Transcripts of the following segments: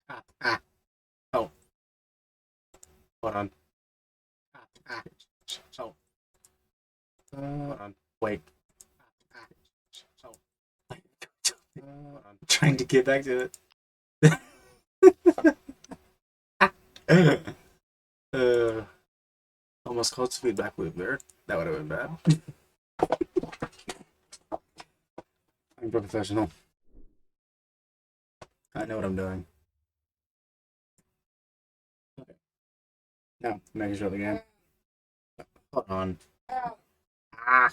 Ah, ah. Oh, hold on. Ah, ah. So, hold on. Wait. Ah, so, hold on. Trying to get back to it. uh, almost called feedback loop there. That would have been bad. I'm professional. I know what I'm doing. Okay. Now, making sure the game. Hold on. Ah.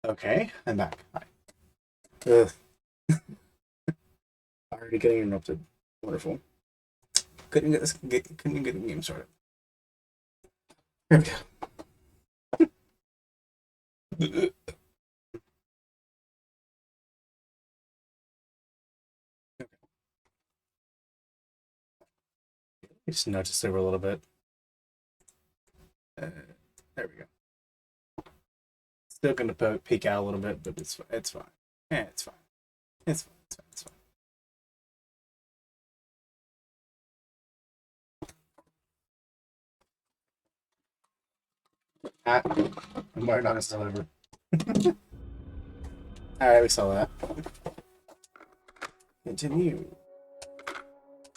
Okay, I'm back. Hi. Ugh. Already getting interrupted. Wonderful. Couldn't get the game started. Here we go. Just nudge this over a little bit. Uh, there we go. Still gonna peek out a little bit, but it's fine. Yeah, it's fine. It's fine. It's fine. It's fine. Ah, I'm not gonna still over. All right, we saw that. Continue.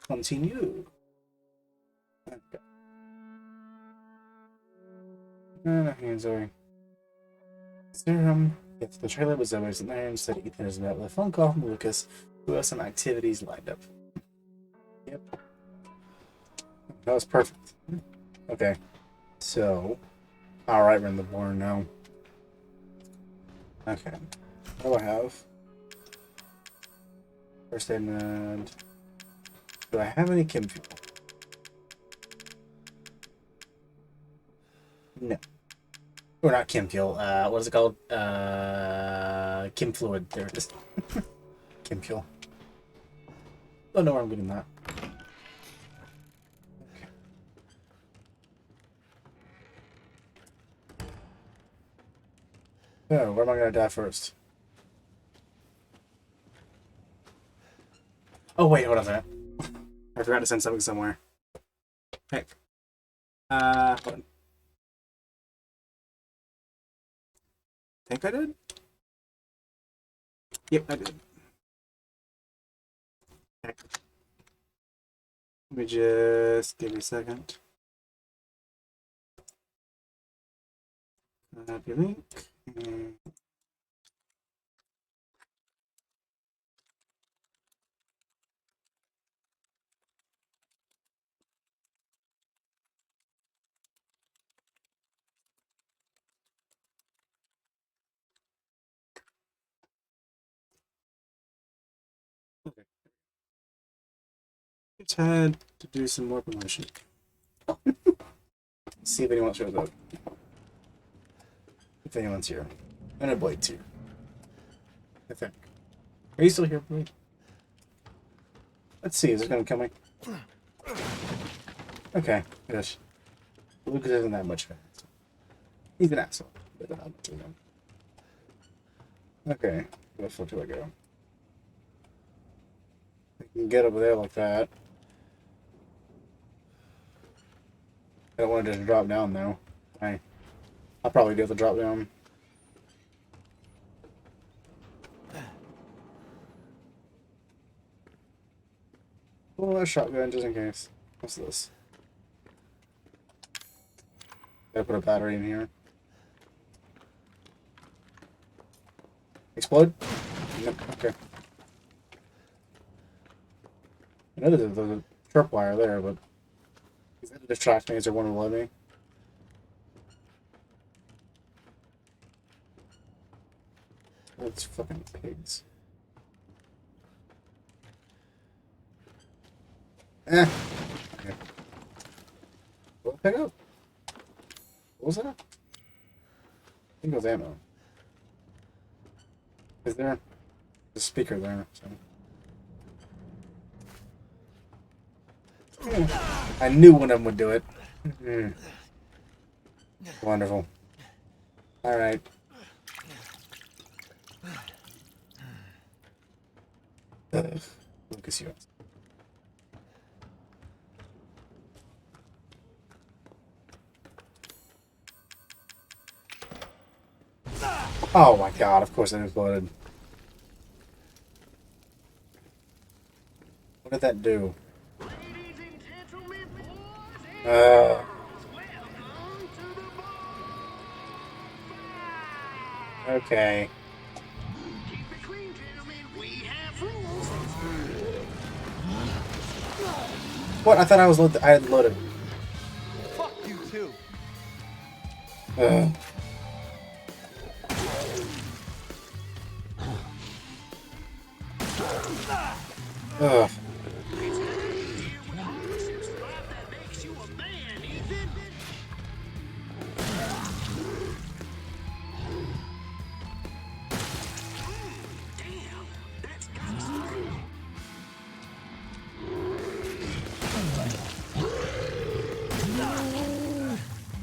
Continue. Okay. Hands over. Serum. If the trailer was always in there, instead Ethan is met with a phone call from Lucas, who has some activities lined up. Yep. That was perfect. Okay. So, alright, we're in the barn now. Okay. What do I have? First aid and do I have any chem fuel? No. Or not chem fuel. What is it called? Chem fluid. There it is. Chem fuel. Don't know where I'm getting that. Okay. So, where am I gonna die first? Oh wait, hold on a minute. I forgot to send something somewhere. Heck. Hold on. Think I did? Yep, I did. Heck. Let me just give me a second. Copy link. And okay. Just had to do some more promotion. See if anyone shows up. If anyone's here. And a Blade's here. I think. Are you still here, Blade? Let's see, is it gonna kill me? Okay, good. Lucas isn't that much of an asshole. He's an asshole, but not much of him. Okay, where the fuck do I go? I can get over there like that. I don't want it to drop down though. I'll probably do have to drop down. Pull a shotgun just in case. What's this? Gotta put a battery in here. Explode? Yep, okay. I know there's a tripwire there, but is that a distract me? Is there one below me? That's fucking pigs. Okay. What pick up? What was that? I think it was ammo. Is there a speaker there? So. I knew one of them would do it. Wonderful. Alright. Lucas, you. Oh my god, of course it exploded. What did that do? Okay. What? I thought I was I had loaded. Fuck you too. Ugh.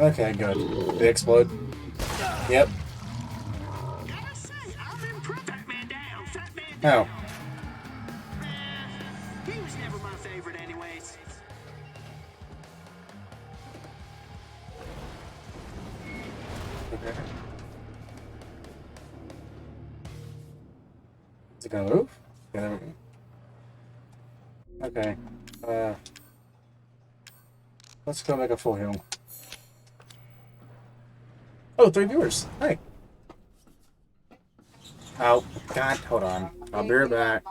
Okay, good. Did they explode? Yep. Oh. He was never my favorite anyways. Okay. Is it gonna move? Yeah, there we go. Okay. Let's go make a full heal. Oh, 3 viewers. Hey. Oh, God, hold on. I'll be right back.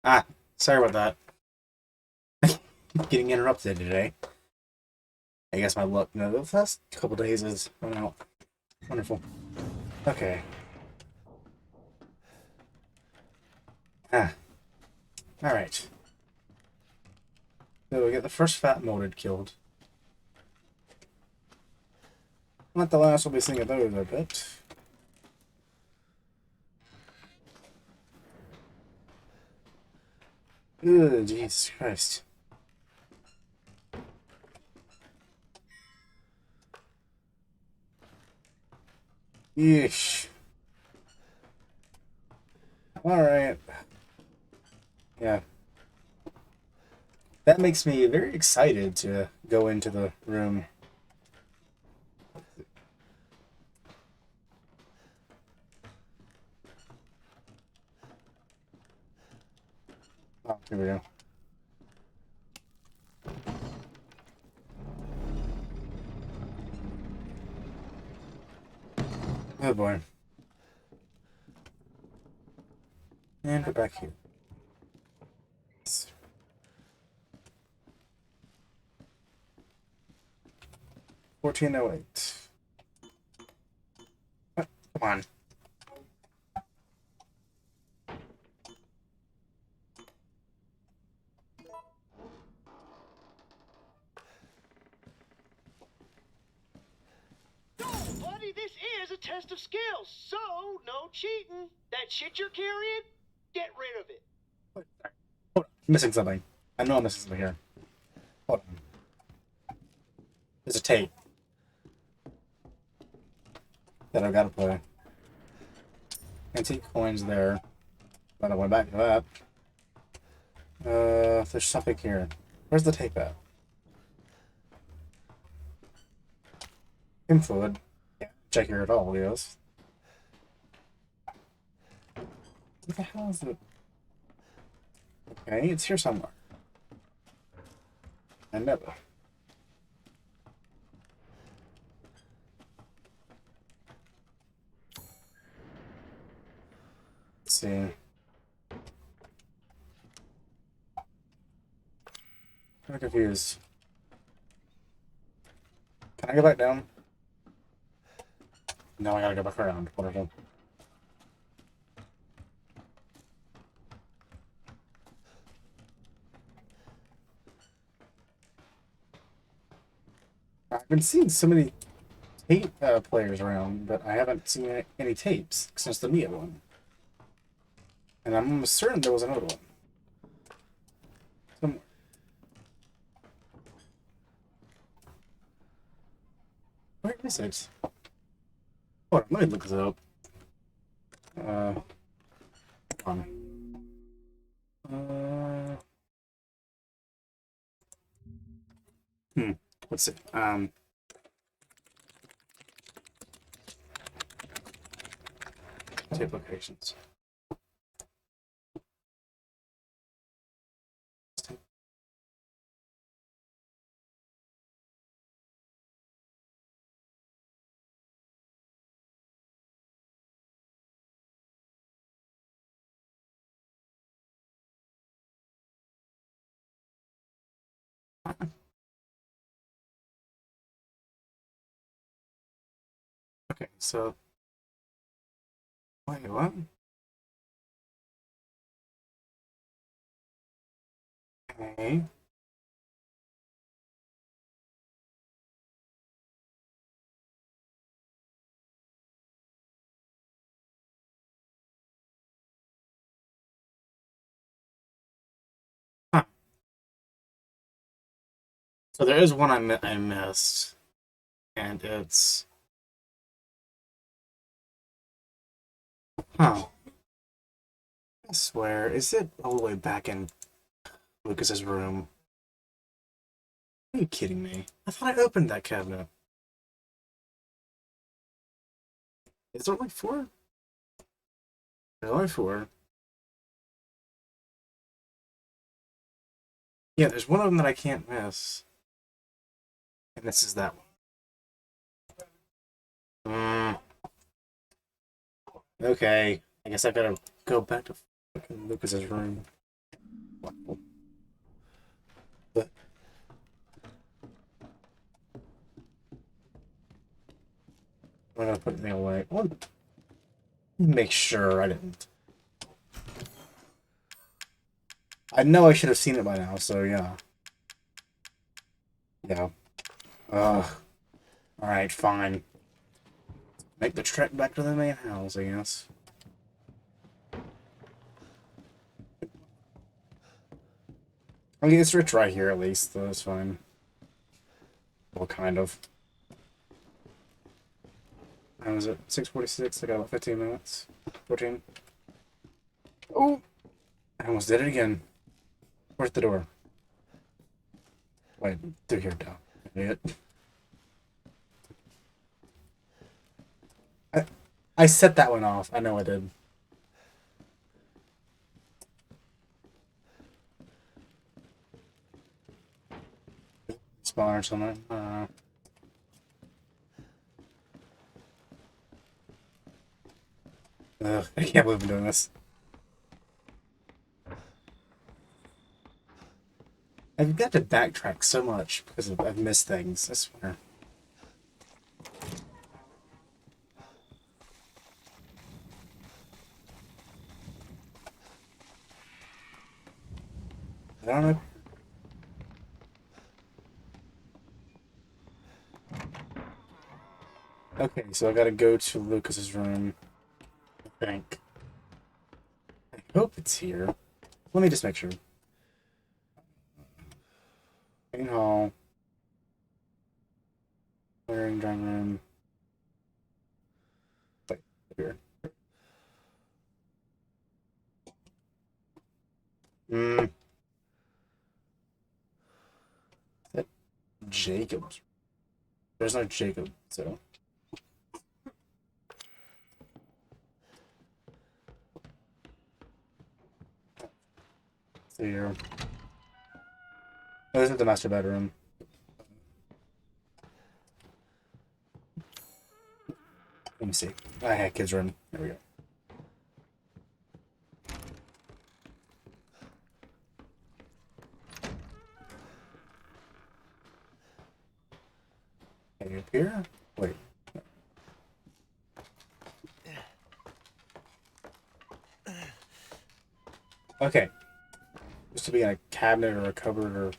Ah, sorry about that. Getting interrupted today. I guess my luck. No, the last couple days is run out. Wonderful. Okay. Ah. Alright. So we get the first fat molded killed. Not the last we'll be seeing of those, I bet. Ugh, Jesus Christ. Yeesh. Alright. Yeah. That makes me very excited to go into the room. Oh, here we go. Oh boy. And go back here. 1408. Oh, come on. Buddy, this is a test of skills, so no cheating. That shit you're carrying, get rid of it. Hold on. I'm missing something. I know I'm missing something here. Hold on. There's a tape that I've got to play. Antique coins there. But I went back to that. There's something here. Where's the tape at? Fluid. Yeah, check here at all, yes. What the hell is it? Okay, it's here somewhere. I never. Let's see. I'm confused. Can I go back down? No, I gotta go back around. Whatever. I've been seeing so many tape players around, but I haven't seen any tapes since the Mia one. And I'm almost certain there was another one. Somewhere. Where is it? Hold on, let me look this up. Hold on. Let's see. Tape locations. Okay, so wait, what? Okay. Huh. So there is one I missed, and it's huh. I swear, is it all the way back in Lucas's room? Are you kidding me? I thought I opened that cabinet. Is there only 4? There's only 4. Yeah, there's one of them that I can't miss. And this is that one. Okay. I guess I gotta go back to fucking Lucas's room. But I'm gonna put it away. Well, make sure I didn't. I know I should have seen it by now, so yeah. Yeah. Alright, fine. Make the trek back to the main house, I guess. I mean, it's rich right here at least, so it's fine. Well, kind of. How was it? 6:46. I got about 15 minutes. 14. Oh! I almost did it again. Where's the door? Wait, through here, down. Idiot. I set that one off. I know I did. Spawn or something. I don't know. Ugh, I can't believe I'm doing this. I've got to backtrack so much because I've missed things, I swear. I don't know. Okay, so I gotta go to Lucas's room, I think. I hope it's here. Let me just make sure. Main hall. Wearing drawing room. Wait, here. That Jacob's. There's no Jacob, so. Here. Oh, this is the master bedroom. Let me see. I had kids room. There we go. Hey, up here? Wait. Okay. Used to be in a cabinet or a cupboard or.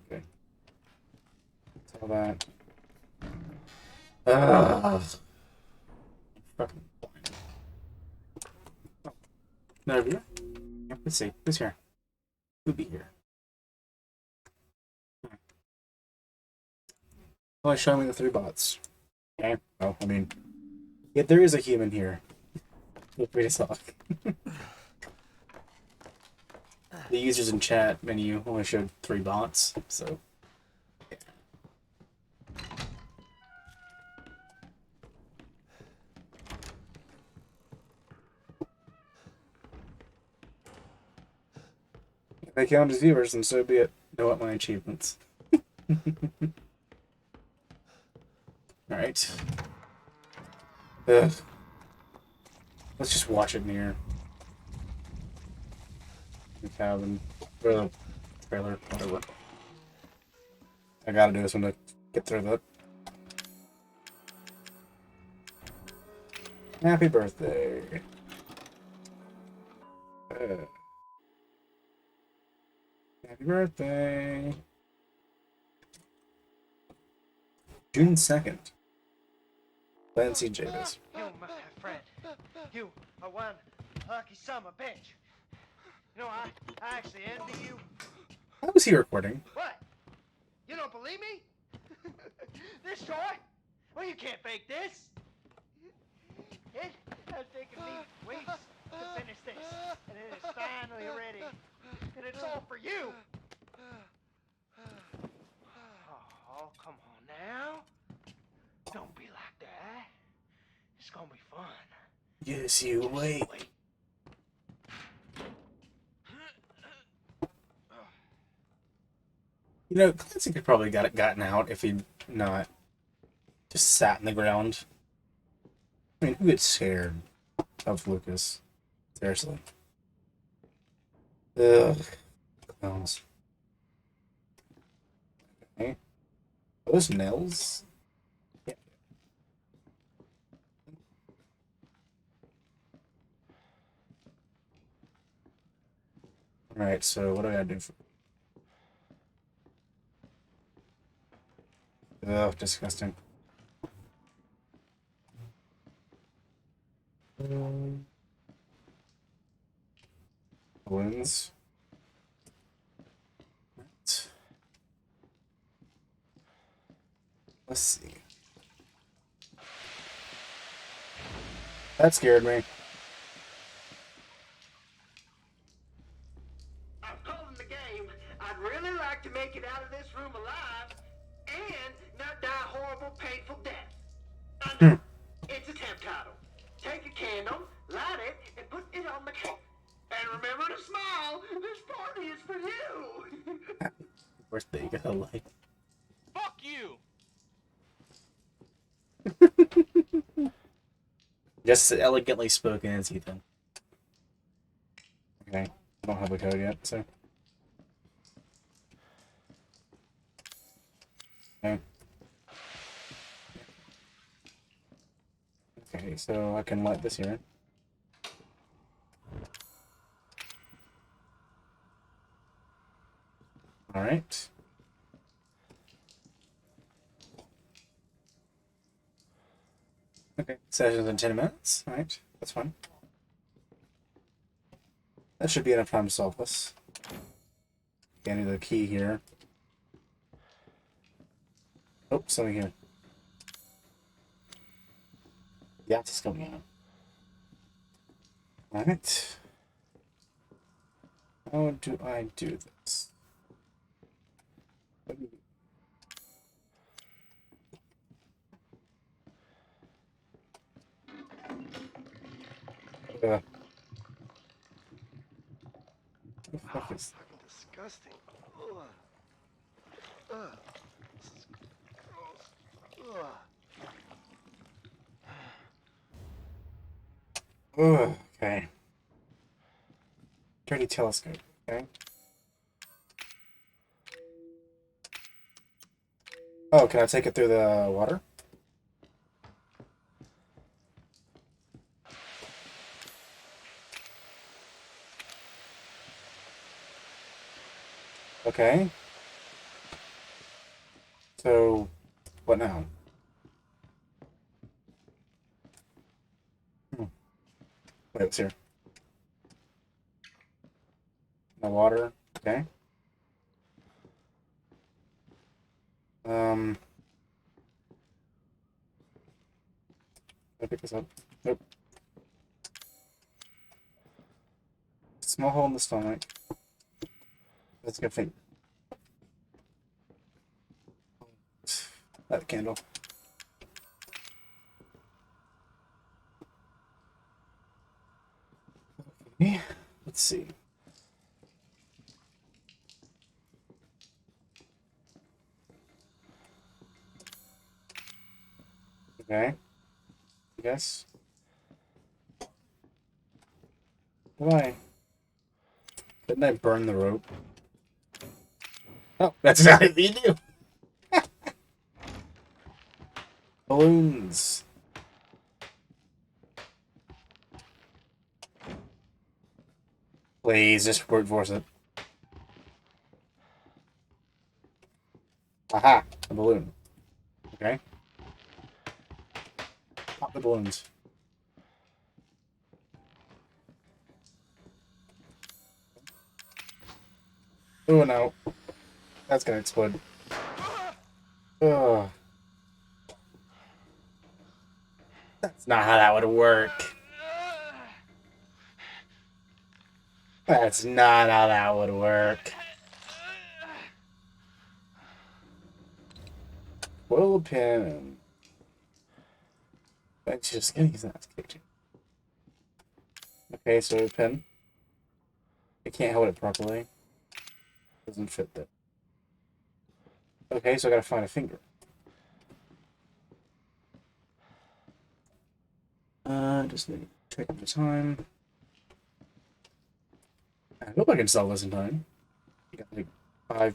Okay. All that. Fucking blind. Oh. No here? Yeah, let's see. Who's here? Who'd be here? Oh, show me the 3 bots. Okay. Oh, I mean, yeah, there is a human here. Feel free to talk. The users in chat menu only showed 3 bots, so. Yeah. If they count as viewers, then so be it. Know what my achievements. Alright. Ugh. Let's just watch it in here. The cabin. Or the trailer, whatever. I gotta do this one to get through that. Happy birthday. Happy birthday. June 2nd. Clancy Javis. You, my friend. You are one lucky son of a bitch. You know, I actually envy you. How was he recording? What? You don't believe me? This toy? Well, you can't fake this. It has taken me weeks to finish this, and it is finally ready. And it's all for you. Oh, come on now. Don't be like that. It's gonna be fun. Yes, you wait. You know, Clancy could probably gotten out if he'd not just sat in the ground. I mean, who gets scared of Lucas? Seriously. Ugh. Clowns. Okay. Are those nails? Yeah. Alright, so what do I gotta do for... Ugh, disgusting. Balloons. Right. Let's see. That scared me. I'm calling the game. I'd really like to make it out of this room alive and not die a horrible, painful death. I know. It's a temp title. Take a candle, light it, and put it on the cake. And remember to smile. This party is for you. Birthday, you gotta like. Fuck you! Just elegantly spoken, as Ethan. Okay, I don't have a code yet, so. Okay. Okay, so I can light this here. Alright. Okay, session's in 10 minutes. Alright, that's fine. That should be enough time to solve this. Okay, I need the key here. Oh, something here. Yeah, it's coming out. Alright. How do I do this? What the fuck is... Fucking disgusting. Ugh. Ugh. This is gross. Ugh. Ugh, okay. Dirty telescope, okay. Oh, can I take it through the water? Okay. So, what now? Wait, what's here? No water. Okay. Can I pick this up? Nope. Small hole in the stomach. That's a good thing. That candle. Okay. Let's see. Okay. I guess. Why? Didn't I burn the rope? Oh, that's not what you do. Balloons. Please, just brute force it. Aha! A balloon. Okay. Pop the balloons. Oh no. That's gonna explode. Ugh. That's not how that would work. That's not how that would work. Will pin. That's just getting his ass kicked. Okay, so a pin. I can't hold it properly. Doesn't fit there. Okay, so I gotta find a finger. Just need to check the time. I hope I can solve this in time. You got like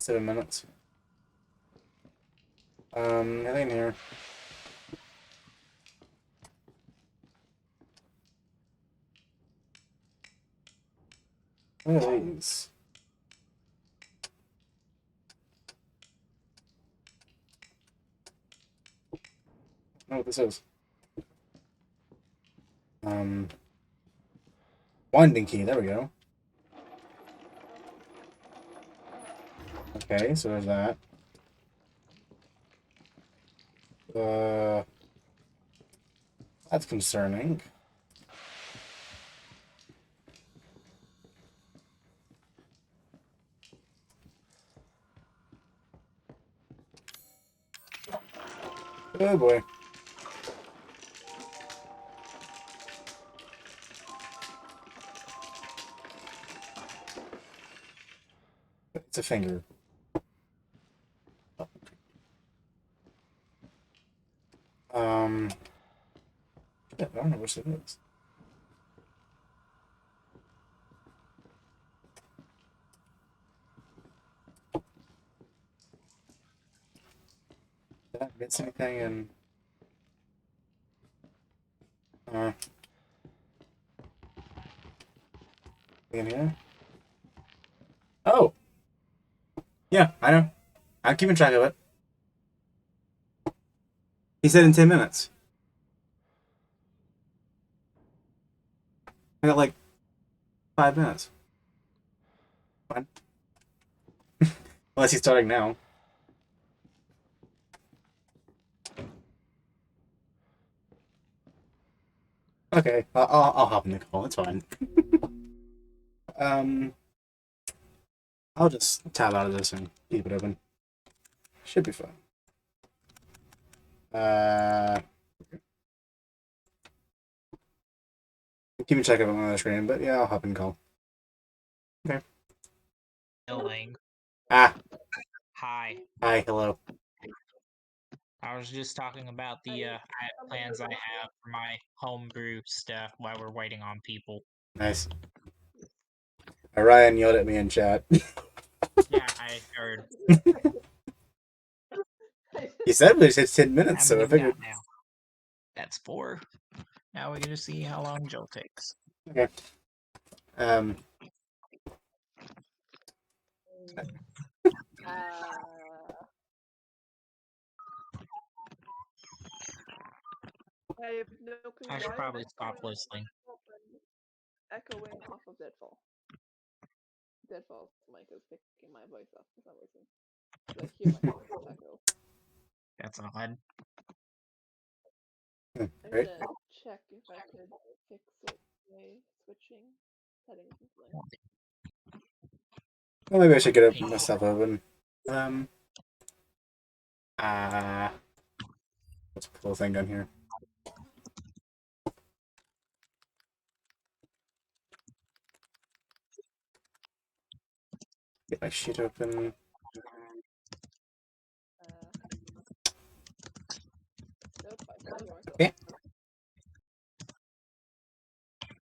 5-7 minutes. Nothing here. What are these? I don't know what this is. Winding key, there we go. Okay, so there's that. That's concerning. Oh boy. It's a finger. Yeah, I don't know which it is. Did I miss anything in here? Oh! Yeah, I know. I'm keeping track of it. He said in 10 minutes. I got like 5 minutes. Fine. Unless he's starting now. Okay, I'll hop in the call. It's fine. um, I'll just tab out of this and keep it open. Should be fine. Keep track of it on the screen, but yeah, I'll hop in call. Okay. Knowing. Ah, Hi. hi, hello. I was just talking about the plans I have for my homebrew stuff while we're waiting on people. Nice. Ryan yelled at me in chat. Yeah, I heard. He said we just hit 10 minutes, How so I many we figured. got now? That's 4. Now we're gonna see how long Joe takes. Okay. I have no clue I should why probably I'm stop listening. echoing off of Deadfall. Deadfall's mic is picking my voice up for some reason. So I hear my voice echo. That's odd. I'm Right. gonna check if I could fix it by switching settings and something. Well, maybe I should get myself open. Let's put the little thing down here. Get my sheet open. Nope, I still hear myself. Okay.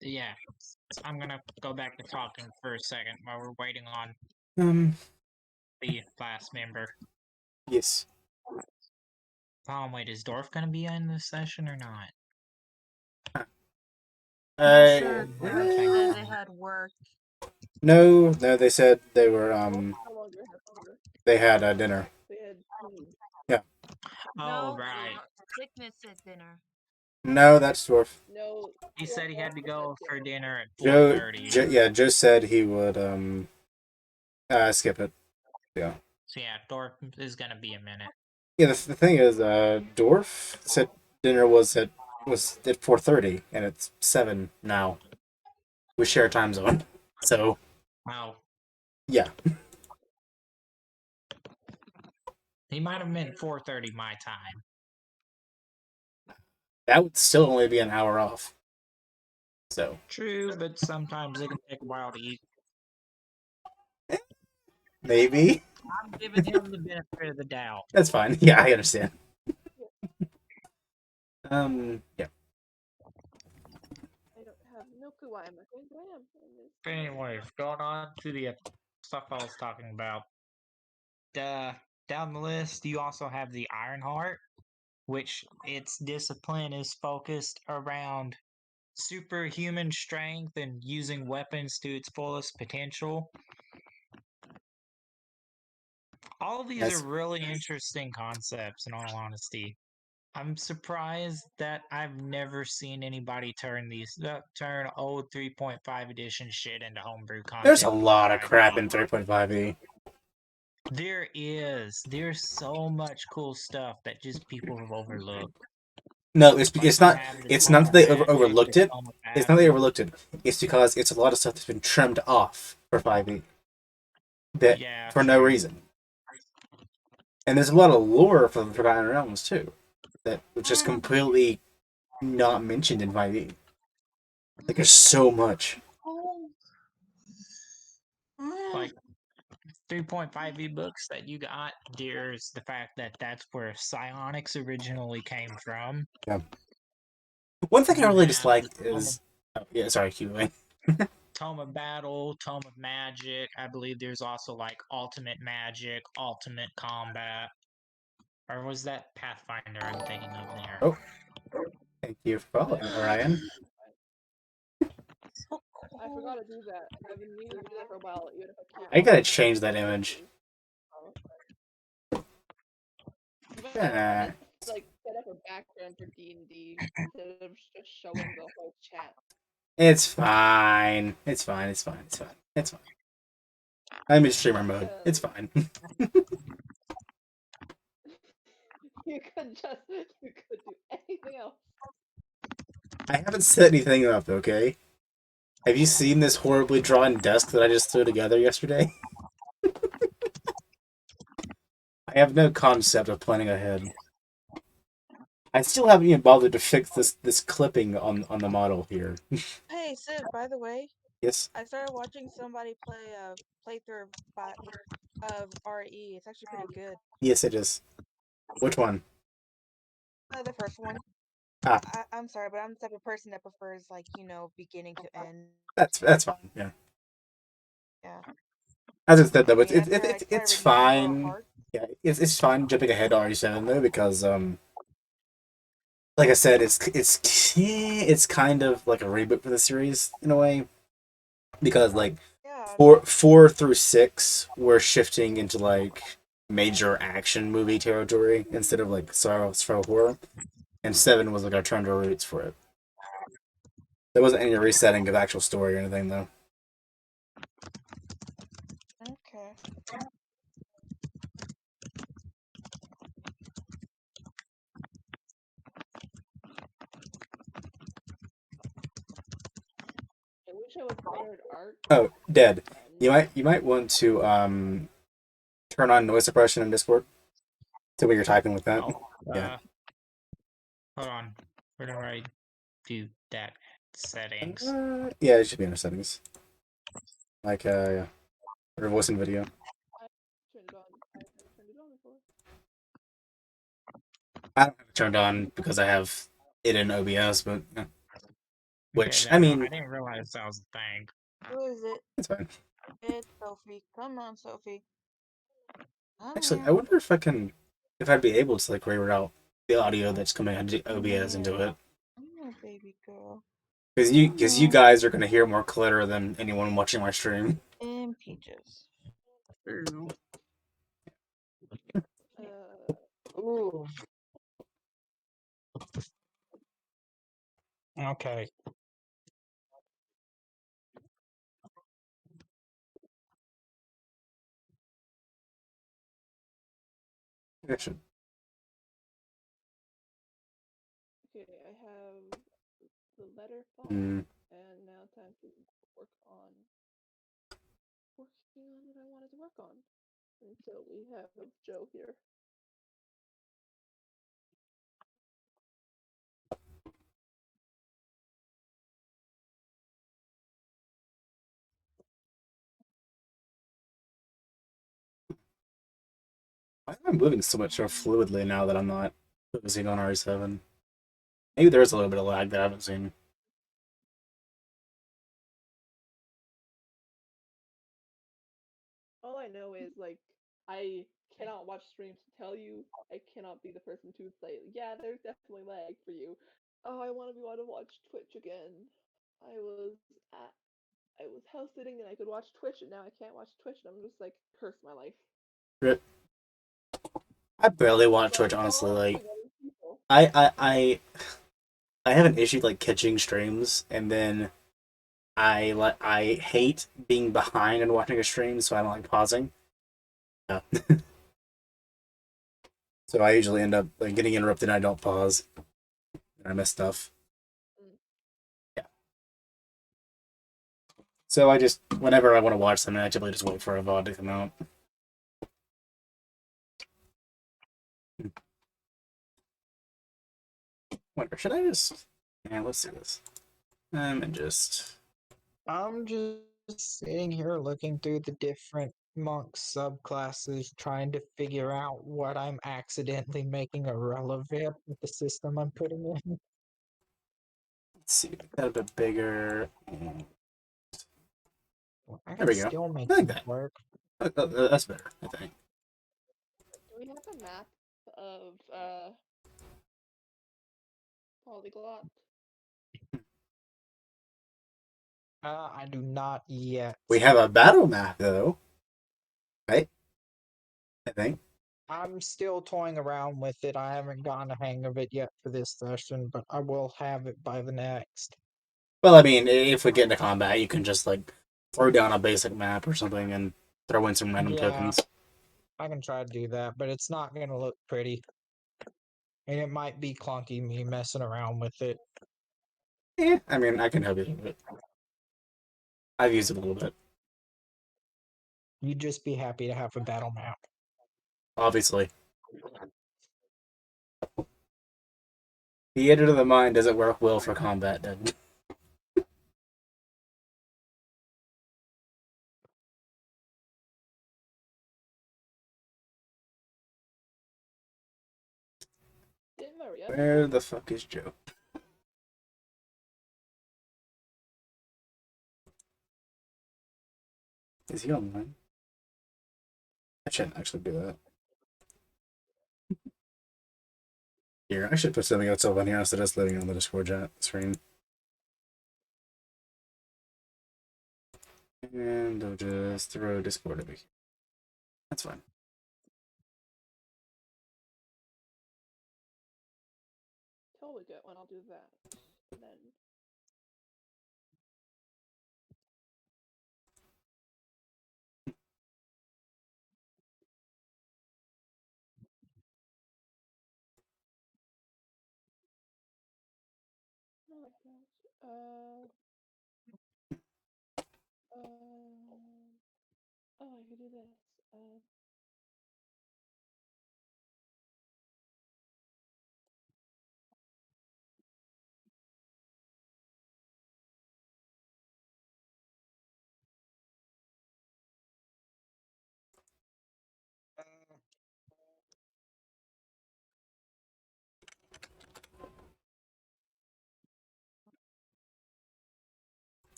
Yeah, I'm gonna go back to talking for a second while we're waiting on the last member. Yes. Wait, is Dorf gonna be in this session or not? Sure, Okay. they had work. No, they said they were No longer have to. they had dinner. They had food. Oh, No, right. sickness at dinner. No, that's dwarf. No. He said he had to go for dinner at Joe, 4:30. Joe said he would skip it. Yeah. So yeah, Dorf is gonna be a minute. Yeah, the thing is, Dwarf said dinner was at 4:30, and it's 7 now. We share a time zone, so Oh, yeah. he might have meant 4:30 my time. That would still only be an hour off. So True, but sometimes it can take a while to eat. maybe I'm giving him the benefit of the doubt. that's fine. Yeah, I understand. Yeah. I don't have no clue why I'm echoing, but I am. But anyways, going on to the stuff I was talking about. Down the list, you also have the Ironheart, which its discipline is focused around superhuman strength and using weapons to its fullest potential. All of these Yes. are really interesting concepts, in all honesty. I'm surprised that I've never seen anybody turn old 3.5 edition shit into homebrew content. There's a lot of before I crap did. in 3.5e. There's so much cool stuff that just people have overlooked. No, Like it's you not. have the It's Tome not that of they Magic, overlooked the it. Tome of It's not that they Battle. overlooked it. It's because it's a lot of stuff that's been trimmed off for 5e that Yeah, for no true. reason. And there's a lot of lore for the Forgotten Realms too that was just completely not mentioned in 5e. Like there's so much. Like 3.5e books that you got. There's the fact that that's where psionics originally came from. Yeah. One thing I You really have the dislike is. Oh, yeah, sorry, keep going. Tome of Battle, Tome of Magic. I believe there's also like Ultimate Magic, Ultimate Combat. Or was that Pathfinder I'm thinking of there? Oh, thank you for following, Orion. I forgot to do that. I've been meaning to do that for a while, even if I can't. I gotta change that image. You might Yeah. like set up a background for D&D instead of just showing the whole chat. It's fine. It's fine. It's fine. It's fine. It's fine. I'm in streamer mode. It's fine. You could do anything else. I haven't set anything up, okay? Have you seen this horribly drawn desk that I just threw together yesterday? I have no concept of planning ahead. I still haven't even bothered to fix this clipping on the model here. Hey, Sid, by the way, Yes? I started watching somebody play a playthrough of RE. It's actually pretty good. Yes, it is. Which one? The first one. Ah, I'm sorry, but I'm the type of person that prefers, like, beginning to end. that's fine. Yeah. Yeah. As I said though, I mean, after I it's started reading Horror fine. Heart. Yeah, it's fine jumping ahead to RE7 though because like I said, it's kind of like a reboot for the series in a way because like Yeah. four through six we're shifting into like major action movie territory instead of like survival horror, and seven was like our turn to roots for it. There wasn't any resetting of actual story or anything though. Okay. I wish I was better at art. Oh, dead. Um, You might want to turn on noise suppression in Discord to where you're typing with that. Oh, Yeah. hold on. Where do I do that? Settings. Yeah, it should be under settings. Like yeah. Or voice and video. turned it on. I turned it on before. I don't have it turned on because I have it in OBS, but which Okay, I no, mean, I didn't realize that was a thing. Who is it? it's fine. It's Sophie. Come on, Sophie. Come Actually, here. I wonder if I'd be able to like reroute out the audio that's coming out of OBS into it. Come here, baby girl. Because you guys are gonna hear more clutter than anyone watching my stream. And Peaches. Ooh. Okay. Actually, Okay, I have the letter file, mm, and now time to work on working on what I wanted to work on. Until we have Joe here. why am I moving so much more fluidly now that I'm not focusing on RE7? Maybe there is a little bit of lag that I haven't seen. All I know is like I cannot watch streams to tell you. I cannot be the person to say, yeah, there's definitely lag for you. Oh, I want to be able to watch Twitch again. I was at I was house sitting and I could watch Twitch, and now I can't watch Twitch, and I'm just like, curse my life. Rip. I barely watch But Twitch I'm honestly. watching Like other people. I have an issue like catching streams, and then I hate being behind and watching a stream, so I don't like pausing. Yeah. So I usually end up like getting interrupted and I don't pause. And I miss stuff. Yeah. So I just, whenever I want to watch something, I typically just wait for a VOD to come out. Wonder, should I just... Yeah, let's do this. And just... I'm just sitting here looking through the different monk subclasses, trying to figure out what I'm accidentally making irrelevant with the system I'm putting in. Let's see, make that a bit bigger. I There can we go. still make I like it that. work. That's better, I think. Do we have a map of Polyglot? I do not yet. We have a battle map, though. Right? I think. I'm still toying around with it. I haven't gotten a hang of it yet for this session, but I will have it by the next. Well, I mean, if we get into combat, you can just, like, throw down a basic map or something and throw in some random Yeah. tokens. I can try to do that, but it's not going to look pretty. And it might be clunky me messing around with it. Yeah, I mean, I can help you with it. I've used it a little bit. You'd just be happy to have a battle map. Obviously. Theater of the mind doesn't work well for combat, doesn't it? Didn't Maria? Where the fuck is Joe? Is he online? I shouldn't actually do that. Here, I should put something else up on here instead of just living on the Discord chat screen. And I'll just throw Discord over here. That's fine. Totally good when I'll do that. And then oh my gosh. Oh, I could do this.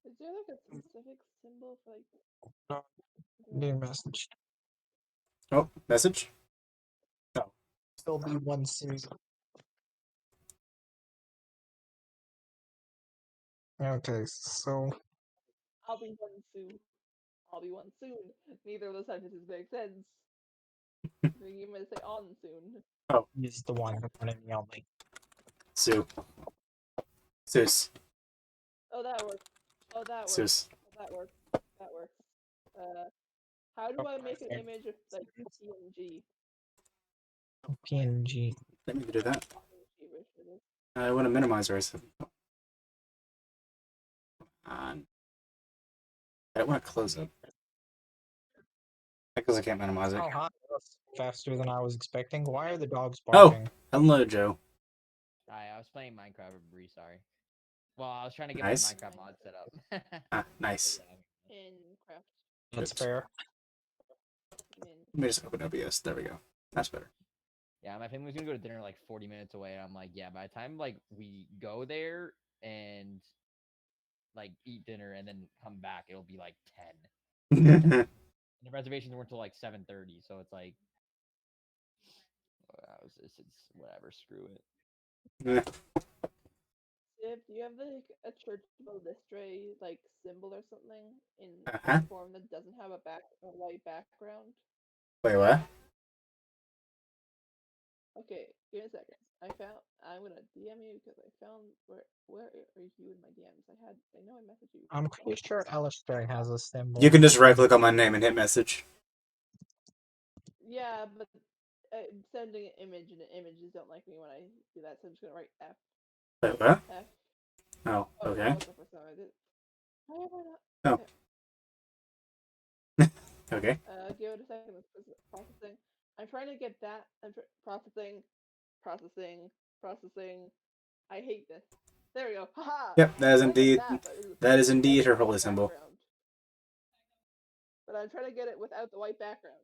Is there like a specific symbol for like New message. Oh, message? Oh. Still be one season. Okay, so I'll be one soon. I'll be one soon. Neither of those sentences make sense. You might say on soon. Oh, use the one me only. Sue. Seuss. Oh, that works. Oh, that works. Seuss. That works. That works. How do I make an Okay. image of like PNG? PNG. Let me do that. PNG version of this? I want to minimize RE7. I don't want to close it. Because I can't minimize it. Oh, huh. That's faster than I was expecting. Why are the dogs Oh, barking? hello, Joe. Hi, I was playing Minecraft with Bree, sorry. Well, I was trying to get Nice. my Minecraft mod set up. Ah, nice. In craft. That's Oops. fair. Min. Let me just open OBS. There we go. That's better. Yeah, my family was gonna go to dinner like 40 minutes away, and I'm like, yeah, by the time like we go there and like eat dinner and then come back, it'll be like 10. And the reservations weren't until like 7:30, so it's like, it's whatever, screw it. If do you have like a church Listray like symbol or something in Uh-huh. form that doesn't have a white background? Wait, what? Okay, give me a second. I'm gonna DM you because I found where are you in my DMs? I know I messaged you. I'm pretty sure Alistair has a symbol. You can just right click on my name and hit message. Yeah, but sending an image and images don't like me when I do that, so I'm just gonna write F. Wait, what? F. Oh, Oh, okay. what the fuck? Sorry, I did. Why have I not? Oh. Okay. Give it a second. It's processing. I'm trying to get that. Processing. I hate this. There we go. Haha. Yep, that is I'm trying to get indeed but it is that is without indeed the her white holy symbol. background. But I'm trying to get it without the white background.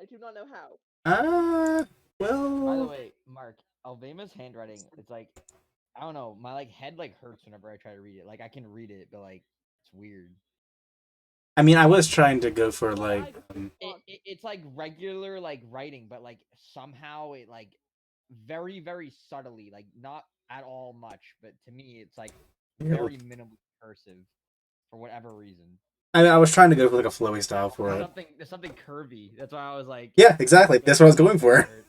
I do not know how. By the Well, way, Mark, Alvema's handwriting, it's like, I don't know, my like head like hurts whenever I try to read it. Like I can read it, but like it's weird. I mean, I was trying to go for Well, I like, just It's like regular like writing, but like somehow it like very very subtly, like not at all much, but to me it's like very minimally cursive for whatever reason. I was trying to go for like a flowy style for it. There's something curvy. That's why I was like, Yeah, exactly. That's what I was going for. hurts.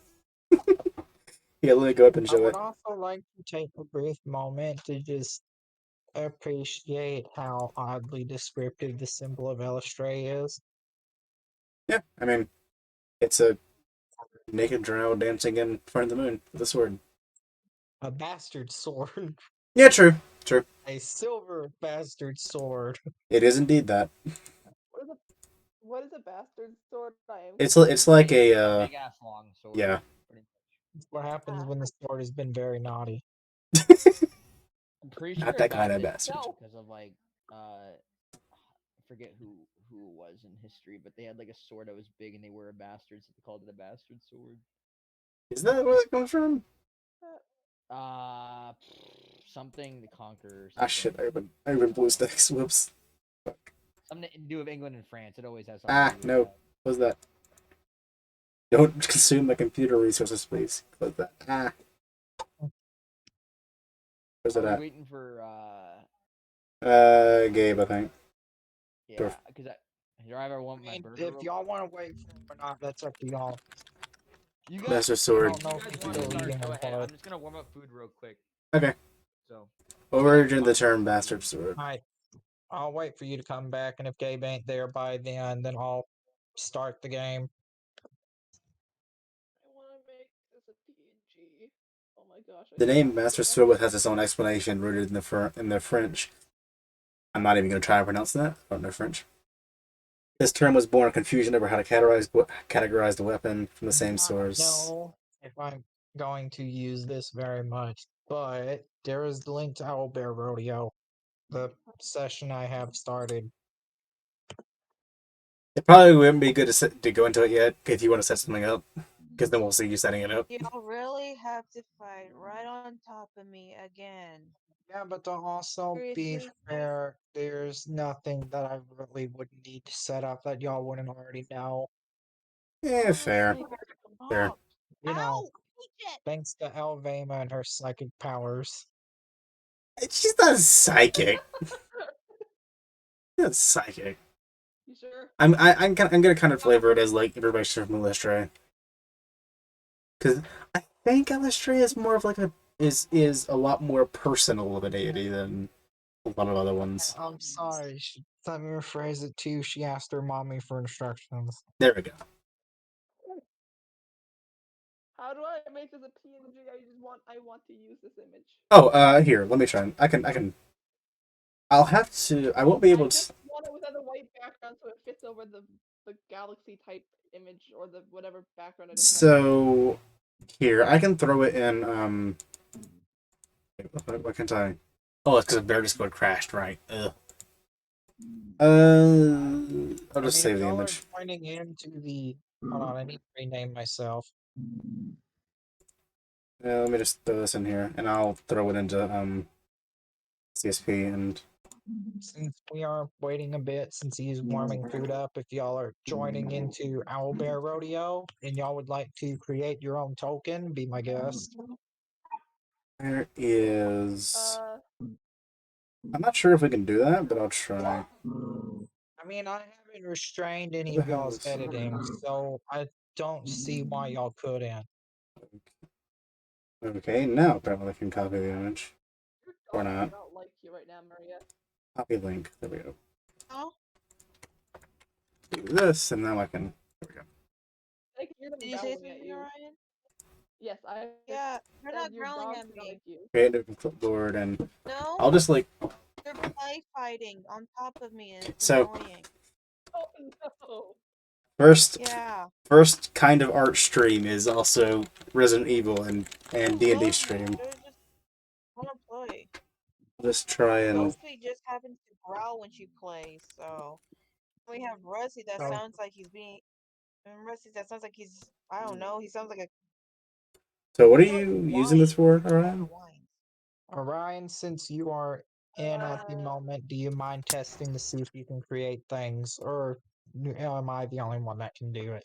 Yeah, let me go up and I show would it. also like to take a brief moment to just appreciate how oddly descriptive the symbol of Elistray is. Yeah, I mean, it's a naked drow dancing in front of the moon with a sword. A bastard sword. Yeah, true, true. A silver bastard sword. It is indeed that. what is a bastard sword? I am It's confused. like Big, a big ass long sword. yeah. pretty much. It's what happens when the sword has been very naughty. I'm pretty Not sure that it got kind of this bastard. because of like I forget who it was in history, but they had like a sword that was big and they were a bastard, so they called it a bastard sword. Is that where that comes from? Something the Conqueror. Or Ah, something. shit! I urban blue sticks. Whoops. Something to do with England and France. It always has something Ah, to do with no. that. What's that? Don't consume my computer resources, please. Close that. Ah. Where's it Are we at? waiting for Gabe, I think. yeah, because do I ever want my burger? If y'all want to wait for him or not, that's up to y'all. You guys, Master I Sword. don't know if you he's guys want to still start? eating Go or ahead. what. I'm just gonna warm up food real quick. Okay. So Origin the term Bastard Sword. Alright. I'll wait for you to come back, and if Gabe ain't there by then I'll start the game. I want to make this a PNG. Oh my gosh. The name Master Sword has its own explanation rooted in the French. I'm not even going to try to pronounce that. I don't know French. This term was born of confusion over how to categorize the weapon from the same source. No, if I'm going to use this very much, but there is the link to Owlbear Rodeo, the session I have started. It probably wouldn't be good to go into it yet if you want to set something up, because then we'll see you setting it up. Y'all really have to fight right on top of me again. Yeah, but to also be Seriously? fair, there's nothing that I really would need to set up that y'all wouldn't already know. Yeah, fair. Honestly, Fair. stop. You know, Ow! Shit! thanks to Elvema and her psychic powers. She's not psychic. She's not psychic. You sure? I'm gonna kind of flavor it as like everybody's from Illustrae, because I think Illustrae is more of like is a lot more personal of a deity than a lot of other ones. I'm sorry, let me rephrase it too. She asked her mommy for instructions. There we go. How do I make this a PNG? I want to use this image. Oh, here, let me try. I'll have to. I won't be able I to. just want it without a white background so it fits over the galaxy type image or the whatever background I just had. So here, I can throw it in. What can I? Oh, it's because Bear Discord crashed, right? Ugh. I'll just save the y'all image. are pointing into the. Hold on, I need to rename myself. Let me just throw this in here, and I'll throw it into CSP and. Since we are waiting a bit, since he's warming food up, if y'all are joining into Owlbear Rodeo and y'all would like to create your own token, be my guest. There is. I'm not sure if we can do that, but I'll try. I mean, I haven't restrained any Where of the hell y'all's is- editing, so I don't see why y'all couldn't. Okay, now apparently I can copy the image. Or I not. don't like you right now, Maria. Copy link. There we go. Oh, Do this, and now I can. There we go. I can hear them did you say growling at something, you. Orion? Yes, I Yeah, they're said not your growling dogs at do not me. like you. Create a clipboard, and No, I'll just like. they're play fighting on top of me, and it's So annoying. Oh no! first, Yeah. first kind of art stream is also Resident Evil and I D&D love stream. They're just wanna play. Just try and. Sophie just happens to growl when she plays, so we have Rusty that Oh. sounds like he's being. And Rusty that sounds like he's. I don't know. He sounds like a. So what are He like you using this whines. for, He like Orion? whines. Orion, since you are in at the moment, do you mind testing to see if you can create things, or am I the only one that can do it?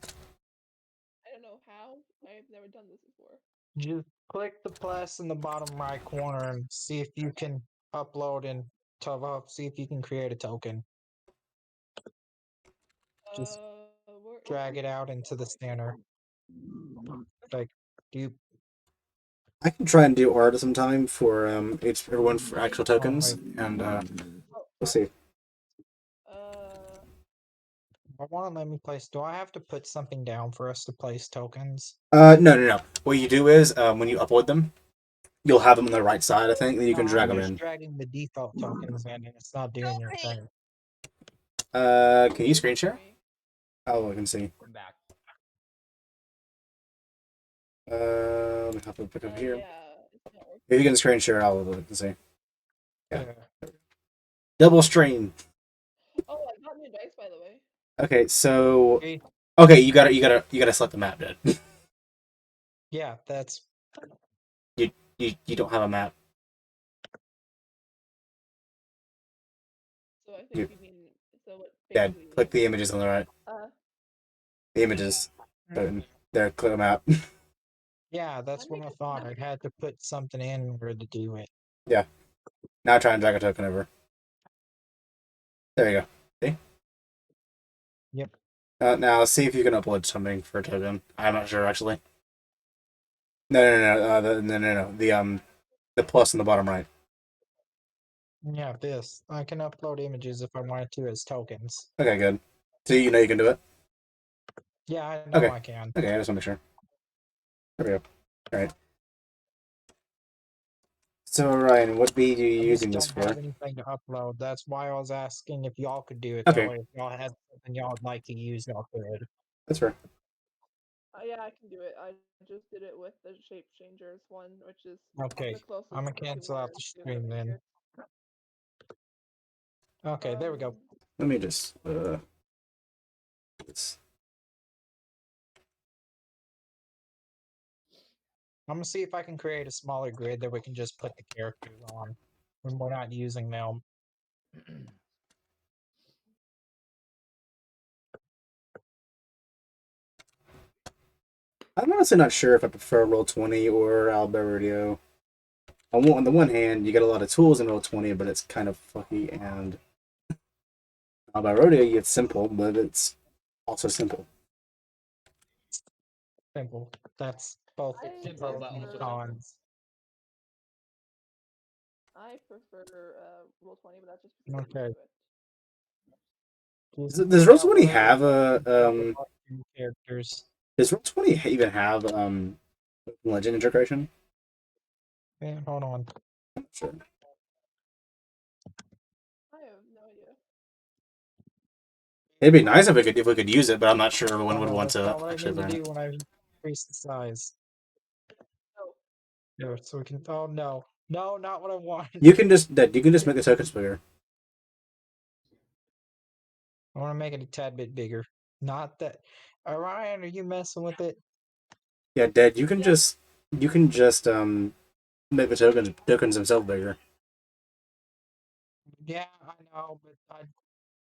I don't know how. I've never done this before. Just click the plus in the bottom right corner and see if you can upload in Tova. See if you can create a token. Just Where drag is it out into the center. Like, do you? I can try and do art sometime for everyone for actual tokens, wait. and Oh, we'll see. I want to let me place. Do I have to put something down for us to place tokens? No. What you do is when you upload them, you'll have them on the right side, I think, then you can No, drag I'm them just in. dragging the default tokens in, and it's not doing your Sophie! thing. Can you screen share? Oh, I can see. I'm back. Let me have to pick up here. yeah, it's not working. If you can screen share, I'll look and see. Yeah. Yeah. Double stream. Oh, I got new dice, by the way. Okay, so Okay. okay, you gotta select the map, dude. Yeah, that's you don't have a map. So I think You- you mean so what? Dad, Basically, click the images on the right. The images. Button. There, click the map. yeah, that's I what make I a thought. map. I had to put something in order to do it. Yeah. Now try and drag a token over. There you go. See? Yep. Now see if you can upload something for a token. I'm not sure actually. No. The plus in the bottom right. Yeah, this. I can upload images if I wanted to as tokens. Okay, good. So you know you can do it. Yeah, I know Okay. I can. Okay, I just want to make sure. There we go. All right. So Ryan, what bead are you I using just this don't have for? anything to upload. That's why I was asking if y'all could do it. Okay. That way, if y'all had something y'all would like to use, y'all could. That's fair. Yeah, I can do it. I just did it with the shape changers one, which is Okay, the closest I'm gonna to cancel out the to stream living then. here. Okay, there we go. Let me just this. I'm gonna see if I can create a smaller grid that we can just put the characters on when we're not using them. I'm honestly not sure if I prefer Roll20 or Alba Radio. On the one hand, you get a lot of tools in Roll20, but it's kind of fucky, and Alba Radio, it's simple, but it's also simple. Simple. That's both I Simple, pros but and also cons. I prefer Roll20, but that's just because I used Okay. to it. Just Does pick out Roll20 whatever have a the characters. Does Roll20 even have legend integration? Yeah, hold on. Sure. I have no idea. It'd be nice if we could use it, but I'm not sure everyone Oh, would no, want that's not to what I actually need to learn do it. when I increase the size. Oh, Yeah, so we can. Oh no, no, not what I want. You can just make the tokens bigger. I want to make it a tad bit bigger. Not that. Orion, are you messing with it? Yeah, Dad, you can just make the tokens themselves bigger. Yeah, I know, but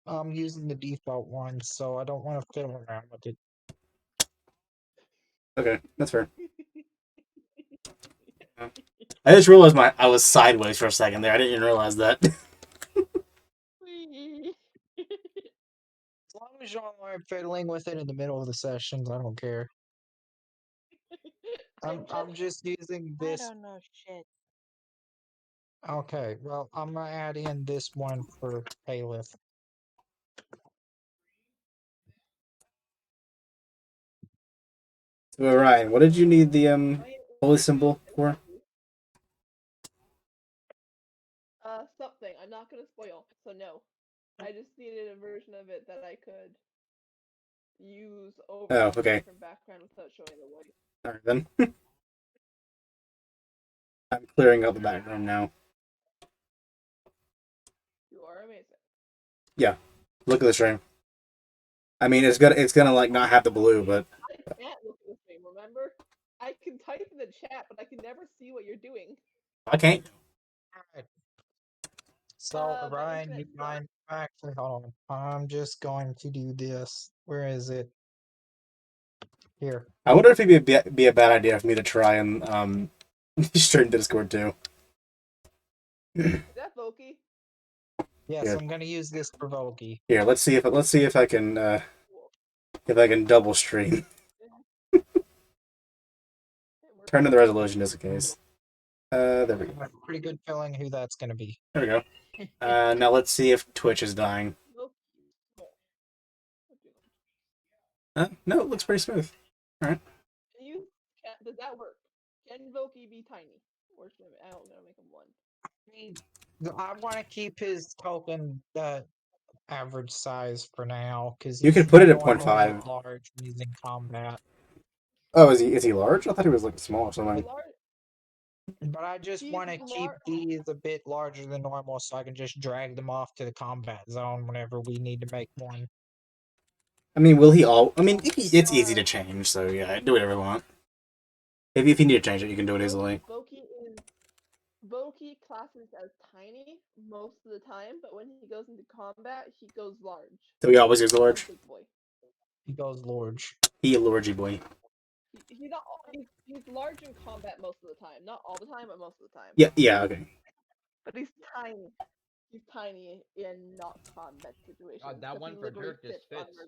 I'm using the default one, so I don't want to fiddle around with it. Okay, that's fair. I just realized I was sideways for a second there. I didn't even realize that. As long as y'all aren't fiddling with it in the middle of the sessions, I don't care. I'm just using I this. don't know shit. Okay, well, I'm gonna add in this one for Bailiff. So Ryan, what did you need the holy symbol for? Something. I'm not gonna spoil, so no. I just needed a version of it that I could use over Oh, a okay. different background without showing the white. All right then. I'm clearing out the background now. You are amazing. Yeah, look at the stream. I mean, it's gonna like not have the blue, but I can't look at the stream, remember? I can type in the chat, but I can never see what you're doing. I can't. Alright. So, My Ryan, you internet's mind? Actually, hold on. I'm just going to do this. Where is it? Here. I wonder if it'd be a bad idea for me to try and stream Discord too. Is that Voki? Yes, Yeah. I'm gonna use this for Volky. Here, let's see if I can double stream. Turn to the resolution just in case. There we I go. have a pretty good feeling who that's gonna be. There we go. Now let's see if Twitch is dying. No, it looks pretty smooth. All right. Does that work? Can Voki be tiny? Or should I don't know, make him one. I want to keep his token average size for now because You he's can put it at normally 0.5. large when he's in combat. Oh, is he large? I thought he was like small or something. But I just want to keep these a bit larger than normal so I can just drag them off to the combat zone whenever we need to make one. I mean, will he all? I mean, it's easy to change, so yeah, do whatever you want. If you need to change it, you can do it easily. Voki classes as tiny most of the time, but when he goes into combat, he goes large. So he always goes large. Big boy. He goes large. He a largy boy. He's not. He's large in combat most of the time. Not all the time, but most of the time. Yeah, okay. But he's tiny. He's tiny in not combat situations. God, that one for Dirk just fits.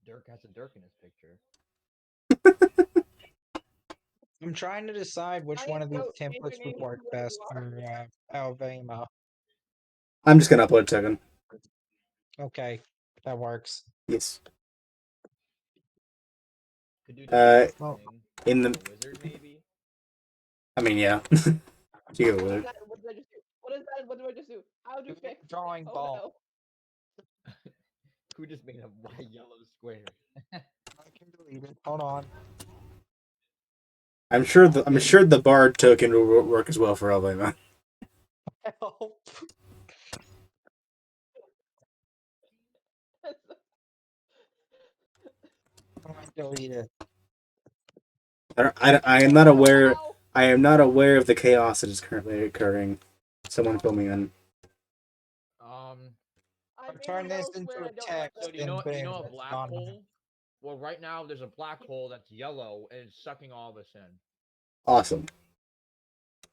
Dirk has a Dirk in his picture. I'm trying to decide which one of these templates would work best for Alvema. I'm just gonna upload a token. Okay, that works. Yes. Could do in the wizard maybe. I mean, yeah. What did I just do? What did I just do? How do fix drawing ball? No. Who just made a white yellow square? I can delete it. Hold on. I'm sure the bard token will work as well for Alvema. Help. Delete it. I am not aware. I am not aware of the chaos that is currently occurring. Someone fill me in. Turn this into a text. So do you know a black hole? Well, right now there's a black hole that's yellow and it's sucking all of us in. Awesome.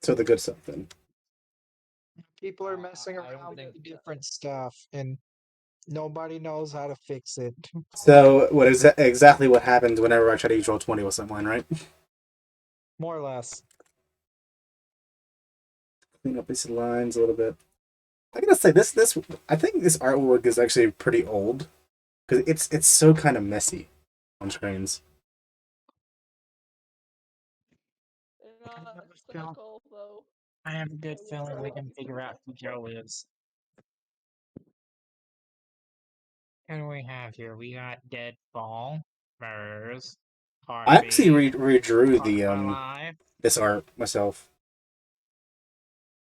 So the good stuff then. People are messing around with different stuff, and nobody knows how to fix it. So what is exactly what happens whenever I try to use Roll20 with someone, right? More or less. Clean up these lines a little bit. I gotta say this I think this artwork is actually pretty old because it's so kind of messy on screens. I have a good feeling we can figure out who Joe is. What do we have here? We got Deadfall, Murs, Harvey. I actually redrew the this art myself.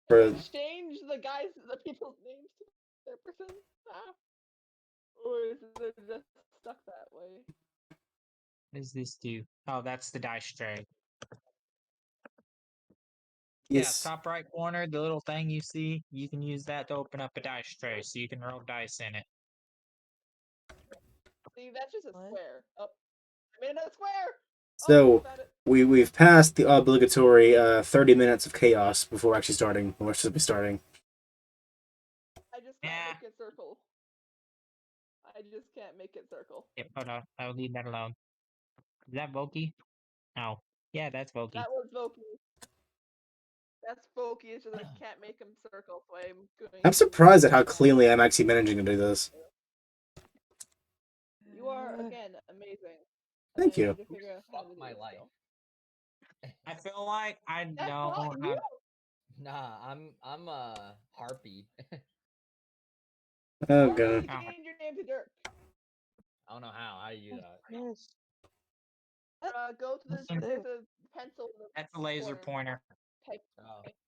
Change the people's names to their person, or is it just stuck that way? What does this do? Oh, that's the dice tray. Yes. Yeah, top right corner, the little thing you see, you can use that to open up a dice tray, so you can roll dice in it. See, that's just a square. Oh, I made another square! So we've passed the obligatory 30 minutes of chaos before actually starting. We're supposed to be starting. I just can't make it circle. I just can't make it circle. Yep, hold on. I'll leave that alone. Is that Voki? No. Yeah, that's Voki. That was Voki. That's Voki. It's just I can't make him circle, so I'm doing. I'm surprised at how cleanly I'm actually managing to do this. You are again amazing. Thank I you. need to figure out how to Fuck do my this life. still. I feel like I That's not don't you. have. Nah, I'm a harpy. Oh Harvey, god. change your name to Dirk. I don't know how. How do you do that? Yes. Go to the. Ew. There's a pencil. In the That's a laser corner. pointer. Type.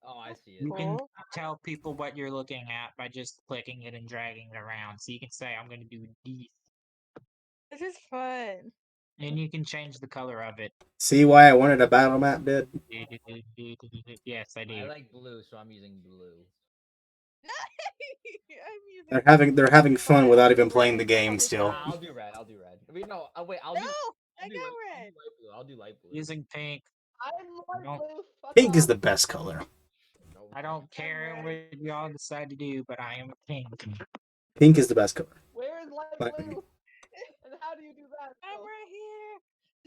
Oh, I see it. You can Cool. tell people what you're looking at by just clicking it and dragging it around. So you can say, I'm going to do this. This is fun. And you can change the color of it. See why I wanted a battle map, dude? Yes, I do. I like blue, so I'm using blue. I'm using They're having fun without even playing the game still. I'll do red. I'll do red. Wait, no. Wait. No, I got red. I'll do light blue. Using pink. I'm light No. blue. Fuck Pink is off. the best color. No, I don't care what y'all decide to do, but I am pink. Pink is the best color. Where is light Light blue? And how do you do that? I'm Oh, right here.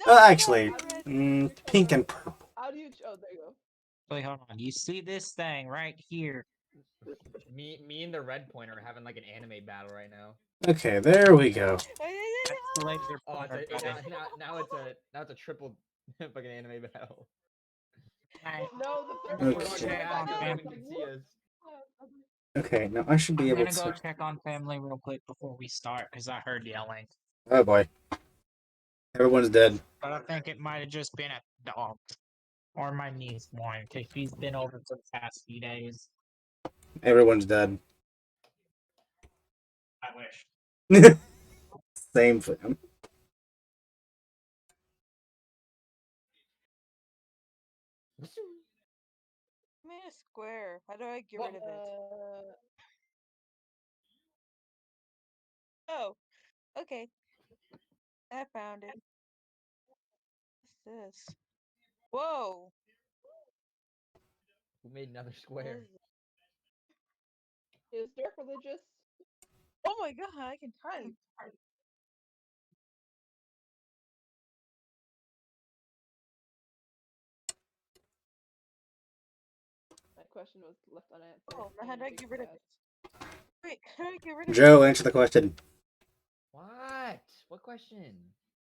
No, Actually, pink and purple. how do you? Oh, there you go. Wait, hold on. You see this thing right here? Me and the red pointer are having like an anime battle right now. Okay, there we go. That's the laser Oh, pointer. now it's a triple fucking anime battle. No, the third Okay. one. You can see us. Okay, now I should be I'm able gonna go to. check on family real quick before we start because I heard yelling. Oh boy. Everyone's dead. But I think it might have just been a dog. Or my niece one, because she's been over for the past few days. Everyone's dead. I wish. Same for them. I'm in a square. How do I get rid of it? Oh, okay. I found it. What's this? Whoa. Who made another What square? is it? Is Dirk religious? Oh my god, I can type. My question was left unanswered. Oh, how do I get rid of it? Wait, how do I get rid of Joe, it? answer the question. What? What question?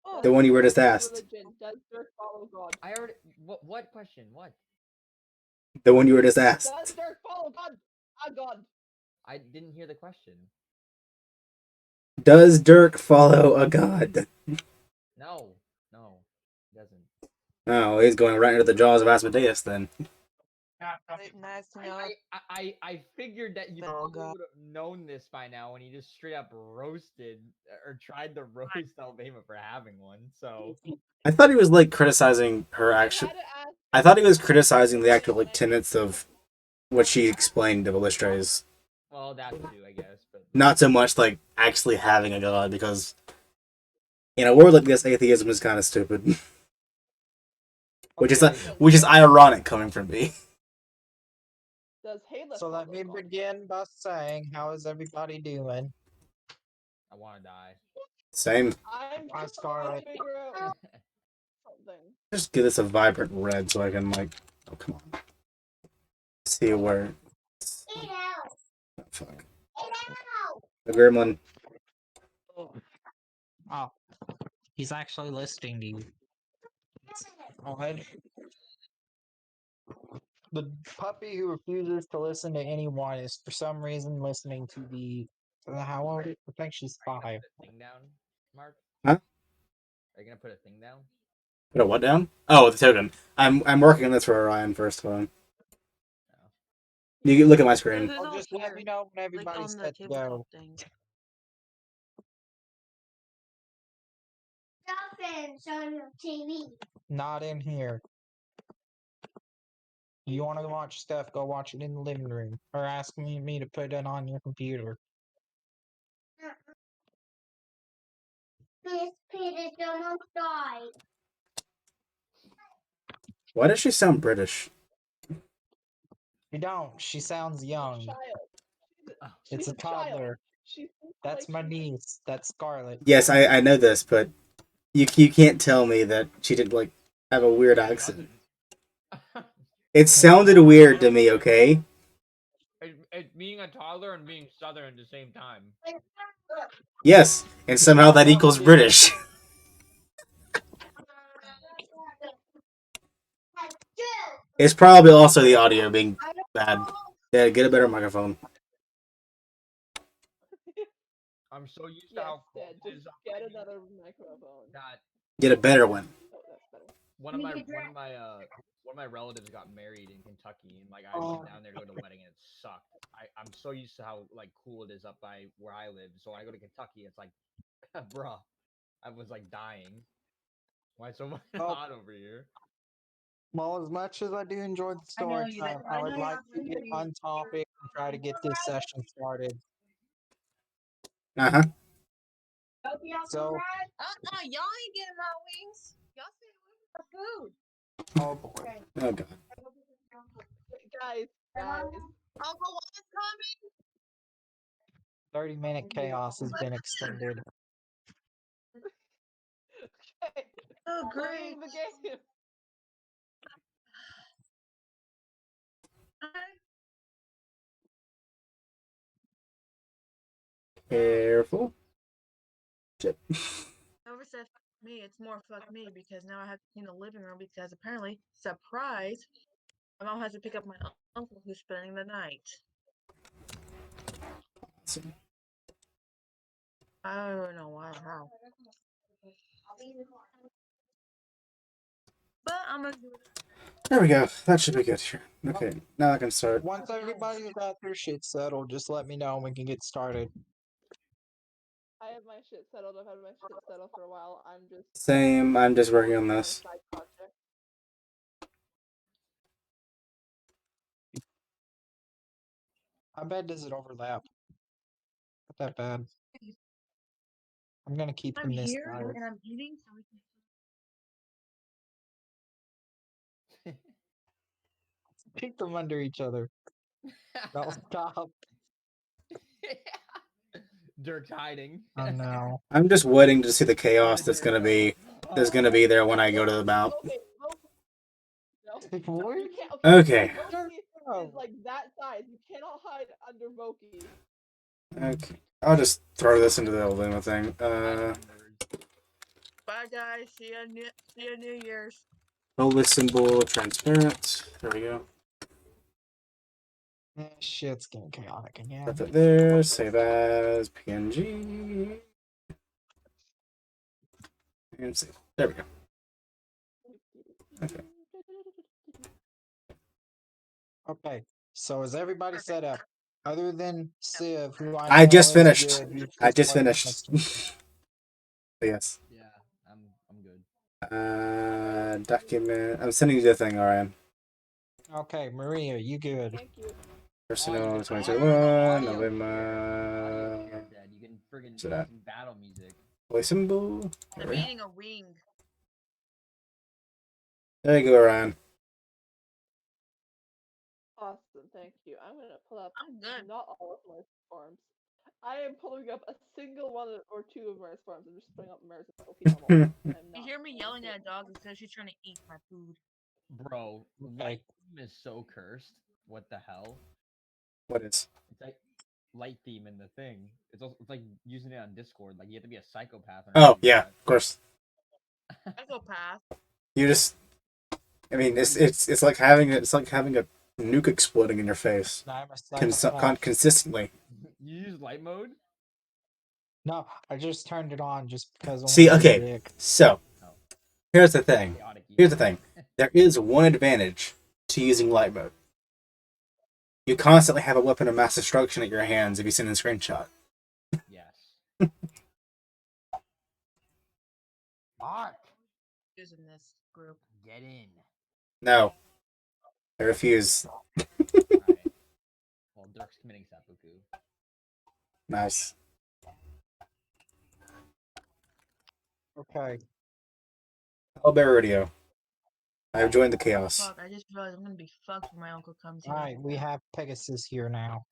Oh, The one you were just Dirk asked. religion? Does Dirk follow God? I already. What question? What? The one you were just Does asked. Dirk follow God? God. I didn't hear the question. Does Dirk follow a god? No, it doesn't. Oh, he's going right into the jaws of Asmodeus then. nice to know. I figured that you Oh, probably God. would have known this by now when he just straight up roasted or tried to roast Alabama for having one. So I thought he was like criticizing her action. I thought he was criticizing the actual like tenets of what she explained to Ballistra's. well, that too, I guess. But Not so much like actually having a god, because in a world like this, atheism is kind of stupid. which is ironic coming from me. Does Halo So let follow me God? begin by saying, how is everybody doing? I want to die. Same. I'm Hi, trying to Scarlet. figure out something. Just give this a vibrant red so I can like. Oh come on. See where. Oh, fuck. The gremlin. Oh, he's actually listening to you. Go ahead. The puppy who refuses to listen to anyone is for some reason listening to the. How old? I think she's 5. Thing down, Mark. Huh? Are you gonna put a thing down? Put a what down? Oh, the token. I'm working on this for Orion first. Hold on. You can look at my screen. There's I'll all just let me here, know when like everybody's on the set to tabletop go. thing. Dolphins on your TV. Not in here. You want to watch stuff? Go watch it in the living room, or ask me to put it on your computer. Miss Peter almost died. Why does she sound British? You don't. She sounds She's young. a child. It's She's a toddler. She thinks That's like my she's- niece. That's Scarlet. Yes, I know this, but You can't tell me that she didn't like have a weird Yeah, it accent. doesn't. It sounded weird to me, okay? It's being a toddler and being southern at the same time. Yes, and somehow that equals British. It's probably also the audio being bad. Yeah, get a better microphone. I'm so used to Yes, how cold Dad, it just is up get by me another microphone. that Get a better one. Oh, that's better. one of my relatives got married in Kentucky, and like I went down there to go to the wedding, and it sucked. I'm so used to how like cool it is up by where I live. So when I go to Kentucky, it's like, bruh, I was like dying. Why so much hot over here? Well, as much as I do enjoy the I know story you. time, I would like to get on topic and try to get this session started. Uh huh. So, Y'all ain't getting my wings. Y'all stay away from the food. oh boy. Oh god. Guys, Uncle Juan's coming. 30-minute chaos has been extended. okay, Oh, playing great. the game. Careful. Shit. Whoever said fuck me, it's more fuck me because now I have to clean the living room because apparently, surprise, my mom has to pick up my uncle who's spending the night. I don't know why or how. But I'm gonna do it. There we go. That should be good here. Okay, now I can start. Once everybody's got their shit settled, just let me know and we can get started. I have my shit settled. I've had my shit settled for a while. I'm just Same. I'm just working on on a this. side project. How bad does it overlap? Not that bad. I'm gonna keep I'm them this here size. and I'm eating, so we can. Keep them under each other. That'll stop. Dirk's hiding. Oh no. I'm just waiting to see the chaos Where that's did Dirk gonna go? be there when I go to the mount. Okay, no, What? you can't. Okay. Voki is like that size. You cannot hide under Voki. Okay. I'll just throw this into the Luma thing. Bye guys. See you New Year's. Holy symbol, transparent. There we go. Shit's getting chaotic again. Put it there. Save as PNG. And save. There we go. Okay. Okay, so is everybody set up? Other than Civ, who I know I just is finished. good, who's I just just playing finished. next Yes. Yeah, I'm good. Document. I'm sending you the thing, Orion. Okay, Maria, you good? Thank you. Personal Audio 2021. here. November. Audio here, Dad. You can friggin' So that- listen battle music. Holy symbol. I'm eating a wing. There you go, Orion. Awesome, thank you. I'm gonna pull up. I'm good. Not all of Mars forms. I am pulling up a single one or two of Mars forms. I'm just putting up Mars and Voki normal. You hear me yelling at a dog because she's trying to eat my food. Bro, light theme is so cursed. What the hell? What is? It's like light theme in the thing. It's like using it on Discord. Like you have to be a psychopath. Oh yeah, of course. Psychopath. You just. I mean, it's like having a nuke exploding in your face. I'm a psychopath. Consistently. You use light mode? No, I just turned it on just because I See, wanted to okay, be dick. so here's the thing. Chaotic Here's the thing. There is one advantage to using light mode. You constantly have a weapon of mass destruction at your hands if you send a screenshot. Yes. Mark! Using this group. Get in. No. I refuse. Alright. Well, Dirk's committing seppuku. Nice. Okay. Albert Radio. I have joined the chaos. Fuck, I just realized I'm gonna be fucked when my uncle comes here. Alright, we have Pegasus here now.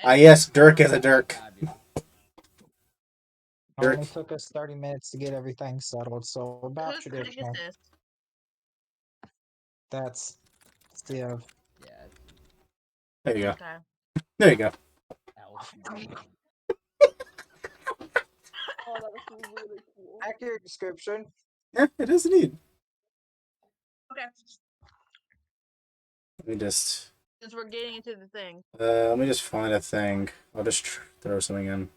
Ah, yes, Dirk is a Dirk. It only took us 30 minutes to get everything settled, so about Whose clinic is traditional. this? That's Civ. Yeah. There you go. Okay. There you go. Elf. Oh, that was really cool. Accurate description. Yeah, it is indeed. Okay. Let me just Since we're getting into the thing. let me just find a thing. I'll just throw something in.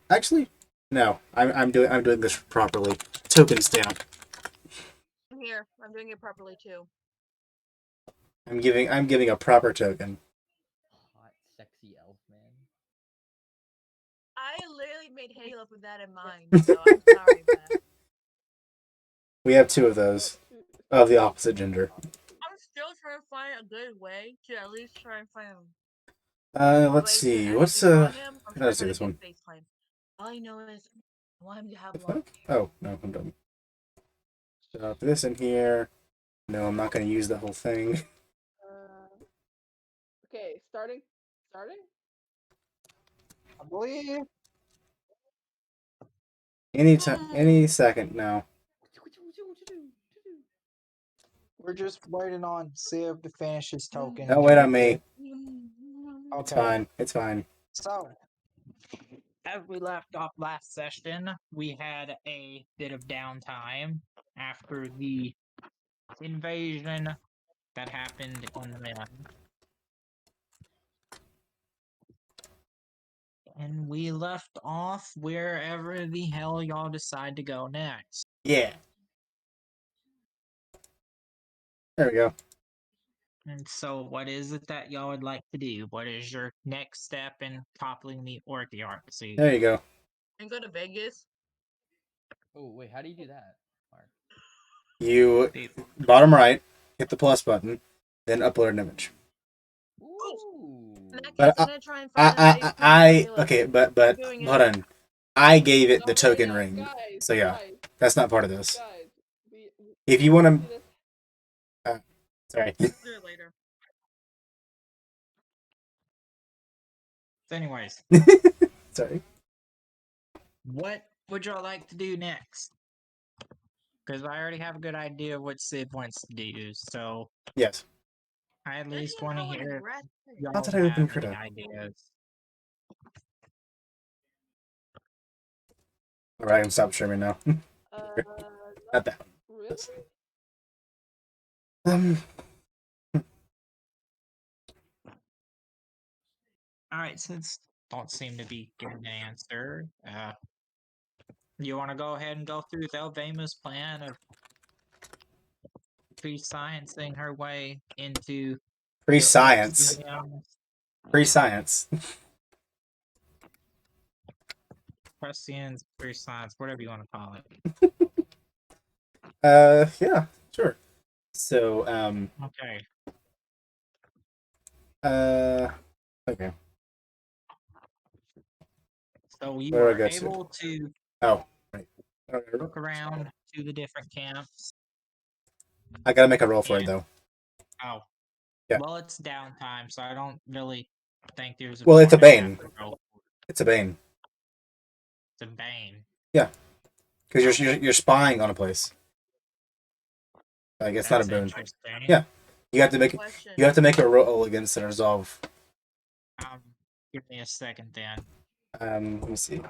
Actually, no. I'm doing this properly. Tokens down. Here, I'm doing it properly too. I'm giving a proper token. Hot, sexy elf man. I literally made Halo with that in mind, so I'm sorry about that. We have 2 of those of the opposite gender. I'm still trying to find a good way to at least try and find him. Let's see. What's let's do this one. All I know is I want him to have The one. fuck? Oh no, I'm done. Shove this in here. No, I'm not gonna use the whole thing. Okay, starting. I believe. Any second now. We're just waiting on Civ to finish his token. Don't wait on me. Okay. It's fine. It's fine. So, As we left off last session, we had a bit of downtime after the invasion that happened on the map. And we left off wherever the hell y'all decide to go next. Yeah. There we go. And so, what is it that y'all would like to do? What is your next step in toppling the orchiarchy? There you go. And go to Vegas. Oh wait, how do you do that, Mark? You bottom right, hit the plus button, then upload an image. Ooh. In that case, But I'm gonna try and find that safe place for Halo. okay, but Doing hold it. on. I gave it the No, token yeah, ring, guys, so yeah, guys, that's not part of this. guys. If you want See to, this? sorry. Do it later. So anyways, Sorry. what would y'all like to do next? Because I already have a good idea of what Sid wants to do, so Yes. I at least want to hear if y'all Not that I opened have any Critta. ideas. All right, I can stop streaming now. Not that. Really? Um. Alright, since don't seem to be getting an answer, you want to go ahead and go through Thelvema's plan of pre-sciencing her way into Free the science. Orchium, Free science. Prescience, pre-science, whatever you want to call it. Yeah, sure. So, Okay. okay. So you Where do I are go to? able to Oh, right. look around to the different camps. I gotta make a roll for it And- though. Oh. Yeah. Well, it's downtime, so I don't really think there's a Well, it's a point I have bane. to roll. It's a bane. It's a bane. Yeah, because you're spying on a place. Like it's not a That's boon. interesting. Yeah, you have to make Question. you have to make a roll against the resolve. Give me a second then. Let me see.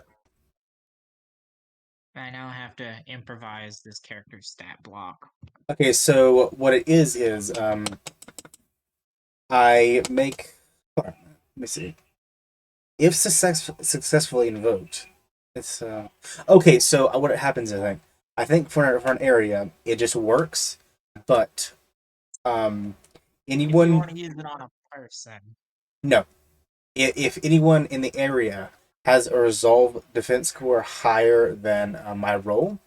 I now have to improvise this character's stat block. Okay, so what it is I make. Hold on, let me see. If successfully invoked, it's okay. So what happens? I think for an area it just works, but If you anyone want to use it on a person, no, if anyone in the area has a resolve defense score higher than my roll,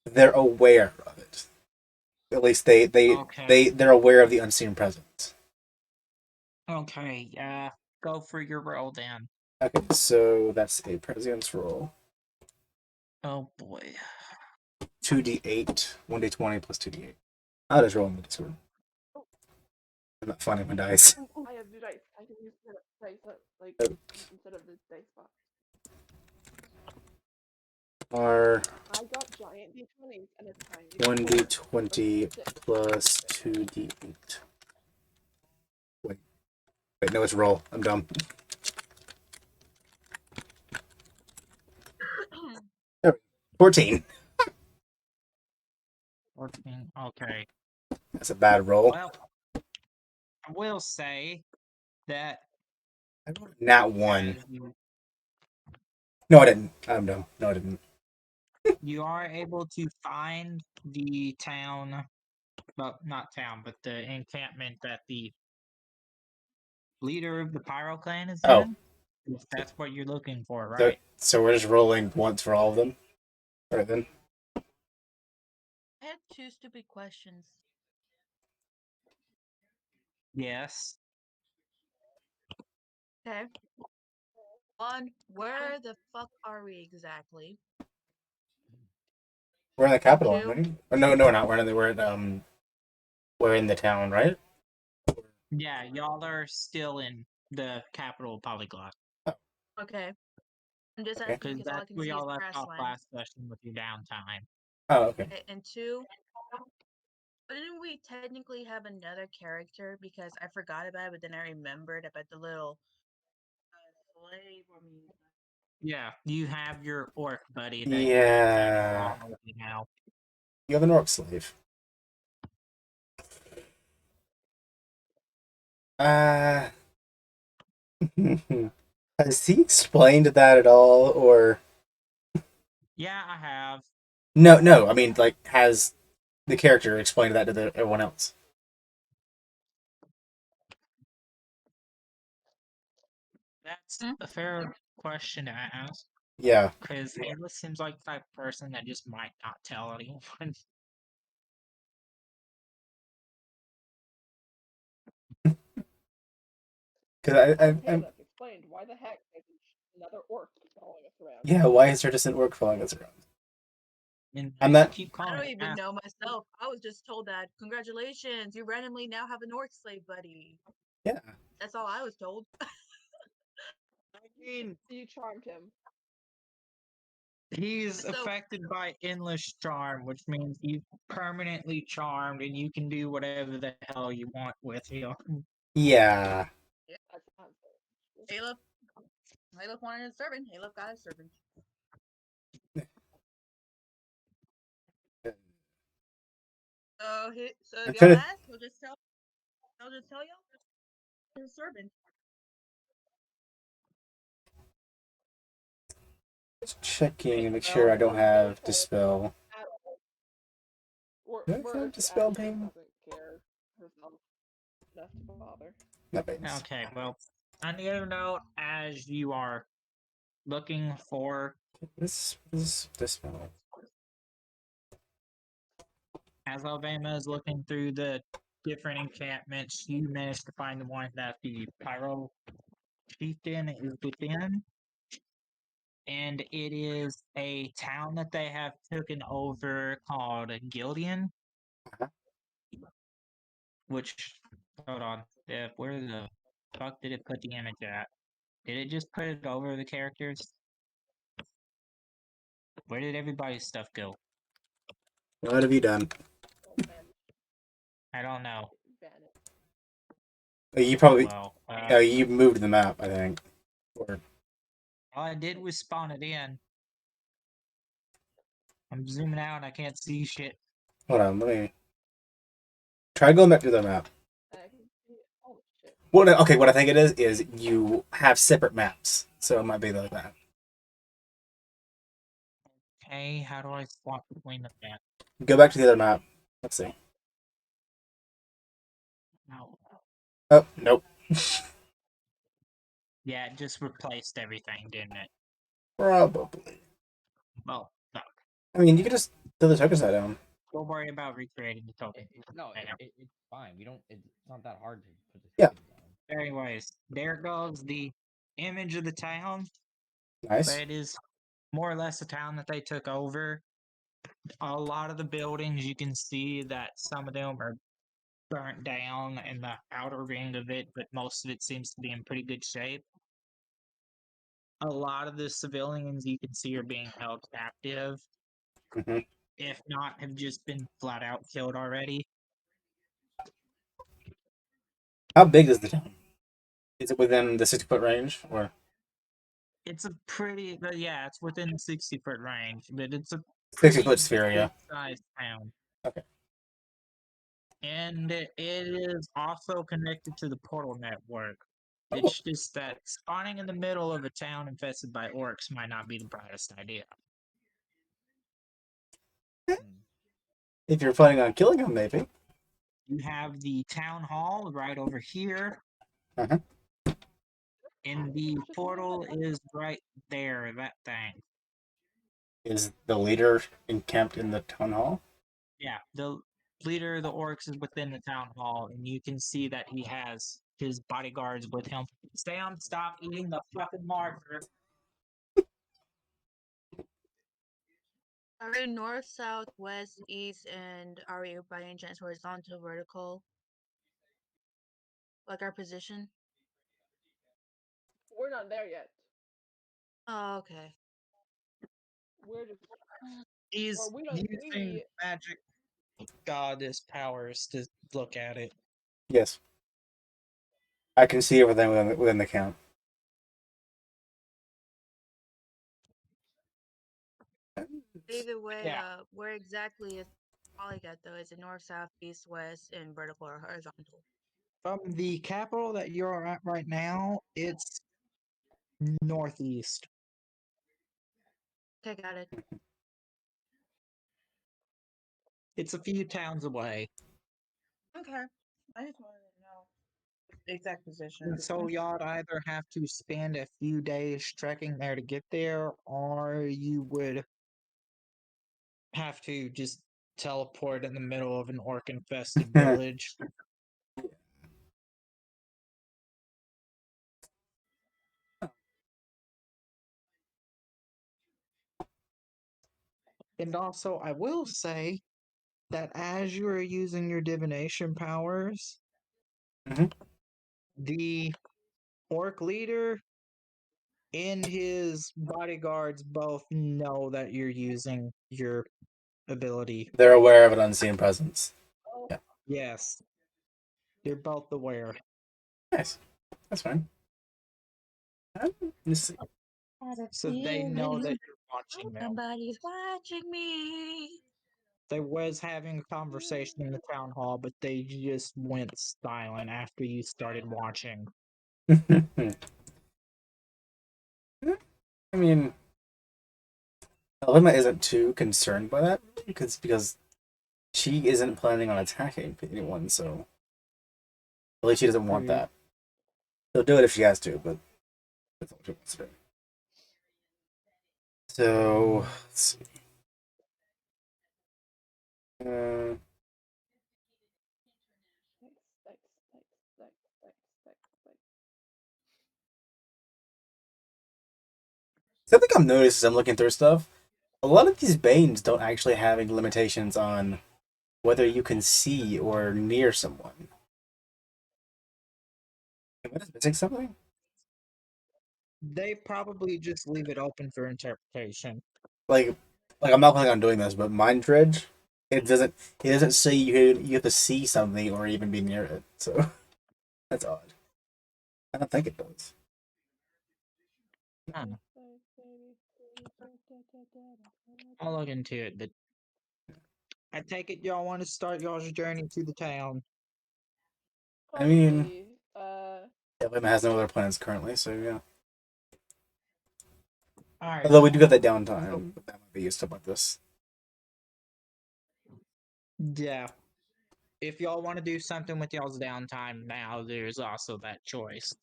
they're aware of it. At least Okay. they're aware of the unseen presence. okay, go for your roll then. Okay, so that's a prescience roll. Oh boy. 2d8, 1d20 plus 2d8. I'll just roll in the Discord. I'm not finding my dice. I have new dice. I can use the dice like Oh. instead of the dice box. 20 plus 2d8. Wait, no, it's roll. I'm dumb. 14. 14. Okay. That's a bad roll. Well, I will say that Nat 1. as No, I didn't. I'm dumb. No, I didn't. you are able to find the town, well, not town, but the encampment that the leader of the Pyro clan is Oh. in. If that's what you're looking for, So, right? so we're just rolling once for all of them? Alright then. I had 2 stupid questions. Yes. Okay. One, where the fuck are we exactly? We're in the capital, Two. aren't we? Or no, we're not. We're in the town, right? Yeah, y'all are still in the capital polyglot. Okay. I'm just Okay. asking Because because all I that's can where see is y'all left off grassland. last session with your downtime. Oh, okay. Okay, and 2, didn't we technically have another character? Because I forgot about it, but then I remembered about the little slave. Yeah, you have your orc buddy that you're tagging Yeah. along with you now. You have an orc slave. Has he explained that at all, or Yeah, I have. no? I mean, like, has the character explained that to everyone else? That's a fair question to ask. Yeah. Because Ayla seems like the type of person that just might not tell anyone. Because Okay, I'm that's explained. Why the heck is another orc following us around? yeah. Why is there just an orc following us around? And I'm they not. keep I calling don't it even ass- know myself. I was just told that congratulations, you randomly now have an orc slave buddy. Yeah. That's all I was told. I mean, You charmed him. he's So- affected by endless charm, which means he's permanently charmed and you can do whatever the hell you want with him. Yeah. Yeah, that sounds good. Caleb wanted a servant. Caleb got a servant. So I'm if y'all trying to ask, I'll just tell y'all. His servant. checking and make sure I don't have dispel. Or, Do I have dispel name? doesn't care herself enough to bother. That makes. Okay, well, on the other note, as you are looking for, This dispel. as Alabama is looking through the different encampments, you managed to find the one that the Pyro Chieftain is within. And it is a town that they have taken over called Gildian. Uh-huh. Which, hold on, where the fuck did it put the image at? Did it just put it over the characters? Where did everybody's stuff go? What have you done? I don't know. You probably. Well, You moved the map, I think. Or all I did was spawn it in. I'm zooming out and I can't see shit. hold on, let me try going back to the map. I can see all the shit. Well, okay, what I think it is you have separate maps, so it might be like that. Okay, how do I swap between the map? Go back to the other map. Let's see. No. Oh, nope. Yeah, it just replaced everything, didn't it? Probably. Well, no. I mean, you could just throw the tokens down. Don't worry about recreating the token. No, it's fine. We don't. It's not that hard to put the Yeah. tokens down. Anyways, there goes the image of the town. Nice. But it is more or less a town that they took over. A lot of the buildings, you can see that some of them are burnt down in the outer ring of it, but most of it seems to be in pretty good shape. A lot of the civilians you can see are being held captive. Mhm. if not, have just been flat out killed already. How big is the town? Is it within the 60-foot range, or It's a pretty, but yeah, it's within the 60-foot range, but it's a 60-foot pretty sphere? Yeah. good sized town. Okay. And it is also connected to the portal network. Oh. It's just that spawning in the middle of a town infested by orcs might not be the brightest idea. If you're planning on killing them, maybe. You have the town hall right over here, Uh-huh. and the portal is right there, that thing. Is the leader encamped in the town hall? Yeah, the leader of the orcs is within the town hall, and you can see that he has his bodyguards with him. Sam, stop eating the fucking marker. Are we north, south, west, east, and are we by any chance horizontal, vertical? Like our position? We're not there yet. Oh, okay. We're just He's we don't using magic goddess powers to look at it. Yes. I can see everything within the count. Either way, Yeah. where exactly is polygon though? Is it north, south, east, west, and vertical or horizontal? From the capital that you're at right now, it's northeast. Okay, got it. It's a few towns away. Okay. I just wanted to know the exact position. So y'all either have to spend a few days trekking there to get there, or you would have to just teleport in the middle of an orc infested village. And also, I will say that as you are using your divination powers, Mhm. the orc leader and his bodyguards both know that you're using your ability. They're aware of an unseen presence. Yeah. Yes. They're both aware. Nice. That's fine. Let's see. So they know that you're watching them. Somebody's watching me. They was having a conversation in the town hall, but they just went silent after you started watching. I mean, Alima isn't too concerned by that because she isn't planning on attacking anyone, so at least she doesn't want True. that. She'll do it if she has to, but that's what she wants to do. So let's see. Uh, something I'm noticing as I'm looking through stuff. A lot of these banes don't actually have any limitations on whether you can see or near someone. Am I just missing something? They probably just leave it open for interpretation. Like, I'm not planning on doing this, but mind dredge, it doesn't say you have to see something or even be near it. So that's odd. I don't think it does. Huh. I'll look into it, but I take it y'all want to start y'all's journey to the town. I mean, Probably, yeah, Lima has no other plans currently, so yeah. Alright. Although we do get that downtime, but that might be used up like this. Yeah. If y'all want to do something with y'all's downtime now, there's also that choice.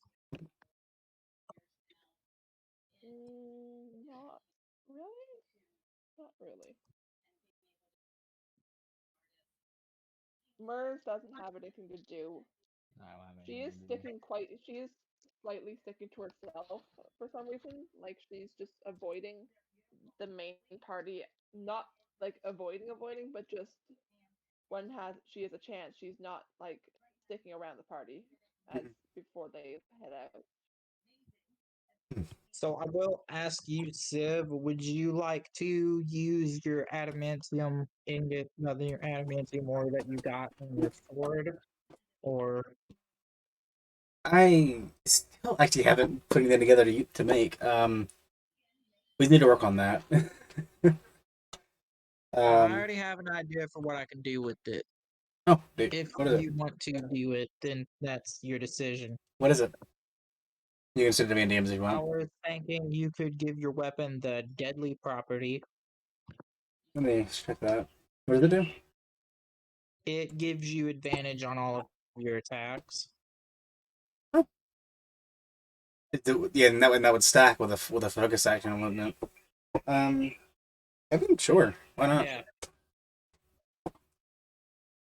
not really. Not really. Merv doesn't have anything to do. I don't have She is anything to do. she is slightly sticking to herself for some reason. Like she's just avoiding the main party, not like avoiding, but just when she has a chance, she's not like sticking around the party as before they head out. So I will ask you, Civ, would you like to use your adamantium ingot, your adamantium ore that you got in your sword, or I still actually haven't putting them together to make. We need to work on that. I um, already have an idea for what I can do with it. oh, dude, If what is it? you want to do it, then that's your decision. What is it? You can send it to me in DMs if you I want. was thinking you could give your weapon the deadly property. Let me check that. What does it do? It gives you advantage on all of your attacks. Oh. Yeah, and that would stack with a focus action, wouldn't it? I mean, sure, why not? Yeah.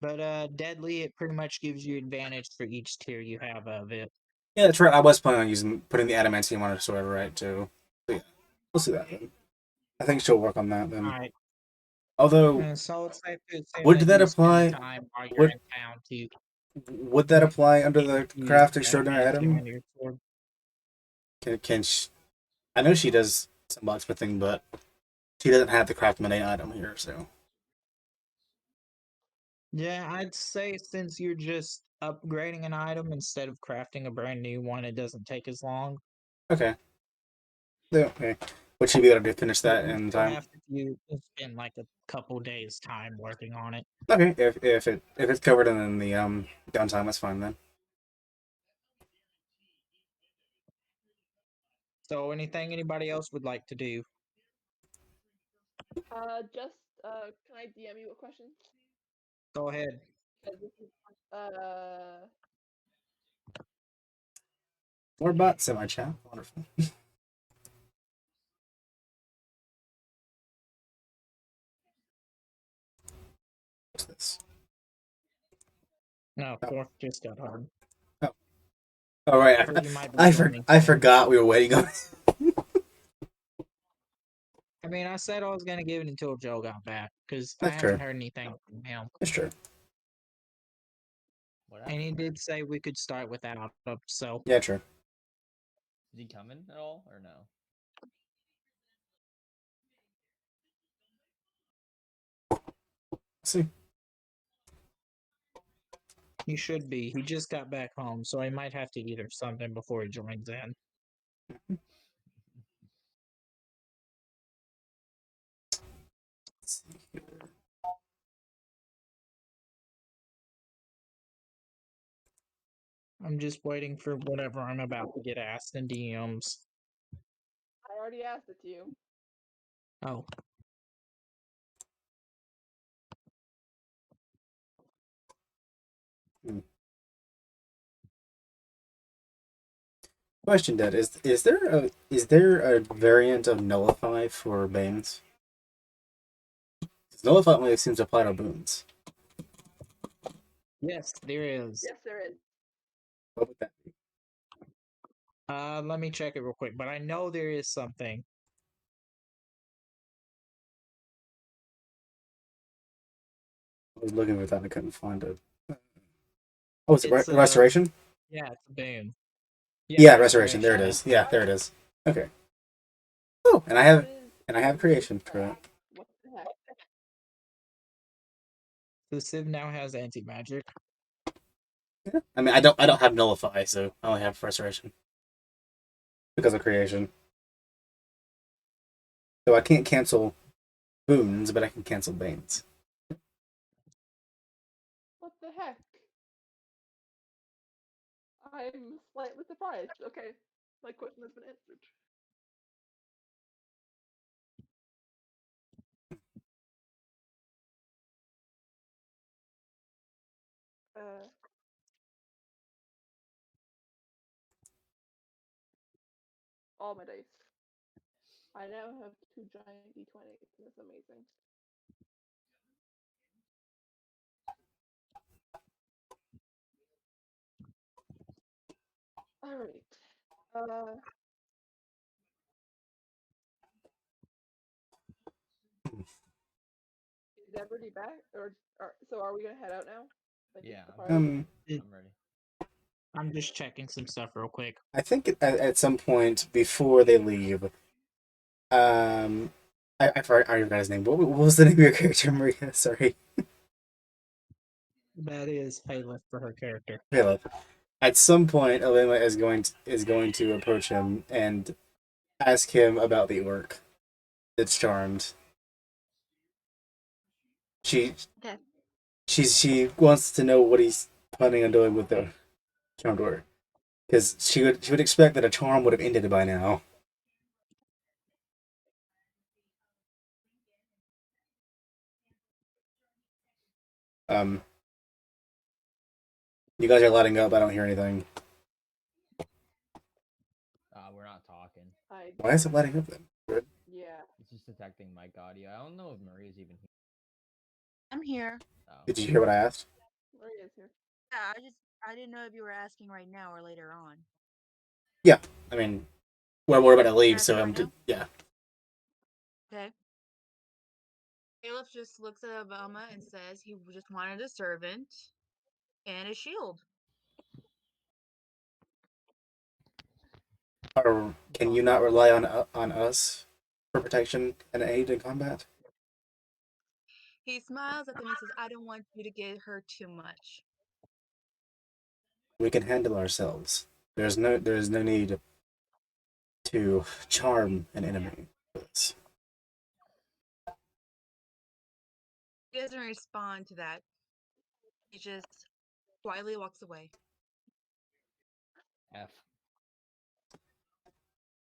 But deadly, it pretty much gives you advantage for each tier you have of it. Yeah, that's right. I was planning on putting the adamantium on her sword, right? Too. So yeah, we'll see that. Then. I think she'll work on that then. Alright. Although, So it's safe to assume would that that you spend apply? time while you're Would in town to would that apply under the use craft the extraordinary adamantium item? on your sword. Can she, I know she does some blacksmithing, but she doesn't have the craft mundane item here. So Yeah, I'd say since you're just upgrading an item instead of crafting a brand new one, it doesn't take as long. okay, yeah, okay. Would she be able to finish But that you in still time? have to spend like a couple days time working on it. Okay, if it's covered in the downtime, that's fine then. So anything anybody else would like to do? Can I DM you a question? Go ahead. 'Cause this is, More bots in my chat. Wonderful. What's this? No, Oh, fourth just got hard. oh. All right. Or you might be joining I soon. forgot we were waiting on. I mean, I said I was gonna give it until Joe got back because I That's haven't true. heard anything from him, That's true. What and he happened? did say we could start without him. So Yeah, true. Is he coming at all or no? Let's see. he should be. He just got back home, so he might have to eat or something before he joins in. Let's see here. I'm just waiting for whatever I'm about to get asked in DMs. I already asked it to you. Oh, Question, Dad, is there a variant of nullify for Banes? 'Cause nullify only seems to apply to boons. yes, there is. Yes, there is. What would that be? Let me check it real quick, but I know there is something. I was looking for that and I couldn't find it. Oh, is it It's restoration? yeah, it's a boon. Yeah, restoration. There it yeah. is. Yeah, there it is. Okay. Oh, and I have creation for that. What the heck? The Civ now has anti magic. Yeah. I mean, I don't have nullify, so I only have restoration because of creation. So I can't cancel boons, but I can cancel banes. What the heck? I'm slightly surprised. Okay, my question has been answered. Uh, all my dice. I now have 2 giant d20s, and it's amazing. Alright. Is everybody back? So are we gonna head out now? Like, Yeah, the party? I'm ready. I'm just checking some stuff real quick. I think at some point before they leave, I forgot his name. What was the name of your character, Maria? Sorry, That is Caleb for her character. Caleb. At some point, Elena is going to approach him and ask him about the orc that's charmed. She Okay. she wants to know what he's planning on doing with the charmed orc, because she would expect that a charm would have ended by now. Um, you guys are lighting up. I don't hear anything. We're not talking. I Why is it lighting up then? Good. yeah. It's just detecting mic audio. I don't know if Maria's even here. I'm here. Oh. Did you hear what I asked? Maria's here. Yeah, I didn't know if you were asking right now or later on. Yeah, I mean, well, we're about to leave, Can I so say I'm right now? yeah. Okay. Caleb just looks at Obama and says he just wanted a servant and a shield. Or can you not rely on us for protection and aid in combat? He smiles at them and says, I don't want you to get hurt too much. We can handle ourselves. There is no need to charm an enemy with us. He doesn't respond to that. He just quietly walks away. F.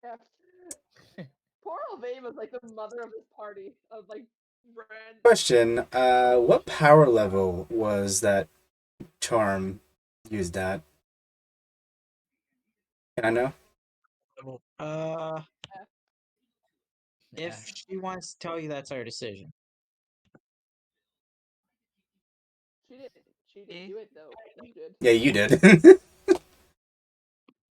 Yeah. Poor Alvema is like the mother of this party of like random. Question: what power level was that charm used at? Can I know? Uh, if F. she wants to tell you, that's her decision. She didn't do it though. You did. Yeah, you did.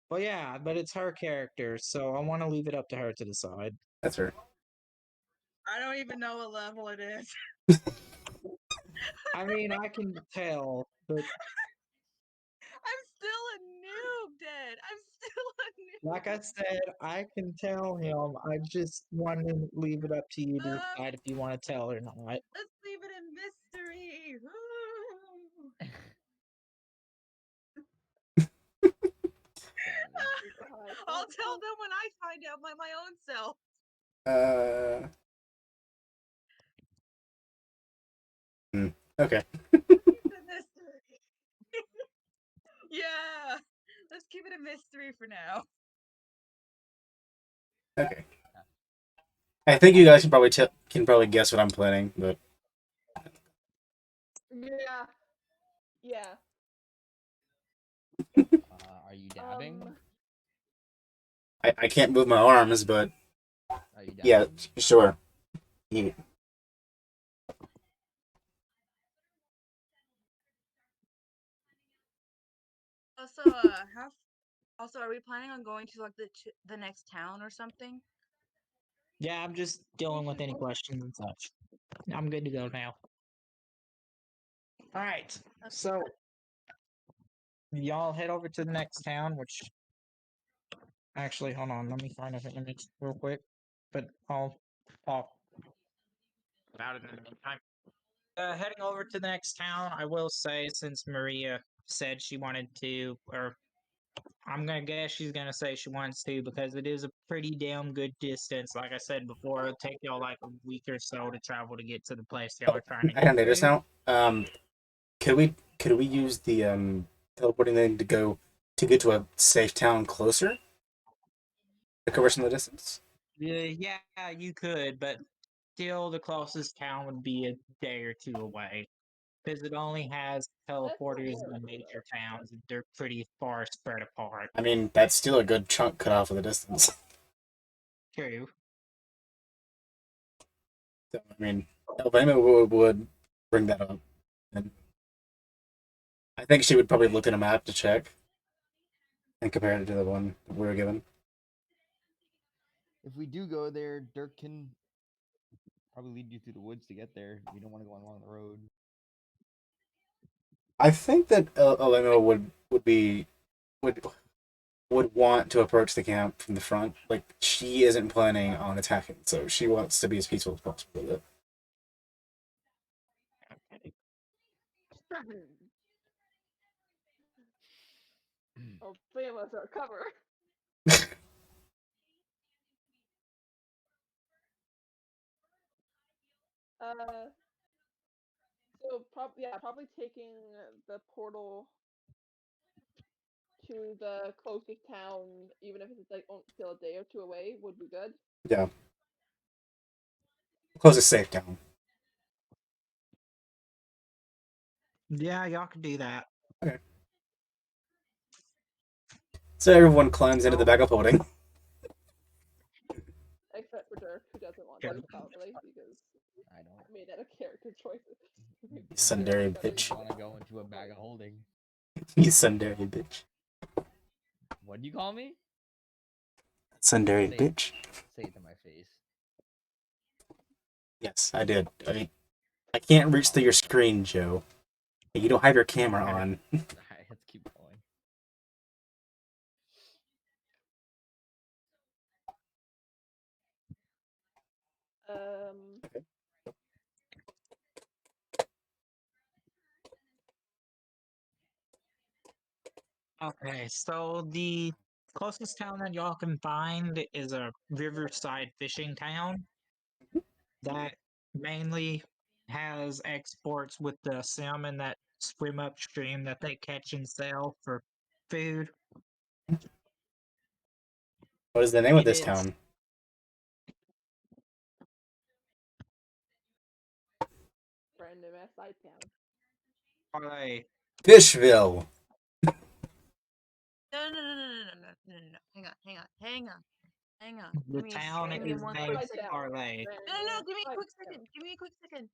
Well, yeah, but it's her character, so I want to leave it up to her to decide. That's her. I don't even know what level it is. I mean, I can tell, but I'm still a noob, Dad. I'm still a noob. like I said, I can tell him. I just want to leave it up to you to decide if you want to tell or not. Let's leave it in mystery. I'll tell them when I find out by my own self. Okay. It's a mystery. Yeah. Let's keep it a mystery for now. Okay. I think you guys can probably guess what I'm planning, but Yeah. Yeah. Are you dabbing? I can't move my arms, but Are you dabbing? yeah, sure. Yeah. Also, also, are we planning on going to like the next town or something? Yeah, I'm just dealing with any questions and such. I'm good to go now. All right, so y'all head over to the next town, which actually, hold on, let me find an image real quick, but I'll talk about it in the meantime. Heading over to the next town, I will say, since Maria said she wanted to, or I'm gonna guess she's gonna say she wants to because it is a pretty damn good distance. Like I said before, it'll take y'all like a week or so to travel to get to the place y'all Oh, are trying to I get don't notice to. now. Could we use the teleporting thing to get to a safe town closer to cover some of the distance? Yeah, you could, but still, the closest town would be a day or two away because it only has teleporters in the major towns. And they're pretty far spread apart. I mean, that's still a good chunk cut off of the distance. True. So, I mean, Alabama would bring that up, and I think she would probably look at a map to check and compare it to the one we were given. If we do go there, Dirk can probably lead you through the woods to get there. You don't want to go along the road. I think that Alabama would be would want to approach the camp from the front. Like she isn't planning on attacking, so she wants to be as peaceful as possible with it. Oh, famous our cover. So probably taking the portal to the closest town, even if it's like still a day or two away, would be good. Yeah. Closest safe town. Yeah, y'all can do that. Okay. So everyone climbs into the bag of holding. Except for Dirk, who doesn't want Yeah. to probably because I don't. I made that a character choices. Sundari bitch. Want to go into a bag of holding? You Sundari bitch. What do you call me? Sundari Say bitch. Say it to my face. Yes, I did. I can't reach through your screen, Joe. You don't have your camera on. Alright, let's keep going. Okay, so the closest town that y'all can find is a riverside fishing town that mainly has exports with the salmon that swim upstream that they catch and sell for food. What is the name of It this is town? Random ass side town. Parlay. Fishville. No, no, no, no, no, no, no, no, no. Hang on. The Give me, town give me is one named quick Side second. town. Parlay. No, give me a Side quick town. second. Give me a quick second.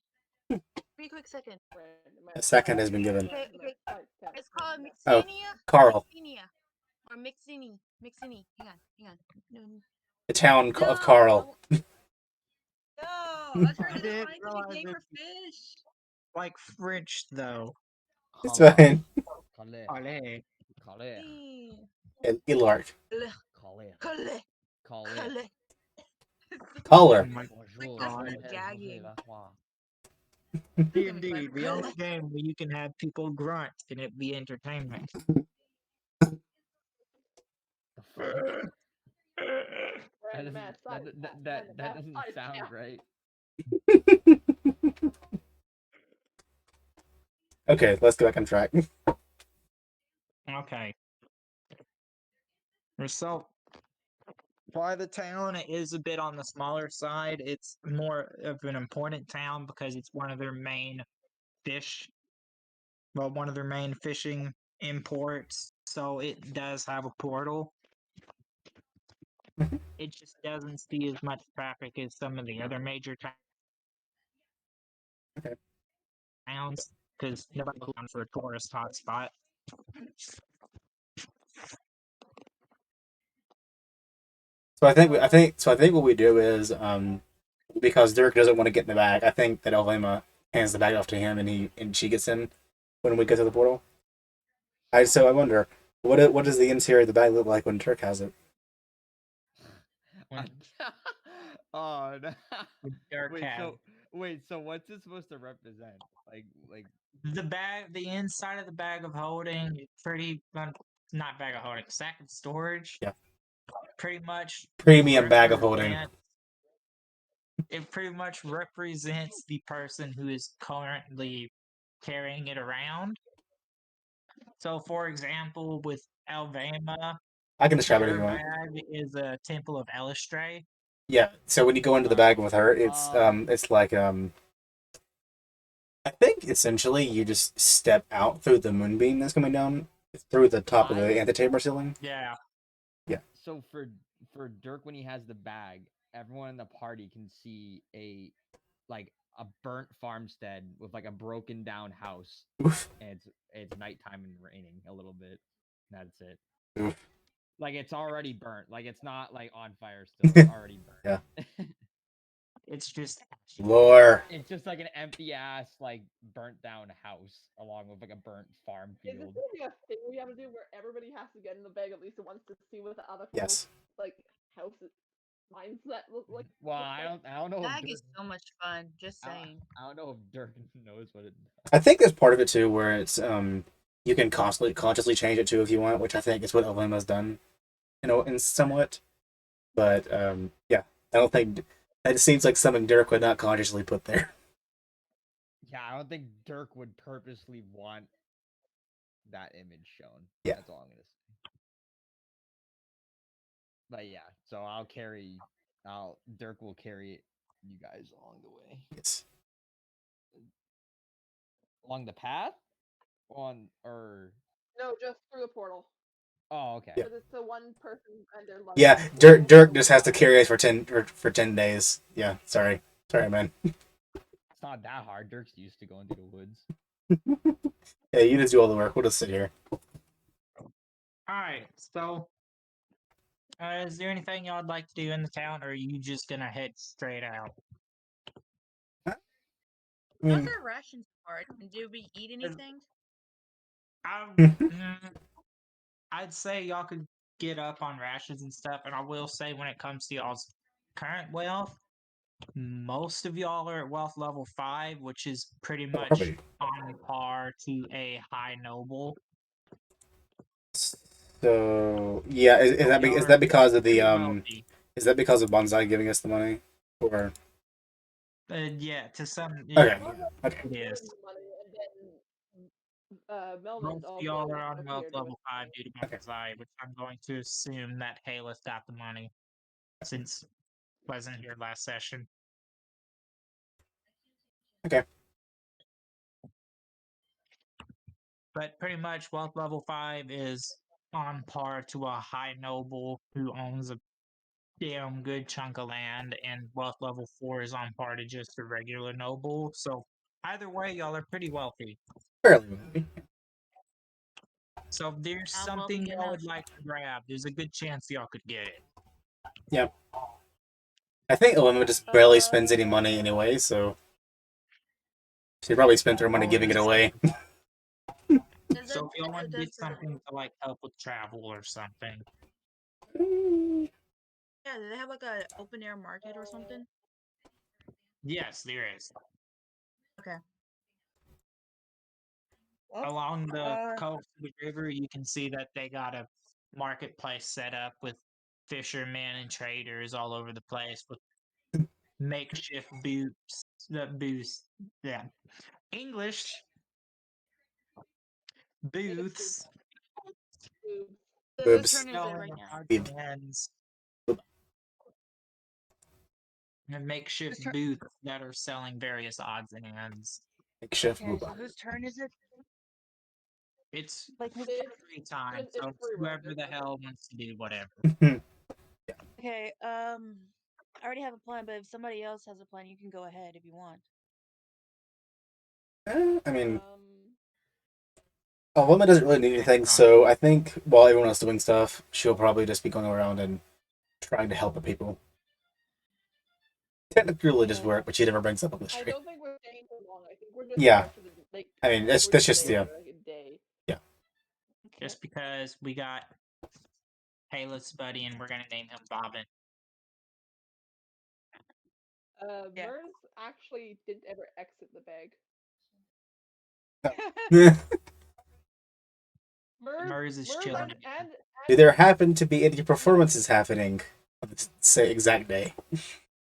Give me a quick second. Random A ass second side has been town. given. Okay, Random okay. ass side town. It's called Oh, Mixania Carl. or Mixini. Mixini. Hang on. No, The town no, of Carl. no. I tried I to didn't find realize a game it for fish. like French though. It's Kale. fine. Kale. Parlay. Kale. Ilark. Kale. Kale. Kale. Caller. Oh my Bonjour. God. That's gagging. D&D, the only game where you can have people grunt and it be entertainment. The fuck? That Random doesn't, ass side that, town. that, Random that ass doesn't side sound town. right. Okay, let's go back on track. Okay. So, by the town, it is a bit on the smaller side. It's more of an important town because it's one of their main one of their main fishing imports. So it does have a portal. It just doesn't see as much traffic as some of the other major towns because nobody goes down for a tourist hotspot. So I think what we do is because Dirk doesn't want to get in the bag, I think that Elvema hands the bag off to him and she gets in when we get to the portal. I wonder what does the interior of the bag look like when Dirk has it? Oh no. Dirk has So what's it supposed to represent? Like the inside of the bag of holding, not bag of holding, sack of storage. Yeah. Pretty much Premium bag of holding. It pretty much represents the person who is currently carrying it around. So, for example, with Alvama, I can describe it if her you want. bag is a temple of Elistray. Yeah. So when you go into the bag with her, it's like I think essentially you just step out through the moonbeam that's coming down through the top of the antechamber ceiling. Yeah. Yeah. So for Dirk when he has the bag, everyone in the party can see a burnt farmstead with like a broken down house. Oof. And it's nighttime and raining a little bit. That's it. Oof. Like it's already burnt. Like it's not like on fire still. It's already burnt. Yeah. It's just ashy. Lore. It's just like an empty ass, like burnt down house along with like a burnt farm Is this field. gonna be a thing we have to do where everybody has to get in the bag at least once to see what the other Yes. people's like houses mindset look like? Well, looks I like? don't know. If Bag Dirk, is so much fun. Just I, saying. I don't know if Dirk knows what it does. I think there's part of it too where it's you can consciously change it too if you want, which I think is what Olima's done, in somewhat. But yeah, I don't think it seems like something Dirk would not consciously put there. Yeah, I don't think Dirk would purposely want that image shown. Yeah. That's all I'm gonna say. But yeah, so Dirk will carry you guys along the way. Yes. Along the path? Or No, just through the portal. oh, okay. Yeah. Because it's the one person and their luggage. Yeah, Dirk just has to carry us for 10 days. Yeah, sorry, man. It's not that hard. Dirk's used to going through the woods. Yeah, you just do all the work. We'll just sit here. Alright, so is there anything y'all would like to do in the town, or are you just gonna head straight out? I How's mean, our rations part? And did we eat anything? I'd say y'all could get up on rations and stuff, and I will say when it comes to y'all's current wealth, most of y'all are at wealth level 5, which is pretty much probably. on par to a high noble. So yeah, is Y'all that are because of the pretty wealthy. Is that because of Bonsai giving us the money, or Yeah, to some. Okay. Yeah, Okay. it is. Money, and then Melvin's Most of also y'all are on wealth appeared level with 5 due to Bonsai, which I'm going to assume that Haleth got the money since wasn't here last session. Okay. But pretty much wealth level 5 is on par to a high noble who owns a damn good chunk of land, and wealth level 4 is on par to just a regular noble. So either way, y'all are pretty wealthy. Fairly wealthy. So if there's Not something wealthy y'all enough. would like to grab, there's a good chance y'all could get it. Yeah. I think Olima just barely spends any money anyway, so she probably spent her money giving it away. So if y'all want to get something to like help with travel or something. Yeah, do they have like a open air market or something? Yes, there is. Okay. Along the coast of the river, you can see that they got a marketplace set up with fishermen and traders all over the place with makeshift booths. Yeah, English booths. So whose Boobs. turn is it Selling right now? odds Beep. and ends. And makeshift Whose turn- booths that are selling various odds and ends. Makeshift Okay, so booba. whose turn is it? It's Like who's free time, it's so free roam, whoever the hell wants to do whatever. Okay, I already have a plan, but if somebody else has a plan, you can go ahead if you want. I mean, Um, Olima doesn't really need anything, so I think while everyone else is doing stuff, she'll probably just be going around and trying to help the people. Technically religious Yeah. work, but she never brings up on the I stream. don't think we're staying for long. I think we're just Yeah. there for the like. I mean, that's we're just there yeah. for, like, a day. Just because we got Haleth's buddy and we're gonna name him Bobbin. Yeah. Mers actually didn't ever exit the bag. Mers is chilling. and Do there happen to be any performances happening on the same exact day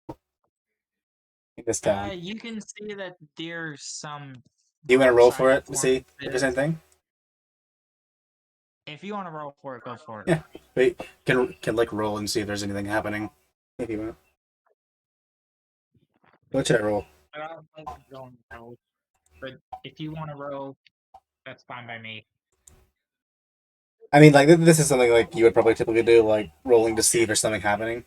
in this town? You can see that there's some. Do you want to roll for outside it to see if there's performances. anything? If you want to roll for it, go for it. Yeah. Wait, can like roll and see if there's anything happening. If you want. What should I roll? But I don't think you're going to roll. But if you want to roll, that's fine by me. I mean, like this is something like you would probably typically do, like rolling to see if there's something happening,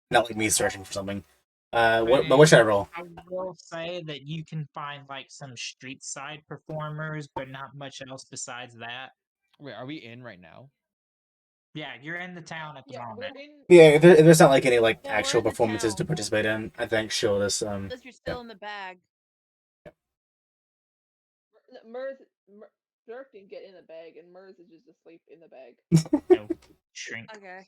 not like me searching for something. But what should I roll? I will say that you can find like some street side performers, but not much else besides that. Wait, are we in right now? Yeah, you're in the town at the Yeah, moment. we're in. Yeah, there's not like any like Yeah, we're actual in the performances to town. participate in. I think she'll just Unless you're still in the bag. Mers, Dirk didn't get in the bag, and Mers is just asleep in the bag. No, shrink. Okay.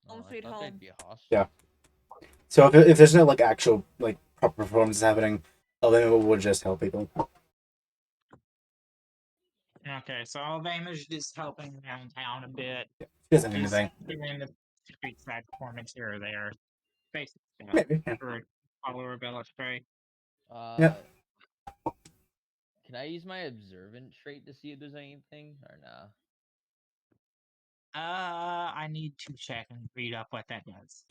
Oh, Home I sweet thought home. they'd be hostile. Yeah. So if there's no like actual like proper performances happening, Elena will just help people. Okay, so Alabama's just helping around town a bit. She doesn't need Just anything. doing the street side performance here or there. Basic stuff. Maybe. Yeah. For follower Bellastray. Yep. Can I use my observant trait to see if there's anything or nah? I need to check and read up what that does.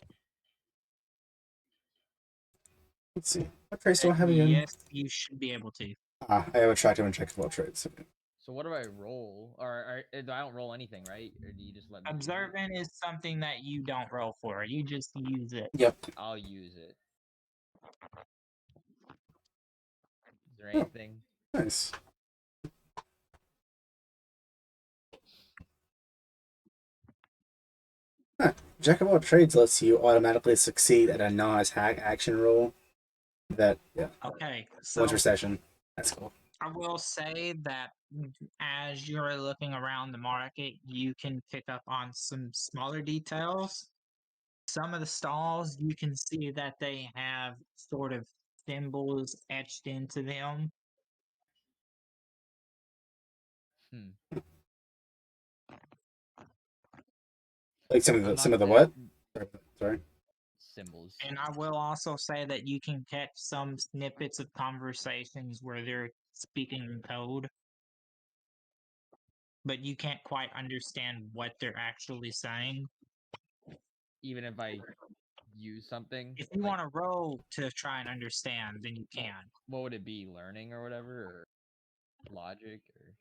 Let's see. What traits do I have again? Yes, you should be able to. I have attractive and checkable traits. So what do I roll? Or I don't roll anything, right? Or do you just let me? Observant is something that you don't roll for. You just use it. Yep. I'll use it. Is there anything? Nice. Huh. Jack of all trades lets you automatically succeed at a non-attack action roll. That Okay, so once per session. That's cool. I will say that as you're looking around the market, you can pick up on some smaller details. Some of the stalls, you can see that they have sort of symbols etched into them. Like some of the what? Sorry. Symbols. And I will also say that you can catch some snippets of conversations where they're speaking in code, but you can't quite understand what they're actually saying. Even if I use something. If you want to roll to try and understand, then you can. What would it be? Learning or whatever, or logic, or?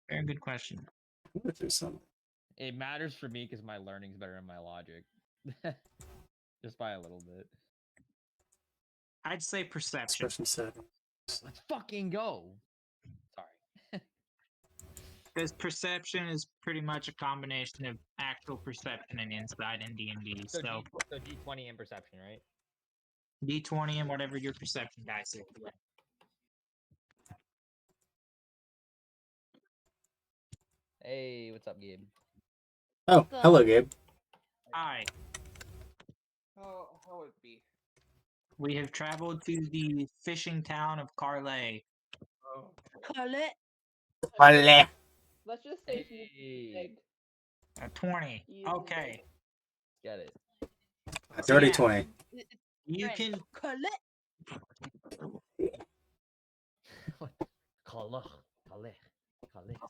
Very good question. It matters for me because my learning's better than my logic, just by a little bit. I'd say perception. Let's fucking go. Sorry. Because perception is pretty much a combination of actual perception and insight in D&D. So D20 and perception, right? D20 and whatever your perception dice is. Yeah. Hey, what's up, Gabe? Oh, hello, Gabe. Hi. How would it be? We have traveled to the fishing town of Carlay. Oh. Carlet. Let's just say she's big. 20. Easy. Okay. Get it. A dirty 20. You can. Calais.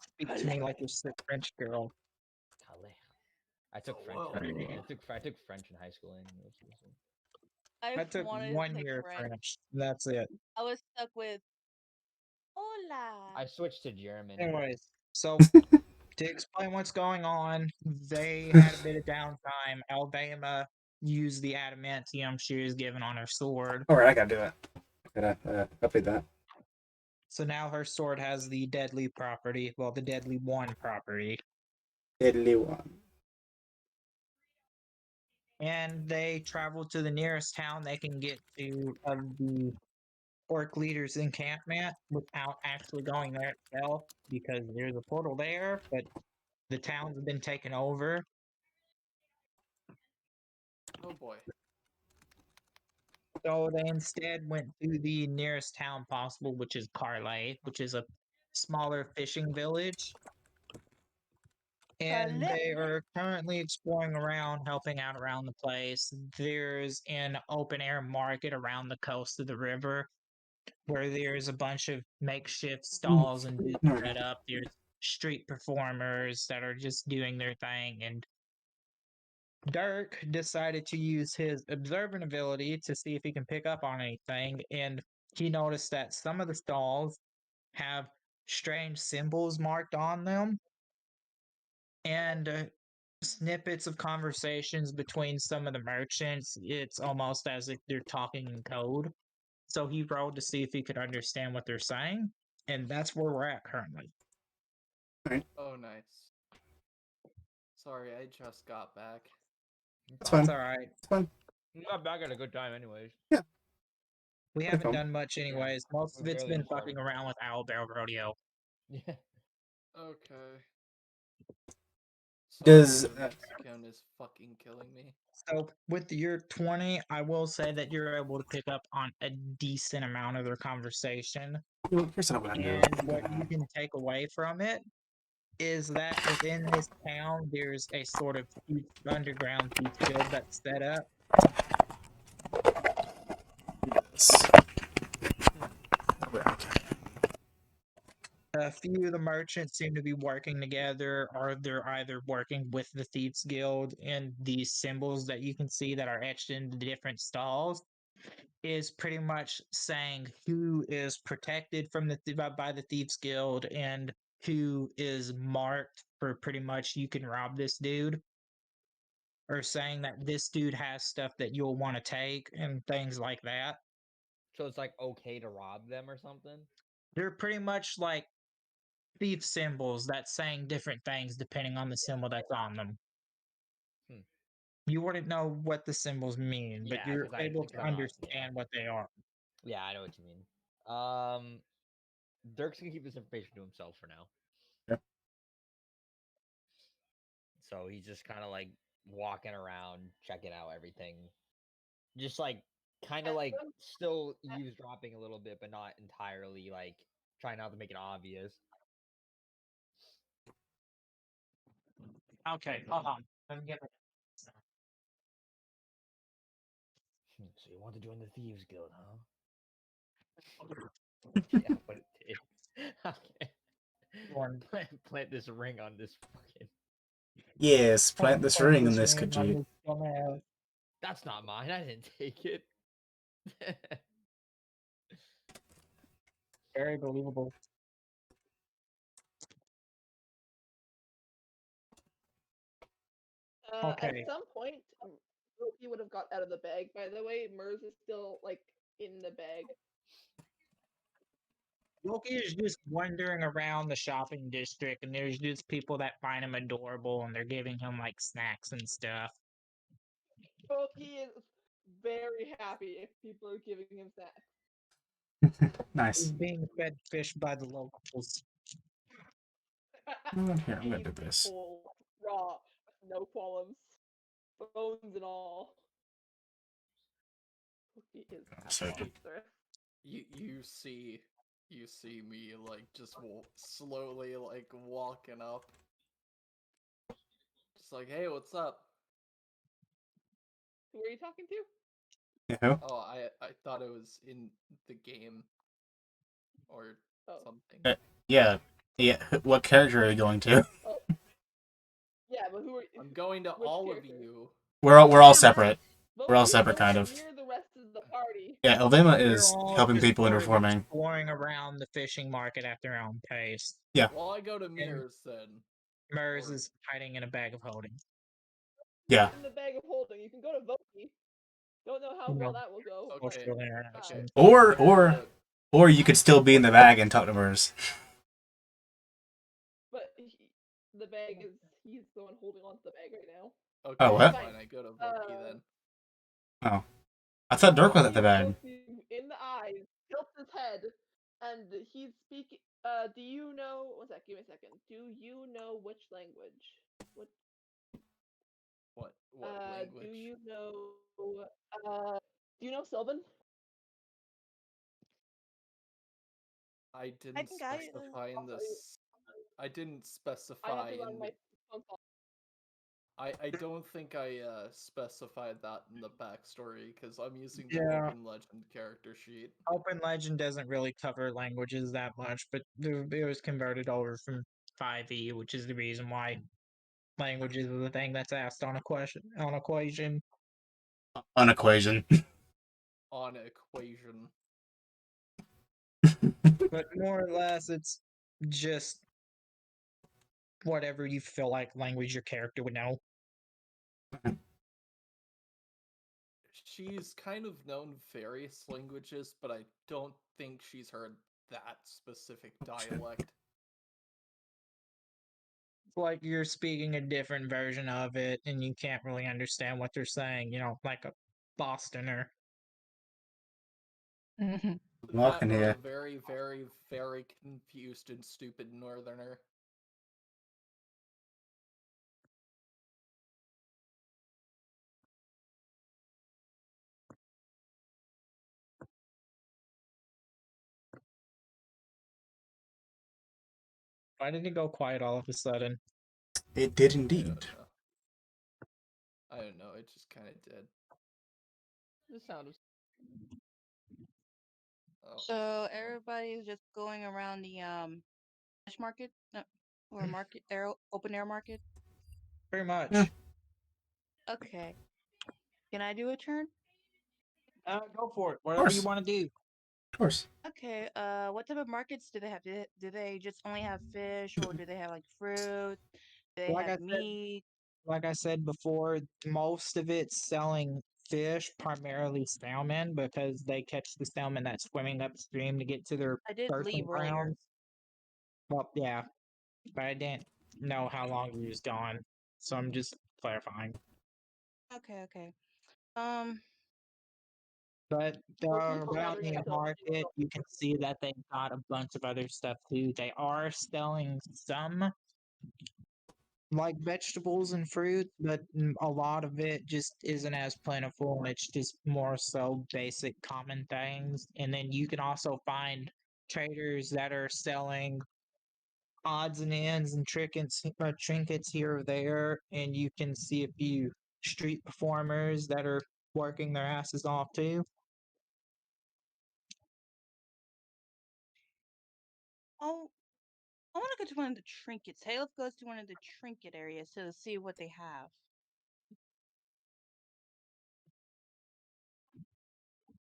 Speak to me like you're a French girl. Calais. I took French. I took French in high school. I took 1 year French. That's it. I was stuck with hola. I switched to German. Anyways, so to explain what's going on, they had a bit of downtime. Alabama used the adamantium she was given on her sword. Alright, I gotta do it. I gotta update that. So now her sword has the deadly property. Well, the deadly one property. Deadly one. And they travel to the nearest town they can get to of the orc leader's encampment without actually going there itself, because there's a portal there, but the towns have been taken over. Oh boy. So they instead went to the nearest town possible, which is Carlay, which is a smaller fishing village. And they are currently exploring around, helping out around the place. There's an open air market around the coast of the river where there's a bunch of makeshift stalls and booths set up. There's street performers that are just doing their thing. And Dirk decided to use his observant ability to see if he can pick up on anything. And he noticed that some of the stalls have strange symbols marked on them. And snippets of conversations between some of the merchants. It's almost as if they're talking in code. So he rolled to see if he could understand what they're saying. And that's where we're at currently. Oh, nice. Sorry, I just got back. That's That's fine. all right. It's fine. We got back at a good time, anyways. We Pretty haven't cool. done much anyways. Most of We it's barely been started. fucking around with Owlbear Rodeo. Yeah. Okay. Does, Sorry, the Mexican is fucking killing me. So with your 20, I will say that you're able to pick up on a decent amount of their conversation. Here's what I'm gonna do. And what you can take away from it is that within this town, there's a sort of underground thief guild that's set up. A few of the merchants seem to be working together, or they're either working with the Thieves Guild, and these symbols that you can see that are etched into different stalls is pretty much saying who is protected from by the Thieves Guild and who is marked for pretty much you can rob this dude, or saying that this dude has stuff that you'll want to take and things like that. So it's like okay to rob them or something? They're pretty much like thief symbols that's saying different things depending on the symbol that's on them. Hmm. You wouldn't know what the symbols mean, but Yeah, you're 'cause able to I'm not- understand yeah. what they are. Yeah, I know what you mean. Dirk's gonna keep this information to himself for now. Yep. So he's just kind of like walking around, checking out everything. Just like kind of like still eavesdropping a little bit, but not entirely like trying not to make it obvious. Okay, hold on. Let me get my So you want to join the Thieves Guild, huh? Yeah, but it did. Okay. one. Plant this ring on this fucking. Yes, plant this ring in this Khajiit. That's not mine. I didn't take it. Very believable. Okay. At some point, he would have got out of the bag. By the way, Mers is still like in the bag. Loki is just wandering around the shopping district, and there's just people that find him adorable, and they're giving him like snacks and stuff. Loki is very happy if people are giving him snacks. Nice. He's being fed fish by the locals. Here, I'm gonna do this. Whole, raw, no qualms, bones and all. Loki is So happy. You see me like just slowly like walking up, just like, hey, what's up? Who are you talking to? Yeah. Oh, I thought it was in the game or something. Yeah. Yeah. What character are you going to? Oh. Yeah, but who are you? I'm going to all character? of you. We're all separate. We're all separate, kind of. Near the rest of the party. Yeah, Elvema They're is all helping just people in sort of reforming. exploring around the fishing market at their own pace. Yeah. Well, I go to Mirrors then. Mers is hiding in a bag of holding. Yeah. In the bag of holding. You can go to Voki. Don't know how well that will go. Okay. Or you could still be in the bag and talk to Mers. But the bag is he's the one holding on to the bag right now. Okay, Oh, what? fine. I go to Voki then. Oh. I thought Dirk was at the bag. In the eyes, tilts his head, and he's speaking. Do you know? One sec. Give me a second. Do you know which language? What language? Do you know? Do you know Sylvan? I didn't specify in this. I didn't specify in. I don't think I specified that in the backstory because I'm using the Open Legend character sheet. Open Legend doesn't really cover languages that much, but it was converted over from 5e, which is the reason why languages is the thing that's asked on equation. On equation. On equation. But more or less, it's just whatever you feel like language your character would know. She's kind of known various languages, but I don't think she's heard that specific dialect. It's like you're speaking a different version of it and you can't really understand what they're saying, like a Bostoner. Walking That or a here. very, very, very confused and stupid northerner. Why did it go quiet all of a sudden? It did I indeed. don't know. I don't know. It just kind of did. The sound of. Oh. So everybody's just going around the fish market, no, or market open air market. Pretty much. Yeah. Okay. Can I do a turn? Go for it. Whatever you course. want to do. Of course. Okay. What type of markets do they have? Do they just only have fish, or do they have like fruit? Do they Like I have said, meat? like I said before, most of it's selling fish, primarily salmon, because they catch the salmon that's swimming upstream to get to their I did birthing leave earlier. grounds. Well, yeah, but I didn't know how long he was gone, so I'm just clarifying. Okay. Okay. But We're just around gathering the ourselves. market, you can see that they've got a bunch of other stuff too. They are selling some like vegetables and fruit, but a lot of it just isn't as plentiful. It's just more so basic common things. And then you can also find traders that are selling odds and ends and trinkets here or there. And you can see a few street performers that are working their asses off too. Oh, I want to go to one of the trinkets. Hey, let's go to one of the trinket areas to see what they have.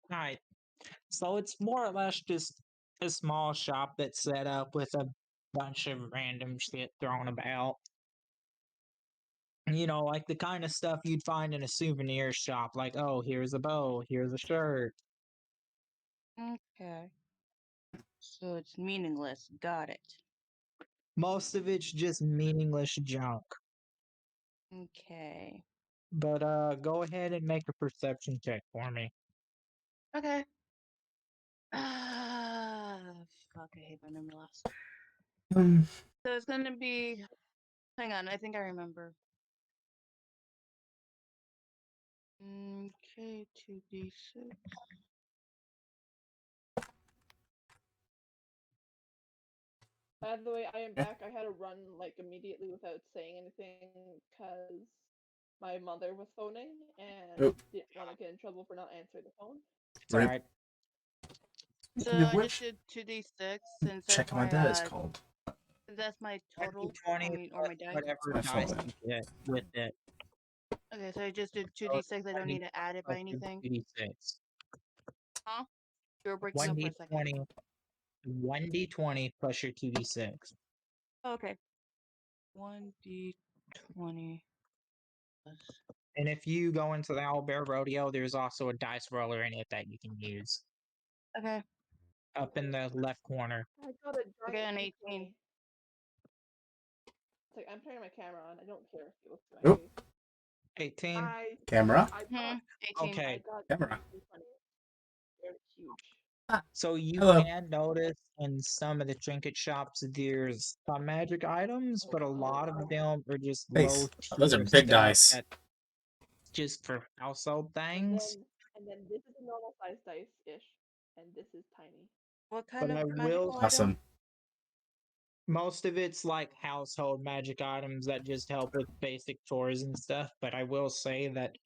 Right. So it's more or less just a small shop that's set up with a bunch of random shit thrown about. Like the kind of stuff you'd find in a souvenir shop, like, oh, here's a bow, here's a shirt. Okay. So it's meaningless. Got it. Most of it's just meaningless junk. Okay. But go ahead and make a perception check for me. Okay. Ah, fuck, I hate my memory loss. Um, So it's gonna be. Hang on, I think I remember. Okay, 2d6. By the way, I am back. I had to run like immediately without saying anything because my mother was phoning and Oh. didn't want to get in trouble for not answering the phone. It's Rip. alright. So Speaking of I just which, did 2d6 since that's check out my my dice called. total. 20 Or my dice. whatever My dice phone. you get with it. Okay, so I just did So 2d6. I don't need to add it by 1d20 anything. 2d6. Huh? You were breaking up for a second. 1d20 1d20 plus your 2d6. Oh, okay. 1d20 plus. And if you go into the Owlbear Rodeo, there's also a dice roller in it that you can use. Okay. Up in the left corner. I got a Okay, an giant 18. D20. It's like I'm turning my camera on. I don't care if you look at Oh. my face. 18. Camera? I Hmm. got, 18. Okay. I got Camera. D20. They're huge. So you Hello. can notice in some of the trinket shops there's some magic items, but a lot of them are just Nice. low Oh, those are tier big stuff dice. that's just for household And things. then this is a normal size dice-ish, and this is tiny. What kind But of I magical will item? Awesome. most of it's like household magic items that just help with basic chores and stuff. But I will say that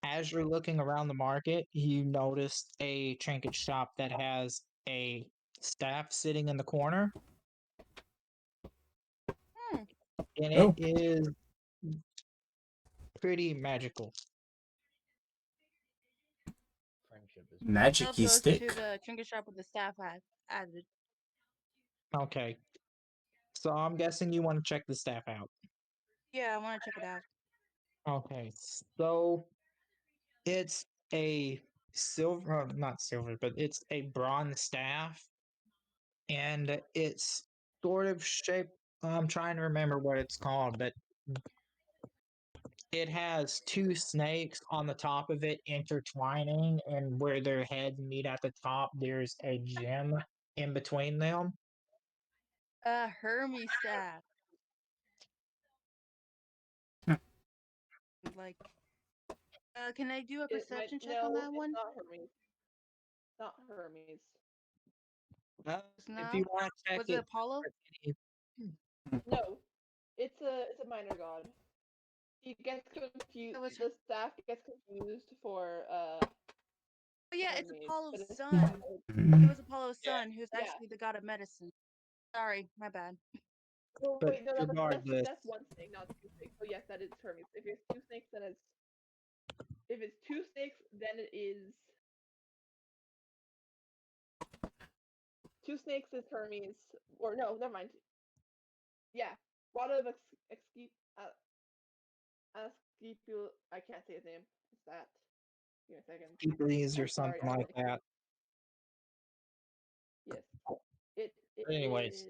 as you're looking around the market, you notice a trinket shop that has a staff sitting in the corner, Hmm. and Oh. it is pretty magical. Friendship is. Magic-y Caleb goes to stick. the trinket shop with the staff added. Okay. So I'm guessing you want to check the staff out. Yeah, I want to check it out. Okay. So it's a silver, not silver, but it's a bronze staff and it's sort of shaped. I'm trying to remember what it's called, but it has two snakes on the top of it intertwining, and where their heads meet at the top, there's a gem in between them. Hermes staff. Like, can I do a perception check on that one? It's not Hermes. Not Hermes. It's If not? you want to check Was it Apollo? No, it's a minor god. He gets confused. was- The staff gets confused for Oh yeah, it's Hermes, Apollo's but it's son. not. It was Apollo's Yeah, son, who's yeah. actually the god of medicine. Sorry, my bad. Oh But wait, no, regardless, that's one snake, not two snakes. So yes, that is Hermes. If it's two snakes, then it's if it's two snakes, then it is two snakes is Hermes. Or no, never mind. Yeah, Rod of Asclepio. I can't say his name. It's that. Give me a second. Hebrews or I'm sorry, something I'm like that. Yes. It But anyways, is.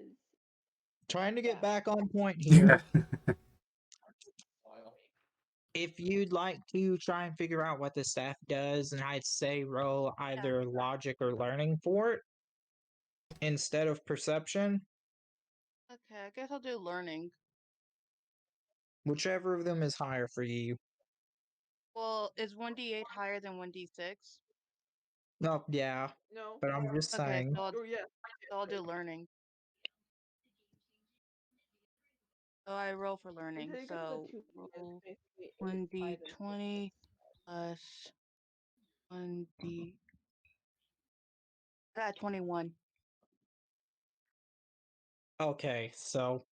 trying to Yeah. get back on point here. If you'd like to try and figure out what the staff does, and I'd say roll either logic or learning for it instead of perception, Okay, I guess I'll do learning. whichever of them is higher for you. Well, is 1d8 higher than 1d6? No, yeah, No. but I'm just Okay, saying. Oh yeah. so I'll do learning. So I roll for learning. Until you get to So the two, roll it's basically 1d20 plus 1d. I got 21. Okay, so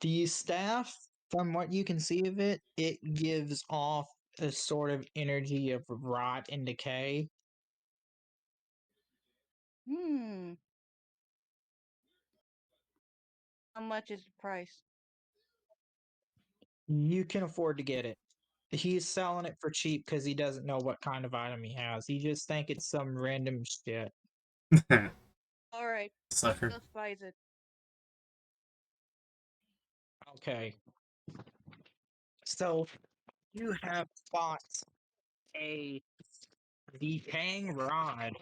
the staff, from what you can see of it, it gives off a sort of energy of rot and decay. How much is the price? You can afford to get it. He's selling it for cheap because he doesn't know what kind of item he has. He just think it's some random shit. All right, Sucker. let's buy it. Okay. So you have got a decaying rod.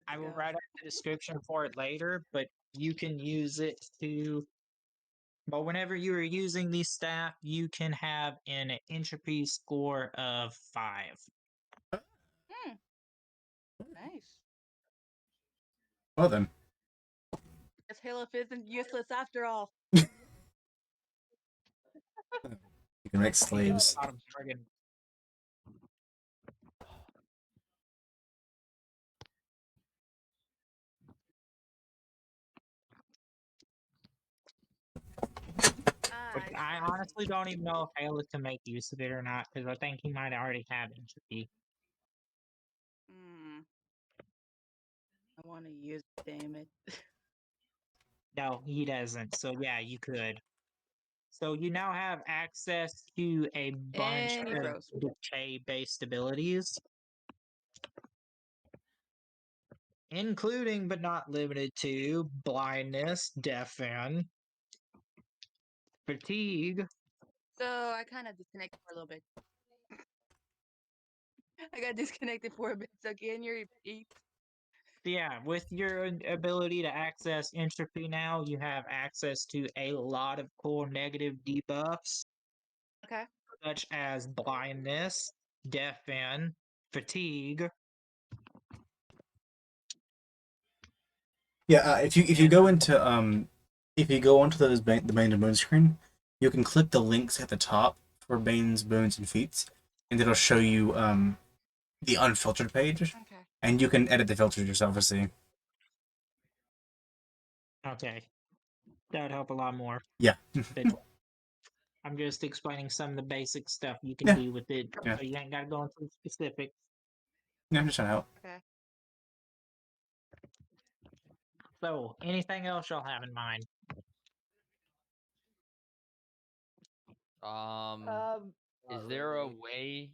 I will write out the description for it later, but you can use it to. But whenever you are using the staff, you can have an entropy score of 5. Nice. Well then. This Halo isn't useless after all. You can make slaves. I honestly don't even know if Halo can make use of it or not, because I think he might already have entropy. I want to use it, damn it. No, he doesn't. So yeah, you could. So you now have access to a bunch And he of froze. decay-based abilities, including but not limited to blindness, deafen, fatigue. So I kind of disconnected for a little bit. I got disconnected for a bit, so can you repeat? Yeah, with your ability to access entropy now, you have access to a lot of cool negative debuffs. Okay. Such as blindness, deafen, fatigue. Yeah, if you go into if you go onto those the Bane and Bones screen, you can click the links at the top for Bane's Bones and Feats, and it'll show you the unfiltered page, Okay. and you can edit the filters yourself to see. Okay, that would help a lot more. Yeah. I'm just explaining some of the basic stuff you can do with it, so you ain't gotta go into specifics. Yeah, I'm just trying to help. Okay. So, anything else y'all have in mind? Is there a way?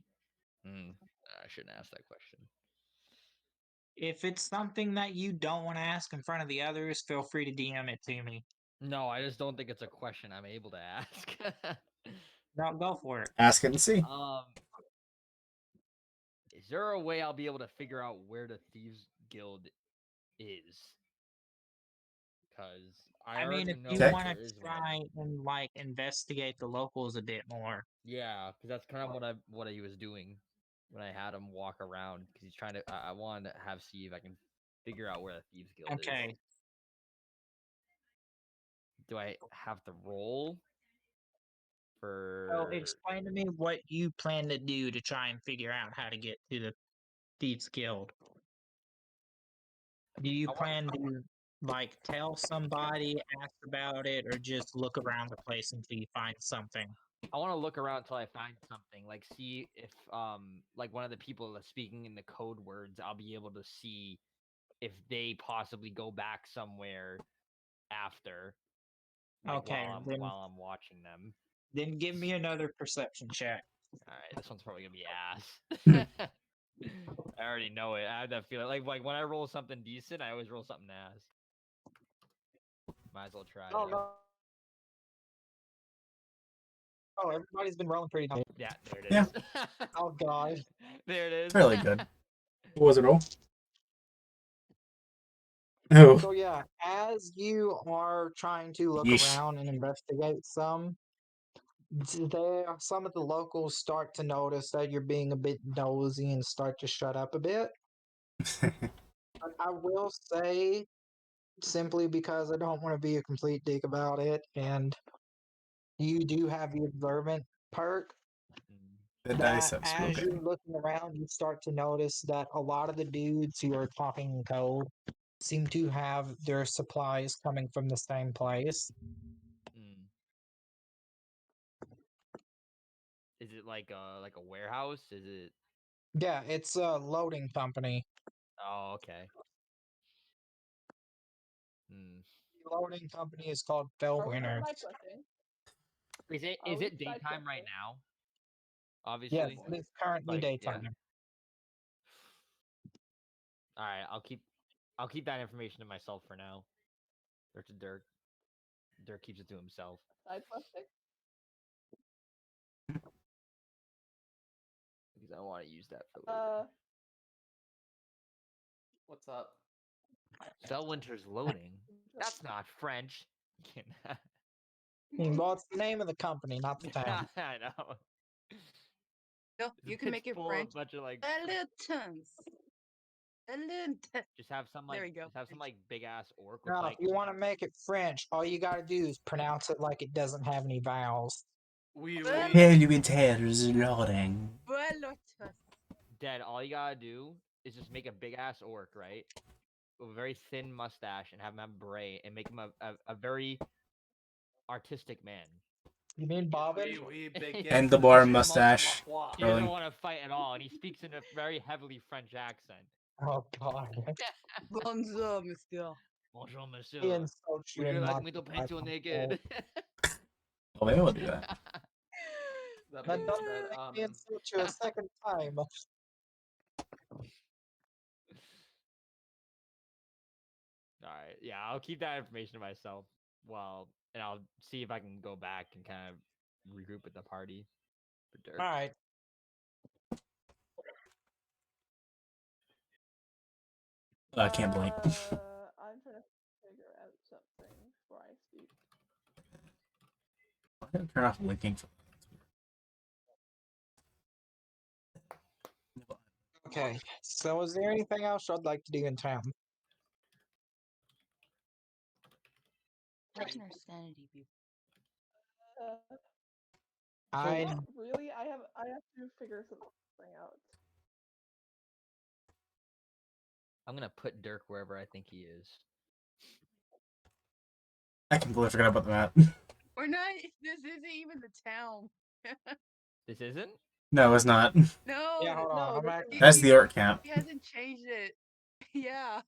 I shouldn't ask that question. If it's something that you don't want to ask in front of the others, feel free to DM it to me. No, I just don't think it's a question I'm able to ask. No, go for it. Ask it and see. Is there a way I'll be able to figure out where the Thieves Guild is? Because I mean, if you want to try and like investigate the locals a bit more. Yeah, because that's kind of what he was doing when I had him walk around. Because he's trying to. I wanted to see if I can figure out where the Thieves Guild is. Okay. Do I have to roll? So explain to me what you plan to do to try and figure out how to get to the Thieves Guild. Do you plan to like tell somebody, ask about it, or just look around the place until you find something? I want to look around until I find something. Like see if like one of the people that's speaking in the code words, I'll be able to see if they possibly go back somewhere after. Like, okay, while I'm watching them. Then give me another perception check. All right, this one's probably gonna be ass. I already know it. I have that feeling. Like when I roll something decent, I always roll something ass. Might as well try. Oh no. Oh, everybody's been rolling pretty good. Yeah, there it is. Yeah. Oh god. There it is. Really good. What was it roll? Oh. So yeah, as you are trying to look around and investigate some of the locals start to notice that you're being a bit nosy and start to shut up a bit. But I will say, simply because I don't want to be a complete dick about it, and you do have the observant perk, The that dice have as spoken. you're looking around, you start to notice that a lot of the dudes who are talking in code seem to have their supplies coming from the same place. Is it like a warehouse? Is it? Yeah, it's a loading company. Oh, okay. The loading company is called Fellwinter. Is it daytime right now? Obviously. Yes, it's currently daytime. Yeah. All right, I'll keep that information to myself for now. Or to Dirk. Dirk keeps it to himself. Side questing. Because I want to use that for later. What's up? Fellwinter's loading. That's not French. Well, it's the name of the company, not the town. I know. No, you can make it French. A bunch of like. Just have some like. There we go. Just have some like big ass orc. Now, With, like... if you want to make it French, all you gotta do is pronounce it like it doesn't have any vowels. Fellwinter's loading. Dad, all you gotta do is just make a big ass orc, right? With a very thin mustache and have him have a beret and make him a very artistic man. You mean Bobbin? And the bar mustache. He doesn't want to fight at all, and he speaks in a very heavily French accent. Oh god. Bonjour, monsieur. Bonjour, monsieur. He insults you Would you in like me to paint you naked? Oh, maybe we'll do that. That doesn't make me insult you a second time. Alright, yeah, I'll keep that information to myself. Well, and I'll see if I can go back and kind of regroup with the party. For Dirk. Alright. I can't blink. I'm trying to figure out something before I speak. I'm gonna turn off blinking. Okay, so is there anything else I'd like to do in town? Checking our sanity, people. I really, I have to figure something out. I'm gonna put Dirk wherever I think he is. I completely forgot about the map. We're not. This isn't even the town. This isn't? No, it's not. No. Yeah, hold on. That's the art camp. He hasn't changed it. Yeah.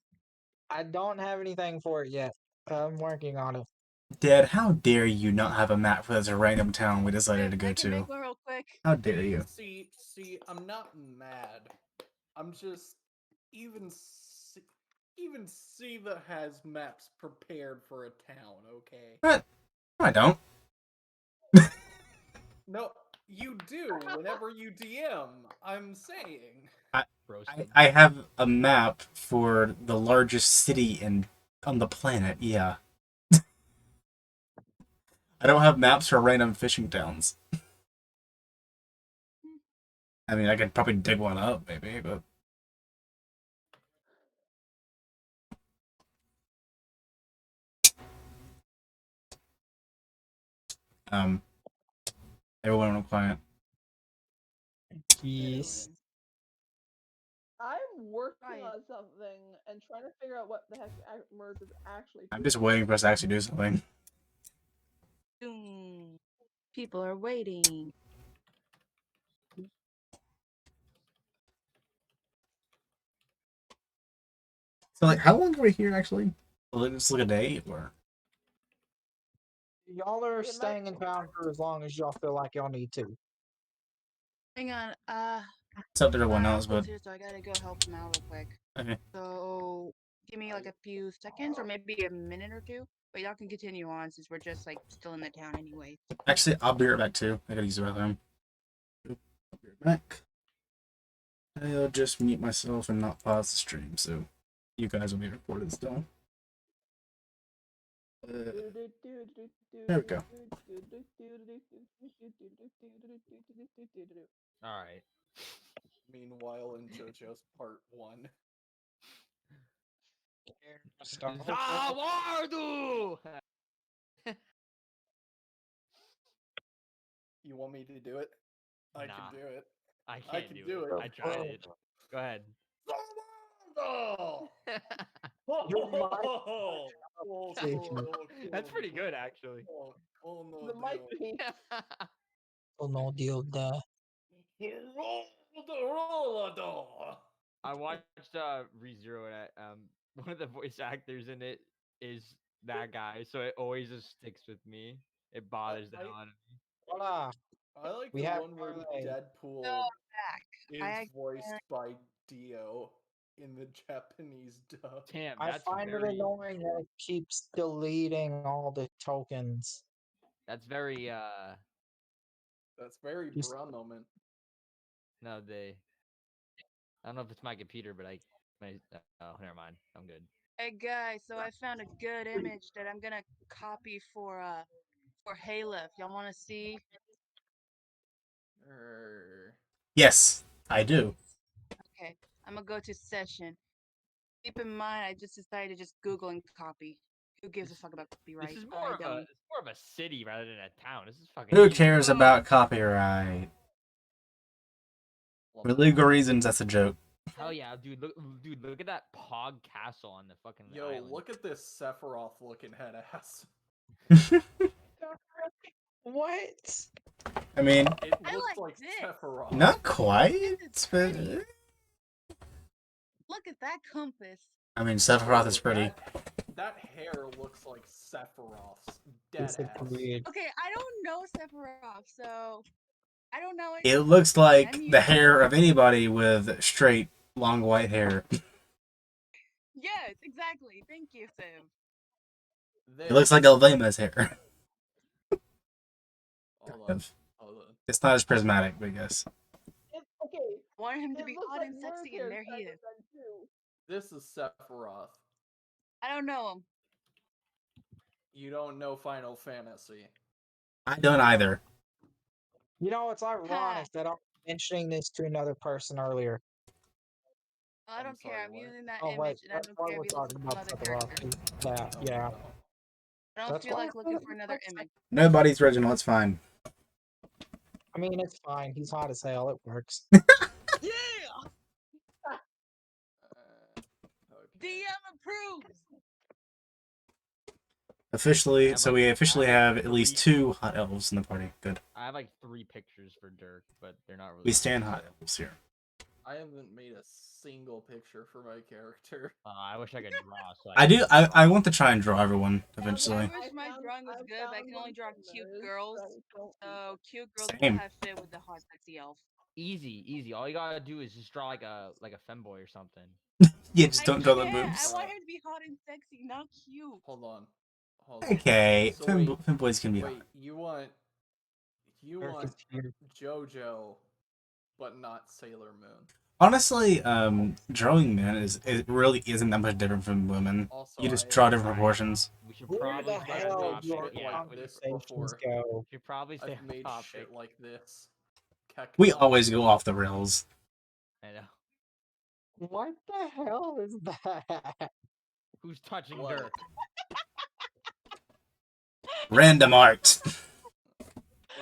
I don't have anything for it yet. I'm working on it. Dad, how dare you not have a map for this random town we decided to go I can to? make one real quick. How dare you? See, I'm not mad. I'm just even even Siva has maps prepared for a town, okay? What? No, I don't. No, you do whenever you DM. I'm saying. I have a map for the largest city on the planet. Yeah. I don't have maps for random fishing towns. I mean, I could probably dig one up, maybe, but everyone on quiet. Yes. I'm working on something and trying to figure out what the heck Merz is actually doing. I'm just waiting for us to actually do something. People are waiting. So, like, how long are we here actually? Will it just like a day or? Y'all are staying in town for as long as y'all feel like y'all need to. Hang on. It's up to everyone else, but So I gotta go help him out real quick. okay. So give me like a few seconds or maybe a minute or two. But y'all can continue on since we're just like still in the town anyway. Actually, I'll be right back too. I gotta use the bathroom. I'll be right back. I'll just mute myself and not pause the stream, so you guys will be recorded still. There we go. Alright. Meanwhile, in JoJo's Part 1. Sawardu! You want me to do it? I Nah. can do it. I can't can do it. I tried it. Go ahead. That's pretty good, actually. Oh no, The mic be. Oh no deal there. I watched ReZero and one of the voice actors in it is that guy, so it always just sticks with me. It bothers the hell out of me. Voila. I like We the have one where a- Deadpool is I voiced by Dio in the Japanese dub. Damn, I that's find it very annoying that it keeps deleting all the tokens. that's very That's very Just- bra moment. no they I don't know if it's my computer, but oh, never mind. I'm good. Hey guys, so I found a good image that I'm gonna copy for Halo. If y'all wanna see. Yes, I do. Okay, I'm gonna go to session. Keep in mind, I just decided to just Google and copy. Who gives a fuck about copyright? This is I more of don't. a city rather than a town. This is fucking Who easy. cares about copyright? For legal reasons, that's a joke. Hell yeah, dude! Look at that Pog Castle on the fucking Yo, island. look at this Sephiroth looking head ass. What? I mean, It I looks like like this. Sephiroth. not quite. This is But pretty. Look at that compass. I mean, Sephiroth is pretty. That hair looks like Sephiroth's dead ass. Disagreed. Okay, I don't know Sephiroth, so I don't know It looks like the hair of anybody with straight, long white hair. Yes, exactly. Thank you, Sam. It looks like Elvema's hair. Hold Kind on. of. It's not as prismatic, but yes. Okay. Want him to It be looks hot like and Merz sexy, hair and there he kind of is. then, too. This is Sephiroth. I don't know him. You don't know Final Fantasy. I don't either. You know, it's ironic that I'm mentioning this to another person earlier. I don't care. I'm using that Oh image, wait, and I that's don't why care we're if he looks talking like about another Sephiroth. character. That, yeah. I don't That's feel why like looking for another image. Nobody's original. It's fine. I mean, it's fine. He's hot as hell. It works. Yeah. DM approves. Officially, so we officially have at least 2 hot elves in the party. Good. I have like 3 pictures for Dirk, but they're not really. We stand hot elves here. I haven't made a single picture for my character. I wish I could draw. So I do. I want to try and draw everyone eventually. I wish my drawing was good, but I can only draw cute girls. So cute girls Same. will have fit with the hot sexy elf. Easy. All you gotta do is just draw like a femboy or something. You just I don't draw the can't. I boobs. want him to be hot and sexy, not cute. Hold on. Okay, So wait, femboys can be wait, hot. you want America's here. JoJo, but not Sailor Moon. Honestly, drawing men it really isn't that much different from women. Also, You just I draw have- different proportions. We should Where probably the stay on hell made do your topic. shit Yeah, like we this conversations before. go? should probably stay I've on made topic. shit like this. We Kekka. always go off the rails. I know. What the hell is that? Who's touching What? dirt? Random art.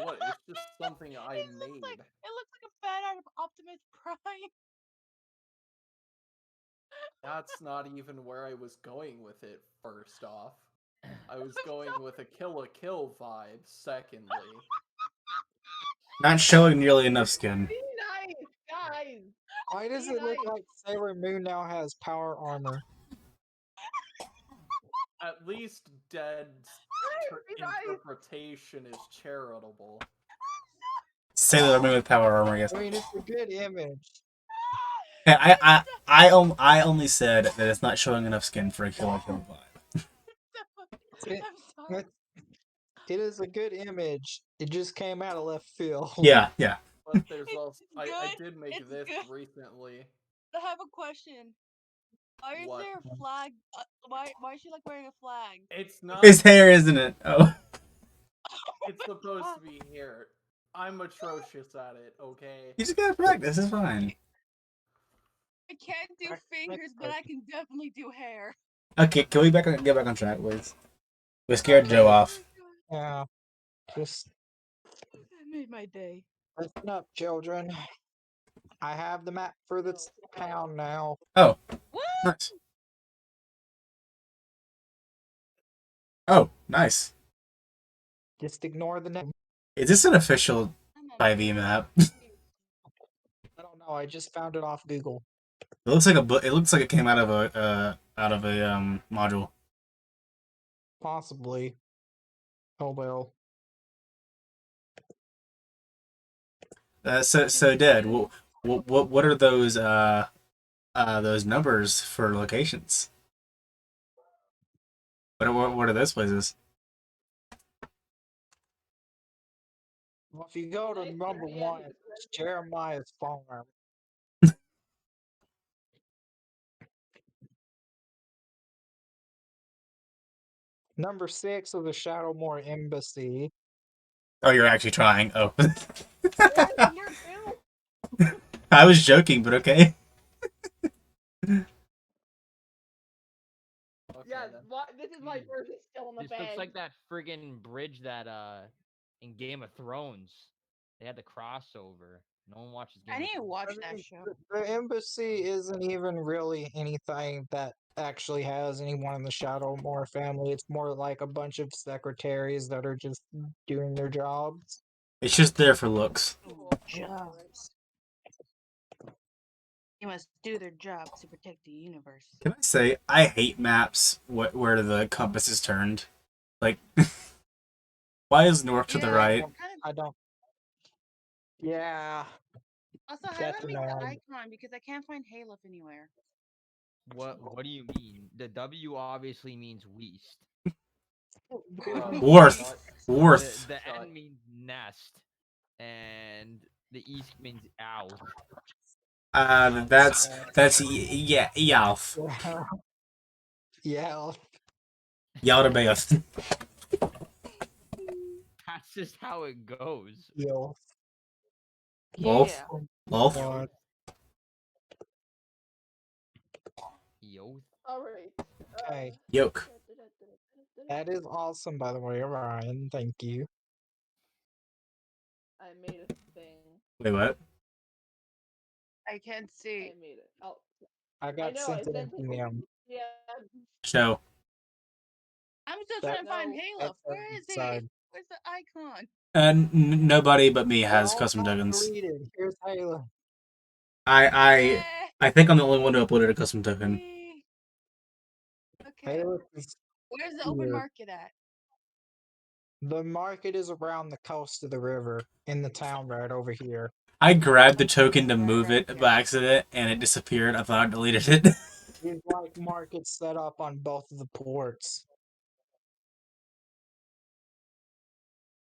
What? It's just something I It made. looks like a fan art of Optimus Prime. That's not even where I was going with it, first off. I was going with a Kill la Kill vibe, secondly. Not showing nearly enough skin. Be nice, guys. Why does Be it look nice. like Sailor Moon now has power armor? At least Dead's Be nice. interpretation is charitable. Sailor Moon with power armor, yes. I mean, it's a good image. Yeah, I only said that it's not showing enough skin for a Kill la Kill vibe. It, I'm sorry. it is a good image. It just came out of left field. Yeah, yeah. But there's It's also I good, did make it's this good. recently. I have a question. Why is What? there a flag? Why is she like wearing a flag? It's not His hair, isn't it? Oh. it's supposed to be here. I'm atrocious at it, okay? You just gotta practice, it's fine. I can't do fingers, but I can definitely do hair. Okay, can we get back on track, please? We scared Joe off. Yeah. Just That made my day. listen up, children. I have the map for the town now. Oh, What? nice. Oh, nice. Just ignore the name. Is this an official 5e map? I don't know. I just found it off Google. It looks like it looks like it came out of a module. Possibly. Oh well. So Dad, what are those numbers for locations? What are those places? Well, if you go to number one, it's Jeremiah's farm. Number 6 is the Shadowmore Embassy. Oh, you're actually trying. Oh, Number 2. I was joking, but okay. Okay, Yeah, then. this is my version still in the This bag. looks like that friggin' bridge that in Game of Thrones they had the crossover. No one watches Game I of need to Thrones. watch I that mean, show. the embassy isn't even really anything that actually has anyone in the Shadowmore family. It's more like a bunch of secretaries that are just doing their jobs. It's just there for looks. Jobs. You must do their job to protect the universe. Can I say I hate maps where the compass is turned? Like, why is north to the Yeah. right? I don't. Yeah. Also, how That's do I make the annoying. icon? Because I can't find Halo anywhere. What do you mean? The W obviously means west. Worth. The Worth. N means nest, and the east means owl. That's yeah, Yalf. Yeah. Yaldabaoth. That's just how it goes. Yeah. Wolf. Wolf. God. Yo. Alright. Okay. Yoke. That is awesome, by the way, Ryan. Thank you. I made a thing. Wait, what? I can't see. I made it. Oh, I got know, sent I an sent it. email. yeah. Show. I'm still That- trying to find No. Halo. That's Where is he? inside. Where's the icon? Nobody but me has All custom time tokens. deleted. Here's Halo. I think I'm the only one who uploaded a custom token. Yay. Okay. Halo is Where's the open here. market at? The market is around the coast of the river in the town right over here. I grabbed the token to move it by accident, and it disappeared. I thought I deleted it. There's like markets set up on both of the ports.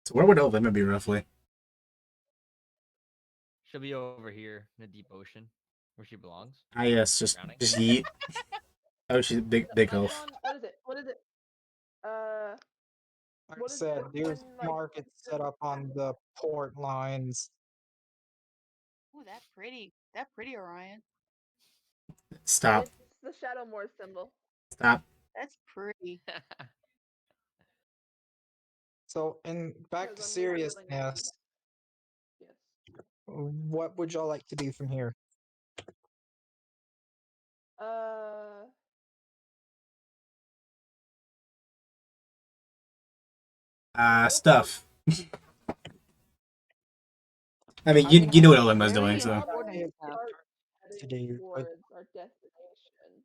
So where would Elvima be roughly? She'll be over here in the deep ocean, where she belongs. Ah, yes, just Drowning. yeet. Oh, she's big I'm elf. on, what is it? What is it? Like I What is said, it there's when, like, markets set up on the port lines. Ooh, that pretty. That pretty Orion. Stop. It's the Shadow Moor symbol. Stop. That's pretty. So, and back to Because I'm rebuilding it. seriousness, Yes. what would y'all like to do from here? Stuff. I mean, I you mean, you know what I Elvima's Very doing, so. important stuff. Start to heading do, but towards our destination.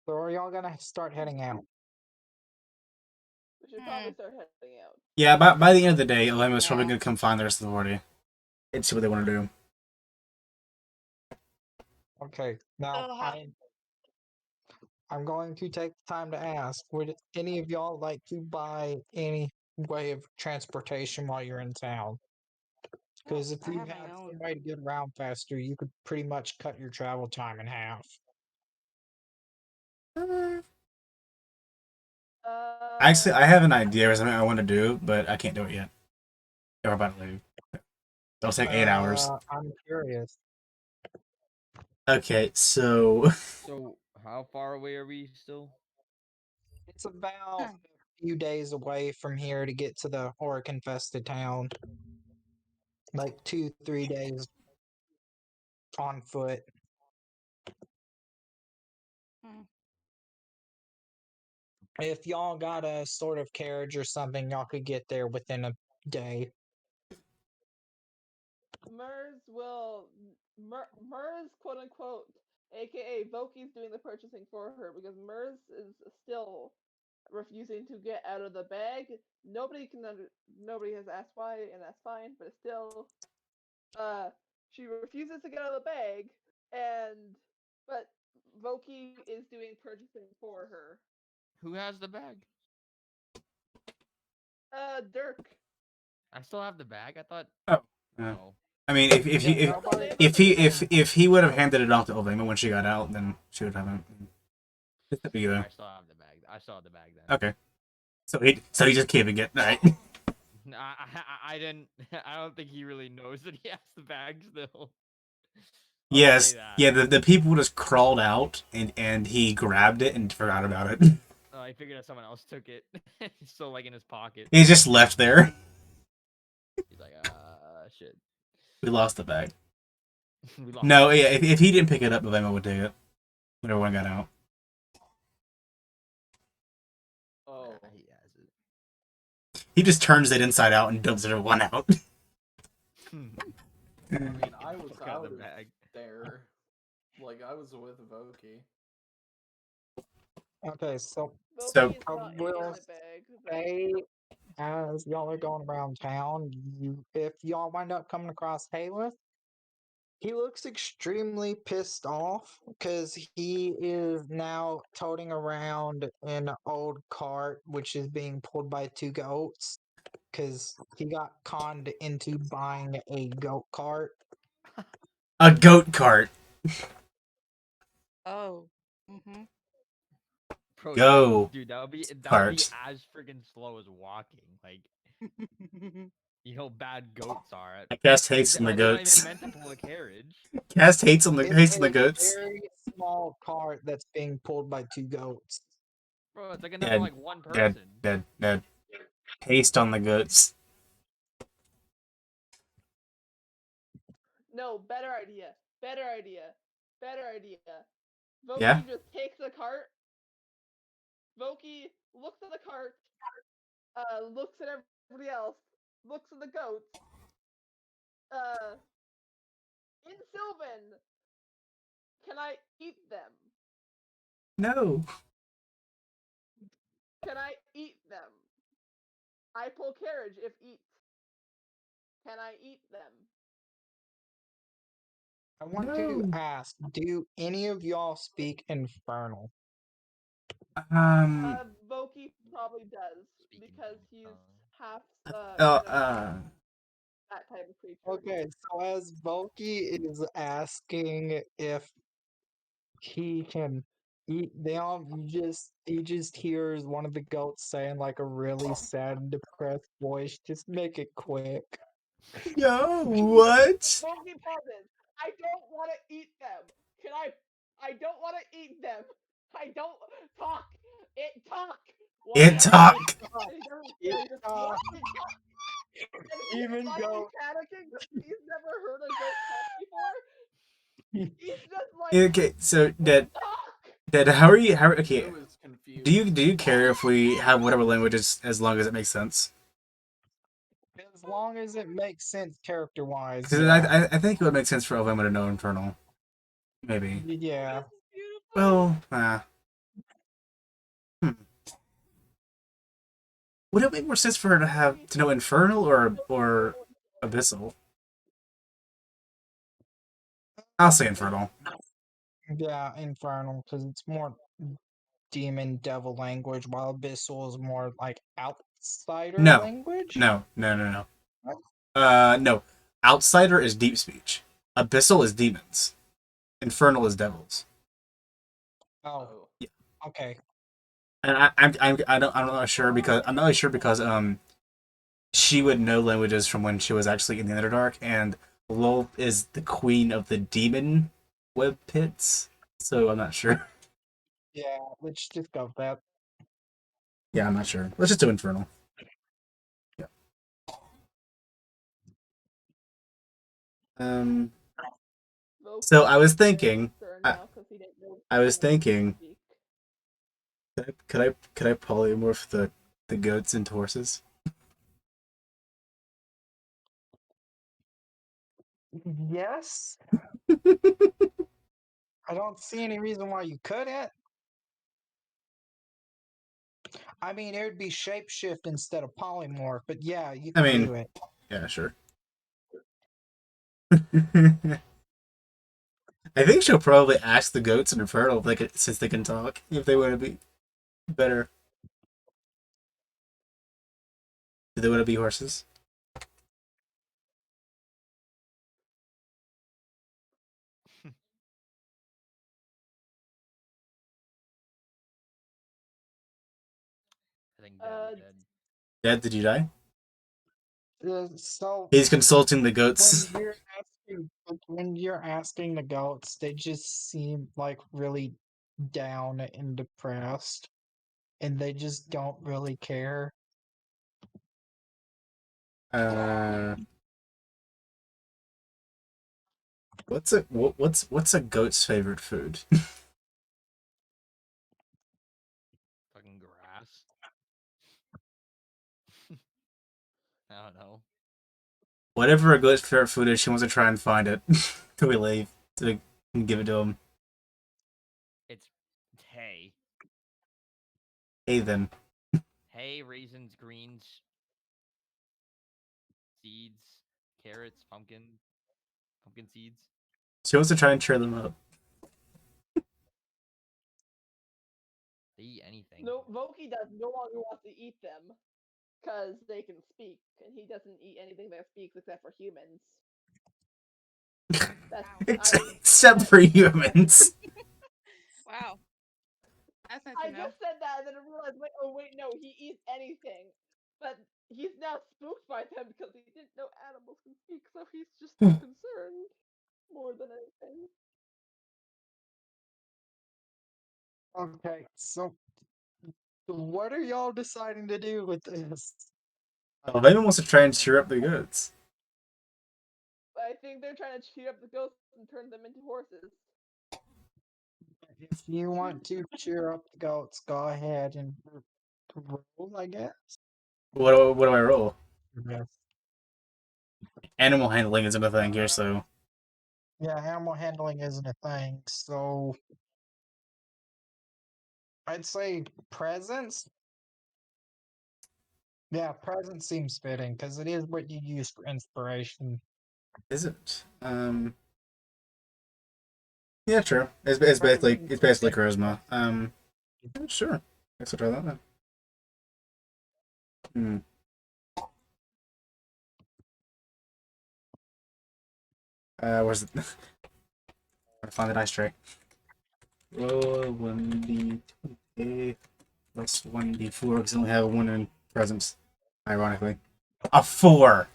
so are y'all gonna start heading out? We should probably start heading out. Yeah, by the end of the day, Elvima's probably Yeah. gonna come find the rest of the party and see what they want to do. Okay, now So how, I'm going to take the time to ask, would any of y'all like to buy any way of transportation while you're in town? Because if I you have my had own. some way to get around faster, you could pretty much cut your travel time in half. Actually, I have an idea or something I want to do, but I can't do it yet. We're about to leave. It'll take 8 hours. I'm curious. Okay, so So, how far away are we still? It's about a few days away from here to get to the orc infested town. Like 2-3 days on foot. If y'all got a sort of carriage or something, y'all could get there within a day. Mers, quote unquote, aka Voki's doing the purchasing for her because Mers is still refusing to get out of the bag. Nobody has asked why, and that's fine, but still, she refuses to get out of the bag, but Voki is doing purchasing for her. Who has the bag? Dirk. I still have the bag. I thought. Oh. Yeah. Oh. I mean, if he would have handed it off to Elvima when she got out, then she would have it. It's up to you, though. I still have the bag. I still have the bag then. Okay. So he just keeping it, right? I didn't. I don't think he really knows that he has the bag still. I'll Yes. say that. Yeah. The people just crawled out and he grabbed it and forgot about it. I figured that someone else took it. He's still like in his pocket. He's just left there. He's like, shit. We lost the bag. We lost No, the yeah. bag. If he didn't pick it up, Elvima would take it when everyone got out. Oh, he has it. He just turns it inside out and dumps everyone out. I mean, I was Fuck out out the of bag. there. Like, I was with Voki. Okay, so So- Voki is I not will in the bag. say, as y'all are going around town, if y'all wind up coming across Haleth, he looks extremely pissed off because he is now toting around an old cart which is being pulled by two goats because he got conned into buying a goat cart. A goat cart. Oh. Mm-hmm. Bro, Go. dude, that would be Cart. as freaking slow as walking. Like, you know, how bad goats are. Cast hates on the They're not goats. even meant to pull a carriage. Cast hates on the It's a goats. very small cart that's being pulled by two goats. Bro, it's like enough Dead. for like one person. Dead. Haste on the goats. No, better idea. Voki Yeah? just takes the cart. Voki looks at the cart, looks at everybody else, looks at the goats. In Sylvan, can I eat them? No. Can I eat them? I pull carriage if eat. Can I eat them? I want to ask, do any of y'all speak Infernal? Voki probably does Speaking because in he's tongue. half Oh, kind of that type of creature. Okay, so as Volky is asking if he can eat them, he just hears one of the goats saying like a really sad and depressed voice, just make it quick. yo, what? Voki pauses. I don't want to eat them. Can I? I don't want to eat them. I don't talk. It talk. Why It not? talk. And he doesn't. It And he just talk. what? It talk. And he's Even slightly goat. panicking. He's never heard a goat talk before. He's just like Okay, so Dad, talk. how are you? How okay? Drew is confused. Do you care if we have whatever languages as long as it makes sense? As long as it makes sense character wise, Because yeah. I think it would make sense for Elvema to know Infernal. Maybe. Yeah. Well, hmm. Would it make more sense for her to know Infernal or Abyssal? I'll say Infernal. Yeah, Infernal, because it's more demon devil language, while Abyssal is more like outsider No, language. no. No. Outsider is deep speech. Abyssal is demons. Infernal is devils. Oh, Yeah. okay. And I'm not sure because she would know languages from when she was actually in the Underdark, and Lolth is the queen of the demon web pits. So I'm not sure. Yeah, let's just go with that. Yeah, I'm not sure. Let's just do Infernal. Yeah. So I was thinking. I was thinking. Could I polymorph the goats into horses? Yes. I don't see any reason why you couldn't. I mean, it would be shapeshift instead of polymorph, but yeah, you I can mean, do it. yeah, sure. I think she'll probably ask the goats in Infernal if since they can talk, if they want to be better. Do they want to be horses? I think Dad is dead. Dad, did you die? So He's consulting the when goats. you're asking the goats, they just seem like really down and depressed, and they just don't really care. What's a goat's favorite food? Fucking grass. I don't know. Whatever a goat's favorite food is, she wants to try and find it till we leave to give it to him. It's hay. Hey then. Hay, raisins, greens, seeds, carrots, pumpkin seeds. She wants to try and cheer them up. They eat anything. No, Voki does no longer want to eat them because they can speak, and he doesn't eat anything that speaks except for humans. Except for humans. Wow. That's nice I to know. just said that and then I realized, wait, no, he eats anything. But he's now spooked by them because he didn't know animals can speak, so he's just concerned more than anything. Okay, so what are y'all deciding to do with this? Elvema wants to try and cheer up the goats. I think they're trying to cheer up the ghosts and turn them into horses. If you want to cheer up the goats, go ahead and roll, I guess. What do I roll? Yes. Animal handling isn't a thing here, so Yeah, animal handling isn't a thing, so I'd say presence. Yeah, present seems fitting because it is what you use for inspiration. Is it? Yeah, true. It's basically charisma. Sure. Let's try that then. Hmm. Where's it? Gotta find the dice tray. Roll 1d20 plus 1d4 because I only have a 1 in presence. Ironically. A 4!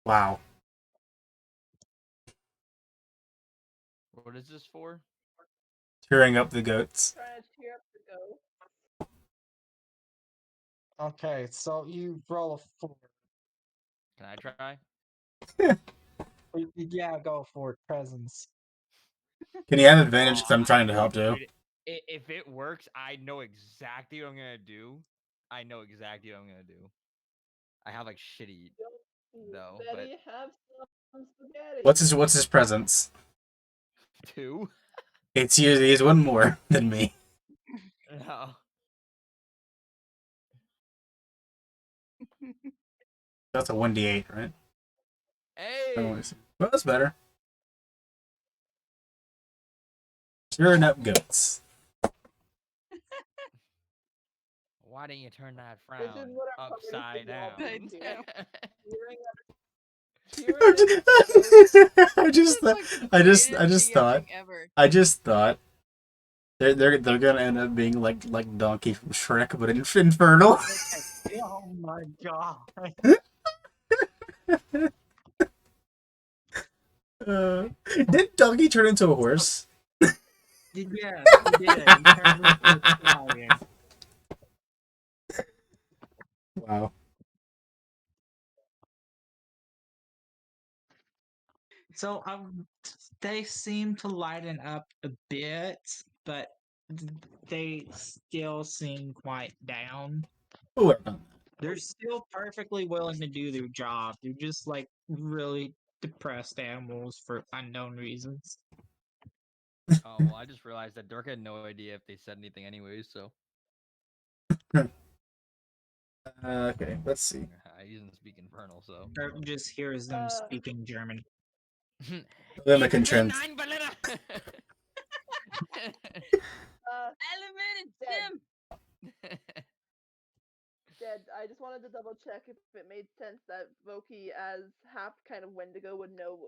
Wow. What is this for? Tearing up the goats. Trying to cheer up the ghost. Okay, so you roll a 4. Can I try? Yeah, go for it. Presence. Can you have advantage Oh, because I'm trying to help too? dude, if it works, I know exactly what I'm gonna do. I know exactly what I'm gonna do. I have like shitty though, but Betty, have some spaghetti. What's his presence? 2. It's usually he's one more than me. No. That's a 1d8, right? Hey. Well, that's better. Tearing up goats. Why didn't you turn that This is frown what our upside down? parties Upside involve. down. Cheering up the ghost. I just That's like the I just greatest thought thing ever. I just thought they're gonna end up being like Donkey from Shrek, but infernal. Oh my god. Did Donkey turn into a horse? Yeah, he did. He turned into a stallion. Wow. So they seem to lighten up a bit, but they still seem quite down. Ooh, They're still perfectly willing to do their job. They're just like really depressed animals for unknown reasons. Oh well, I just realized that Dirk had no idea if they said anything anyways. So okay, let's see. he doesn't speak infernal. So Dirk just hears them speaking German. Lima can trend. Elevated Dead. Sim. Dead. I just wanted to double check if it made sense that Voki, as half kind of Wendigo, would know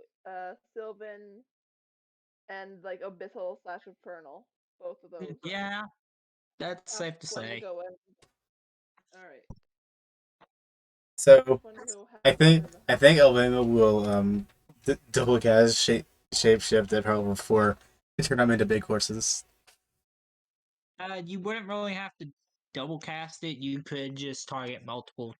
Sylvan and like Abyssal / Infernal. Both of those. Yeah, that's Half safe to say. Wendigo and. Alright. So Wendigo, I half think Infernal. Alabama will double cast shapeshift at Power 4 to turn them into big horses. You wouldn't really have to double cast it. You could just target multiple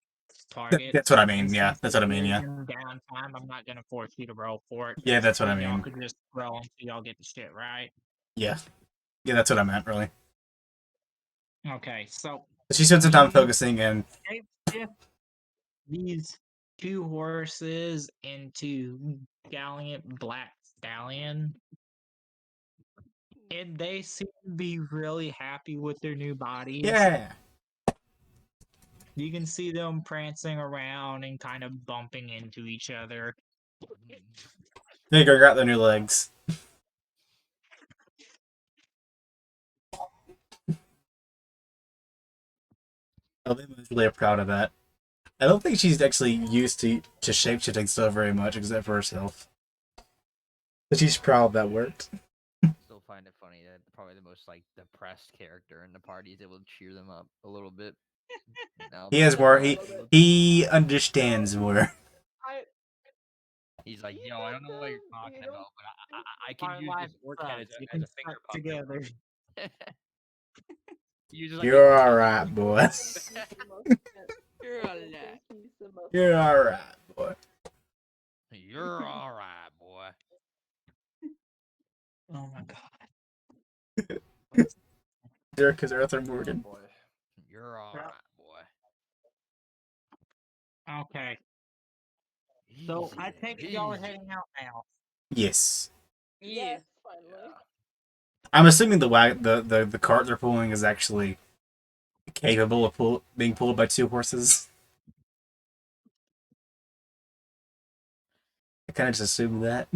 targets. That's what I And mean. Yeah, since that's what I mean. it Yeah. is in downtime, I'm not gonna force you to roll for it. Yeah, that's what I Y'all mean. could just roll until y'all get the shit right. Yeah. Yeah, that's what I meant, really. Okay, so She spent some time you focusing and shapeshift these 2 horses into Gallant Black Stallion, and they seem to be really happy with their new bodies. yeah. You can see them prancing around and kind of bumping into each other. They got their new legs. Alabama's really proud of that. I don't think she's actually used to shapeshifting stuff very much, except for herself. But she's proud that worked. still find it funny that probably the most like depressed character in the party is able to cheer them up a little bit. Now He has they're more. like, He understands more. He's like, You yo, I don't know what you're don't- talking you don't about, but I can Our use life this orc head sucks. You as can a finger stuck puppet. together. You just like You're a alright, boy. You're a lot. You're alright, boy. You're all right, boy. Oh my god. Derek is Arthur Morgan. Oh boy. You're all right, boy. Okay. So I Easy think there, y'all are easy. heading out now. Yes. Yes, finally. I'm assuming the cart they're pulling is actually capable of being pulled by 2 horses. I kind of just assumed that.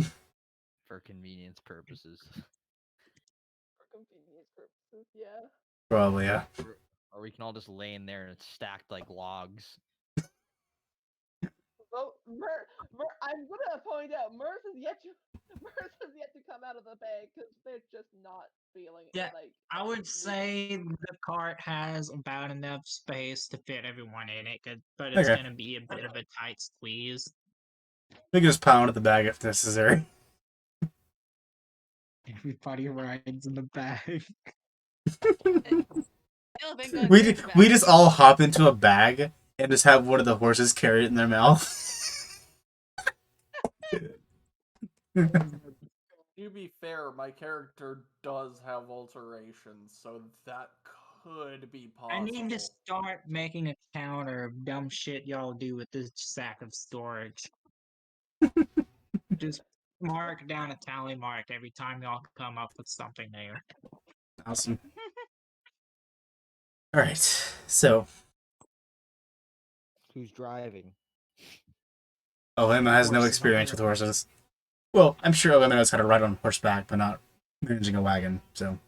For convenience purposes. For convenience purposes, yeah. Probably, yeah. Or we can all just lay in there and it's stacked like logs. Well, I'm gonna point out, Merce has yet to come out of the bag because they're just not feeling it. Yeah, Like, I would moving. say the cart has about enough space to fit everyone in it, but it's Okay. gonna be a bit of a tight squeeze. We can just pile into the bag if necessary. Everybody rides in the bag. Elephant gonna we take ju- the we bag. just all hop into a bag and just have one of the horses carry it in their mouth. To be fair, my character does have alterations, so that could be I possible. need to start making a counter of dumb shit y'all do with this sack of storage. Just mark down a tally mark every time y'all come up with something new. Awesome. All right, so Who's driving? Olema has no Horses experience on with the- horses. Well, I'm sure Olema knows how to ride on horseback, but not managing a wagon. So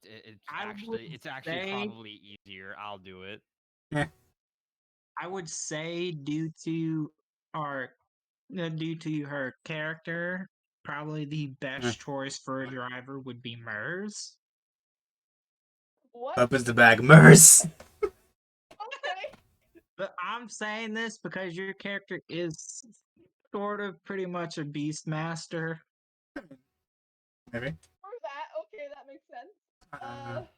It's I actually would actually say- probably easier. I'll do it. I would say due to her character, probably the best choice for a driver would be Mers. What? opens the bag, Merce. Okay. But I'm saying this because your character is sort of pretty much a beastmaster. Maybe. For that, okay, that makes sense.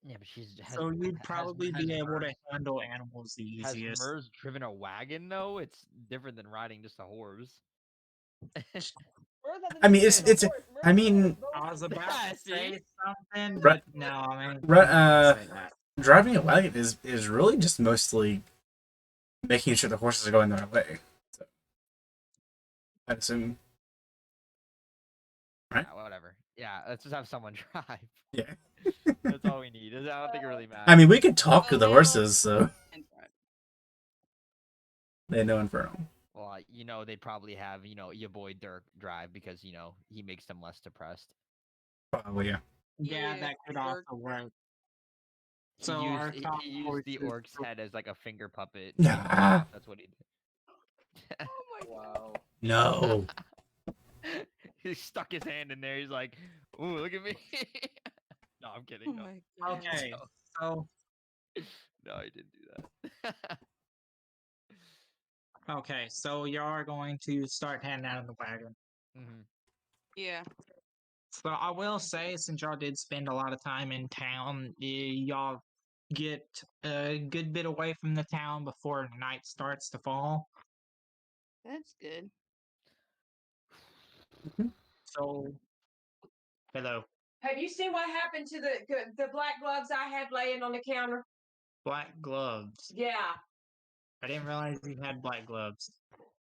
Yeah, but she's So you'd probably be able to handle animals the Has easiest. Mers driven a wagon though? It's different than riding just a horse. I mean, it's. I mean, I was about Yeah, to say see? something, Right. but no, I mean, Right, driving a wagon is really just mostly making sure the horses are going the right way. So, I assume. Right? Yeah, whatever. Yeah, let's just have someone drive. Yeah. That's all we need. I don't think it really matters. I mean, we could talk to Oh, the they horses, so And drive. they know Inferno. Well, they'd probably have, your boy Dirk drive because, he makes them less depressed. Probably, yeah. yeah, Yeah, that could Dirk. also work. He So our used, top he used the horses- orc's head as like a finger puppet. Nah. That's what he did. Oh my Wow. No. He stuck his hand in there. He's like, "Ooh, look at me." No, I'm kidding. No. my god. Okay, so No, he didn't do that. okay, so y'all are going to start heading out of the wagon. Mhm. Yeah. So I will say, since y'all did spend a lot of time in town, y'all get a good bit away from the town before night starts to fall. That's good. So, hello, Have you seen what happened to the black gloves I had laying on the counter? black gloves. Yeah, I didn't realize you had black gloves.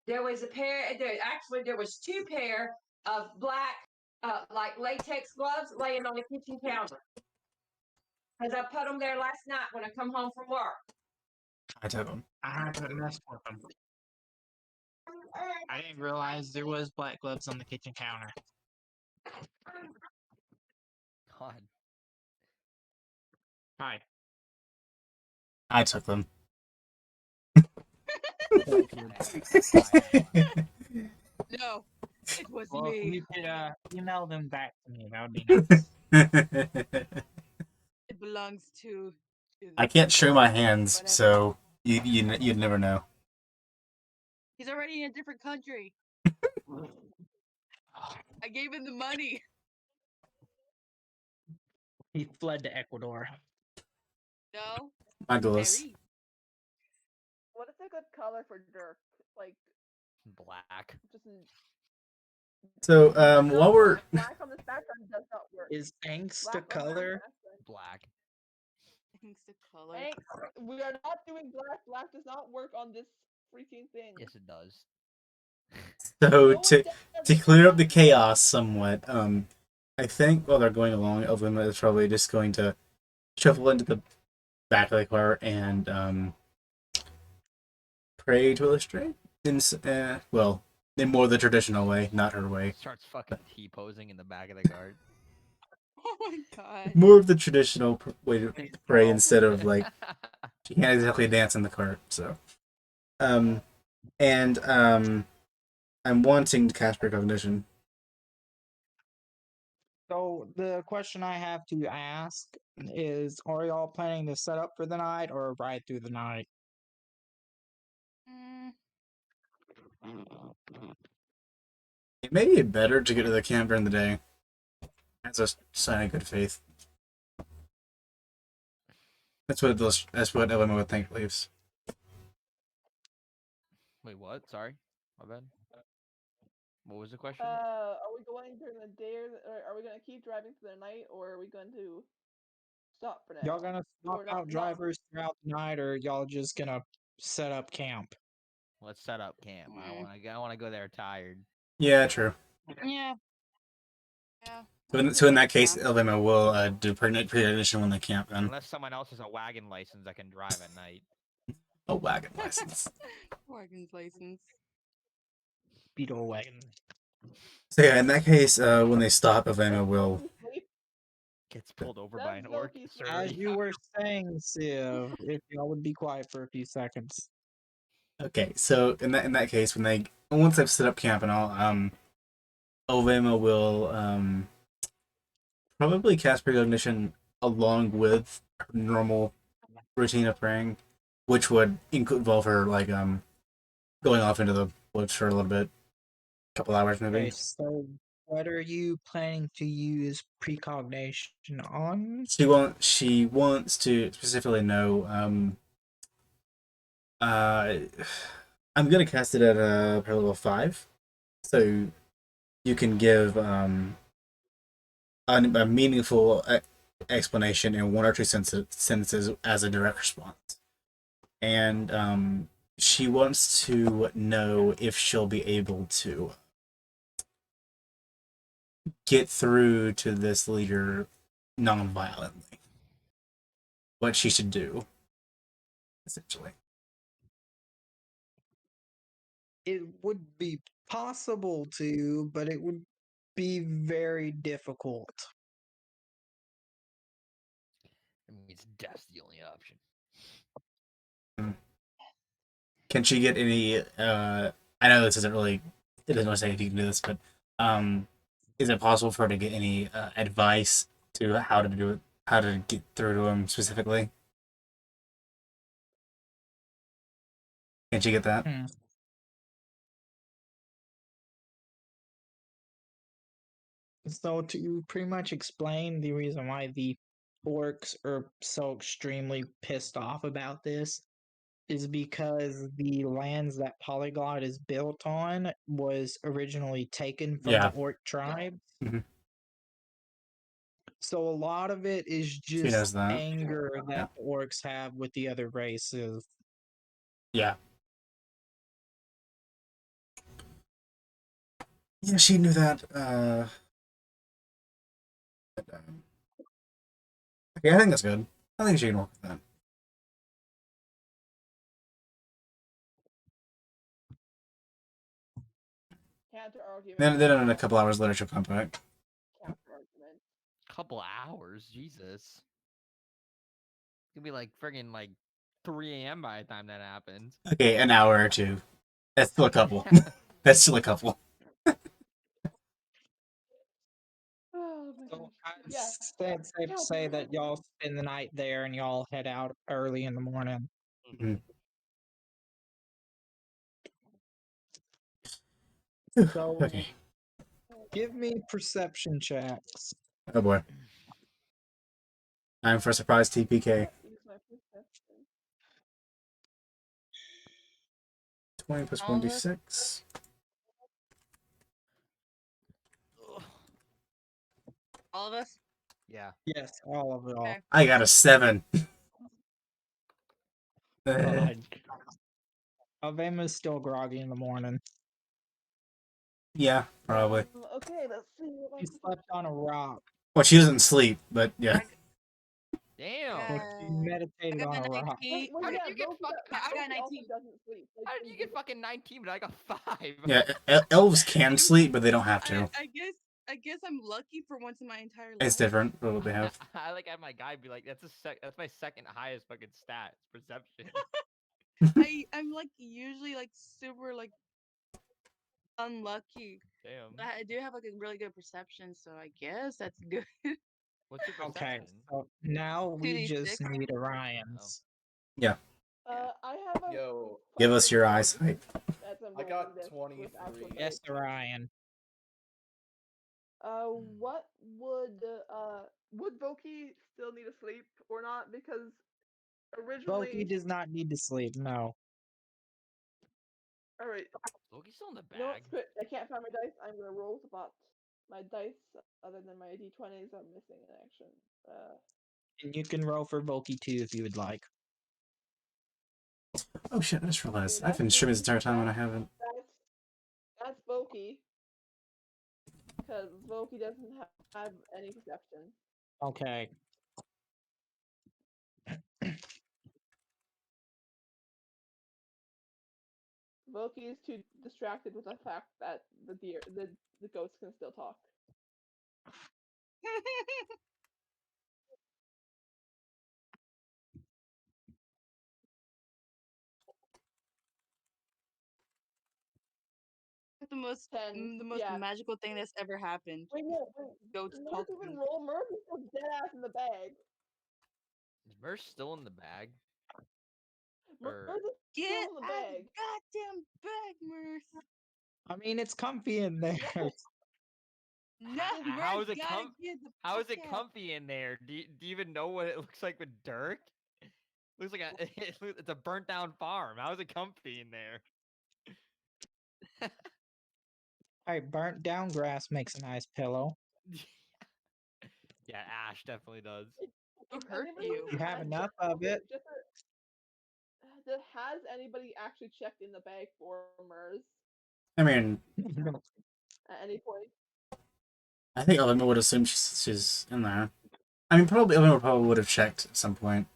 there was a pair. There was 2 pair of black, like latex gloves laying on the kitchen counter. Cause I put them there last night when I come home from work. I took them. I haven't messed with them. I didn't realize there was black gloves on the kitchen counter. God. Hi. I took them. No, it was Well, if me. you could email them back to me, that would be nice. It belongs to. I can't show my hands, so you'd never know. He's already in a different country. I gave him the money. He fled to Ecuador. No. Mindless. Harry. What is a good color for Dirk? Like, Black. just. So, No, while we're black on this background does not work. Is angst Black a on this color? background. Black. Thanks the color. Thanks. We are not doing black. Black does not work on this freaking thing. Yes, it does. so No, it to doesn't. clear up the chaos somewhat, I think while they're going along, Elvima is probably just going to shuffle into the back of the car and pray to illustrate. Well, in more the traditional way, not her way. Starts fucking T-posing in the back of the cart. Oh my god. More of the traditional way to pray instead of like she can't exactly dance in the cart. So, and I'm wanting to cast precognition. So the question I have to ask is: are y'all planning to set up for the night or ride through the night? It may be better to get to the camp during the day. That's a sign of good faith. That's what Elena would think, leaves. Wait, what? Sorry, my bad. What was the question? Are we going during the day, or are we gonna keep driving through the night, or are we going to stop for now? Y'all gonna swap Or not- out drivers throughout the night, or y'all just gonna set up camp? Let's set up camp. I want to go there tired. Yeah, true. Yeah. So in that case, Elena will do precognition when they camp then. Unless someone else has a wagon license that can drive at night. A wagon license. Wagon's license. Beetle wagon. So yeah, in that case, when they stop, Elena will. Gets pulled over by an orc. Sir, As you were saying, Civ, if y'all would be quiet for a few seconds. Okay, so in that case, once they've set up camp and all, Elvema will probably cast precognition along with her normal routine of praying, which would involve her like going off into the woods for a little bit, couple hours maybe. Okay, so what are you planning to use precognition on? She wants to specifically know. I'm gonna cast it at level 5, so you can give a meaningful explanation in one or two sentences as a direct response. And she wants to know if she'll be able to get through to this leader non-violently. What she should do, essentially. It would be possible to, but it would be very difficult. I mean, death's the only option. Can she get any I know this isn't really, it doesn't really say if you can do this, but is it possible for her to get any advice to how to do it, how to get through to him specifically? Can she get that? So to pretty much explain the reason why the orcs are so extremely pissed off about this is because the lands that Polyglot is built on was originally taken from Yeah. the orc tribe. Mm-hmm. So a lot of it is She knows just that. anger that the orcs have with the other races. Yeah. Yeah, she knew that. Okay, I think that's good. I think she can work with that. Counter argument. Then in a couple hours later, she'll come back. Counter argument. Couple hours, Jesus. It's gonna be like friggin' like 3 a.m. by the time that happens. Okay, an hour or two. That's still a couple. That's still a couple. So I'd safe to say that y'all spend the night there and y'all head out early in the morning. Mm-hmm. So Okay. give me perception checks. Oh boy. Time for a surprise TPK. 20 plus 1d6. All of us? Yeah. Yes, all of it all. Okay. I got a 7. Alvema's still groggy in the morning. Yeah, probably. Okay, She slept on a rock. Well, she doesn't sleep, but yeah. Damn. Well, she I meditated got on a a rock. 19. How did you get I got a Loki also 19. doesn't sleep. Like, How did you get fucking 19, but I got 5? Yeah, elves can sleep, but they don't have to. I guess I'm lucky for once in my entire life. It's different for what they have. I like had my guy be like, that's my second highest fucking stat, perception. I'm like usually like super like unlucky. Damn. But I do have like a really good perception, so I guess that's good. What's your Okay, perception? so now we 2d6. just need Orion's. Yeah. I have a Yo, Give us question your for eyesight. as I'm I rolling got this with actual 23. Yes, dice. Orion. What would Voki still need to sleep or not? Because originally, Loki does not need to sleep, no. all right, Loki's still in the you know what? bag. Screw it. I can't find my dice. I'm gonna roll spot. My dice, other than my d20s, I'm missing in action. And you can roll for Volky too if you would like. Oh shit, I just realized. Okay, I've been that's streaming this me. entire time and I haven't. That's Voki. Because Voki doesn't have any perception. Okay. Voki is too distracted with the fact that the ghost can still talk. the most 10. the most Yeah. magical thing that's ever happened. Wait, no, wait. Goats Did Merv even talking. roll? Merv is still dead ass in the bag. Is Merch still in the bag? Merv Or is Get still in the out of the bag. goddamn bag, Mirth. I mean, it's comfy in there. No, how is Mirth it gotta get the how is fuck it out. comfy in there? Do you even know what it looks like with Dirk? Looks like it's a burnt down farm. How is it comfy in there? Alright, burnt down grass makes a nice pillow. Yeah, Ash definitely does. Who If hurt anybody you? You have has enough checked- of it. Just has anybody actually checked in the bag for Merz I mean, at any point? I think Elena would assume she's in there. I mean, probably Elena probably would have checked at some point.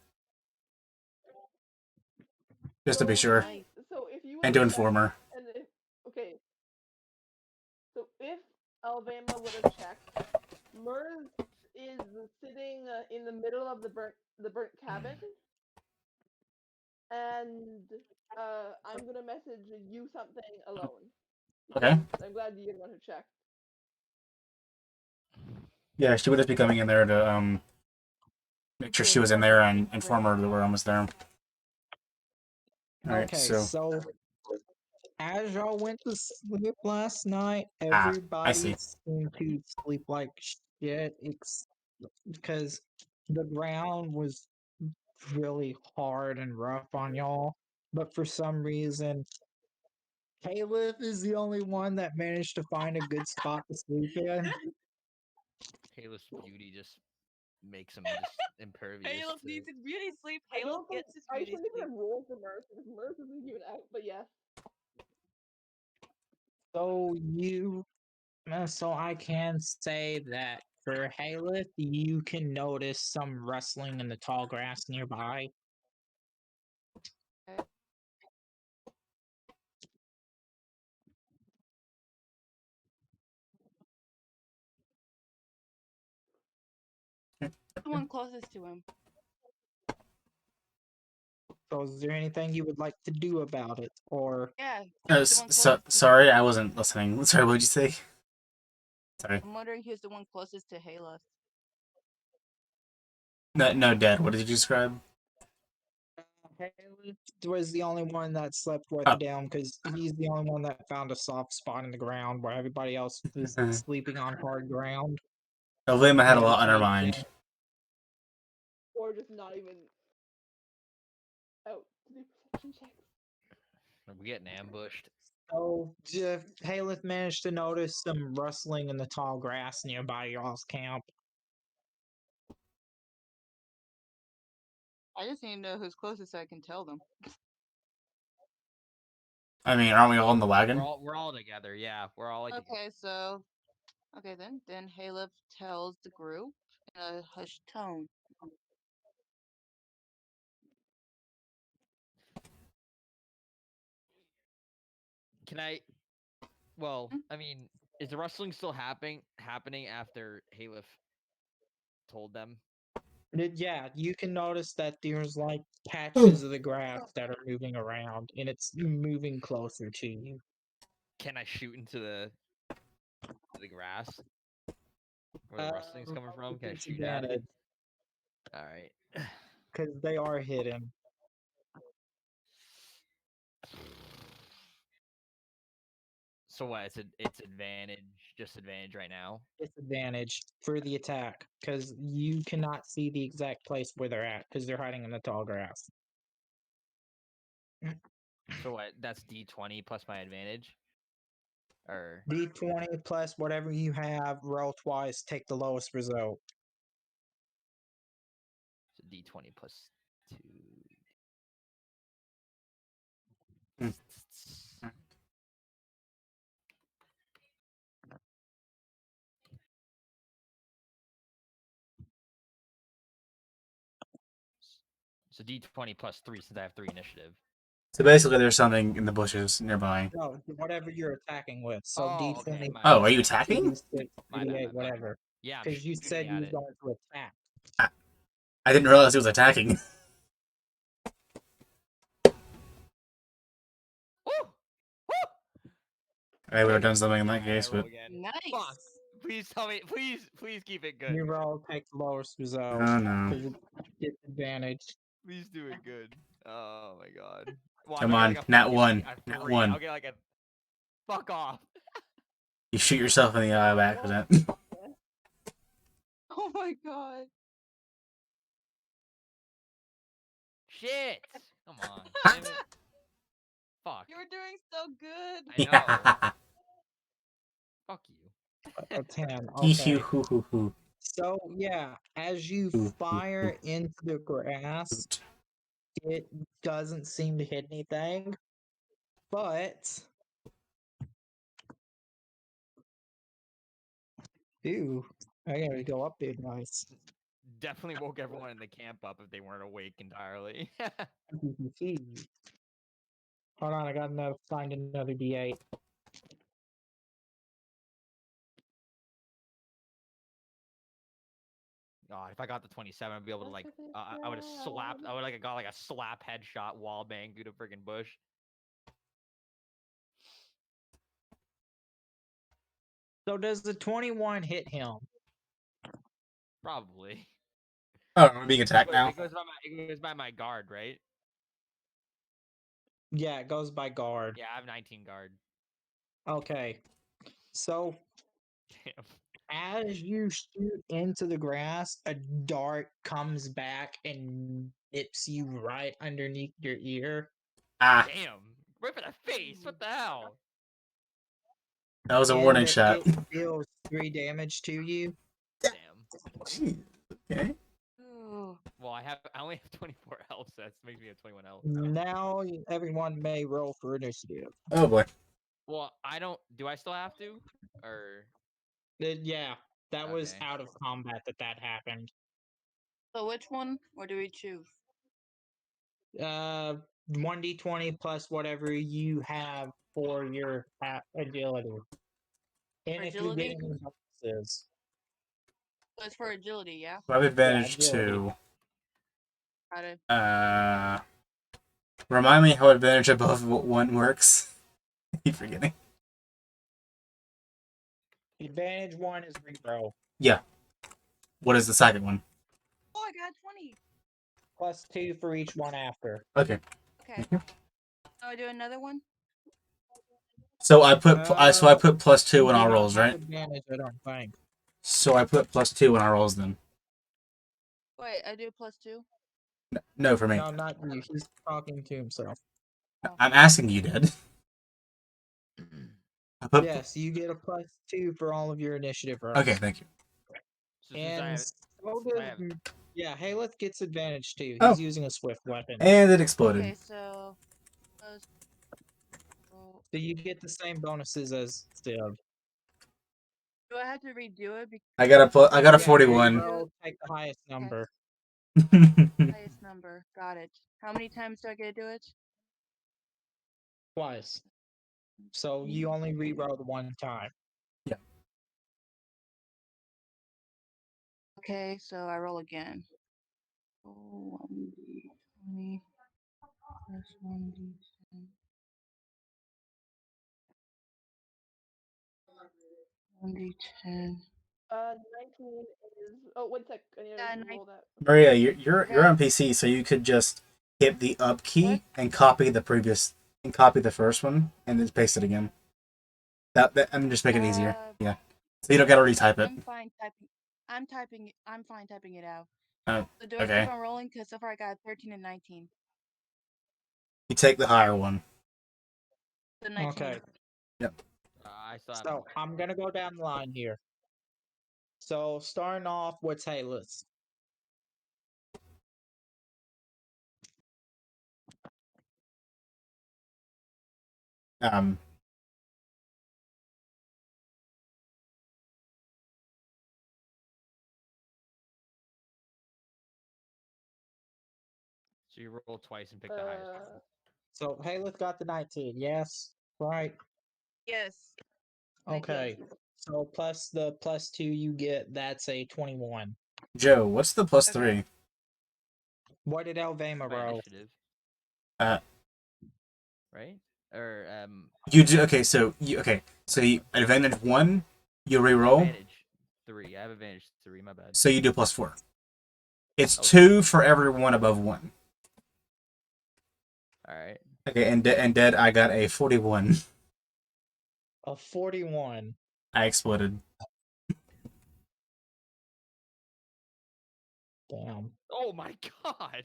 Just to be sure. Nice. So if you And to would've inform her. checked, and if, okay. So if Alvema would have checked, Merz is sitting in the middle of the burnt cabin, and I'm gonna message you something alone. Okay. I'm glad you're the one who checked. Yeah, she would just be coming in there to make sure she was in there and inform her that we're almost there. Alright, Okay, so so as y'all went to sleep last night, I everybody see. seemed to sleep like shit because the ground was really hard and rough on y'all. But for some reason, Caleb is the only one that managed to find a good spot to sleep in. Halus beauty just makes him just impervious. Caleb to- needs his beauty sleep. I Caleb don't think gets his I beauty shouldn't even sleep. have rolled for Merz because Merz isn't even out. But yes, So I can say that for Haleth, you can notice some rustling in the tall grass nearby. The one closest to him. So is there anything you would like to do about it? Or Yeah. the one closest to him. Sorry, I wasn't listening. Sorry, what did you say? Sorry. I'm wondering who's the one closest to Haleth. No, Dad, what did you describe? Haleth was the only one that slept worth Oh. a damn because he's the only one that found a soft spot in the ground where everybody else was sleeping on hard ground. Elvema had a lot on her Meditating. mind. or just not even out to do perception checks. Are we getting ambushed? So Haleth managed to notice some rustling in the tall grass nearby y'all's camp. I just need to know who's closest so I can tell them. I mean, aren't we all in the wagon? We're all together. Yeah, we're all like. Okay, so Okay, then. Then Halef tells the group in a hushed tone. Can I? Well, Hmm? I mean, is the rustling still happening after Halef told them? Yeah, you can notice that there's like patches of the grass that are moving around, and it's moving closer to you. Can I shoot into the grass where the rustling's coming from? Can I shoot at it? All right. Because they are hidden. So what? It's advantage, just advantage right now. Disadvantage for the attack because you cannot see the exact place where they're at because they're hiding in the tall grass. So what? That's D20 plus my advantage, or D20 plus whatever you have, roll twice, take the lowest result. so D20 plus 2. Hmm. So D20 plus 3 since I have 3 initiative. So basically, there's something in the bushes nearby. No, whatever you're attacking with. So Oh, D20 okay. My Oh, bad, are you my bad. attacking? D6, My bad, D8, my bad. whatever. Yeah, I'm Because you shooting said you at were it. going to attack. I didn't realize he was attacking. Woo! Woo! I would have done something in that Alright, case, I roll but again. Nice. Fuck. Please tell me. Please keep it good. You roll, take the lowest result. oh no. Because you disadvantage. Please do it good. Oh my god. Well, Come if I on, get like a nat 4, one, a nat 3. one. I'll get like a. Fuck off. You shoot yourself in the eye by accident. Oh my god. Shit. Come on. Damn it. Fuck. You were doing so good. I know. Fuck you. A 10. Hee Okay. hoo hoo hoo. So, yeah, as you Hoo, hoo, fire into the grass, hoot. it doesn't seem to hit anything. But. Ooh, I gotta go up there, nice. Definitely woke everyone in the camp up if they weren't awake entirely. Hold on, I gotta find another D8. God, if I got the 27, I'd be able to like, I would have slapped. I would like got like a slap headshot wall bang through the freaking bush. So does the 21 hit him? Probably. Oh, I'm being attacked now. It goes by my guard, right? Yeah, it goes by guard. Yeah, I have 19 guard. Okay. So Damn. as you shoot into the grass, a dart comes back and nips you right underneath your ear. Ah, Damn. Right for the face. What the hell? that was a And warning shot. it deals 3 damage to you. Damn. Jeez. Okay. Oh. Well, I only have 24 health, so that makes me have 21 health. Now everyone may roll for initiative. Oh boy. Well, I don't. Do I still have to? Or Yeah, that was Okay. out of combat that happened. So which one, or do we choose? 1d20 plus whatever you have for your agility. And if you get Agility? any bonuses. So it's for agility, yeah? So I have advantage agility. too. Got it. Remind me how advantage above one works. I keep forgetting. Advantage 1 is reroll. Yeah. What is the second one? Oh, I got 20. Plus 2 for each one after. Okay. Okay. So I do another one? So I put plus 2 You on do all not rolls, have right? Advantage, I don't think. So I put plus 2 on our rolls then. Wait, I do plus 2? No, for me. No, not you. He's talking to himself. I'm asking you, Dad. I put, Yes, you get a plus 2 for all of your initiative rolls. Okay, thank you. So since I And have, so since I does, have- yeah, Haleth gets advantage too. He's Oh. using a swift weapon. And it exploded. Okay, so. So you get the same bonuses as Steve. Do I have to redo it? I got a Yeah, 41. reroll, take the highest number. Highest number. Got it. How many times do I get to do it? Twice. So you only rerolled one time. Okay, so I roll again. Oh, 1d20 plus 1d10. 1d10. 19 is. Oh, 1 sec. I need Yeah, to roll that. Maria, you're Okay. on PC, so you could just hit the up key What? and copy the first one and then paste it again. That I'm just making it easier. Yeah. So you don't gotta retype it. I'm fine typing. I'm fine typing it out. Oh, So do I okay. keep on rolling? Because so far I got 13 and 19. You take the higher one. The 19. Okay. Yep. I still have So I'm gonna go down the line here. So starting off with Taylor's. Um. So you roll twice and pick the highest. So Haleth got the 19. Yes, right. Yes. Okay. So plus the +2 you get, that's a 21. Joe, what's the plus Okay. 3? What did Elvama By roll? initiative, right? Or You do okay. So you advantage 1. You reroll. advantage 3. I have advantage 3. My bad. So you do plus 4. It's Oh. 2 for every one above 1. All right. Okay, and dead, I got a 41. A 41. I exploded. Damn. Oh my god.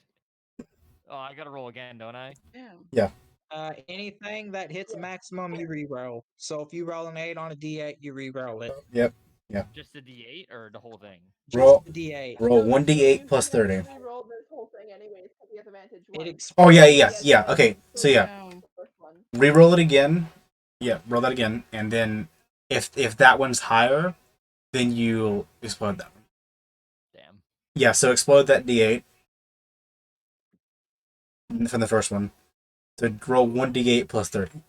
Oh, I gotta roll again, don't I? Yeah. Yeah. Anything that hits a maximum, you reroll. So if you roll an 8 on a D8, you reroll it. Yep. Yeah. Just the D8 or the whole thing? Just Roll the D8. roll No, 1d8 plus you have 30. to re-roll this whole thing anyways because you have advantage It 1. Oh yeah, yeah, Yes, yeah. Okay, so yeah, No. The first one. re-roll it again. Yeah, roll that again, and then if that one's higher, then you explode that one. Damn. Yeah, so explode that d8 from the first one. So roll 1d8 plus 30.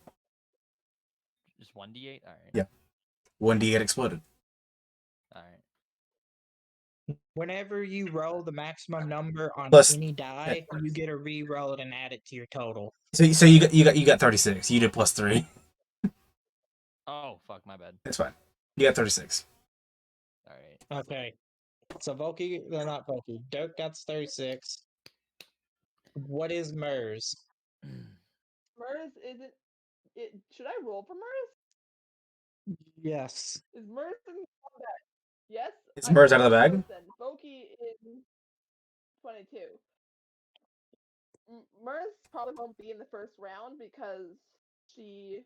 Just 1d8? All right. Yeah. 1d8 exploded. All right. Whenever you roll the maximum number on Plus- any die, you get a re-roll it and add it to your total. So you got 36. You did plus 3. Oh, fuck, my bad. That's fine. You got 36. All right. Okay. So Volky, not Volky. Dirk got 36. What is MERS? Mers isn't. It should I roll for Mers? Yes. Is Mers in combat? Yes. Is Mers out of the bag? Then Boki in 22. Mers probably won't be in the first round because she.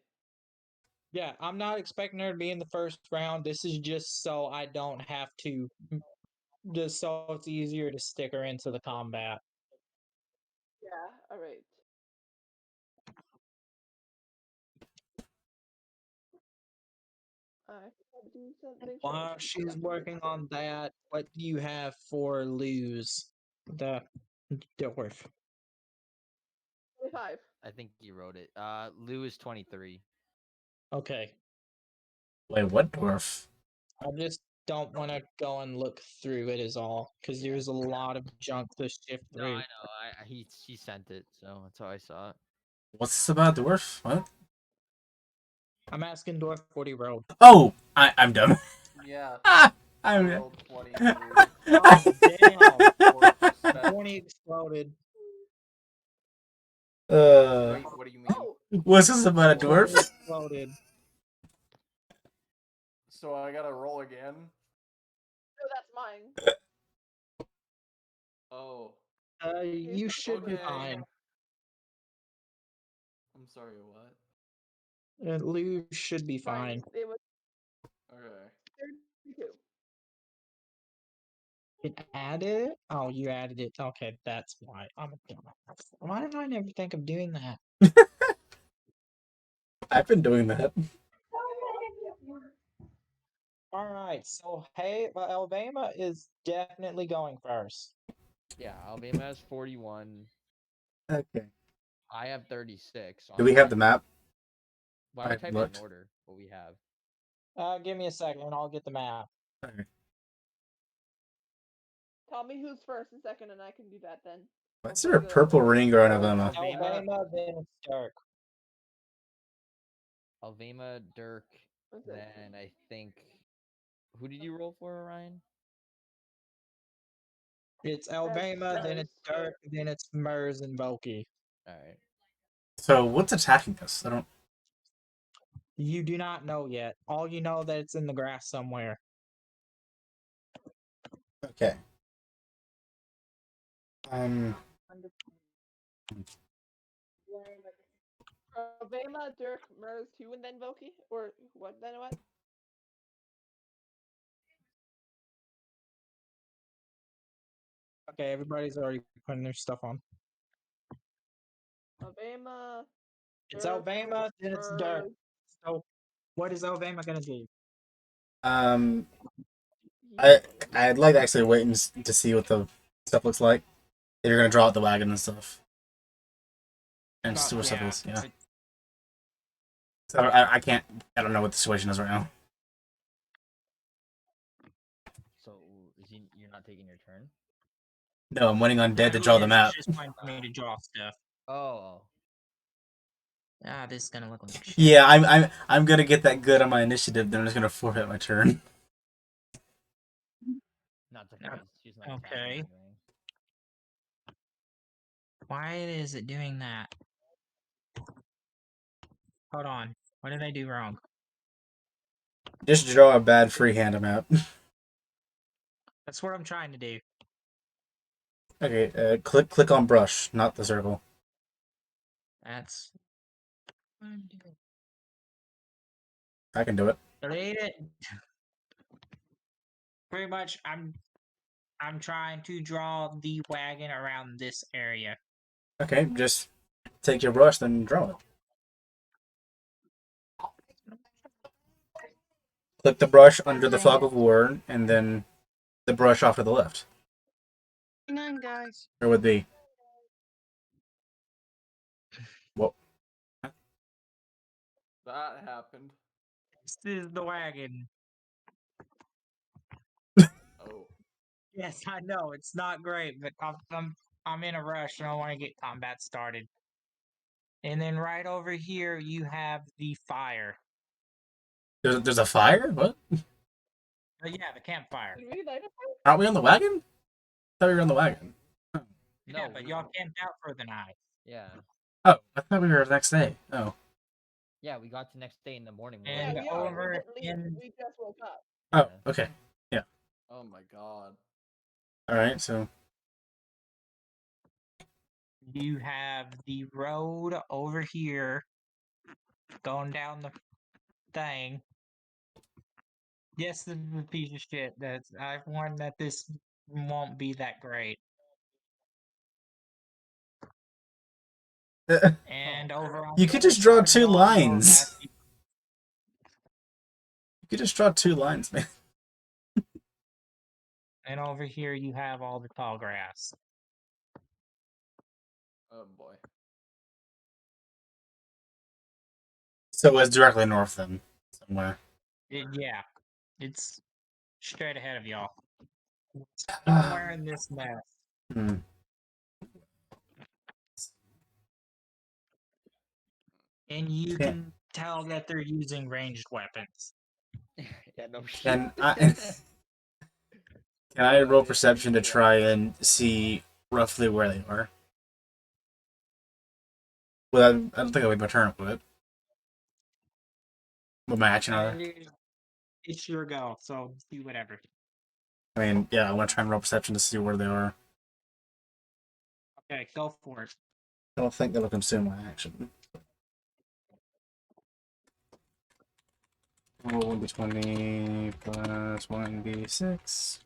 Yeah, I'm not expecting her to be in the first round. This is just so I don't have to. Just so it's easier to stick her into the combat. Yeah. All right. I have to do something. While she's working on that, what do you have for lose? The dwarf. 25. I think you wrote it. Lou is 23. Okay. Wait, what dwarf? I just don't want to go and look through it is all, because there's a lot of junk to shift No, I through. know. He sent it, so that's how I saw it. What's this about dwarf? What? I'm asking Dwarf what he rolled. Oh, I'm dumb. Yeah. Ah, I I'm rolled 23. Oh, damn. 20 exploded. Wait, what do you mean? Oh, What's this about a 20 dwarf? exploded. So I gotta roll again? no, that's mine. Oh. You should be Okay. fine. I'm sorry, what? Lou should be fine. It was Okay. 32. It added it? Oh, you added it. Okay, that's why. I'm a dumbass. Why did I never think of doing that? I've been doing that. All right, so hey, Alabama is definitely going first. Yeah, Alabama has 41. Okay. I have 36. So Do I'm we have the typing- map? Why I don't we haven't type it in looked. order? What we have. Give me a second, and I'll get the map. Okay. Tell me who's first and second, and I can do that then. Why is Before there a the- purple ring around Alabama? Alabama, then it's Dirk. Alabama, Dirk, What's it? then I think. Who did you roll for, Ryan? It's Alabama, then it's Mers. Dirk, then it's Mers and Volky. All right. So what's attacking us? I don't. You do not know yet. All you know that it's in the grass somewhere. Okay. Um. Alabama, Dirk, Mers, who, and then Voki? Or what? Then what? Okay, everybody's already putting their stuff on. Alabama. It's Dirk, Alabama, then it's Dirk. Mers. So, what is Alabama gonna do? Um. Yeah. I'd like to actually wait and to see what the stuff looks like. If you're gonna draw out the wagon and stuff, and see what stuff is. Yeah. So I can't. I don't know what the situation is right now. So you're not taking your turn? No, I'm waiting on Dead to No, draw the it's map. just fine for me to draw stuff. Oh. Ah, this is gonna look like shit. Yeah, I'm gonna get that good on my initiative. Then I'm just gonna forfeit my turn. Not surprised. She's not attacking Okay. anyway. Why is it doing that? Hold on. What did I do wrong? Just draw a bad freehand map. That's what I'm trying to do. Okay, click on brush, not the circle. That's what I'm doing. I can do it. Delete it. Pretty much, I'm trying to draw the wagon around this area. Okay, just take your brush, then draw it. Click the brush under the fog of war, and then the brush off to the left. Hang on, guys. Or would be. Well, That happened. This is the wagon. Oh. Yes, I know it's not great, but I'm in a rush and I want to get combat started. And then right over here you have the fire. there's a fire? What? Yeah, the campfire. Did we light a fire? Aren't we on the wagon? I thought we were on the wagon. Yeah, No, but we- y'all camped out for the night. Yeah. Oh, I thought we were the next day. Oh. Yeah, we got to next day in the morning. when And we Yeah, we got are. fired. over We didn't leave. in We just woke up. Oh, okay. Oh my god. Alright, so. you have the road over here going down the thing. Yes, this is a piece of shit. I've warned that this won't be that great. And over on You the could other just draw side, two y'all will lines. have the- You could just draw two lines, man. And over here you have all the tall grass. Oh boy. So it's directly north then, somewhere. Yeah, it's straight ahead of y'all. Somewhere in this mess. Hmm. And you Yeah. can tell that they're using ranged weapons. Yeah, no shit. Can I roll perception to try and see roughly where they are? Well, I don't think I'll wait my turn with it. With my action on it. It's your go, so do whatever. I mean, yeah, I want to try and roll perception to see where they are. Okay, go for it. I don't think that'll consume my action. Roll 1d20 plus 1d6.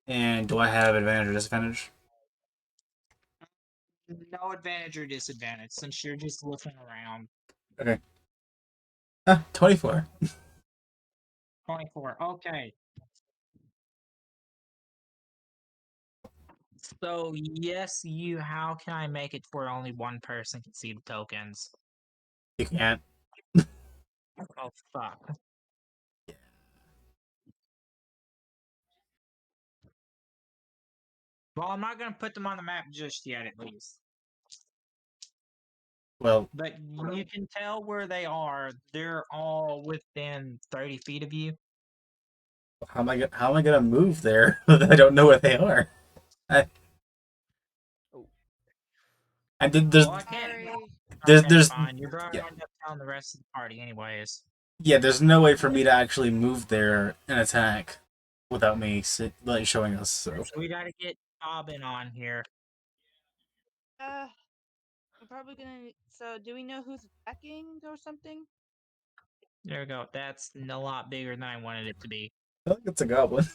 And do I have advantage or disadvantage? No advantage or disadvantage since you're just looking around. Okay. 24. 24. Okay. So yes, you. How can I make it where only one person can see the tokens? You can't. Oh fuck. Well, I'm not gonna put them on the map just yet, at least. Well, But you can tell where they are. They're all within 30 feet of you. how am I gonna move there? I don't know where they are. I did. Well, I can't. Sorry. There's Fine. You're gonna yeah. end up telling the rest of the party, anyways. Yeah, there's no way for me to actually move there and attack without me like showing us. So We gotta get Bobbin on here. We're probably gonna. So, do we know who's attacking or something? There we go. That's a lot bigger than I wanted it to be. I think it's a goblin.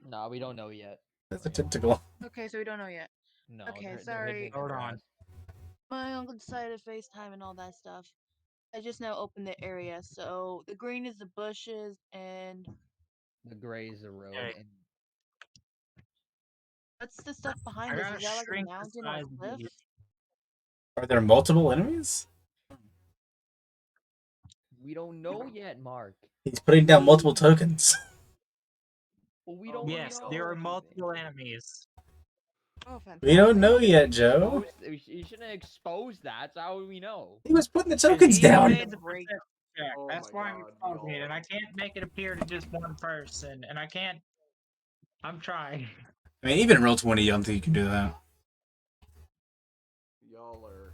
No, we don't know yet. That's a tentacle. Okay, so we don't know yet. No. Okay, they're sorry. hidden in the Hold on. grass. My uncle decided to FaceTime and all that stuff. I just now opened the area, so the green is the bushes and The gray is the road, Okay. and what's the stuff behind I us? gotta Is that like a shrink the mountain or size a of cliff? these. Are there multiple enemies? we don't know yet, Mark. He's putting down multiple tokens. Well, we don't Yes, know. there are anything. multiple enemies. Oh, fantastic. We don't know yet, Joe. You shouldn't expose that. That's how we know. He was putting the 'Cause tokens he down. made the Break. perception check. Oh That's my why I'm God, exposing it, y'all. and I can't make it appear to just one person, and I can't. I'm trying. I mean, even in Roll20, I don't think you can do that. Y'all are.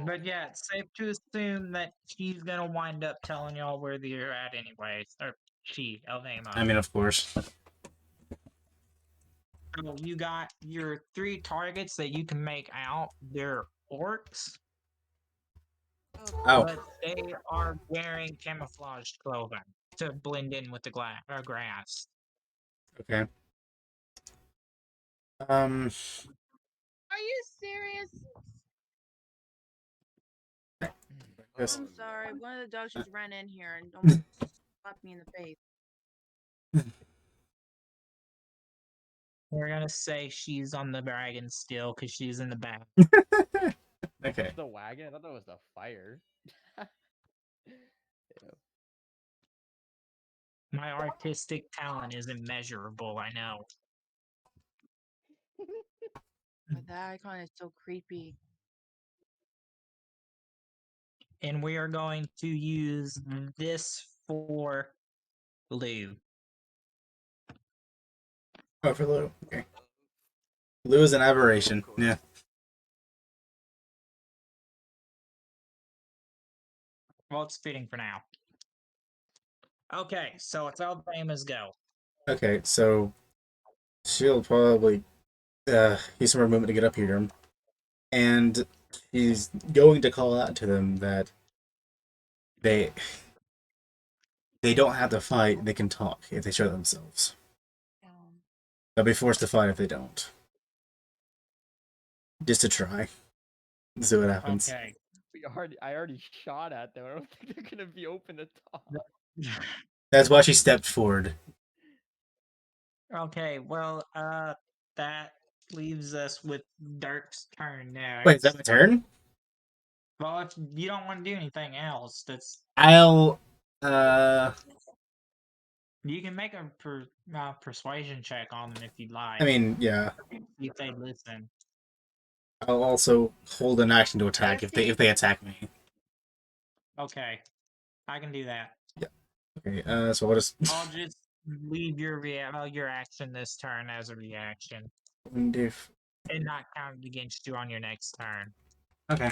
But yeah, it's safe to assume that she's gonna wind up telling y'all where they're at anyways. Or she, Elnama. I mean, of course. So you got your 3 targets that you can make out. They're orcs, Oh, but they are wearing camouflaged clothing to blend in with the grass. okay. Are you serious? Yes. I'm sorry. One of the dogs just ran in here and almost slapped me in the face. We're gonna say she's on the wagon still because she's in the back. Okay. The wagon? I thought that was the fire. My artistic talent is immeasurable, I know. But that icon is so creepy. And we are going to use this for Lou. Oh, for Lou. Okay. Lou is an aberration. Yeah. Well, it's fitting for now. Okay, so it's Alabama's go. Okay, so she'll probably use some more movement to get up here, and he's going to call out to them that they don't have to fight. They can talk if they show themselves. They'll be forced to fight if they don't. Just to try. See what happens. Okay. I already shot at them. I don't think they're gonna be open to talk. That's why she stepped forward. Okay, well, that leaves us with Dirk's turn next. Wait, is that my turn? Well, if you don't want to do anything else, that's... I'll, You can make a persuasion check on them if you'd like. I mean, yeah. If they listen. I'll also hold an action to attack if they attack me. Okay, I can do that. Yeah. Okay. So I'll just leave your action this turn as a reaction, and not counted against you on your next turn. Okay.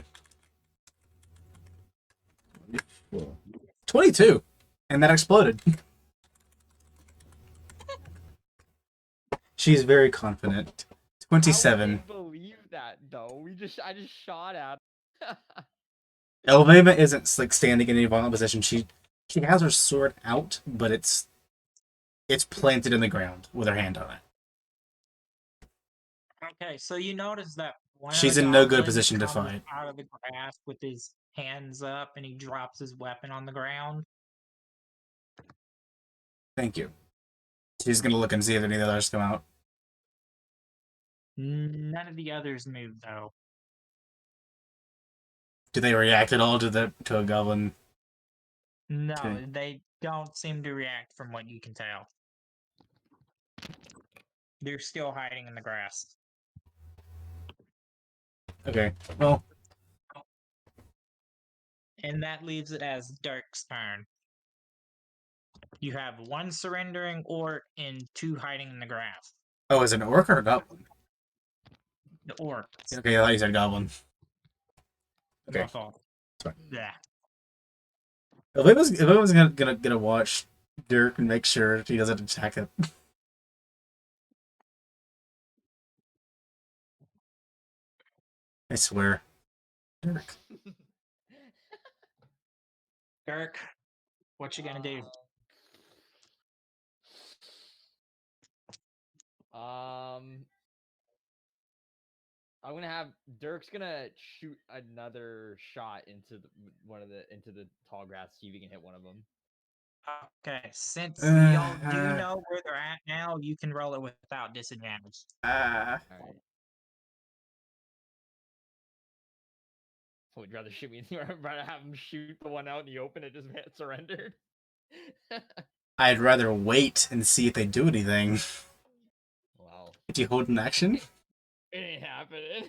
22, and that exploded. She's very confident. 27. I wouldn't believe that though. I just shot at. Elvema isn't like standing in any violent position. She has her sword out, but it's planted in the ground with her hand on it. Okay, so you notice that she's in no good position to fight. Out of the grass with his hands up, and he drops his weapon on the ground. Thank you. He's gonna look and see if any of the others come out. None of the others moved though. Do they react at all to a goblin? No, Okay. they don't seem to react from what you can tell. They're still hiding in the grass. Okay. Well, And that leaves it as Dirk's turn. You have one surrendering orc and two hiding in the grass. oh, is it an orc or a goblin? The orcs. Okay, I thought you said goblin. Okay. My fault. Sorry. Yeah. If I was gonna watch Dirk and make sure he doesn't attack it. I swear. Dirk. Dirk, what you gonna do? I'm gonna have Dirk's gonna shoot another shot into into the tall grass, see if he can hit one of them. Okay, since y'all do Uh, know where they're at now, you can roll it without disadvantage. All right. Would you rather shoot me? Rather have him shoot the one out in the open and just get surrendered? I'd rather wait and see if they do anything. Wow. Did you hold an action? It ain't happening.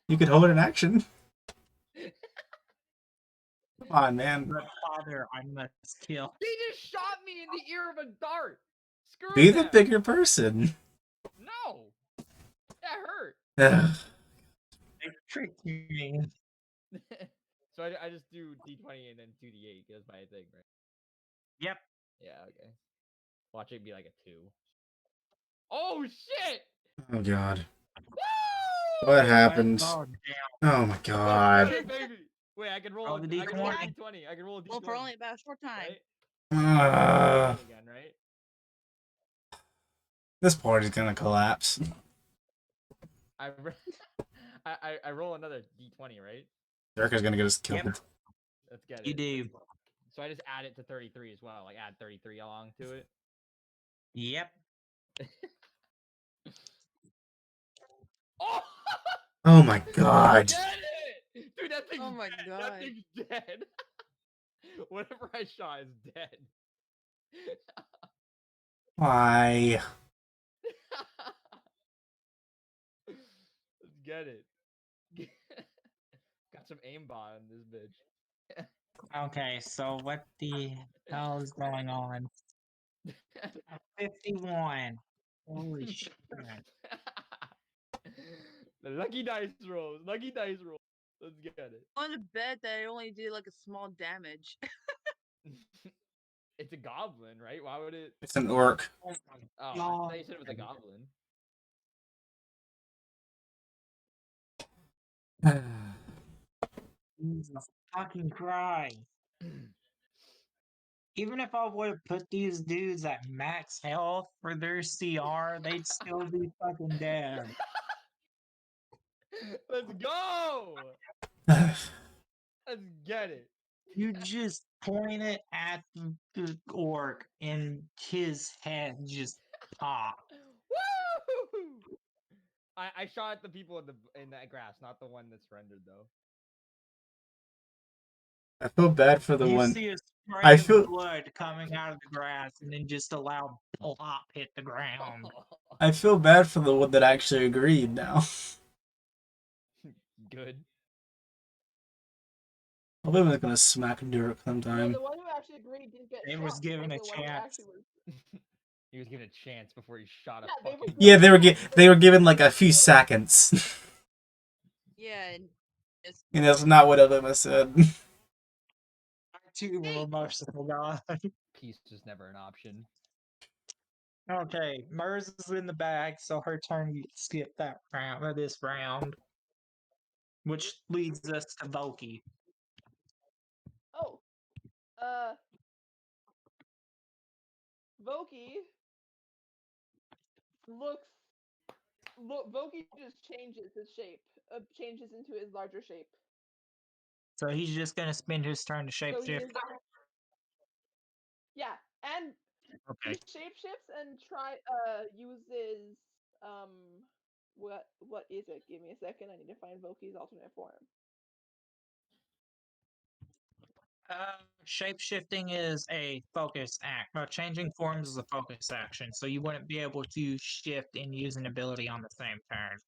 You could hold an action. Come on, man. But father, I must kill. He just shot me in the ear of a dart. Screw Be the them. bigger person. No. That hurt. Ugh. They tricked me. So I just do D20 and then 2D8 goes my thing, right? Yep. Yeah, okay. Watch it be like a 2. Oh shit! Oh god. Woo! What happened? Oh, Oh my god. Hey, baby. Wait, I can roll Roll a the I can roll a D20. D20. I can roll a D20. Well, for only about a short time. Right? Again, right? This party's gonna collapse. I roll another D20, right? Dirk is gonna get us killed. Yep. Let's get it. You do. So I just add it to 33 as well. Like add 33 along to it. Yep. Oh! Oh my god. Get it! Dude, that thing's Oh my dead. God. That thing's dead. Whatever I shot is dead. Why? Let's get it. Got some aimbot on this bitch. Okay, so what the hell is going on? 51. Holy shit. The lucky dice rolls. Lucky dice rolls. Let's get it. I want to bet that I only did like a small damage. It's a goblin, right? Why would it? It's an orc. Oh my Oh, I God. thought you said it was a goblin. Jesus fucking Christ. Even if I would have put these dudes at max health for their CR, they'd still be fucking dead. Let's go. Ugh. Let's get it. You just point it at the orc and his head just popped. Woo! I shot at the people in that grass, not the one that's rendered though. I feel bad for the You one. see a spray I of feel blood coming out of the grass and then just a loud plop hit the ground. I feel bad for the one that actually agreed now. Good. Well, I'm gonna smack Dirk No, sometime. the one who actually agreed didn't get They shot. was given but a the one who chance. actually was- He was given a chance before he shot a Yeah, they were fucking. Yeah, they were given like a few seconds. Yeah, and it's And that's not what Emma said. Too merciful God. Peace is never an option. Okay, Mers is in the bag, so her turn to skip that round or this round. Which leads us to Volky. Oh. Voki Voki just changes his shape. Changes into his larger shape. So he's just gonna spend his turn to So he shapeshift. is. Yeah, and Okay. He shapeshifts and uses what is it? Give me a second. I need to find Voki's alternate form. Shape-shifting is a focus act. Changing forms is a focus action, so you wouldn't be able to shift and use an ability on the same turn.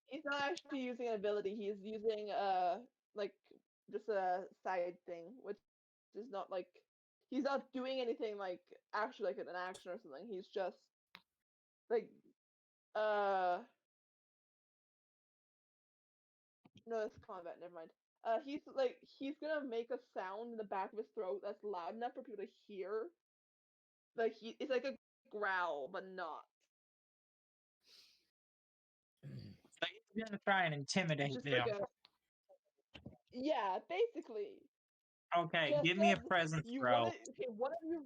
He's not actually using an ability. He's using like just a side thing, which is not like he's not doing anything like actually like an action or something. He's just like no, it's combat. Never mind. He's gonna make a sound in the back of his throat that's loud enough for people to hear. Like it's like a growl, but not. So he's gonna try and intimidate Just them. like a yeah, basically. Okay, Just give me a said presence you roll. okay, what have you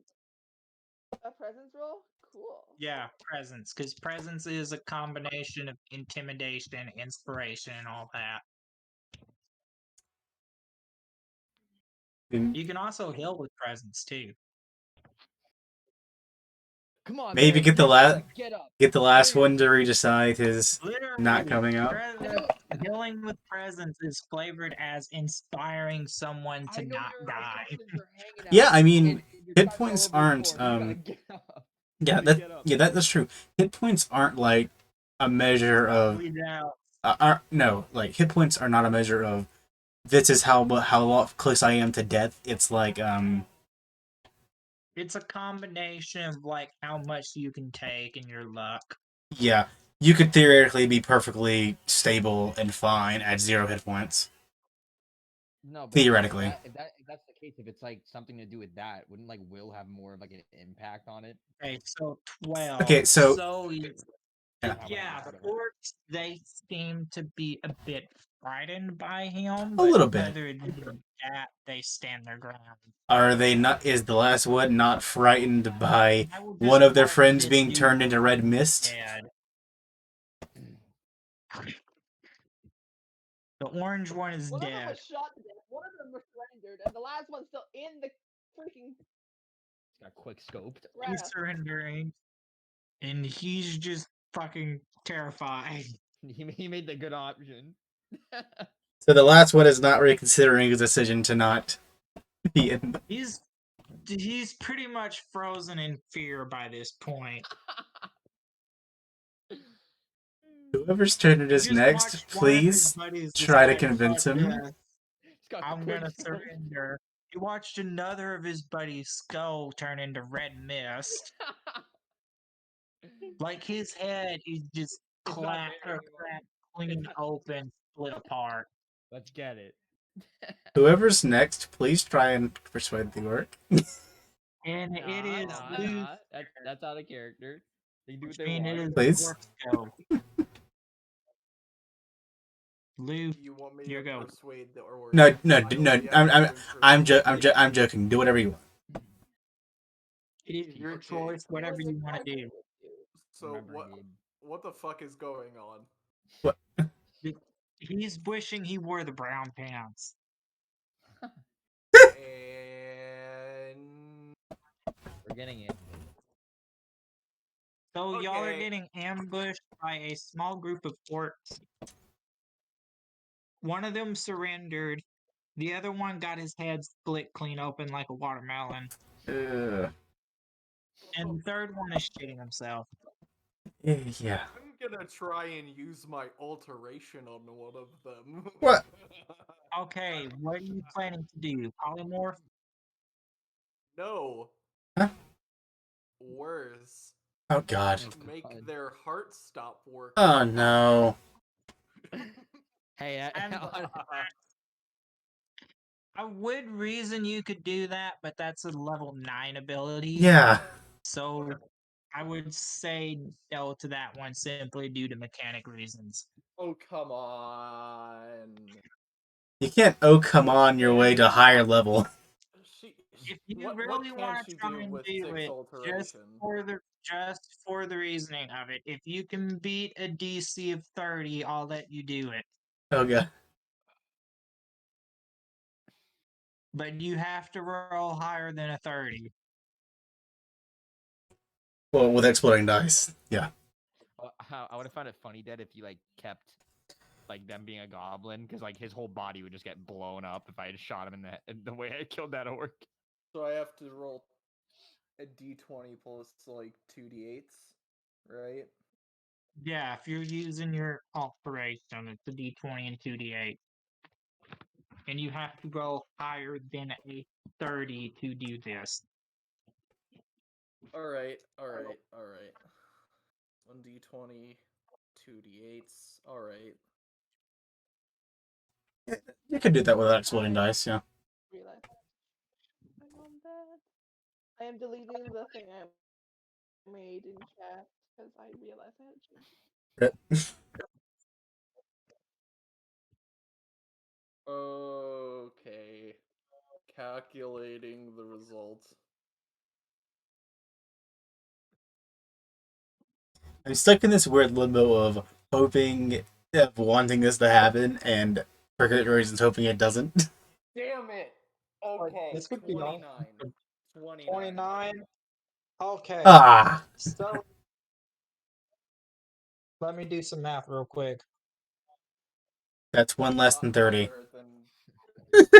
a presence roll? Cool. Yeah, presence, because presence is a combination of intimidation, inspiration, and all that. You can also heal with presence too. Come on, Maybe man, get up. get the last There. one to redecide his Literally, not coming out. Healing with presence is flavored as inspiring someone to I know not your die. assassins are hanging out. Yeah, I mean, and your hit guys all points over the aren't floor. You gotta get up. yeah, You gotta get up. that's true. Hit points aren't like a measure of no, like hit points are not a measure of this is how close I am to death. It's like It's a combination of like how much you can take and your luck. yeah, you could theoretically be perfectly stable and fine at 0 hit points. No, but Theoretically. if that's the case, if it's like something to do with that, wouldn't like will have more of like an impact on it? Okay, so 12. Okay, so yeah, the orcs, they seem to be a bit frightened by him. A But little bit. other than that, they stand their ground. Are they not? Is the last one not frightened by I will one of their just friends mark being this turned dude into red mist? dead. The orange one is One of them dead. was shot to death, one of them was surrendered, and the last one's still in the freaking It's got quick scoped. He's grass. surrendering, and he's just fucking terrified. He made the good option. So the last one is not reconsidering his decision to not be in. He's pretty much frozen in fear by this point. Whoever's turn it is next, please try to convince him. I'm gonna surrender. You watched another of his buddies' skull turn into red mist. Like his head is just cracked clean open, split apart. Let's get it. Whoever's next, please try and persuade the orc. And it is Lou. That's out of character. They do what I they mean, want. it is Please. go. Lou, You want me your to go. persuade the orc? No. I'm joking. Do whatever you want. It is your Okay. choice. Whatever you want to do. So Remember, what the fuck is going on? What? He's wishing he wore the brown pants. And We're getting it. So y'all are Okay. getting ambushed by a small group of orcs. One of them surrendered. The other one got his head split clean open like a watermelon. And the third one is shitting himself. Yeah. I'm gonna try and use my alteration on one of them. What? Okay, what are you planning to do? Polymorph? No. Huh? Worse. Oh God. Make their heart stop working. Oh no. Hey, I would reason you could do that, but that's a level 9 ability. Yeah. So I would say no to that one simply due to mechanic reasons. Oh, come on. You can't come on your way to higher level. If you What really can want she to try do and with do 6 it, alteration? just for the reasoning of it, if you can beat a DC of 30, I'll let you do it. Okay. But you have to roll higher than a 30. Well, with exploding dice. Yeah. I would have found it funny, Dad, if you like kept like them being a goblin, because like his whole body would just get blown up if I had shot him in the way I killed that orc. So I have to roll a d20 plus like 2d8s, right? Yeah, if you're using your alteration, it's a d20 and 2d8. And you have to roll higher than a 30 to do this. Alright. 1d20, 2d8s, alright. You could do that with exploding dice, yeah. Realize I'm on that. I am deleting the thing I made in chat because I realized I had to change it. Okay. Calculating the result. I'm stuck in this weird limbo of hoping, of wanting this to happen, and for good reasons hoping it doesn't. Damn it! Okay, This could be 29. on 29. 29. Okay. Ah! So let me do some math real quick. That's one less than 30. That's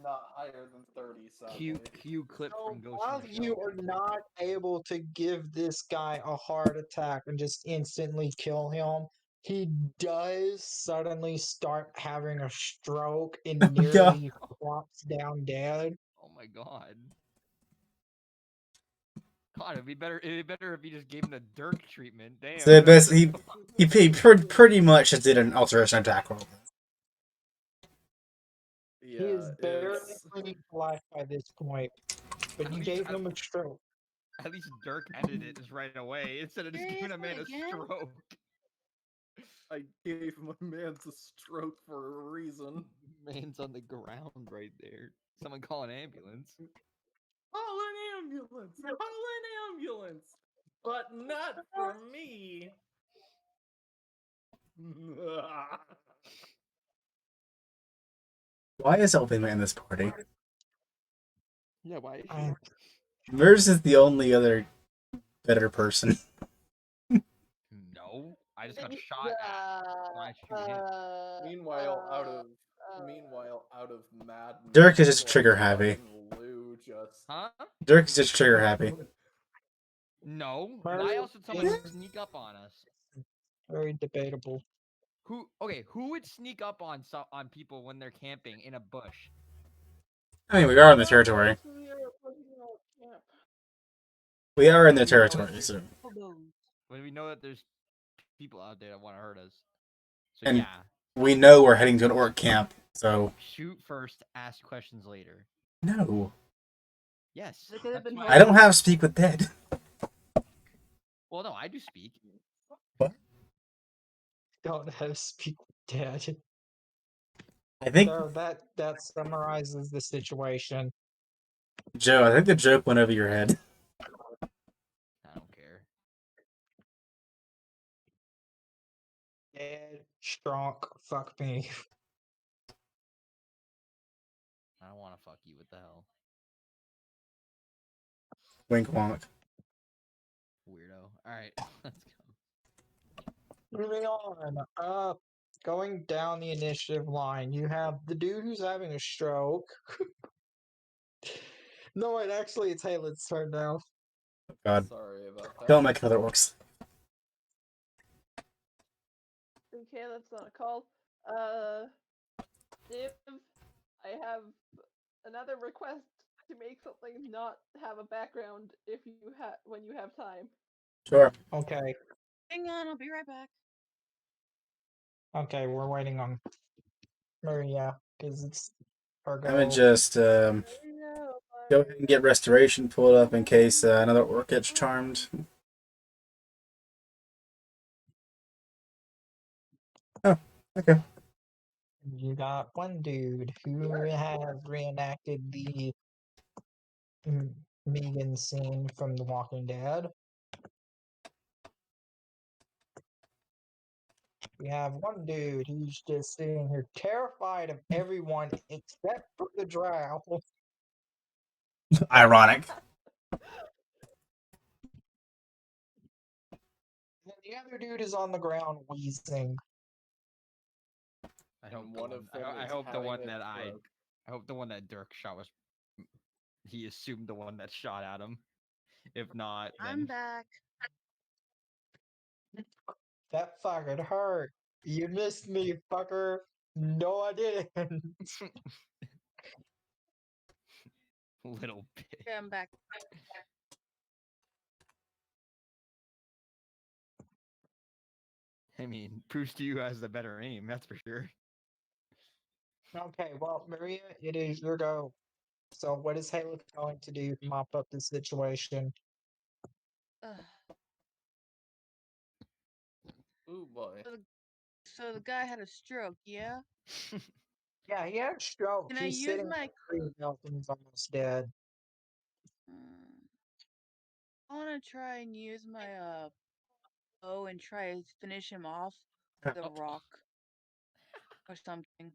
not higher than 30, sadly. Cue clip So from Ghost while in the you Shell. are not able to give this guy a heart attack and just instantly kill him, he does suddenly start having a stroke and Oh, God. nearly flops down dead. Oh my god. God, it'd be better if he just gave him the Dirk treatment. Damn. So he pretty much just did an alteration attack roll. He is Yeah, barely it's... clinging to life by this point, but At you least- gave him a stroke. At least Dirk ended it just right away instead of just giving a man a Seriously, again? stroke. I gave my man a stroke for a reason. Man's on the ground right there. Someone call an ambulance. Call an ambulance! Call an ambulance! But not for me! Why is Elvin in this party? Yeah, why is I- Merz is the only other better person. No, I just got shot at. Why shoot him? Meanwhile, out of madness, Dirk is just trigger happy. fucking Lou just... Huh? Dirk is just trigger happy. No. Merz Why else would someone is sneak up on us? very debatable. Who would sneak up on people when they're camping in a bush? I mean, we are in the territory. We are in the territory, so. When we know that there's people out there that want to hurt us. So And yeah. we know we're heading to an orc camp, so. Shoot first, ask questions later. No. Yes. They could have been I don't have speak with dead. Well, no, I do speak. What? Don't have speak dead. I think, So that summarizes the situation. Joe, I think the joke went over your head. I don't care. Dead, strong, fuck me. I don't want to fuck you. What the hell? Wink wonk. Weirdo. Alright, let's go. Moving on. Going down the initiative line, you have the dude who's having a stroke. No, wait, actually, it's Halen's turn now. God. Sorry about that. Don't make another orcs. Okay, that's not a call. Div, I have another request to make something not have a background if you when you have time. Sure. Okay, Hang on, I'll be right back. okay, we're waiting on Maria, because it's her I'm gonna go. just go ahead and get restoration pulled up in case another orc gets charmed. Oh, okay. You got one dude who has reenacted the Megan scene from The Walking Dead. We have one dude who's just sitting here terrified of everyone except for the drow. Ironic. The other dude is on the ground wheezing. I hope And the one one. of them I is hope the having one a that I. stroke. I hope the one that Dirk shot was. He assumed the one that shot at him. If not, I'm then back. That fucking hurt. You missed me, fucker. No, I didn't. little bit. Okay, I'm back. I mean, proves to you has the better aim. That's for sure. Okay, well, Maria, it is your go. So, what is Halo going to do to mop up the situation? Ugh. Ooh boy. So the guy had a stroke, yeah? Yeah, he had a stroke. Can I He's use sitting my on the belt and he's almost dead. I want to try and use my bow and try to finish him off with a rock or something.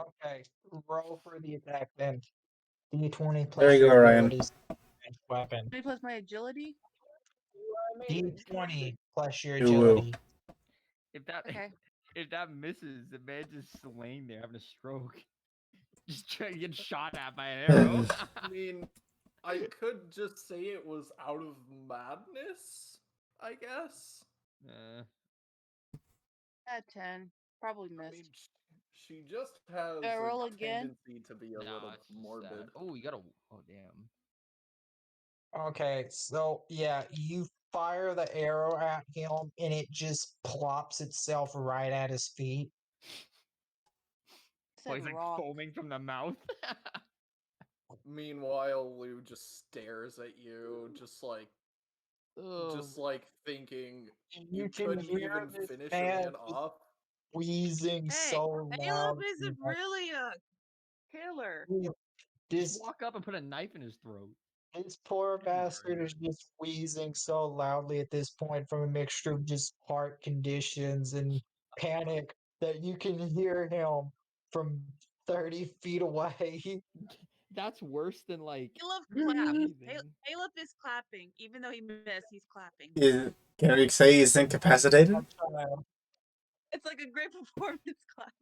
Okay, roll for the attack then. D20 plus There you your go, Ryan. ability weapon. 20 plus my agility? D20 plus your Ooh, ooh. agility. If that Okay. if that misses, the man just laying there having a stroke, just trying to get shot at by an arrow. I mean, I could just say it was out of madness, I guess. At 10. Probably I missed. mean, she just has Do I roll a again? tendency to be a little it's just morbid. sad. Oh, you gotta. Oh, damn. Okay, so yeah, you fire the arrow at him and it just plops itself right at his feet. Well, he's like rock. foaming from the mouth. Meanwhile, Lou just stares at you, just like thinking You you can couldn't hear even this finish a man man off. wheezing Hey, so Caleb loud. isn't really a killer. Just This walk up and put a knife in his throat. this poor bastard is just wheezing so loudly at this point from a mixture of just heart conditions and panic that you can hear him from 30 feet away. That's worse than like. Caleb clapped. breathing. Caleb is clapping. Even though he missed, he's clapping. Can we say he's incapacitated? It's like a great performance clap.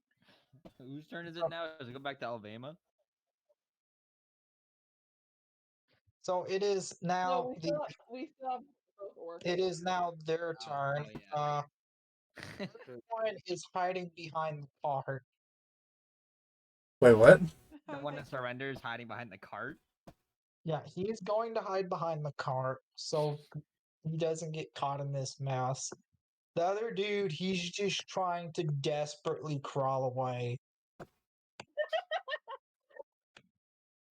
Whose turn is it now? Does it go back to Alabama? So it is now we still have both orcs. it is now their turn. Oh, One is hiding behind the cart. Wait, what? The one that surrenders hiding behind the cart. Yeah, he's going to hide behind the cart so he doesn't get caught in this mess. The other dude, he's just trying to desperately crawl away.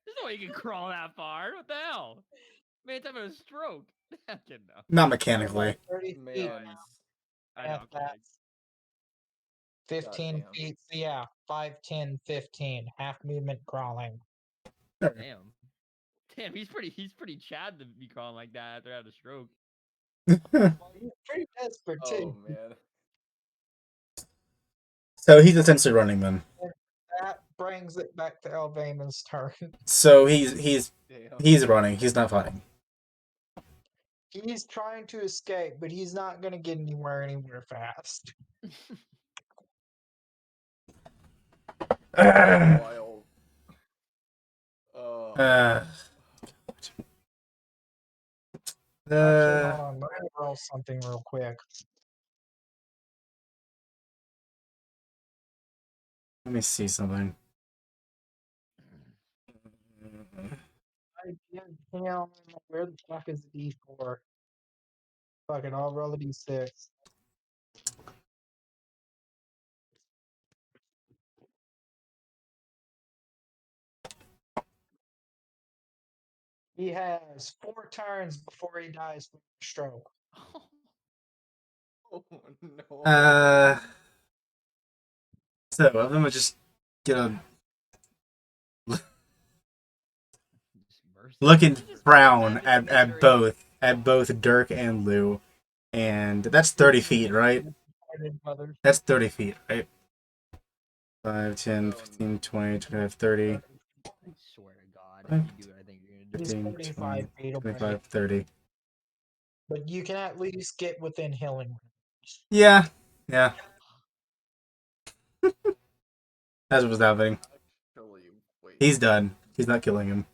There's no way you can crawl that far. What the hell? Man's having a stroke. I'm kidding, no. Not mechanically. 30 feet. Man, I know, I'm kidding. That's 15 Goddamn. feet. So yeah, 5, 10, 15. Half movement crawling. Damn. Damn, he's pretty Chad to be crawling like that after having a stroke. Well, he's pretty desperate too. Oh man. So he's essentially running then. That brings it back to Elvama's turn. So he's Damn. running. He's not fighting. He's trying to escape, but he's not going to get anywhere fast. Wild. Actually, hold on. Let me roll something real quick. Let me see something. I did him. Where the fuck is the D4? Fuck it, I'll roll a D6. He has 4 turns before he dies from a stroke. Oh no. So I'm gonna just get a looking frown at both Dirk and Lou, and that's 30 feet, right? That's 30 feet, right? 5, 10, 15, 20, 25, 30. I swear to God, if you do it, I think you're gonna do it. 15, 25 20, feet away. 25, 30. But you can at least get within healing range. Yeah. Yeah. That's what's happening. Actually, wait. He's done. He's not killing him.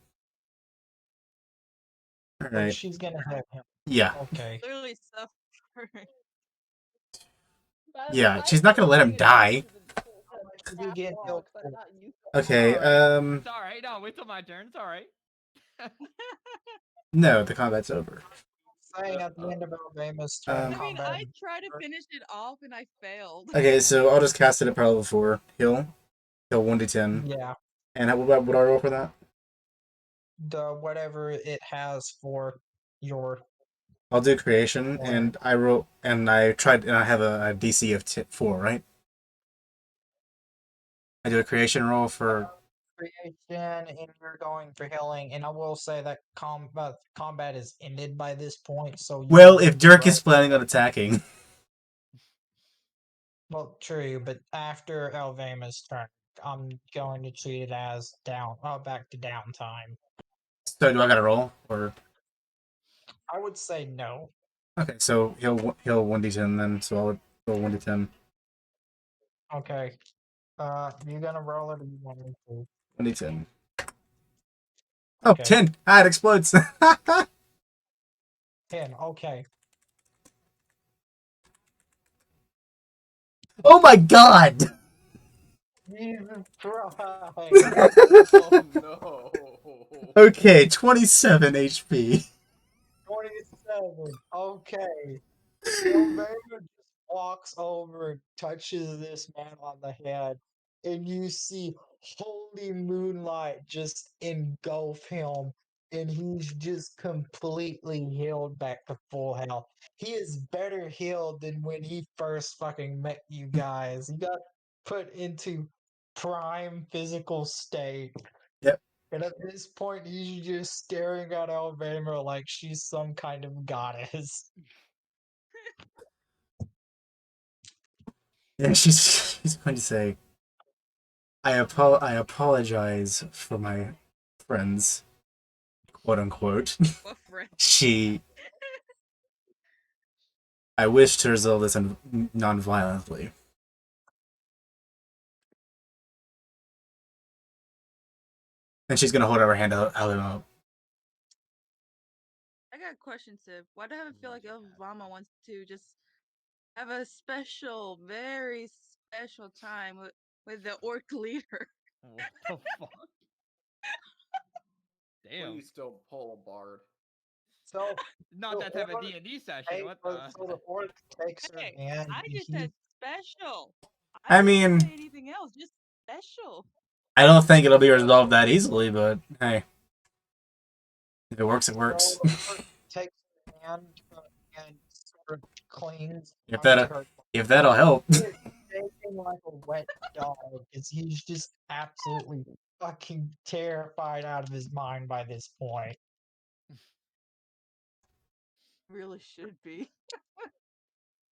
All So right. she's gonna have him. Yeah. Okay. Clearly suffering. Yeah. She's not gonna let him die. Did you get healed? Okay. It's all right. No, wait till my turn. It's all right. No, the combat's over. Saying at the end of Alabama's turn, Um, I mean, combat. I tried to finish it off and I failed. Okay, so I'll just cast it at power level 4. Heal 1d10. Yeah. And what do I roll for that? The whatever it has for your. I'll do creation, and I roll, and I tried, and I have a DC of 4, right? I do a creation roll for. Creation, and you're going for healing. And I will say that combat is ended by this point. So you Well, can if Dirk run- is planning on attacking. Well, true, but after Alvama's turn, I'm going to treat it as back to downtime. So do I gotta roll, or? I would say no. Okay, so he'll 1d10 then. So I'll roll 1d10. Okay. You gonna roll it or you want me to? 1d10. Oh, Okay. 10! Ah, it explodes! 10. Okay. Oh my god! Jesus Christ. Oh no. Okay, 27 HP. 27. Okay. Alvama just walks over and touches this man on the head, and you see holy moonlight just engulf him, and he's just completely healed back to full health. He is better healed than when he first fucking met you guys. He got put into prime physical state. Yep. And at this point, he's just staring at Alabama like she's some kind of goddess. Yeah, she's going to say, I apologize for my friends, quote unquote. What friend? I wish to resolve this non-violently. And she's gonna hold out her hand out him up. I got a question, Civ. Why do I feel like Obama wants to just have a special, very special time with the orc leader? What the fuck? Damn. Please don't pull a bard. So Not the that type of orc D&D session. What the? So the orc takes her Hey, hand. I and just he- said special. I didn't mean, say anything else. Just special. I don't think it'll be resolved that easily, but hey. If it works, it works. So the orc takes her hand and sort of clings If onto that her. if that'll help. He is shaking like a wet dog because he's just absolutely fucking terrified out of his mind by this point. Really should be.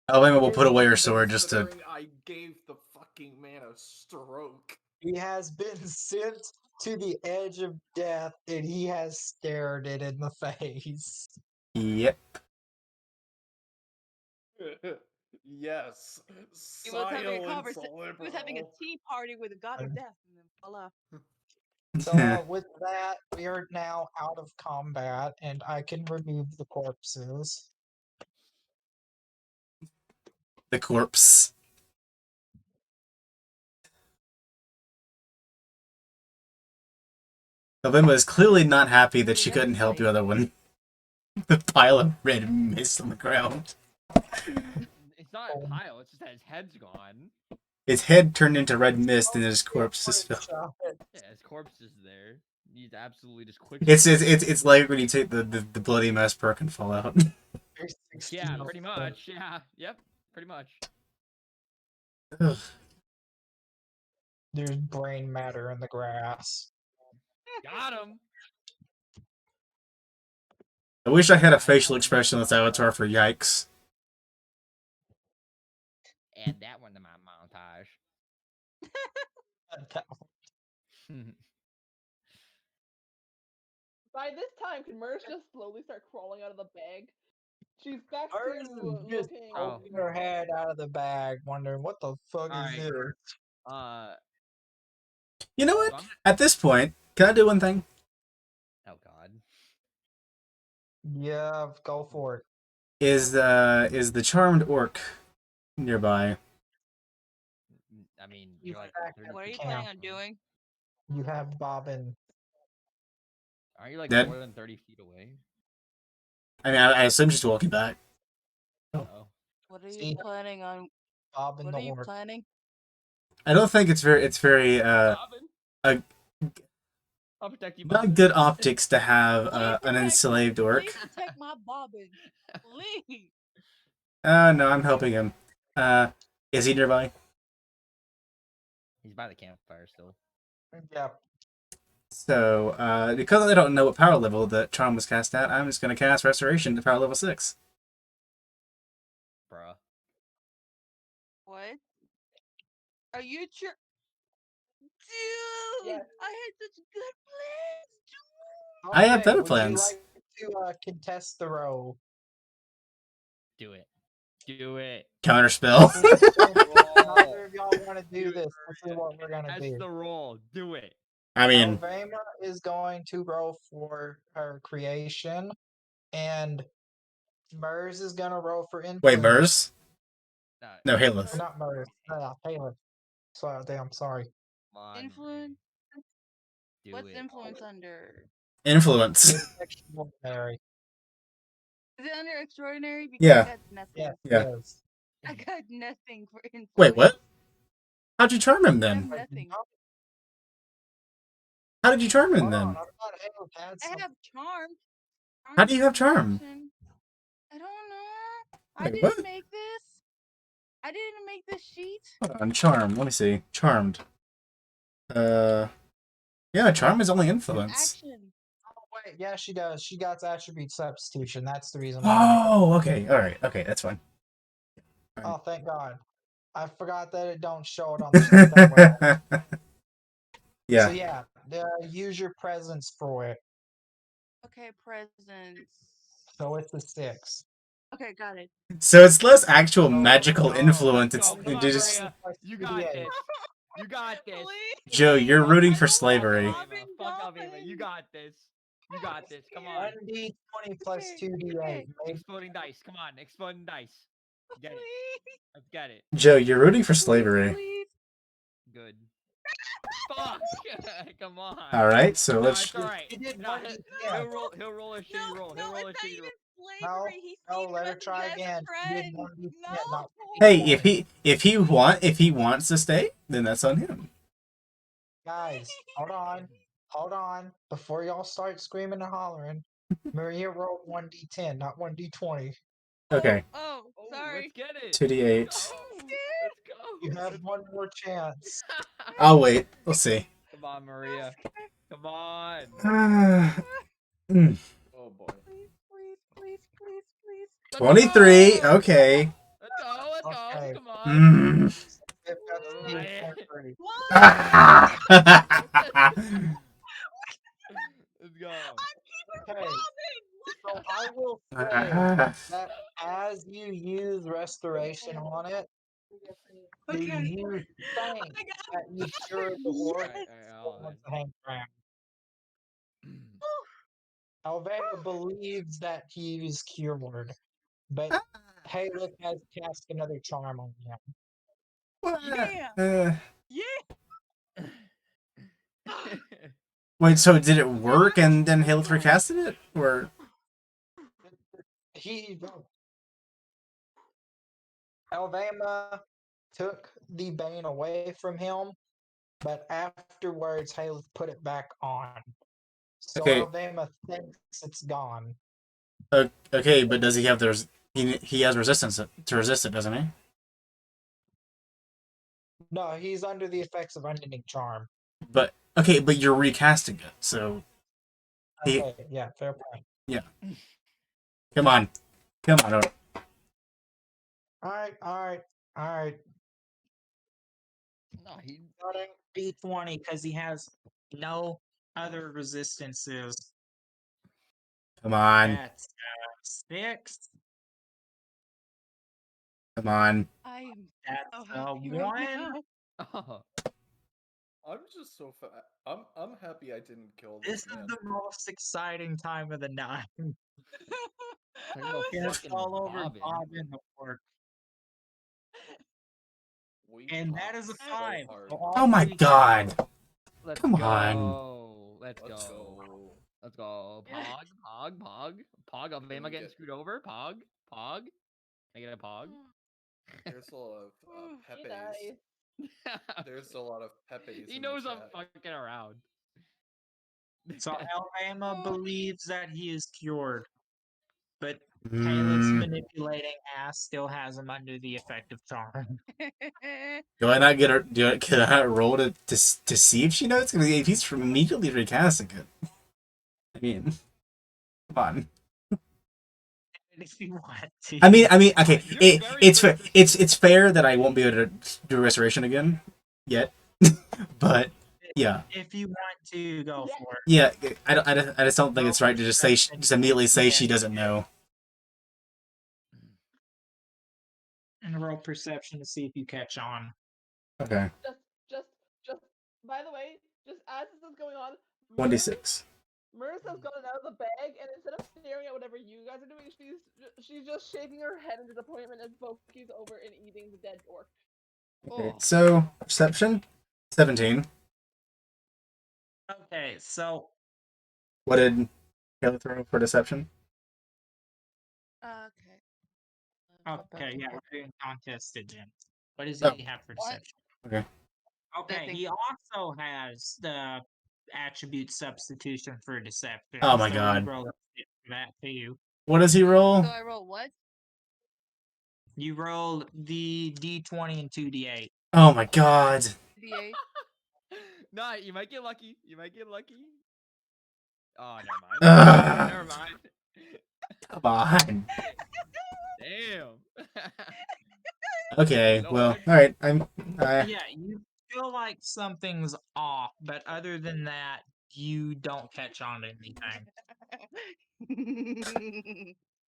Alabama will put away her sword just to. Considering I gave the fucking man a stroke. He has been sent to the edge of death and he has stared it in the face. Yep. Yes. He was having a Silence, He was having a tea party with a god of death, and then voila. So with that, we are now out of combat, and I can remove the corpses. The corpse. Alabama is clearly not happy that she couldn't help the other one. The pile of red mist on the ground. It's not a pile. It's just that his head's gone. His head turned into red mist, and his corpse just fell. Yeah, his corpse is there. He's absolutely just quick. It's like when you take the bloody mess perk and fall out. Yeah, pretty much. Yeah, yep, pretty much. Ugh. There's brain matter in the grass. Got him. I wish I had a facial expressionless avatar for yikes. Add that one to my montage. By this time, can Merce just slowly start crawling out of the bag? She's back Hers to is just looking. Oh. poking her head out of the bag, wondering what the fuck is Alright. this? You know So what? I'm- At this point, can I do one thing? Oh God. Yeah, go for it. Is the charmed orc nearby? I mean, You you're like fact 30 that What are feet you camp. planning on doing? You have Bobbin. Aren't you like Dead? more than 30 feet away? I mean, I assume she's walking back. Oh. What are you See? planning on? Bobbin What the are you orc. planning? I don't think it's very Bobbin. uh I'll protect you, not Bobbin. good optics to have Please an protect enslaved me. orc. Please protect my bobbin. Please. No, I'm helping him. Is he nearby? He's by the campfire still. Yeah. So, because I don't know what power level the charm was cast at, I'm just going to cast Restoration to power level 6. Bruh. What? Are you sure? Dude, Yes. I had such good plans. Dude. I have better would you plans. like to contest the roll? Do it. Do it. Counterspell. Neither of y'all want to do this. This is what we're gonna That's do. the roll. Do it. I mean, Alvema is going to roll for her creation, and Mers is gonna roll for influence. wait, Mers? No, No, Haleth. Not Mers. Taylor. So damn sorry. Come on, Influence. do What's it. influence under? Influence. It's extraordinary. Is it under extraordinary? Because Yeah. I got nothing. Yes, Yeah. yes. I got nothing for influence. Wait, what? How'd you charm him I have then? nothing. How did you charm him Hold on, then? I thought Halo had I some. have charm. How do you have charm? Protection. I don't know. I Wait, didn't what? make this. I didn't make this sheet. Hold on, charm. Let me see. Charmed. Yeah, charm is only influence. Action. Oh wait, yeah, she does. She got attribute substitution. That's the reason why. Oh, okay. All right. Okay, that's fine. Oh, thank God. I forgot that it don't show it on the sheet that well. Yeah. So yeah, use your presence for it. Okay, presence. So it's a 6. Okay, got it. So it's less actual Oh, magical oh, influence. Let's It's go. Come on, just Maria. You 2d8. got this. You got this. Please. Joe. You're rooting I for don't want slavery. Robin Fuck Alvema. Dolphin. You got this. You got this. Come on. 1d20 plus Okay, 2d8. okay. Make Exploding dice. Come on. Exploding dice. Get it. Please. Let's get it. Joe, you're rooting for slavery. Please. Good. Fuck. Come on. All right. So No, let's. it's all right. You did No, 1d10. he'll roll a shitty roll. He'll No, roll a it's not shitty roll. even No, slavery. He's no, being let her my try best again. You did friend. 1d10, No. not Hey, 1d20. if he wants to stay, then that's on him. Guys, hold on. Before y'all start screaming and hollering, Maria rolled 1d10, not 1d20. Okay. Oh, sorry. Let's get it. 2d8. Let's go. You have one more chance. I'll wait. We'll see. Come on, Maria. Come on. Mm. Oh boy. Please. 23. Okay. Let's go. Let's go. Okay. Come on. Mm. They've got to be Yeah. temporary. What? Ah. Let's go. Okay, so I will say that as you use restoration on it, Okay. you think that you cured the orc Alright, hold on. once the hang around. Alveda believes that he is cured, but Halek has cast another charm on him. Yeah. Wait, so did it work and then Haleth recasted it? Or He Alvema took the bane away from him, but afterwards Haleth put it back on. So Okay. Alvema thinks it's gone. okay, but does he have he has resistance to resist it, doesn't he? No, he's under the effects of unending charm. But okay, but you're recasting it, so Okay, yeah, fair point. yeah. Come on. Oda. Alright. No, he. Starting D20 because he has no other resistances. Come on. That's 6 Come on. I am That's so happy right one. now. Oh, I'm just so I'm happy I didn't kill This this is man. the most exciting time of the night. talking I about was It's fucking all over Bobbin. Bob and the Orc. We And that is a popped so 5. hard. So all Oh my three- god. Let's Come go. on. Let's Let's go. go. Let's go. Yeah. Pog. Pog. Alvema we getting get- screwed over. Pog. Can I get a pog? There's a lot of He Pepes. died. There's a lot of Pepes. He in knows the I'm chat. fucking around. So Alabama believes that he is cured. But Caleb's Mm, manipulating ass still has him under the effect of charm. do I not get her? Can I not roll to see if she knows? Because if he's immediately recasting it, I mean, come on. If you want to. I mean, okay. You're very It's fair. persistent. It's fair that I won't be able to do restoration again, yet. But yeah, If you want to go Yeah. for it. yeah. I just don't think it's right to just say just immediately say she doesn't know. And roll perception to see if you catch on. Okay, Just. By the way, just as this is going on, 1d6. Merce has gotten out of the bag, and instead of staring at whatever you guys are doing, she's just shaking her head in disappointment as Boki's over and eating the dead orc. Okay, Oh. so perception, 17. Okay, so What did Caleb throw for deception? okay, yeah, we're doing contested then. What does Oh. he have for What? deception? Okay. Okay, Nothing. he also has the attribute substitution for deception. Oh my so God. we roll that to you. What does he roll? So I roll what? You roll the d20 and 2d8. Oh my God. D8. Nah, you might get lucky. Oh, never mind. Ugh. Never mind. Come on. Damn. Okay, No, well, I- all right. Yeah, you feel like something's off, but other than that, you don't catch on to anything.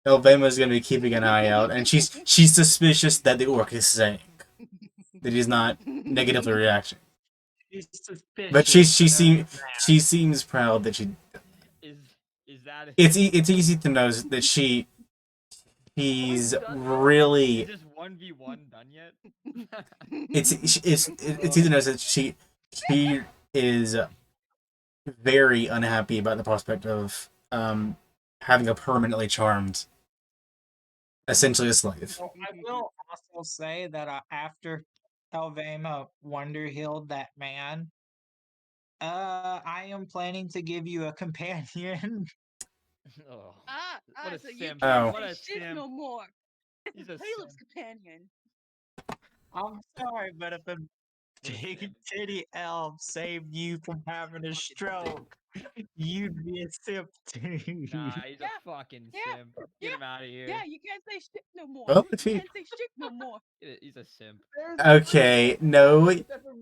Alabama's gonna be keeping an eye out, and she's suspicious that the orc is saying that he's not negatively reacting. She's suspicious. But she seems proud that she. Is that It's easy to know that she's really. Is this 1v1 done yet? It's easy to know that she is very unhappy about the prospect of having a permanently charmed, essentially a slave. Well, I will also say that after Alvema wonder-healed that man, I am planning to give you a companion. Oh, Ah, what a so you simp. can't Oh. What say a shit simp. no more. He's This a is Caleb's simp. companion. I'm sorry, but if a big titty elf saved you from having a stroke, you'd be a simp too. Nah, he's Yeah, a fucking yeah, simp. Get him out of here. Yeah, you can't say shit no more. Well, You can't say shit no more. He's a simp. Okay, no,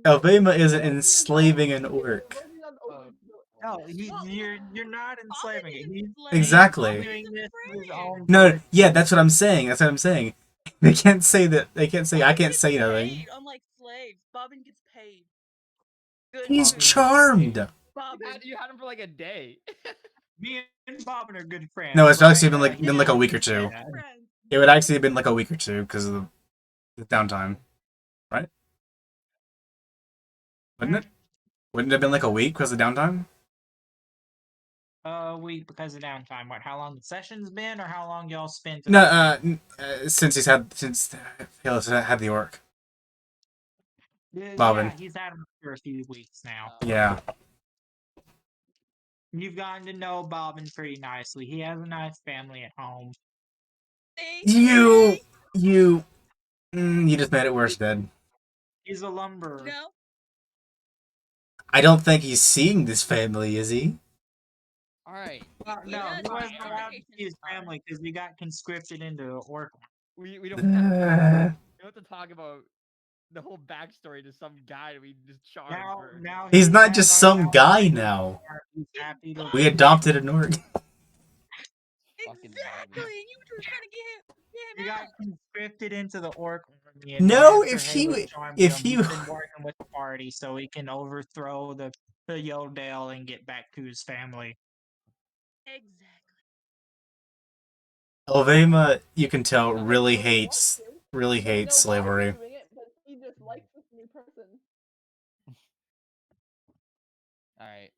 Alvema isn't enslaving an orc. No, you're not enslaving it. He's Exactly. doing this for his own No, good. yeah, that's what I'm saying. That's what I'm saying. They can't say that. They can't say I can't say nothing. Paid, unlike slaves, Bobbin gets paid. Good He's for you. charmed. Bobbin. You had him for like a day. Me and Bobbin are good friends. No, it's right? actually been like a week or two. Yeah. Friends. It would actually have been like a week or two because of the downtime, right? Wouldn't it? Wouldn't it have been like a week because of the downtime? A week because of downtime. What? How long the session's been, or how long y'all spent? No, since Hill's had the orc. Bobbin. Yeah, he's had him for a few weeks now. Yeah. You've gotten to know Bobbin pretty nicely. He has a nice family at home. You just made it worse, Dad. He's a lumberer. No. I don't think he's seeing this family, is he? All right. Well, He no, does he wasn't have allowed to vacation see his time. family because he got conscripted into orc. We don't have, Uh, we don't have to talk about the whole backstory to some guy we just charged for. Now he's not has just our some help. guy now. He's happy to We adopted an orc. Fucking Exactly. Bobbin. You were trying to get You got out. conscripted into the orc army. And No, Master if he Halo w- charmed if him, he he's been working with the party so he can overthrow the Yodel and get back to his family. Exactly. Alvema, you can tell, No, really no, he hates wants to. really We hates know why he's slavery. doing it, but he just likes this new person. All right.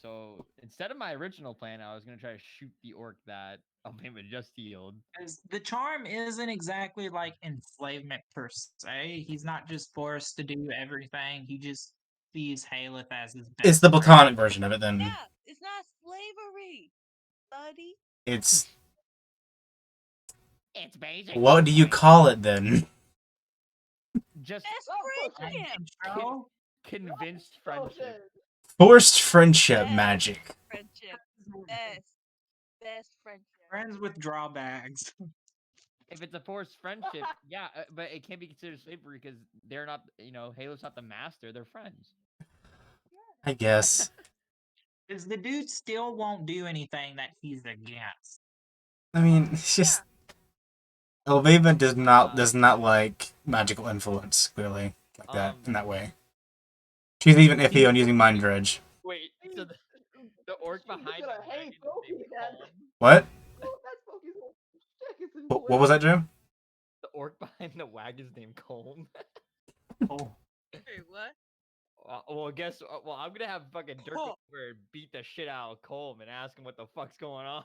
So instead of my original plan, I was gonna try to shoot the orc that Alabama just healed. Because the charm isn't exactly like enslavement per se. He's not just forced to do everything. He just sees Haleth as his best It's the friend. platonic version of it. Then Yeah, it's not slavery, buddy. it's It's basically. what do you call it then? Just Best Love friendship. Control? convinced friendship. Forced friendship Yes. magic. Friendship. Best friendship. Friends with drawbacks. If it's a forced friendship, yeah, but it can't be considered slavery because they're not, Halo's not the master; they're friends. I guess. Because the dude still won't do anything that he's against. I mean, it's just Alvema does not like magical influence, clearly, like that in that way. She's even iffy on using mind dredge. Wait, so the orc behind the wagon is named Colm? What? Oh, that's Pokey's whole shtick is in What was that, Jim? The orc behind the wagon's named Colm. Oh. Wait, what? Well, well, I'm gonna have fucking Dirk Oh. over and beat the shit out of Colm and ask him what the fuck's going on.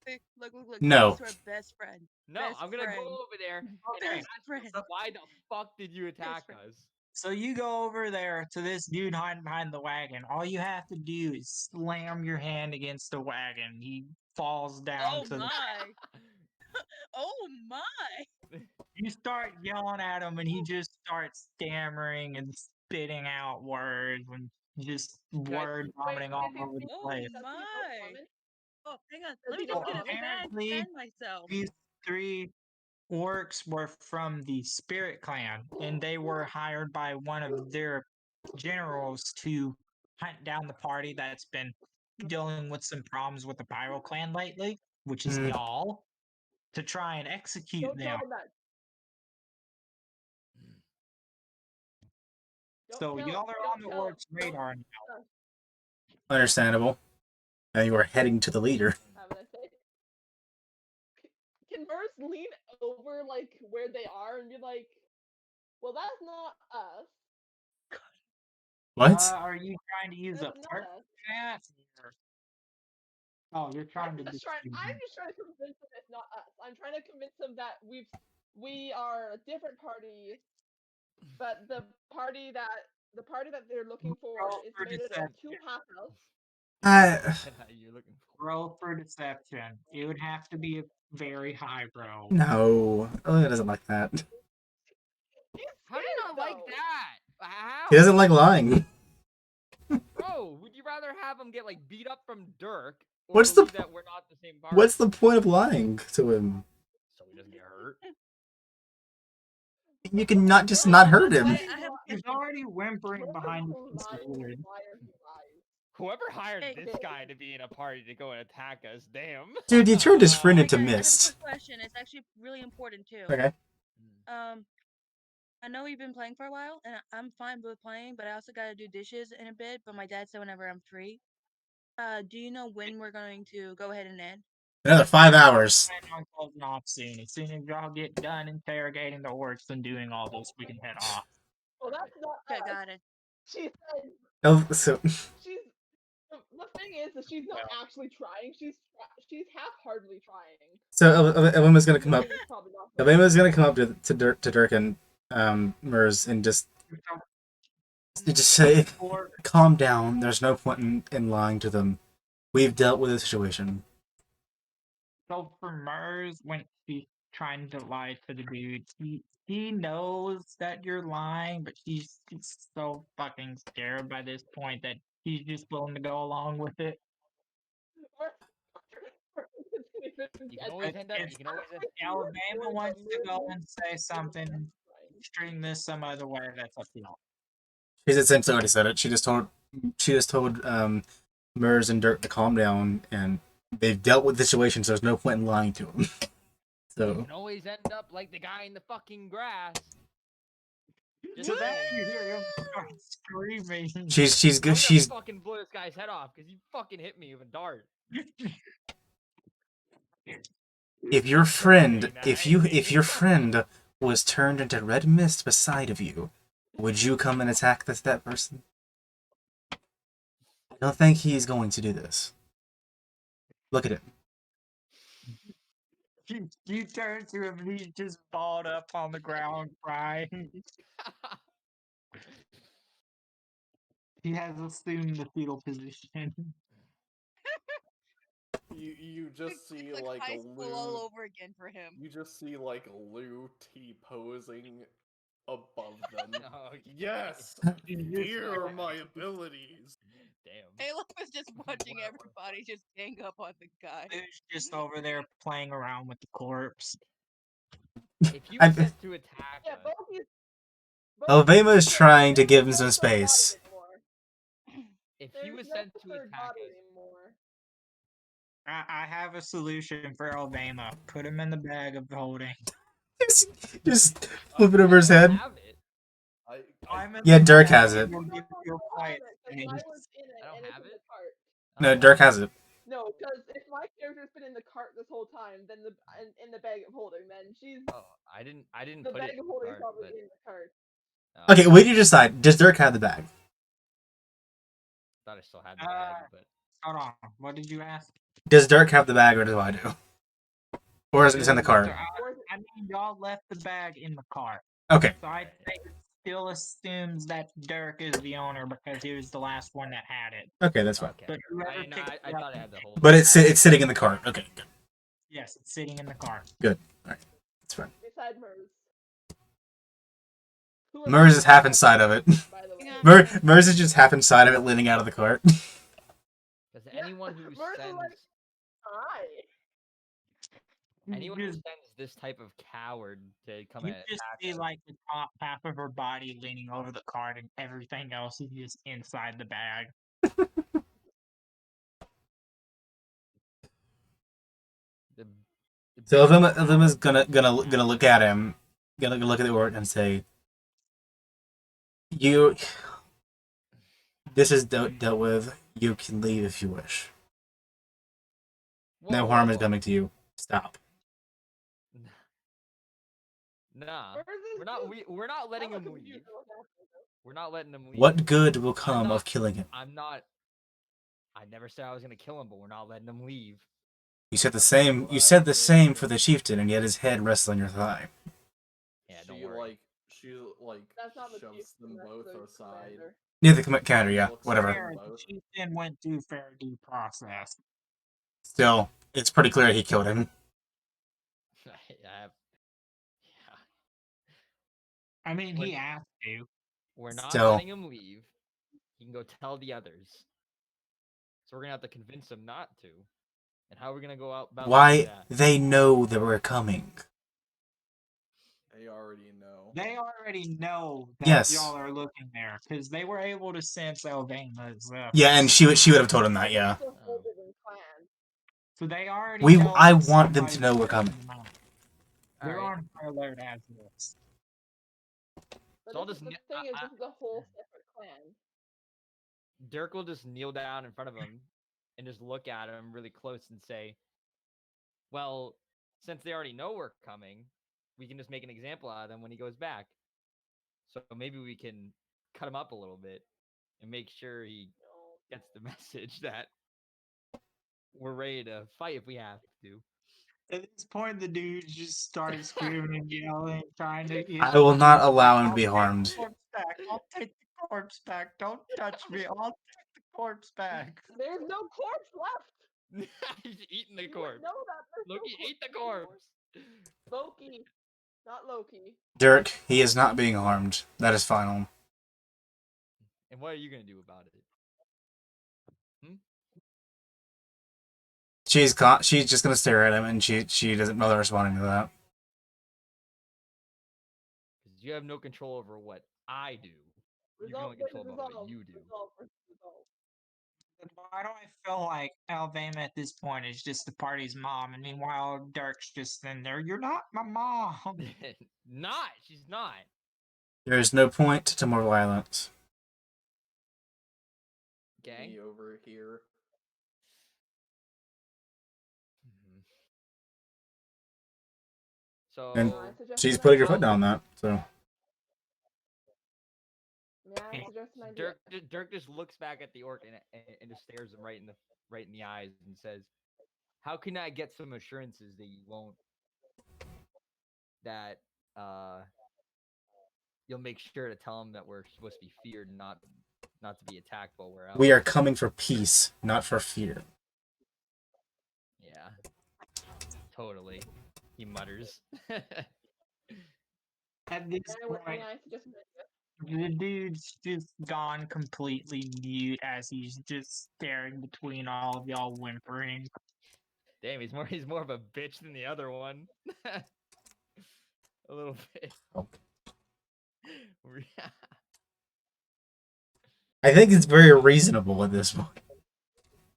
Hey, look. No. He's our best friend. No, Best I'm gonna friend. go over there and Okay. ask friend. him, why the fuck did you attack friend. us? So you go over there to this dude hiding behind the wagon. All you have to do is slam your hand against the wagon. He falls down Oh to the my. Oh my. You start yelling at him, and he just starts stammering and spitting out words and just word vomiting all over the Oh place. my. Oh, hang on. Does Let me he just know get a common? Apparently, fan myself. these three orcs were from the Spirit Clan, and they were hired by one of their generals to hunt down the party that's been dealing with some problems with the Pyro Clan lately, which is y'all, to try and execute Don't them. tell them that. Don't So tell- y'all are don't on the tell 'em. orcs' radar now. Understandable. Now you are heading to the leader. How would I say? Can Merce lean over like where they are and be like, "Well, that's not us. What? Are you trying to use a That's not flirt us." chat? Oh, you're trying to I'm just trying to convince them it's not us. I'm trying to convince them that we are a different party, but the party that they're looking for Roll is for made out of deception. 2 half elves. You're looking for. Roll for deception. It would have to be a very high roll. No, Alvema doesn't like that. How do you not like that? How? He doesn't like lying. Bro, would you rather have him get like beat up from Dirk or What's the believe that we're not the same party? What's the point of lying to him? So he doesn't get hurt. You can not just not hurt him. He's already whimpering behind the concealer. Whoever hired this guy to be in a party to go and attack us, damn. Dude, you turned his friend into I have a mist. quick question. It's actually really important too. Okay. I know we've been playing for a while, and I'm fine with playing, but I also gotta do dishes in a bit. But my dad said whenever I'm free. Do you know when we're going to go ahead and end? Another 5 hours. I'm closing off soon. As soon as y'all get done interrogating the orcs and doing all this, we can head off. Well, that's not Okay, us. got it. She said Oh, so she's. The thing is that she's not actually trying. She's half-heartedly trying. so Alvema's gonna come up. It's probably not. Alvema's gonna come up to Dirk and Mers and just say, calm down. There's no point in lying to them. We've dealt with the situation. So for Mers, when she's trying to lie to the dude, she knows that you're lying, but she's so fucking scared by this point that she's just willing to go along with it. You can always end up. You can always end up. Alabama wants to go and say something, string this some other way. That's up to y'all. She's essentially already said it. She just told Mers and Dirk to calm down, and they've dealt with the situation. So there's no point in lying to them. So You can always end up like the guy in the fucking grass. Just So that saying. you hear him start screaming. she's I'm good. gonna She's fucking blow this guy's head off because you fucking hit me with a dart. if your friend saying, if your friend was turned into red mist beside of you, would you come and attack that person? I don't think he's going to do this. Look at him. You turn to him and he's just balled up on the ground crying. He has assumed the fetal position. You just see It's like high a school all Lou. over again for him. You just see like Lou T-posing above them. Oh, Yes, You fear my abilities. Damn. Halo was just watching everybody just gang up on the guy. Lou's just over there playing around with the corpse. If you I- were sent to attack Yeah, us, Alabama is okay, trying to there's give him no some third god space. anymore. if he There's was no sent to third attack god us, anymore. I have a solution for Alabama. Put him in the bag of holding. Just flip it over his head. have it. I'm in Yeah, the Dirk bag, has it. we'll give you a quiet I space. was in it I don't and it's have in it? the cart. No, Dirk has it. No, because if my character's been in the cart this whole time, then in the bag of holding, then she's Oh, I didn't the put it bag in of the holding cart, probably but in the cart. Okay, wait, you decide. Does Dirk have the bag? Thought I still had the bag, but Hold on. What did you ask? Does Dirk have the bag, or do I do? Or is it just in the cart? I mean, y'all left the bag in the cart. Okay. So I'd say it still assumes that Dirk is the owner because he was the last one that had it. Okay, that's fine. okay. But whoever I picked I it up- thought I had the whole. But it's sitting in the cart. Okay, good. Yes, it's sitting in the cart. Good. All right, that's fine. Beside Mers. Mers is half inside of it. By the way. Mers is just half inside of it, leaning out of the cart. Because anyone who Mers is sends like, hi. anyone who just- sends this type of coward to come You and just attack see us, like the top half of her body leaning over the cart, and everything else is just inside the bag. the So biggest Ilvima's coward- gonna look at him, gonna look at the orc and say, "You, this is dealt with. You can leave if you wish. No Whoa, harm whoa, is whoa. coming to you. Stop." Nah, we're not letting him leave. We're not letting him leave. What good will I'm come not- of killing him? I'm not. I never said I was gonna kill him, but we're not letting him leave. You said the same. You said the same for the chieftain, and yet his head rests on your thigh. Yeah, She don't worry. That's not the shoves chieftain, them that's both the aside. commander. Yeah, the counter. Yeah, Looks whatever. at Fair, them the both. chieftain went through fair due process. Still, it's pretty clear he killed him. Yeah. I mean, When- he asked to. We're not Still. letting him leave. He can go tell the others. So we're gonna have to convince him not to. And how are we gonna go out about Why? that? They know that we're coming. They already know. They already know that Yes. y'all are looking there because they were able to sense Alabama's. Yeah, and she would have told him that. Yeah. It's a whole different clan. So they already. We. know I that want them to somebody's know we're looking coming. them out. They're Alright. on high alert as this. But So I'll this is just the kn- thing is, this is a whole separate clan. Dirk will just kneel down in front of him and just look at him really close and say, well, since they already know we're coming, we can just make an example out of them when he goes back. So maybe we can cut him up a little bit and make sure he gets the message that we're ready to fight if we have to. At this point, the dude just started screaming and yelling, trying to. I will not allow him to I'll be take the harmed. corpse back. I'll take the corpse back. Don't touch me. I'll take the corpse back. There's no corpse left. He's eating the You corpse. know that. There's no Loki ate the anymore. corpse. Loki, not Loki. Dirk, he is not being harmed. That is final. And what are you gonna do about it? She's just gonna stare at him, and she doesn't bother responding to that. Because you have no control over what I do. You can only control about what you do. Resolve. Then Why do I feel like Alabama at this point is just the party's mom, and meanwhile Dirk's just in there? You're not my mom. Not. She's not. There is no point to more violence. Okay. Me over here. So And I suggest she's an putting her idea. foot down on that. So May I suggest an idea? Dirk just looks back at the orc and just stares him right in the eyes and says, "How can I get some assurances that you won't that you'll make sure to tell him that we're supposed to be feared and not to be attacked while we're out?" we are coming for peace, not for fear. Yeah. Totally. He mutters. At this May point, I suggest an idea? the dude's just gone completely mute as he's just staring between all of y'all, whimpering. Damn, he's more of a bitch than the other one. A little bit. I think it's very reasonable at this point.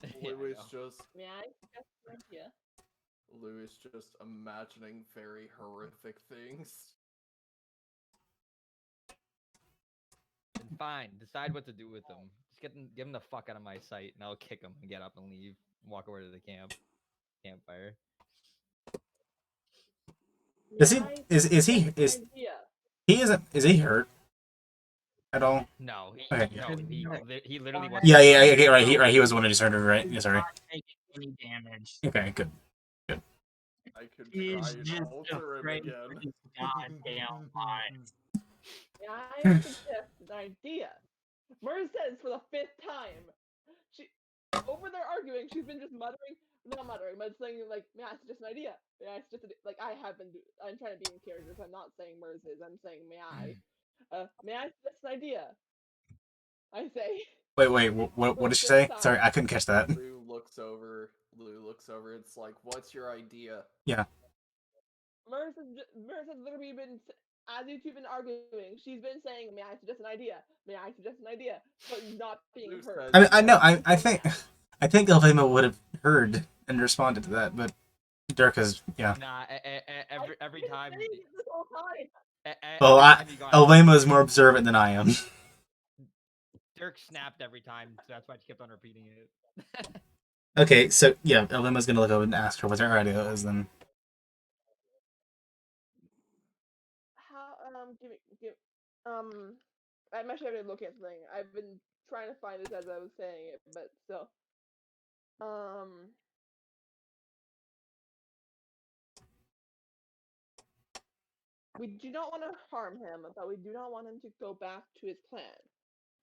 Yeah, I Louis know. just May I suggest an idea? Louis just imagining very horrific things. Then fine, decide what to do with him. Just get him the fuck out of my sight, and I'll kick him and get up and leave. Walk over to the campfire. Is he? May I Is he? suggest an Is idea? he isn't? Is he hurt at all? No, Okay. he literally wasn't. Yeah, okay, right. He was the one who just hurt, right? Yeah, sorry. Not taking any damage. Okay, good. I could He's try and just alter him afraid again. for his goddamn life. May I suggest an idea? Murs says for the 5th time. She over there arguing. She's been just not muttering, but saying like, "May I suggest an idea? May I suggest like I have been? I'm trying to be in character. So I'm not saying Murs is. I'm saying may I? May I suggest an idea? I say. Wait. What did she say? Sorry, I couldn't catch that. Lou looks over. It's like, what's your idea? Yeah. Murs has literally been, as you two been arguing, she's been saying, "May I suggest an idea? May I suggest an idea?" But not being Lou heard. says I know. yes. I think Alabama would have heard and responded to that, but Dirk is yeah. Nah, every time. I've been saying it this whole time. Well, every time you got Alabama is more observant than I am. Dirk snapped every time, so that's why she kept on repeating it. Okay, so yeah, Alabama's gonna look over and ask her what her idea is then. How give I'm actually having to look at something. I've been trying to find this as I was saying it, but still. We do not want to harm him, but we do not want him to go back to his clan.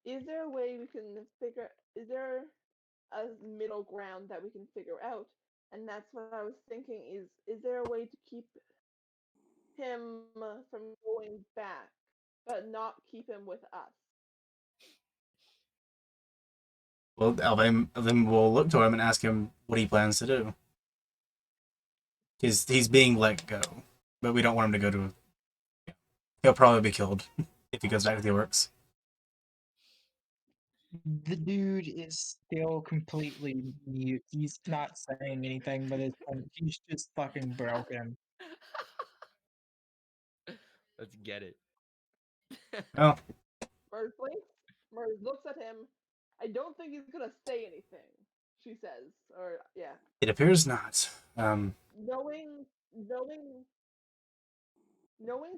Is there a way we can figure? Is there a middle ground that we can figure out? And that's what I was thinking. Is there a way to keep him from going back, but not keep him with us? Well, Alabama will look to him and ask him what he plans to do. He's being let go, but we don't want him to go to. He'll probably be killed if he goes back to the orcs. The dude is still completely mute. He's not saying anything, but he's just fucking broken. Let's get it. Oh, Murs blinks. Murs looks at him. I don't think he's gonna say anything. She says, or yeah. it appears not. Knowing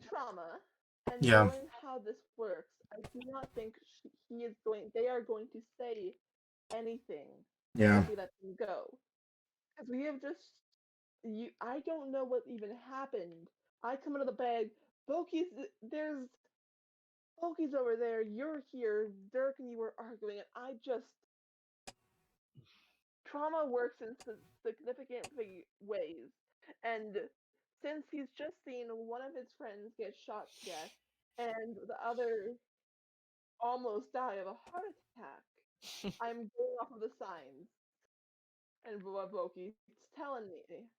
trauma and Yeah. knowing how this works, I do not think they are going to say anything Yeah. if we let them go. Because we have just I don't know what even happened. I come out of the bag, there's Loki's over there, you're here, Dirk and you were arguing, and trauma works in significant ways. And since he's just seen one of his friends get shot to death and the other almost die of a heart attack, I'm going off of the signs and what Loki's telling me.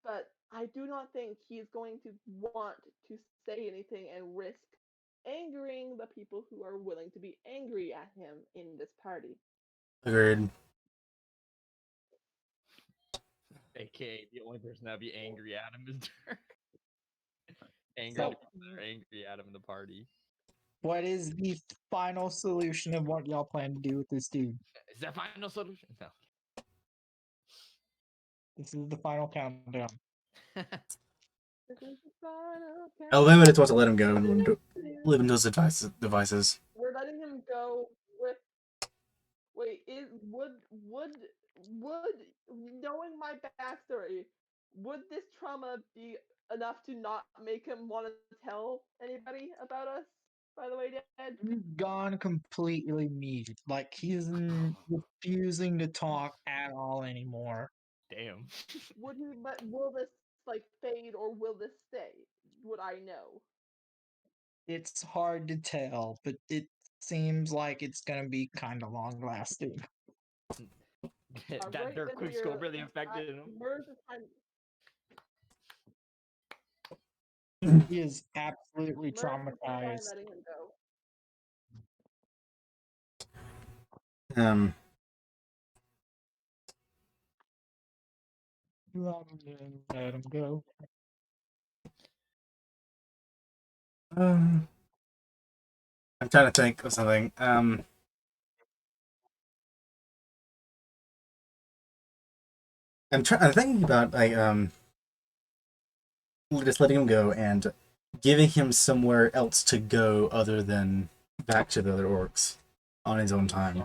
But I do not think he's going to want to say anything and risk angering the people who are willing to be angry at him in this party. Agreed. AKA the only person that'd be angry at him is Dirk. Angry So- at the people that are angry at him in the party. What is the final solution of what y'all plan to do with this dude? Is that final solution? No. This is the final countdown. This is the final Alabama just wants to countdown. let him go and live into his devices. We're letting him go with. Wait, would knowing my backstory, would this trauma be enough to not make him want to tell anybody about us? By the way, Dad. He's gone completely mute. Like he's refusing to talk at all anymore. Damn. Would he? But will this like fade or will this stay? Would I know? It's hard to tell, but it seems like it's gonna be kind of long lasting. That Alright, Dirk then quick we are- scope really affected him. Merz is trying. He is absolutely Merz is fine traumatized. letting him go. Let him go. I'm trying to think of something. I'm thinking about like just letting him go and giving him somewhere else to go other than back to the other orcs on his own time.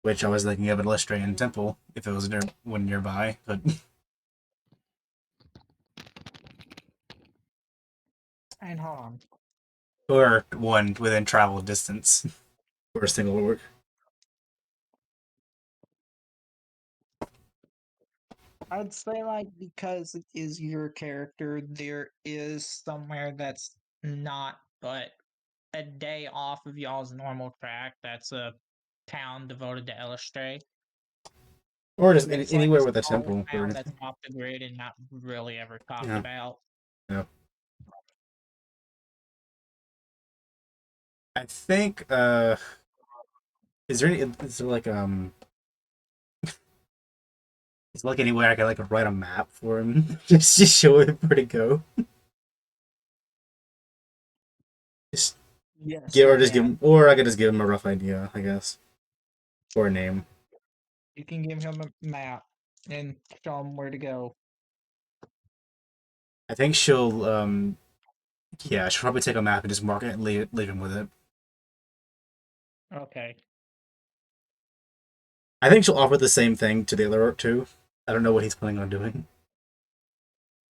Which I was thinking of an Illustrian temple if it was one nearby, but And hold on. or one within travel distance for a single orc. I'd say like because it is your character, there is somewhere that's not but a day off of y'all's normal track. That's a town devoted to Elistray. Or just It's anywhere like with a small temple. Or town that's off the grid and not really ever talked Yeah. about. Yeah. I think is there like is there like anywhere I can like write a map for him just to show him where to go? Just Yes. give you or just give can. him, or I could just give him a rough idea, I guess, or a name. You can give him a map and show him where to go. I think she'll yeah, she'll probably take a map and just mark it and leave him with it. Okay. I think she'll offer the same thing to the other orc too. I don't know what he's planning on doing.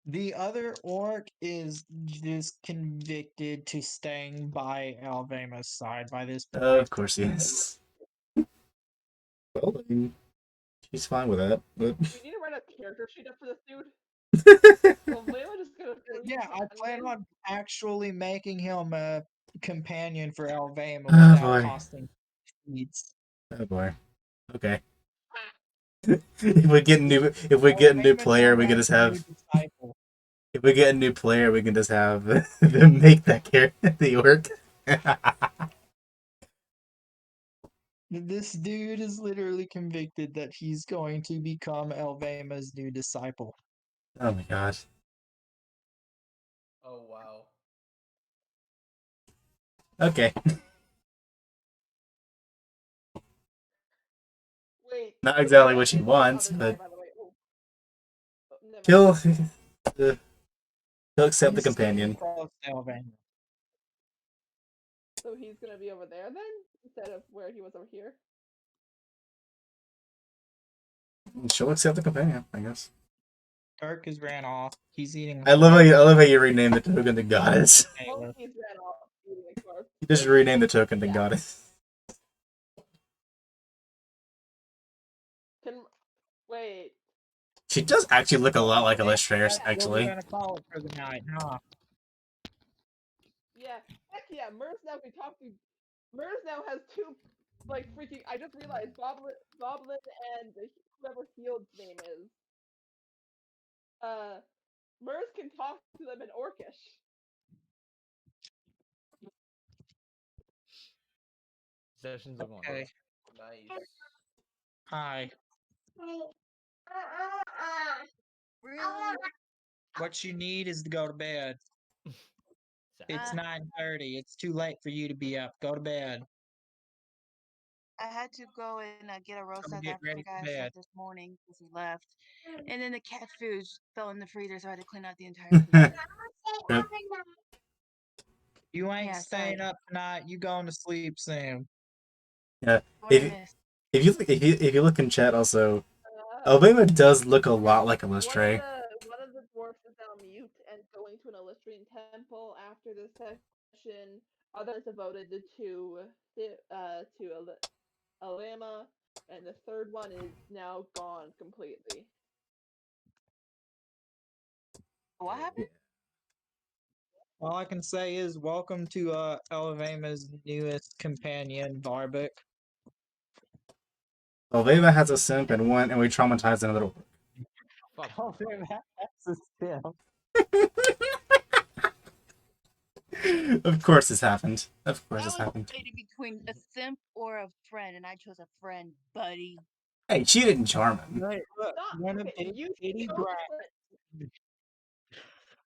The other orc is just convicted to staying by Alvema's side by this point. Of course he is. Well, I mean, she's fine with that. But We need to write a character sheet up for this dude. Well, Layla just gonna. Yeah, I plan on actually making him a companion for Alvema Oh, without boy. costing needs. Oh boy. Okay. If we get a new player, we can just have. If we get a new player, we can just have them make that character the orc. This dude is literally convicted that he's going to become Alvema's new disciple. Oh my gosh. Oh wow. Okay. Wait. Not the exactly guy what she is the wants, other but guy, by the way. Oh, never he'll he'll accept the He's staying companion. close to Alvema. So he's gonna be over there then, instead of where he was over here. She'll accept the companion, I guess. Dirk has ran off. He's eating. I love how you rename the token to goddess. Oh, he's ran off eating a car. You just rename the token to goddess. Can wait. She does actually look a lot like Illustrator, That's what actually. we're gonna call it for the night, huh? Yeah, heck yeah. Merz now can talk to. Merz now has two, like freaking. I just realized Goblin and whoever Field's name is. Merz can talk to them in Orcish. Sessions are going Okay. Nice. Hi. Really? What you need is to go to bed. It's Sad. 9:30. It's too late for you to be up. Go to bed. I had to go and get a roast Go out get after ready the for guy bed. left this morning because he left. And then the cat food fell in the freezer, so I had to clean out the entire freezer. Yep. You ain't Yeah, staying sorry. up tonight. You going to sleep soon. Yeah. What I If missed. if you look in chat also, Uh, Alabama does look a lot like a one Lestray. of the dwarfs is now mute and going to an Illustrian temple after this session. Others have voted to Alabama, and the third one is now gone completely. What happened? All I can say is welcome to Alabama's newest companion, Barbic. Alabama has a simp and we traumatized another one. Fuck. Alabama has a simp. Of course this happened. Of course I this was happened. debating between a simp or a friend, and I chose a friend, buddy. Hey, she didn't charm him. Right, look, Stop. when a Okay, big you titty chose brat,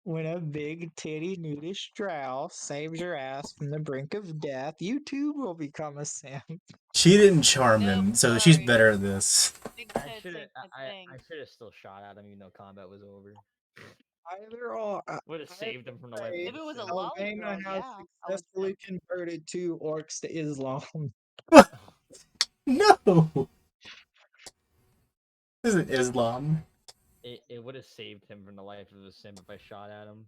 when a big titty nudish drow saves your ass from the brink of death, you too will become a simp. She didn't charm Nope, him, so she's sorry. better at this. Big I Ted should have. ain't my thing. I should have still shot at him even though combat was over. Either or, Would have I saved him from the life say of If the it was a simp. lolly Alabama girl, has yeah, I would successfully converted 2 orcs to Islam. No! This isn't Islam. It would have saved him from the life of the simp if I shot at him.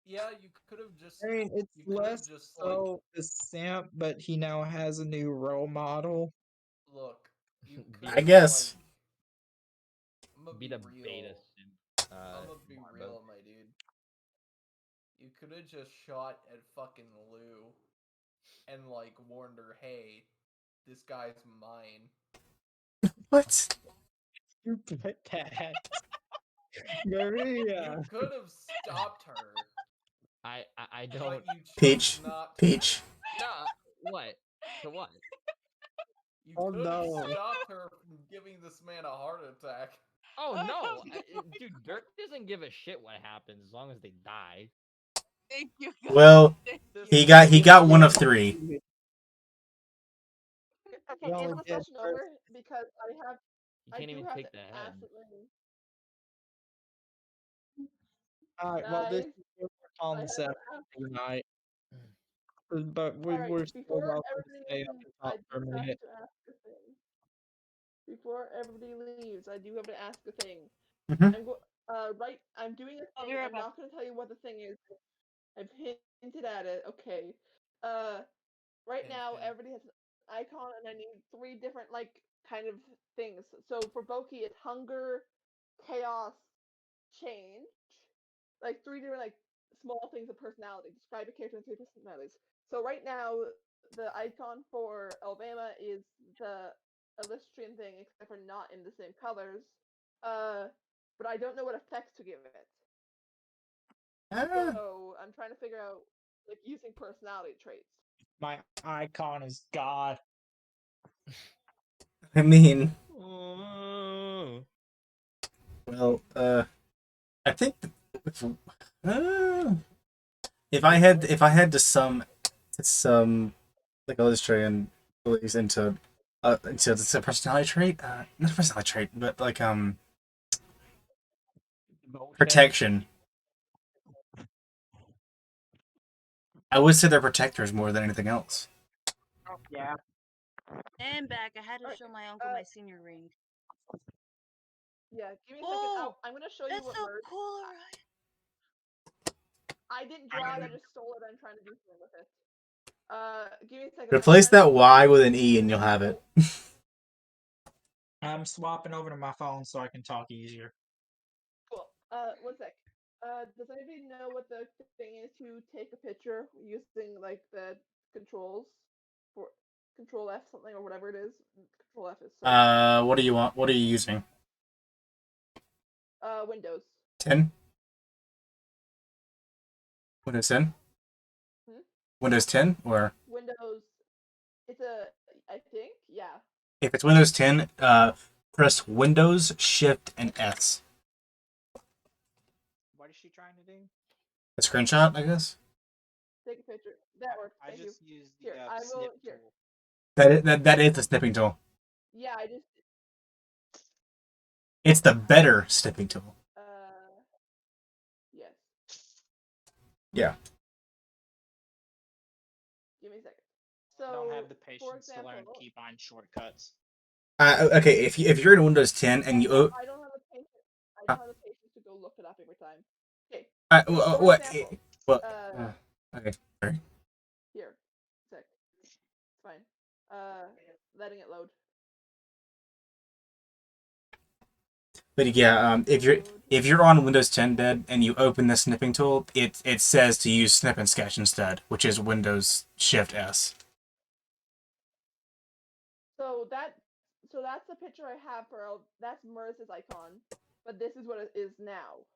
Yeah, you could have just. I mean, it's You could have less just so a simp, but he now has a new role model. look. You Be could I have, guess. I'm gonna Be be the beta real. simp. I'm gonna be Marbo. real, my dude. You could have just shot at fucking Lou and like warned her, hey, this guy's mine. What? You put that. Very, You could have stopped her, I don't. but you chose Peach. not to. Peach. No. What? To what? You Oh, could have no. stopped her from giving this man a heart attack. Oh no, dude! Dirk doesn't give a shit what happens as long as they die. Thank you. guys. Well, Thank This you. he got one of 3. Okay, He is only the did session first. over? Because You I can't do even have take to the head. ask something. Alright, well, this Guys, is what we're calling I this have to episode ask. tonight. But Alright, we're still before welcome to everybody stay up leaves, and talk I for a do have minute. to ask a thing. Before everybody leaves, I do have to ask a thing. Mhm. I'm doing a I'll be thing. right I'm back. not going to tell you what the thing is. I've hinted at it. Okay. Right Hint, now hint. everybody has an icon, and I need 3 different kind of things. So for Boki, it's hunger, chaos, change. Like 3 different small things of personality. Describe a character in 3 personalities. So right now, the icon for Alabama is the Illustrian thing, except for not in the same colors. But I don't know what effects to give it. Ah, So I'm trying to figure out using personality traits. My icon is God. I mean, Oh. well, I think uh, if I had to sum like Illustrian beliefs into it's a personality trait, not a personality trait, but protection. I would say they're protectors more than anything else. Yeah. And back, I had to Alright, show my uncle my senior ring. Yeah, give me a second. Oh, I'm gonna show you that's what so word. cool, Orion. I didn't draw it. I just stole it. I'm trying to do something with it. Give me a second. Replace that Y with an E and you'll have it. I'm swapping over to my phone so I can talk easier. Cool. One sec. Does anybody know what the thing is to take a picture using the controls for Control F something or whatever it is? Control F is so. What do you want? What are you using? Windows. 10? Windows 10? Hmm? Windows 10 or Windows. It's a. I think yeah. if it's Windows 10, press Windows, Shift, and S. What is she trying to do? A screenshot, I guess. Take a picture. That works. I Thank just you. used the Here, I will. snip Here. tool. That is the snipping tool. Yeah, I just. It's the better snipping tool. Yes. Yeah. Give me a second. I don't have So, the for patience to learn example, keybind shortcuts. Okay, if you're in Windows 10 and you I don't have the patience. I don't have the patience to go look it up every time. Okay. For what example, well okay, sorry. here, sec. It's fine. Letting it load. But yeah, if you're on Windows 10 dead and you open the snipping tool, it says to use snip and sketch instead, which is Windows Shift S. So that's the picture I have for that's Merce's icon, but this is what it is now.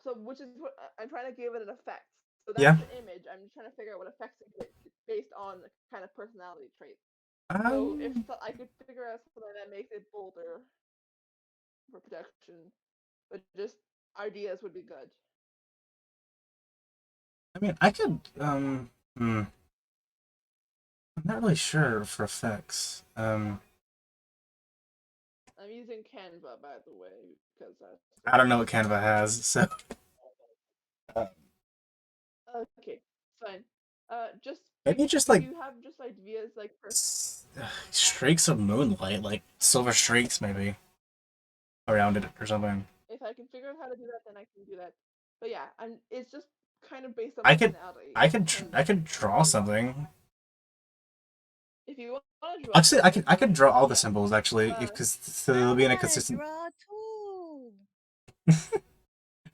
So which is what I'm trying to give it an effect. So that's Yeah. the image. I'm just trying to figure out what effects it gives based on the kind of personality traits. So if I could figure out something that makes it bolder for protection, but just ideas would be good. I mean, I could I'm not really sure for effects. I'm using Canva, by the way, because I don't know what Canva has, so. Okay, fine. Just Maybe just do like you have just ideas like for streaks of moonlight, like silver streaks, maybe around it or something. if I can figure out how to do that, then I can do that. But yeah, it's just kind of based on I could, personality. I could draw something. If you want to draw Actually, something, I could draw all the yeah. symbols actually, because so they'll be in a consistent. Draw too.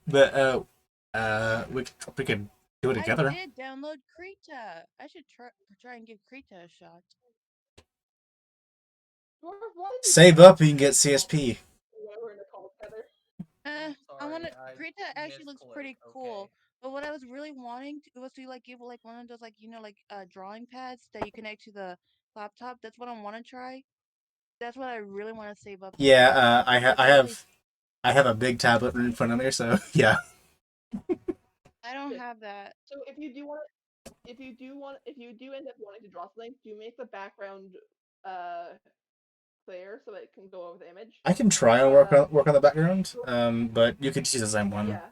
But we could do it I together. did download Krita. I should try and give Krita a shot. Save up, and you can get CSP. We're gonna call together. I want to. I Krita actually looks misclicked, pretty cool. But what I was really wanting to, was to like give like one of those like like drawing pads that you connect to the laptop. That's what I want to try. That's what I really want to save up. Yeah, for, because I have a big tablet in front of me, so yeah. I don't have that. So if you do end up wanting to draw something, do make the background clear so that it can go over the image. I can try and work on the background, but you could just use the same one. Yeah.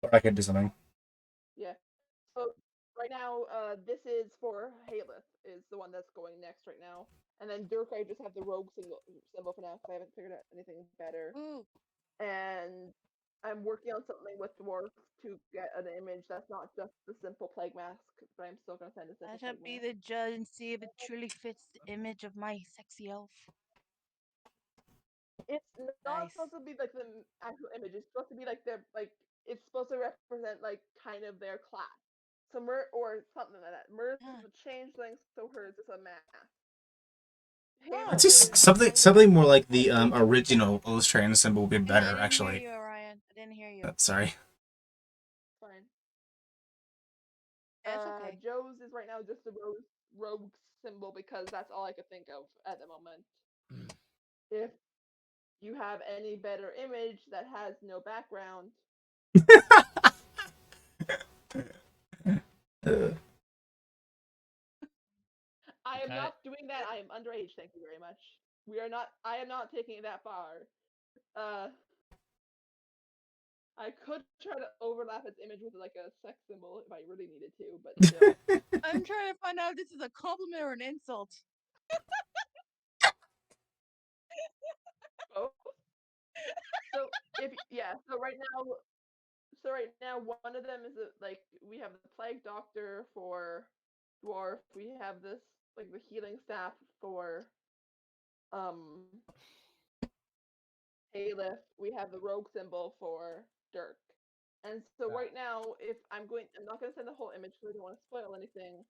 Or I could do something. Yeah. So right now, this is for Haleth is the one that's going next right now, and then Dirk I just have the rogue symbol for now because I haven't figured out anything better. Ooh. And I'm working on something with Dwarf to get an image that's not just the simple plague mask, but I'm still gonna send a simple I shall plague be mask. the judge and see if it truly fits the image of my sexy elf. It's not Nice. supposed to be like the actual image. It's supposed to be like their it's supposed to represent like kind of their class. So or something like that. Mer's is a changeling, so hers is a mask. I'd say something more like the original illustrating symbol would be I better, didn't actually. hear you, Orion. I didn't hear you. Sorry. Fine. That's okay. Joe's is right now just a rogue symbol because that's all I could think of at the moment. If you have any better image that has no background. I am not doing that. I am underage. Thank you very much. I am not taking it that far. I could try to overlap its image with like a sex symbol if I really needed to, but still. I'm trying to find out if this is a compliment or an insult. Both. So right now one of them is like we have the plague doctor for dwarf. We have this like the healing staff for Aleph. We have the rogue symbol for Dirk. And so right now, I'm not going to send the whole image because I don't want to spoil anything.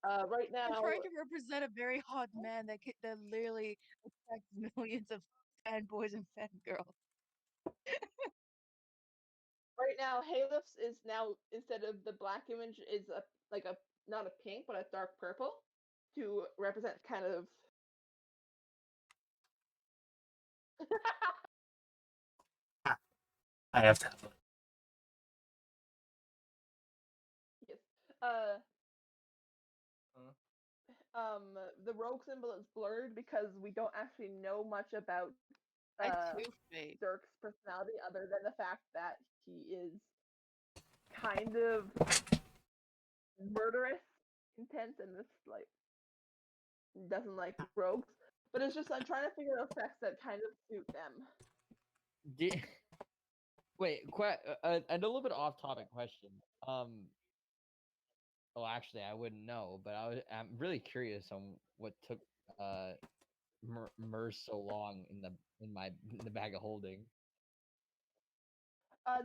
Right now, I'm trying to represent a very hot man that literally attracts millions of fanboys and fangirls. Right now, Halef's is now instead of the black image is not a pink but a dark purple to represent kind of I have to have it. Yes. The rogue symbol is blurred because we don't actually know much about I uh Two-Face. Dirk's personality other than the fact that he is kind of murderous intent and this like doesn't like rogues. But it's just I'm trying to figure out effects that kind of suit them. Wait, and a little bit off topic question. Well, actually, I wouldn't know, but I'm really curious on what took Mers so long in the bag of holding.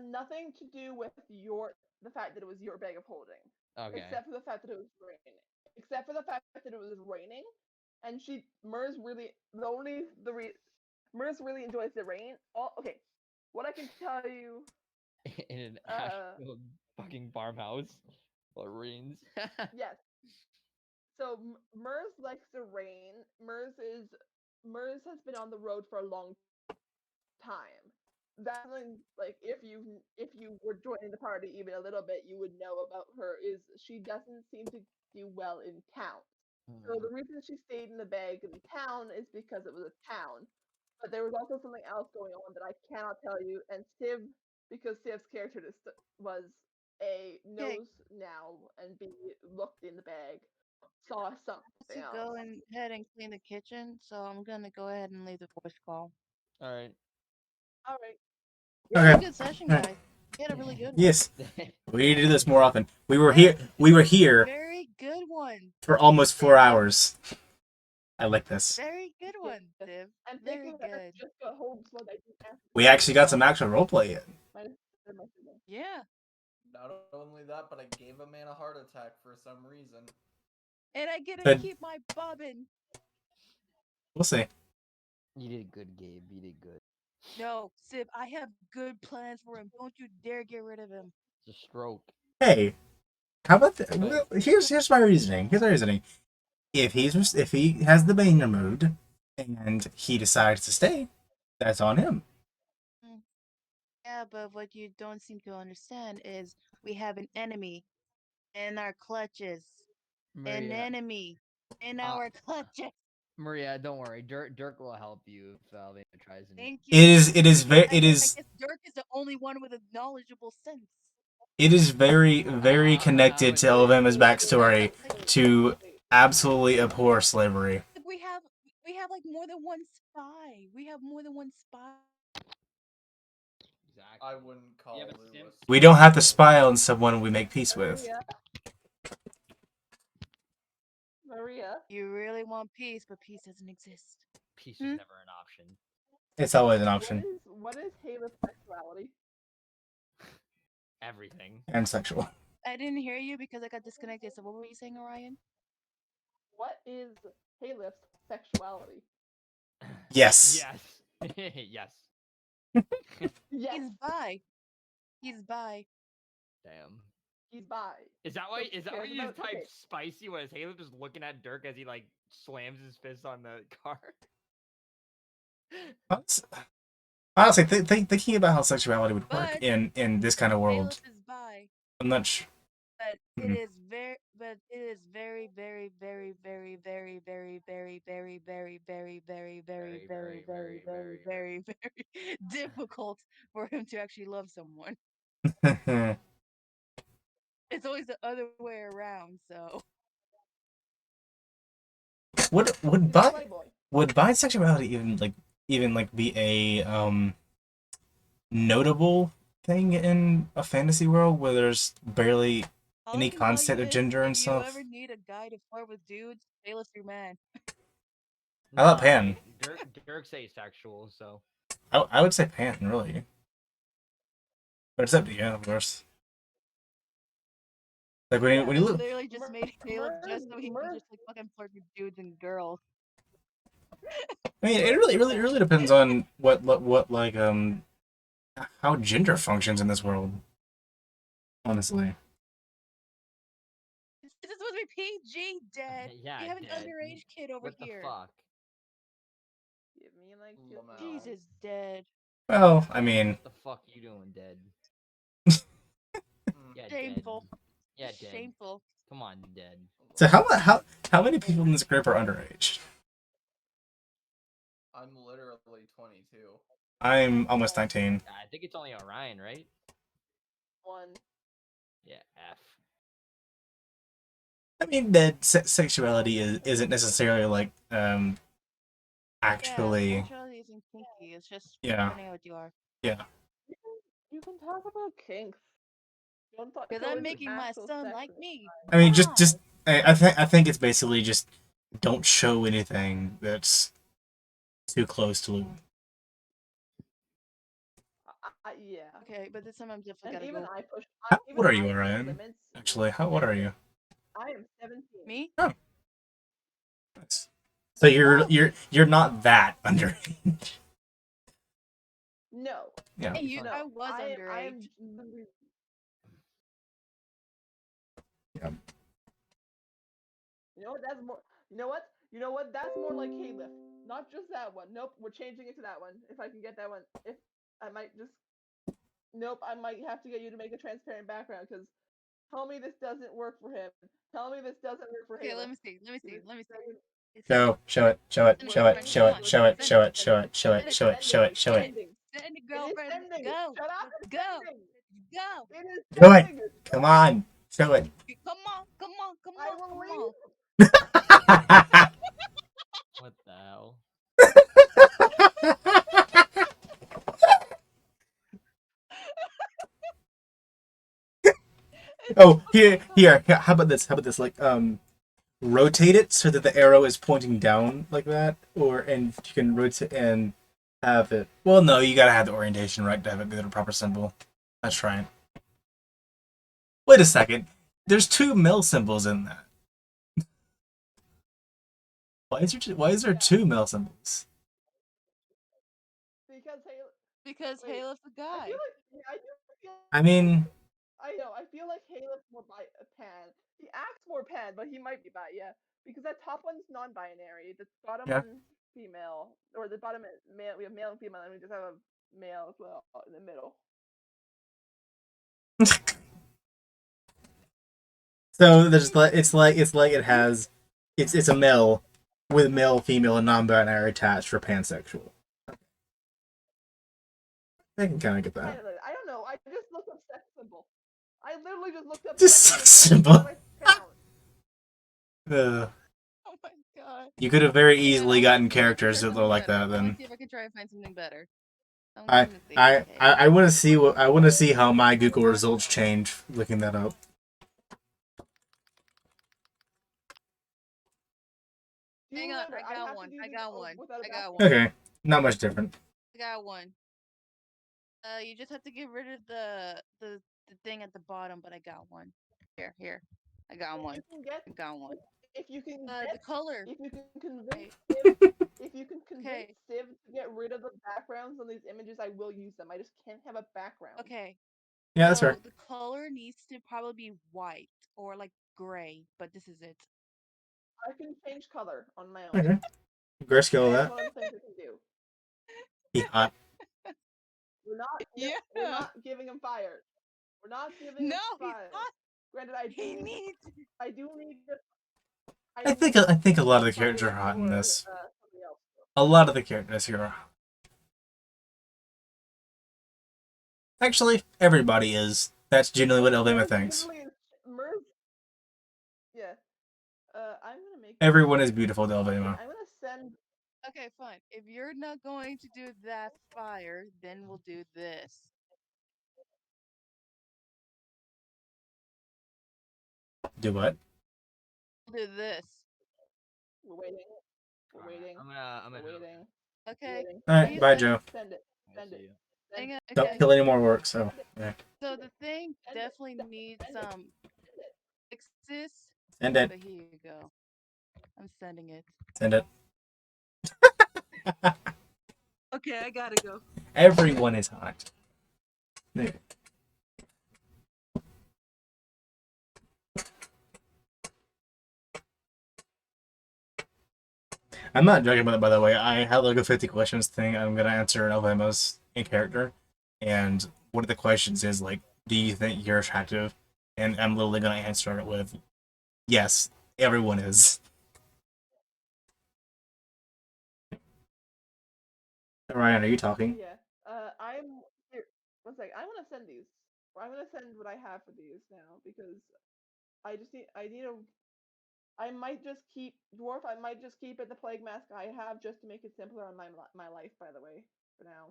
Nothing to do with the fact that it was your bag of holding. Okay. Except for the fact that it was raining. Except for the fact that it was raining, and Mers really Mers really enjoys the rain. Okay, what I can tell you. In an actual fucking farmhouse while it rains. Yes. So Mers likes the rain. Mers has been on the road for a long time. That's like if you were joining the party even a little bit, you would know about her. Is she doesn't seem to do well in town. So the reason she stayed in the bag in town is because it was a town. But there was also something else going on that I cannot tell you. And because Siv's character was A, knows now, and B, looked in the bag, saw something To else. go ahead and clean the kitchen, so I'm gonna go ahead and leave the voice call. All right. All right. It was a Okay. good session, guys. We had a really good one. Yes. We need to do this more often. We were Very good one. for almost 4 hours. I like this. Very good one, Div. And Very good. just got home so that I didn't have to We actually got some actual roleplay in. Yeah. Not only that, but I gave a man a heart attack for some reason. And I get to Good. keep my bobbin. We'll see. You did good, Gabe. You did good. No, Sib, I have good plans for him. Don't you dare get rid of him. It's a stroke. Hey, how about here's my reasoning. Here's my reasoning. If he has the bane removed and he decides to stay, that's on him. Yeah, but what you don't seem to understand is we have an enemy in our clutches. An Maria. enemy in our clutches. Maria, don't worry. Dirk will help you if Alvina tries anything. Thank you. It is very I guess Dirk is the only one with a knowledgeable sense. It is very, very connected to Alabama's backstory to absolutely abhor slavery. We have like more than one spy. We have more than one spy. Exactly. I wouldn't call Lou a We don't have to spy on someone we make peace with. Maria. You really want peace, but peace doesn't exist. Peace is never an option. It's always an option. What is Haley's sexuality? Everything. And sexual. I didn't hear you because I got disconnected. So what were you saying, Orion? What is Haley's sexuality? Yes. Yes. Yes. Yes. He's bi. He's bi. Damn. He's bi. Is that why you just type okay. spicy? Was Haley just looking at Dirk as he like slams his fist on the car? Honestly, thinking about how sexuality would work in this kind of world, Haley is bi. I'm not sure. But it is very, very, very, very, very, very, very, very, very, very, very, very, very, very, very, very, very, very difficult for him to actually love someone. It's always the other way around. So would bisexuality even be a notable thing in a fantasy world where there's barely any concept of gender and stuff? If you ever need a guy to flirt with dudes, Bayless your man. I thought Pan. Dirk's asexual, so I would say Pan, really. But it's up to you, of course. Like when you look, literally just made Caleb just so he can just like fucking flirt with dudes and girls. I mean, it really depends on what like how gender functions in this world. Honestly. This is supposed to be PG, Dad. Yeah, you have an Dad. underage kid over what here. What the fuck? Give me like 2 Lamau. seconds. Jesus, dead. Well, I mean, What the fuck you doing, dead? Mm. Yeah, Shameful. dead. Yeah, dead. Shameful. Come on, dead. so how many people in this group are underage? I'm literally 22. I'm almost 19. I think it's only Orion, right? 1. Yeah, F. I mean, that sexuality isn't necessarily like actually Yeah, sexuality isn't kinky. It's just yeah depending on what you are. yeah. You can talk about kinks. Don't talk. Because Go I'm into making my actual son sex like and me. I mean, Wow. I think it's basically just don't show anything that's too close to. yeah. Okay, but this time I'm definitely And gotta even go. I push. What are you, I push Orion? limits. Actually, what are you? I am 17. Me? Oh, nice. So you're not that underage. No. Yeah. Hey, you, No. I was I underage. am. Yeah. You know what? That's more. You know what? You know what? That's more like Caliph. Not just that one. Nope. We're changing it to that one. If I can get that one. If I might just. Nope. I might have to get you to make a transparent background because tell me this doesn't work for him. Tell me this doesn't work for Okay, Halo. let me see. Let me see. Let me see. It's Show it. Send it, Show it. girlfriend. Show Come it. on. Show it. Show it. Send Show it. it. Show it. Show it. Show it. Show it. Show it. Send it, It is girlfriend. sending. Go. Shut up. Let's It's go. sending. Let's go. It is Do it. sending. Come on. Show it. Come on. Come on. Come I on. will Come leave. on. What the hell? Oh, here. How about this? Like, rotate it so that the arrow is pointing down like that, and you can rotate and have it. Well, no, you gotta have the orientation right to have it be the proper symbol. Let's try it. Wait a second. There's 2 mill symbols in that. Why is there 2 mill symbols? Because Because Halo's a I guy. feel like I do feel I mean, I know. I feel like Halo's more pan. He acts more pan, but he might be bi. Yeah, because that top one's non-binary. The bottom yeah. one's female, or the bottom is male. We have male and female, and we just have a male as well in the middle. So there's like it's a mill with male, female, and non-binary attached for pansexual. I can kind of get that. I don't know. I just looked up sex symbol. I literally just looked up Just sex symbol. What do I count? Oh my god. You could have very Okay, easily I'm gotten gonna see if I can characters try that look something like better. that. I'm gonna Then see if I can try and find something better. I'm I gonna see. I Okay. I want to see how my Google results change looking that up. Hang on, I got one. I got one. I got one. Okay, not much different. I got one. You just have to get rid of the thing at the bottom, but I got one. Here. I got one. I got one. If you can The color. if you can convince Okay. if you can convince Okay. Civ to get rid of the backgrounds on these images, I will use them. I just can't have a background. Okay. Yeah, that's So fair. the color needs to probably be white or like gray, but this is it. I can change color on my own. Okay, grayscale That's that. one of the things I can do. Yeah. We're not giving him fire. We're not giving him fire. Granted, I do need I think a lot of the characters are hot in this. A lot of the characters here are hot. Actually, everybody is. That's generally what Elvima thinks. Yeah. I'm gonna make. Everyone is beautiful to Elvima. I'm gonna send. Okay, fine. If you're not going to do that fire, then we'll do this. Do what? We'll do this. We're waiting. We're waiting. I'm We're waiting. Okay. All right, bye, Joe. Send it. Send it. Hang on, Don't okay. kill any more work. So yeah. So the thing definitely needs some fixes. Send it. But here you go. I'm sending it. Send it. Okay, I gotta go. Everyone is hot. There. I'm not joking about it, by the way. I had like a 50 questions thing. I'm gonna answer Alabama's in character, and one of the questions is like, "Do you think you're attractive?" And I'm literally gonna answer it with, "Yes, everyone is." Ryan, are you talking? Yeah. I'm here. One sec. I'm gonna send these. Or I'm gonna send what I have for these now because I need a. I might just keep dwarf. I might just keep it the plague mask I have just to make it simpler on my life. By the way, for now.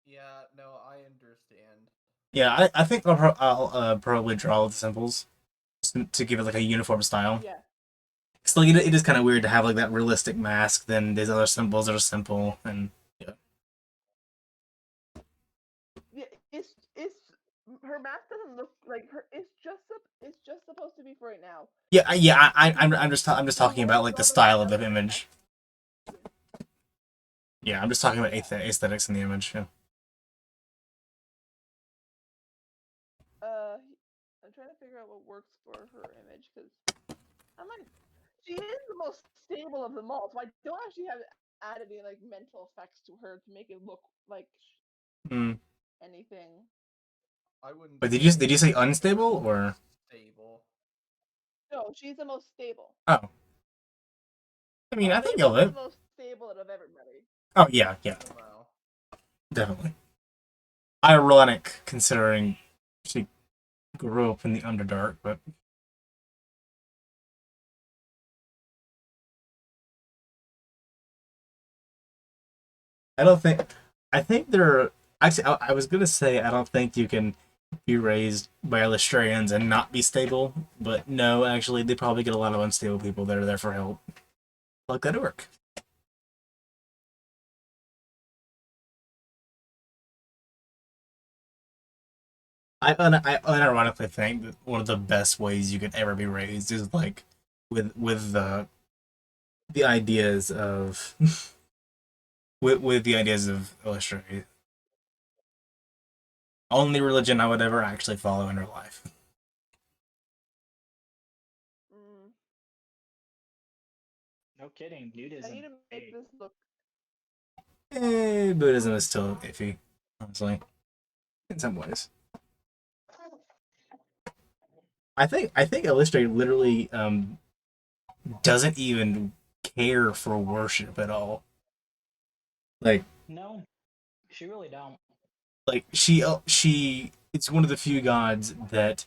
Yeah, no, I understand. Yeah, I think I'll probably draw the symbols to give it like a uniform style. Yeah. It's like it is kind of weird to have like that realistic mask. Then these other symbols that are simple and yeah. Yeah. It's her mask doesn't look like her. It's just supposed to be for right now. Yeah, yeah. I'm just The talking more about you like the build them style up, of the the image. Yeah, I'm just talking about aesthetics in the image. Yeah. I'm trying to figure out what works for her image because I'm like, she is the most stable of them all, so I don't actually have added any like mental effects to her to make it look like Hmm. anything. I wouldn't. But say did you say unstable or? stable? No, she's the most stable. Oh, I mean, I think you'll Maybe the live. most stable out of everybody. Oh yeah, yeah, Wow. definitely. Ironic considering she grew up in the Underdark, but I don't think. I think there. Actually, I was gonna say I don't think you can be raised by Illustrians and not be stable, but no, actually, they probably get a lot of unstable people that are there for help. Like that work. I unironically think that one of the best ways you could ever be raised is like with the ideas of with the ideas of Illustria. Only religion I would ever actually follow in her life. Mm. No kidding, I need nudism. to make this look. Buddhism is still iffy, honestly, in some ways. I think Illustrator literally doesn't even care for worship at all. Like No, she really don't. she it's one of the few gods that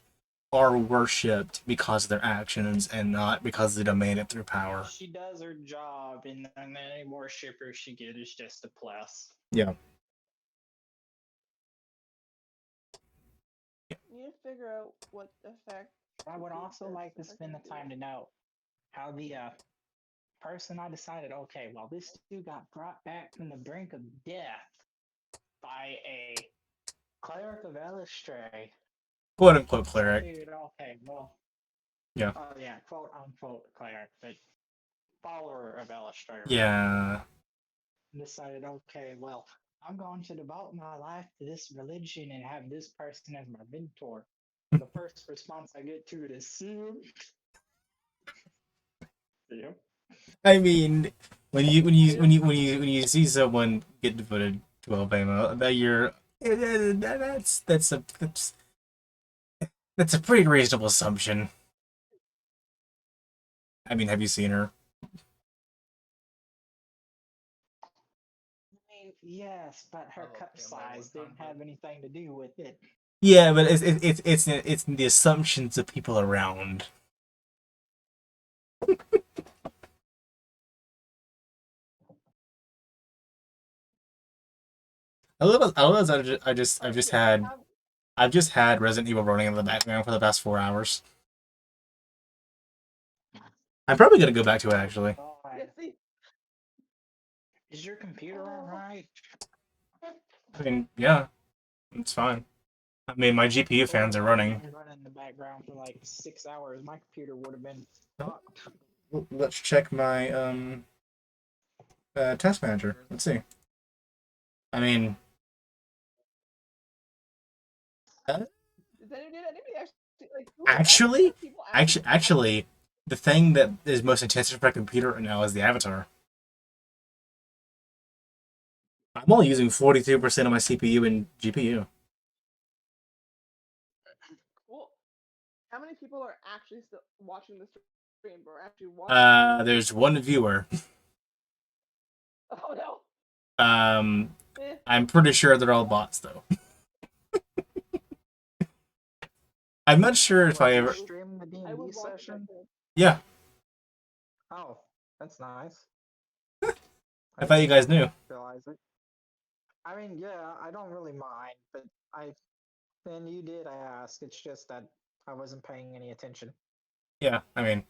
are worshipped because of their actions and not because they demand it through power. She does her job, and then any worshipper she gets is just a plus. Yeah. I need to figure out what effect. I would also like to spend the time to know how the person I decided, okay, well, this dude got brought back from the brink of death by a cleric of Elistray. Quote unquote cleric. Figured, okay, well, Yeah. oh yeah, quote unquote cleric, but follower of Elistray. Yeah. Decided, okay, well, I'm going to devote my life to this religion and have this person as my mentor. The first response I get to it is "Sue." Yeah. I mean, when you see someone get devoted to Alabama, that you're that's a pretty reasonable assumption. I mean, have you seen her? I mean, yes, but her cup size didn't have anything to do with it. Yeah, but it's the assumptions of people around. I love I've just had Resident Evil running in the background for the past 4 hours. I'm probably gonna go back to it actually. Yes, see. Is your computer alright? I mean, yeah, it's fine. I mean, my GPU fans are running. Running in the background for like 6 hours. My computer would have been fucked. Let's check my task manager. Let's see. I mean, Did anybody actually like? actually, the thing that is most intensive for my computer right now is the avatar. I'm only using 42% of my CPU and GPU. Cool. How many people are actually still watching the stream or actually watching? There's one viewer. Oh no. Eh. I'm pretty sure they're all bots though. I'm not sure if I ever stream the I D&D would watch session. that. Yeah, Oh, that's nice. I thought you guys knew. Realize it. I mean, yeah, I don't really mind, but then you did ask. It's just that I wasn't paying any attention. Yeah, I mean,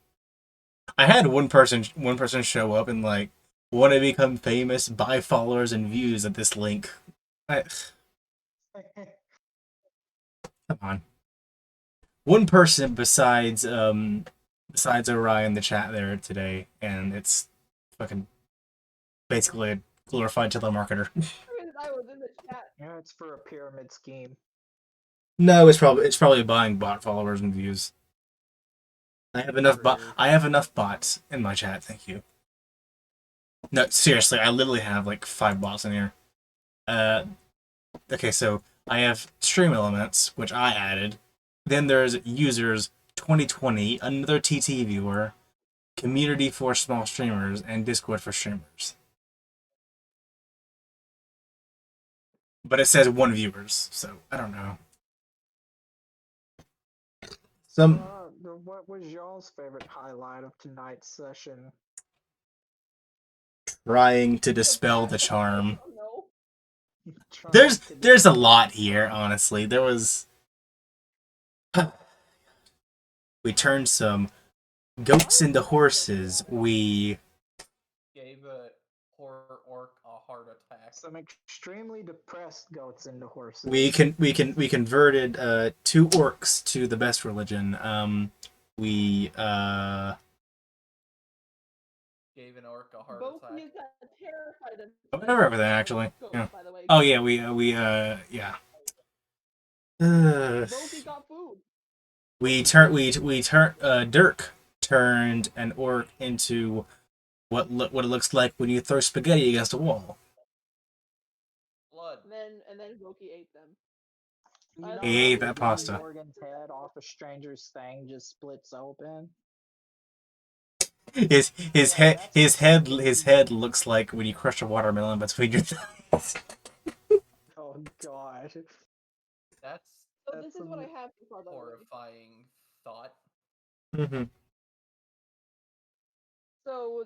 I had one person show up and like want to become famous, buy followers and views at this link. Come on. One person besides Orion in the chat there today, and it's fucking basically a glorified telemarketer. I was in the chat. Yeah, it's for a pyramid scheme. No, it's probably buying bot followers and views. I have enough bots in my chat, thank you. No, seriously, I literally have like 5 bots in here. Okay, so I have Stream Elements, which I added. Then there's Users 2020, another TT viewer, Community for small streamers, and Discord for streamers. But it says 1 viewers, so I don't know. What was y'all's favorite highlight of tonight's session? Trying to dispel the charm. No. There's a lot here, honestly. There was we turned some goats into horses. We gave a poor orc a heart attack. Some extremely depressed goats into horses. we converted 2 orcs to the best religion. We gave an orc a heart Both attack. is terrified of. I remember everything actually. Goats, Yeah. by the way. Oh yeah, yeah. Both got food. Dirk turned an orc into what it looks like when you throw spaghetti against a wall. Blood. And then Voki ate them. You know, He ate that pasta. Morgan's head off a stranger's thing just splits open. His head looks like when you crush a watermelon between your thighs. Oh god. So this is what I have for the horrifying thought. Mm-hmm. So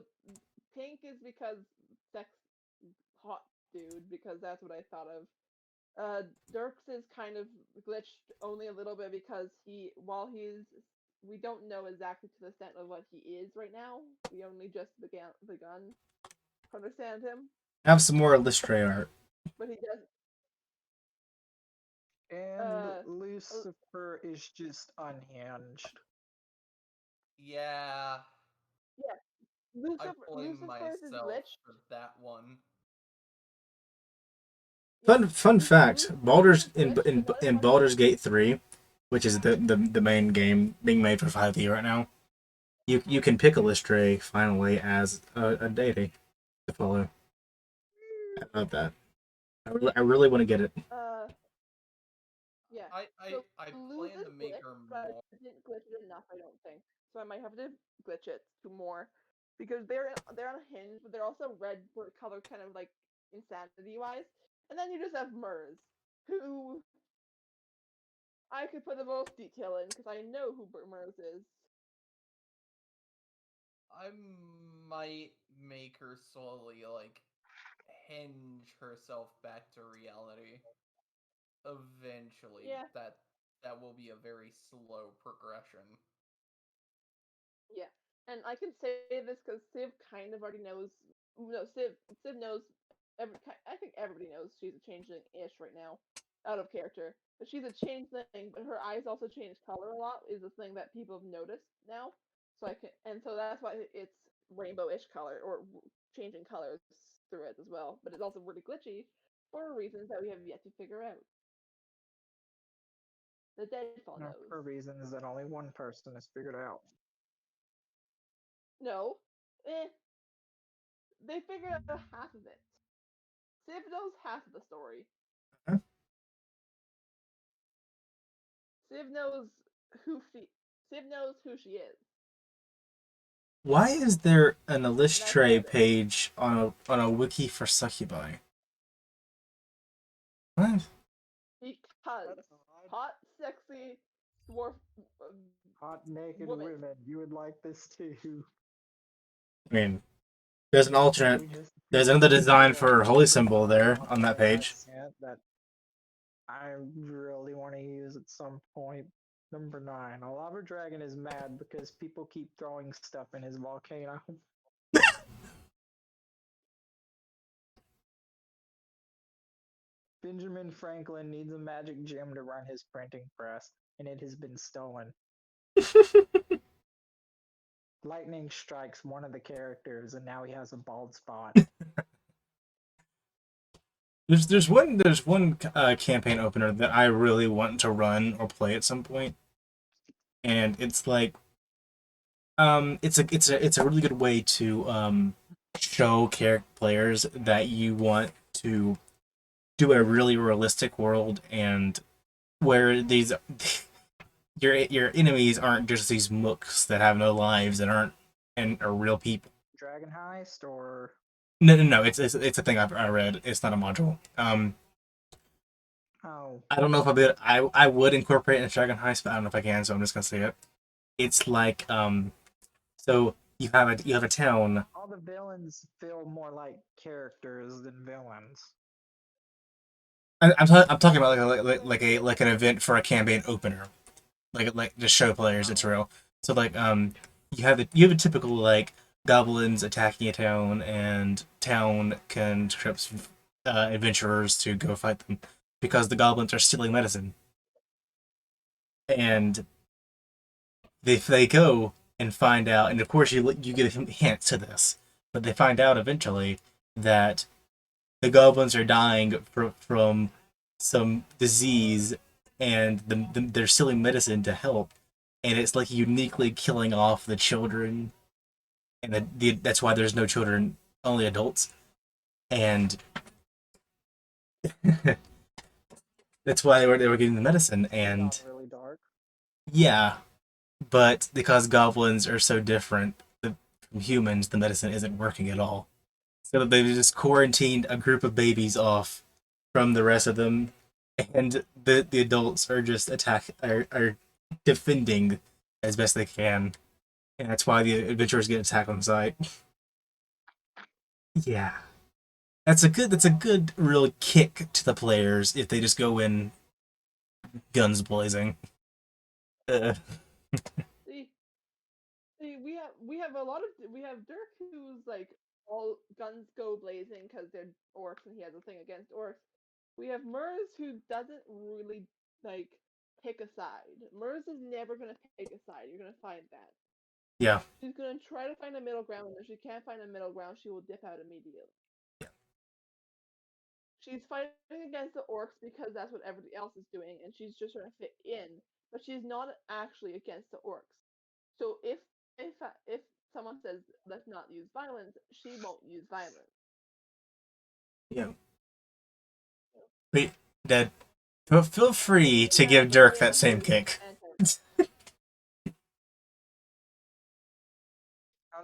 pink is because sex hot dude, because that's what I thought of. Dirks is kind of glitched only a little bit because we don't know exactly to the extent of what he is right now. We only just begun to understand him. Have some more Illustre art. But he does. And Lucifer is just unhinged. Yeah. Yeah. I blame myself is glitched. for that one. Fun fact: in Baldur's Gate 3, which is the main game being made for 5e right now, you can pick Illustre finally as a deity to follow. I love that. I really want to get it. Yeah. I plan to make her more. I didn't glitch it enough, I don't think. So I might have to glitch it to more, because they're unhinged, but they're also red color, kind of like insanity wise. And then you just have Murs, who I could put the most detail in because I know who Murs is. I might make her slowly like hinge herself back to reality. Eventually, yeah. that will be a very slow progression. Yeah, and I can say this because Civ kind of already knows. No, Civ knows. I think everybody knows she's a changeling-ish right now, out of character. But she's a changeling, but her eyes also change color a lot. Is a thing that people have noticed now. So that's why it's rainbow-ish color or changing colors through it as well. But it's also really glitchy for reasons that we have yet to figure out. The Deadfall knows. For reasons that only one person has figured out. No. They figured out half of it. Civ knows half of the story. Huh? Civ knows Civ knows who she is. Why is there an And I illustrate said, page on a wiki for succubi? What? because hot, sexy dwarf Hot naked woman. women. You would like this too. I mean, there's an alternate. We just- There's another design for holy symbol there on that page. That I really want to use at some point. Number 9. A lava dragon is mad because people keep throwing stuff in his volcano. Benjamin Franklin needs a magic gem to run his printing press, and it has been stolen. Lightning strikes one of the characters, and now he has a bald spot. There's one campaign opener that I really want to run or play at some point, and it's like it's a really good way to show character players that you want to do a really realistic world, and where these your enemies aren't just these mooks that have no lives and are real people. Dragon Heist or No. It's a thing I read. It's not a module. oh, I don't know if I would incorporate it in Dragon Heist, but I don't know if I can, so I'm just gonna say it. It's like so you have a town. all the villains feel more like characters than villains. I'm talking about like an event for a campaign opener, like to show players it's real. So like you have a typical like goblins attacking a town, and town conscripts adventurers to go fight them because the goblins are stealing medicine, and they go and find out, and of course you get hints to this, but they find out eventually that the goblins are dying from some disease, and they're stealing medicine to help, and it's like uniquely killing off the children, and that's why there's no children, only adults, and that's why they were getting the medicine, and Really dark. yeah, but because goblins are so different from humans, the medicine isn't working at all. So they just quarantined a group of babies off from the rest of them, and the adults are just are defending as best they can, and that's why the adventurers get attacked on sight. Yeah, that's a good real kick to the players if they just go in guns blazing. See, we have a lot of we have Dirk who's like all guns go blazing because they're orcs and he has a thing against orcs. We have Mers who doesn't really like pick a side. Mers is never gonna pick a side. You're gonna find that. Yeah. She's gonna try to find a middle ground, and if she can't find a middle ground, she will dip out immediately. She's fighting against the orcs because that's what everybody else is doing, and she's just trying to fit in. But she's not actually against the orcs. So if someone says let's not use violence, she won't use violence. Yeah. Wait, Dad. Feel free to give Dirk that same kick.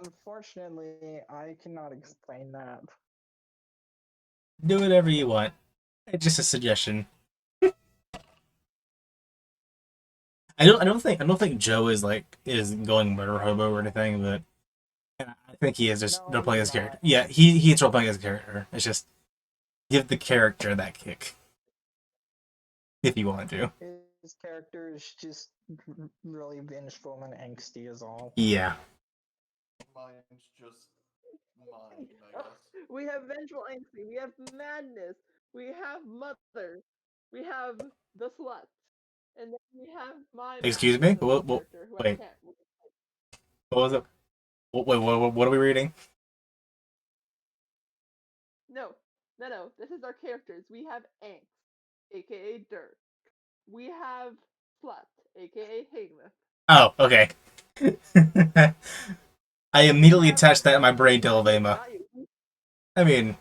Unfortunately, I cannot explain that. Do whatever you want. It's just a suggestion. I don't think Joe is going murder hobo or anything, but I think he is just role playing his character. Yeah, he's role playing his character. It's just give the character that kick if you want to. His character is just really vengeful and angsty, is all. Yeah. Mine's just mine, I guess. We have vengeful angsty. We have madness. We have mother. We have the slut. And then we have my. Excuse me? Wait. What was it? Wait, what are we reading? No. This is our characters. We have Angst, aka Dirk. We have Slut, aka Higma. Oh, okay. I immediately attached that in my brain to Elvema. I mean...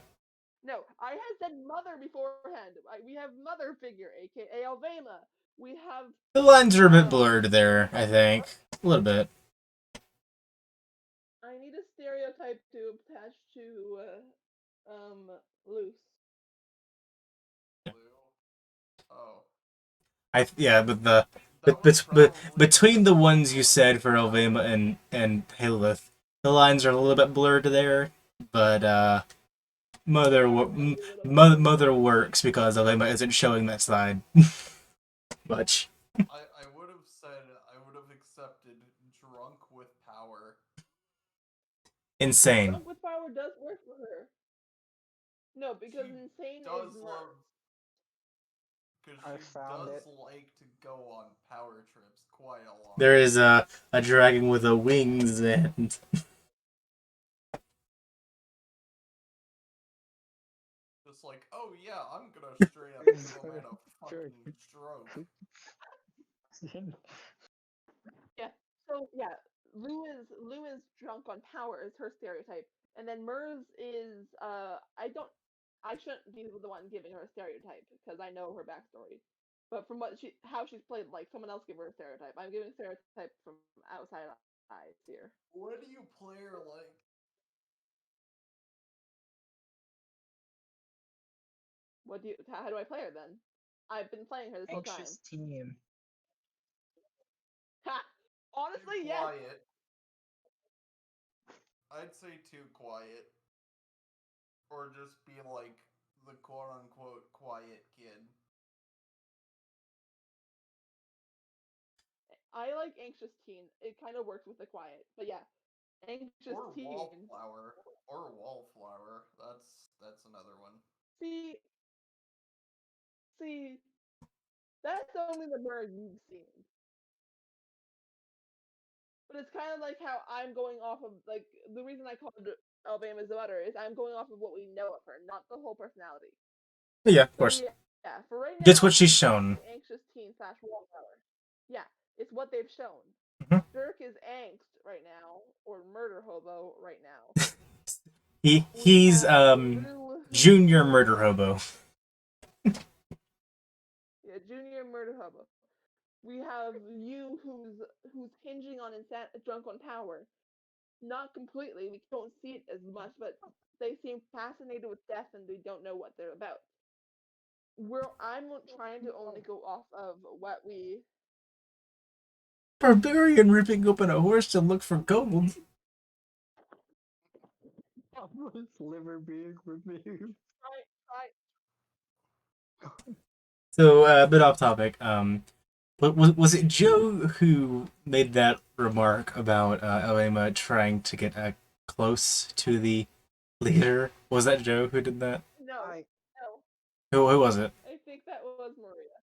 No, I had said mother beforehand. We have mother figure, aka Alvema. We have. The lines are a bit blurred there, I think. A little bit. I need a stereotype to attach to Luce. Oh. But between the ones you said for Elvema and Halith, the lines are a little bit blurred there. But Mother works because Elvema isn't showing that side much. I would have said I would have accepted drunk with power. Insane. Drunk with power does work for her. No, because insane Does is love because she does like to go on power trips quite a lot. There is a dragon with a wings and Just like, oh yeah, I'm gonna straight up give him in a fucking stroke. Yeah. So yeah, Lou is drunk on power is her stereotype, and then Mers is I shouldn't be the one giving her a stereotype because I know her backstory. But from how she's played, like someone else give her a stereotype. I'm giving a stereotype from outside eyes here. What do you play her like? How do I play her then? I've been playing her this whole time. Anxious team. Ha! Honestly, Too yes. quiet. I'd say too quiet. Or just be like the quote unquote quiet kid. I like anxious teen. It kind of works with the quiet, but yeah, anxious Or teen. wallflower. Or wallflower. That's another one. See, that's only the bird you've seen. But it's kind of like how I'm going off of, like, the reason I called Alabama's daughter is I'm going off of what we know of her, not the whole personality. Yeah, of course. Yeah, for right now. That's what she's shown. Anxious teen / wallflower. Yeah, it's what they've shown. Mm-hmm. Dirk is angst right now, or murder hobo right now. He's junior murder hobo. Yeah, junior murder hobo. We have you who's hinging on drunk on power. Not completely. We don't see it as much, but they seem fascinated with death and they don't know what they're about. I'm trying to only go off of what we. Barbarian ripping open a horse to look for gold. His liver being removed. So a bit off topic. But was it Joe who made that remark about Elema trying to get close to the leader? Was that Joe who did that? No. Who was it? I think that was Maria.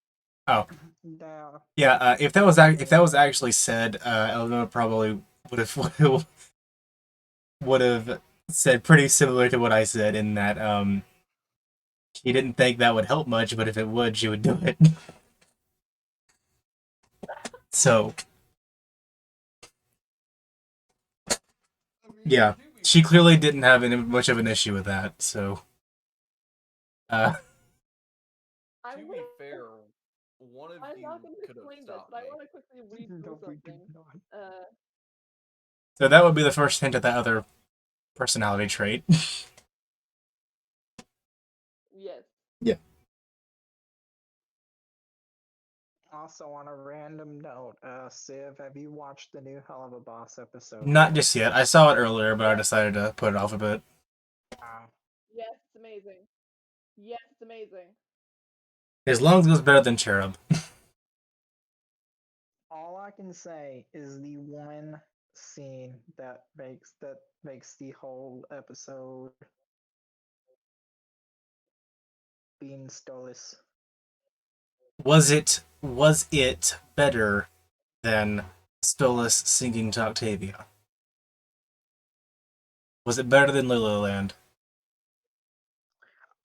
Oh. No. Yeah. If that was actually said, Elema probably would have said pretty similar to what I said in that she didn't think that would help much, but if it would, she would do it. So, yeah, she clearly didn't have much of an issue with that. So, to be fair, one of you could have stopped me. I want to quickly read through something. So that would be the first hint of that other personality trait. Yes. Yeah. Also, on a random note, Civ, have you watched the new Hell of a Boss episode? Not just yet. I saw it earlier, but I decided to put it off a bit. Yes, it's amazing. Yes, it's amazing. As long as it goes better than Cherub. All I can say is the one scene that makes the whole episode being Stolas. Was it better than Stolas singing to Octavia? Was it better than Lululand?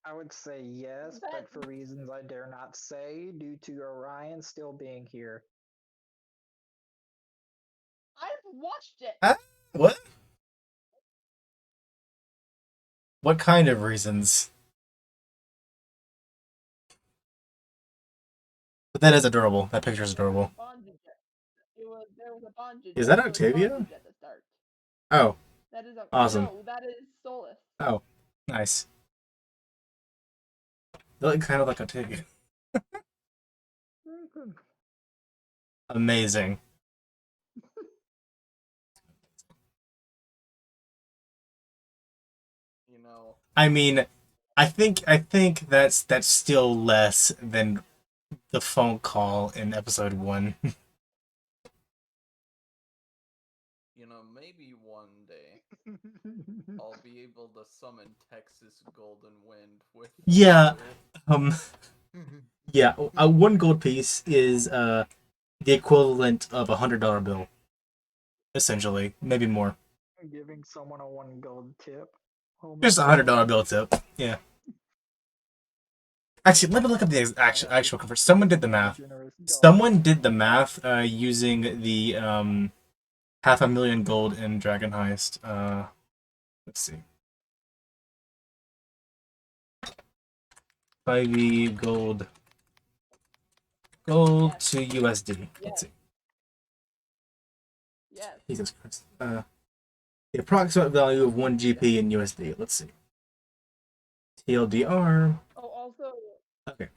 I would say yes, but for reasons I dare not say, due to Orion still being here. I've watched it. What? What kind of reasons? But that is adorable. That picture is adorable. Bondage. There was a bondage. Is that there was Octavia? bondage at the start. Oh, That is awesome. No, that is Solus. Oh, nice. They look kind of like Octavia. Amazing. You know, I mean, I think that's still less than the phone call in episode 1. you know, maybe one day I'll be able to summon Texas Golden Wind with Yeah. thunder. Yeah. 1 gold piece is the equivalent of $100 bill, essentially, maybe more. Giving someone a 1 gold tip. Oh my Just a $100 bill tip. Yeah. Actually, let me look up the actual conversion. Someone did the math. Someone did the math using the 500,000 gold in Dragon Heist. Let's see. 5e gold to USD. Let's see. Yes. Jesus Christ. The approximate value of 1 GP in USD. Let's see. TLDR. Oh, also. Okay.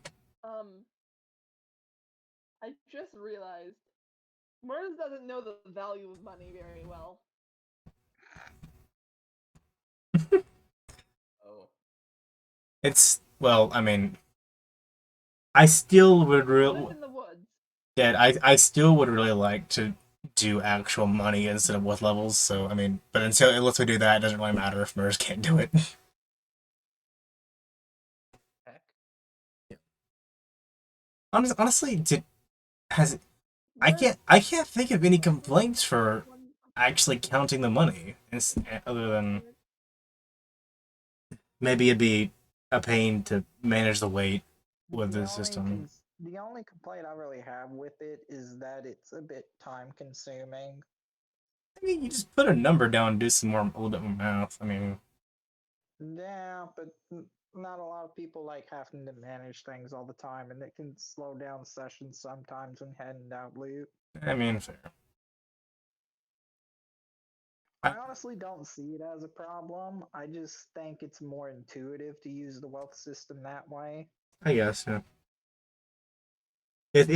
I just realized Mers doesn't know the value of money very well. Oh. It's, well, I mean, I still would Live really. in the woods. Yeah, I still would really like to do actual money instead of with levels. So I mean, but unless we do that, it doesn't really matter if Mers can't do it. Heck. Yeah. Honestly, I can't think of any complaints for actually counting the money, other than maybe it'd be a pain to manage the weight with the system. The only complaint I really have with it is that it's a bit time consuming. I mean, you just put a number down and do a little bit more math. I mean, Yeah, but not a lot of people like having to manage things all the time, and it can slow down sessions sometimes when handing out loot. I mean, fair. I honestly don't see it as a problem. I just think it's more intuitive to use the wealth system that way. I guess, yeah. It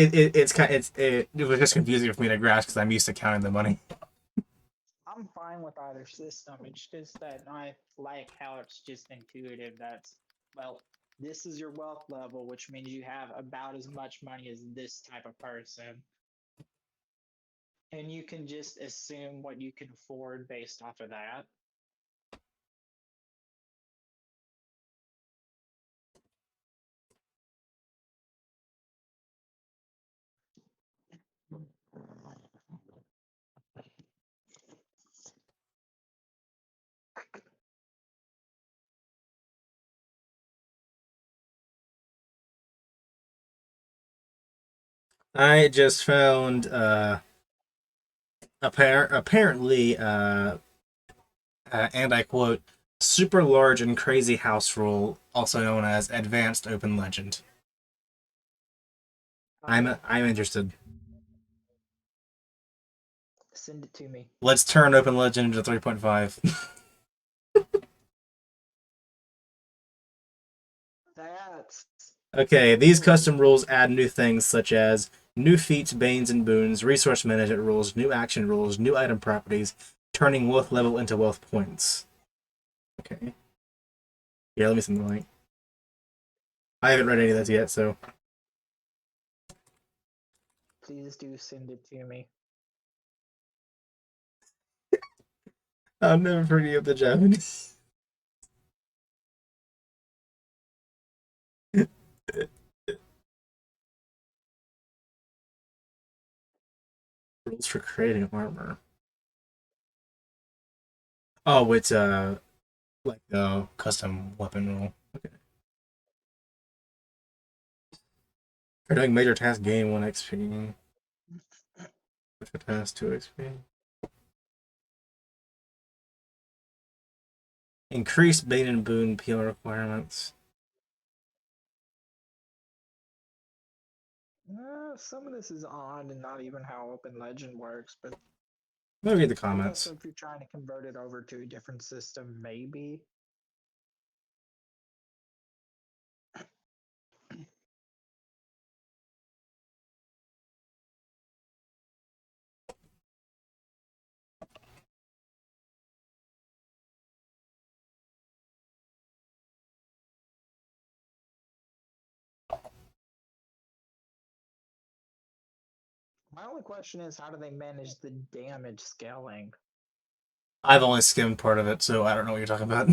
was just confusing for me to grasp because I'm used to counting the money. I'm fine with either system. It's just that I like how it's just intuitive. That's, well, this is your wealth level, which means you have about as much money as this type of person. And you can just assume what you can afford based off of that. I just found apparently and I quote, super large and crazy house rule, also known as advanced open legend. I'm interested. Send it to me. Let's turn open legend into 3.5. That's Okay, these custom rules add new things such as new feats, banes, and boons, resource management rules, new action rules, new item properties, turning wealth level into wealth points. Okay. Yeah, let me send the link. I haven't read any of those yet, so. Please do send it to me. I've never heard any of the Japanese. Rules for creating armor. Oh, it's like the custom weapon rule. Okay. For doing major task, gain 1 XP. Special task 2 XP. Increased bane and boon PL requirements. Some of this is odd and not even how Open Legend works, but Let me read the I guess comments. if you're trying to convert it over to a different system, maybe. My only question is, how do they manage the damage scaling? I've only skimmed part of it, so I don't know what you're talking about.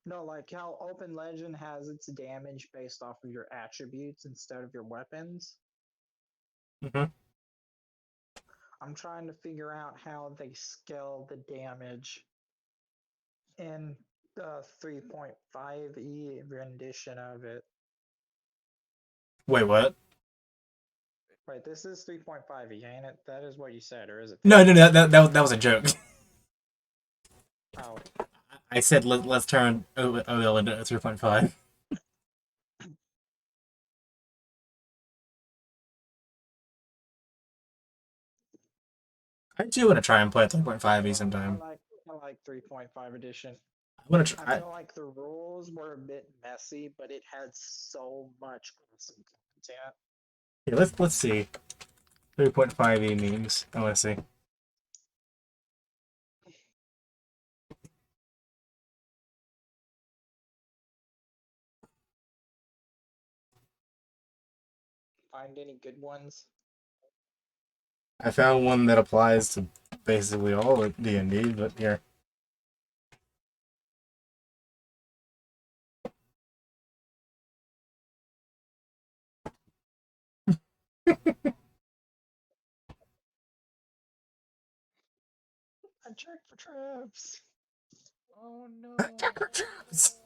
No, like how Open Legend has its damage based off of your attributes instead of your weapons. Mm-hmm. I'm trying to figure out how they scale the damage in the 3.5e rendition of it. Wait, what? Wait, this is 3.5e, ain't it? That is what you said, or is it? No, that was a joke. Oh. I said let's turn OL into 3.5. I do want to try and play 3.5e sometime. I like 3.5 edition. I feel like the rules were a bit messy, but it had so much awesome content. Yeah, let's see. 3.5e memes. I want to see. Find any good ones? I found one that applies to basically all of D&D, but here. I checked for traps. Oh no. Check for traps.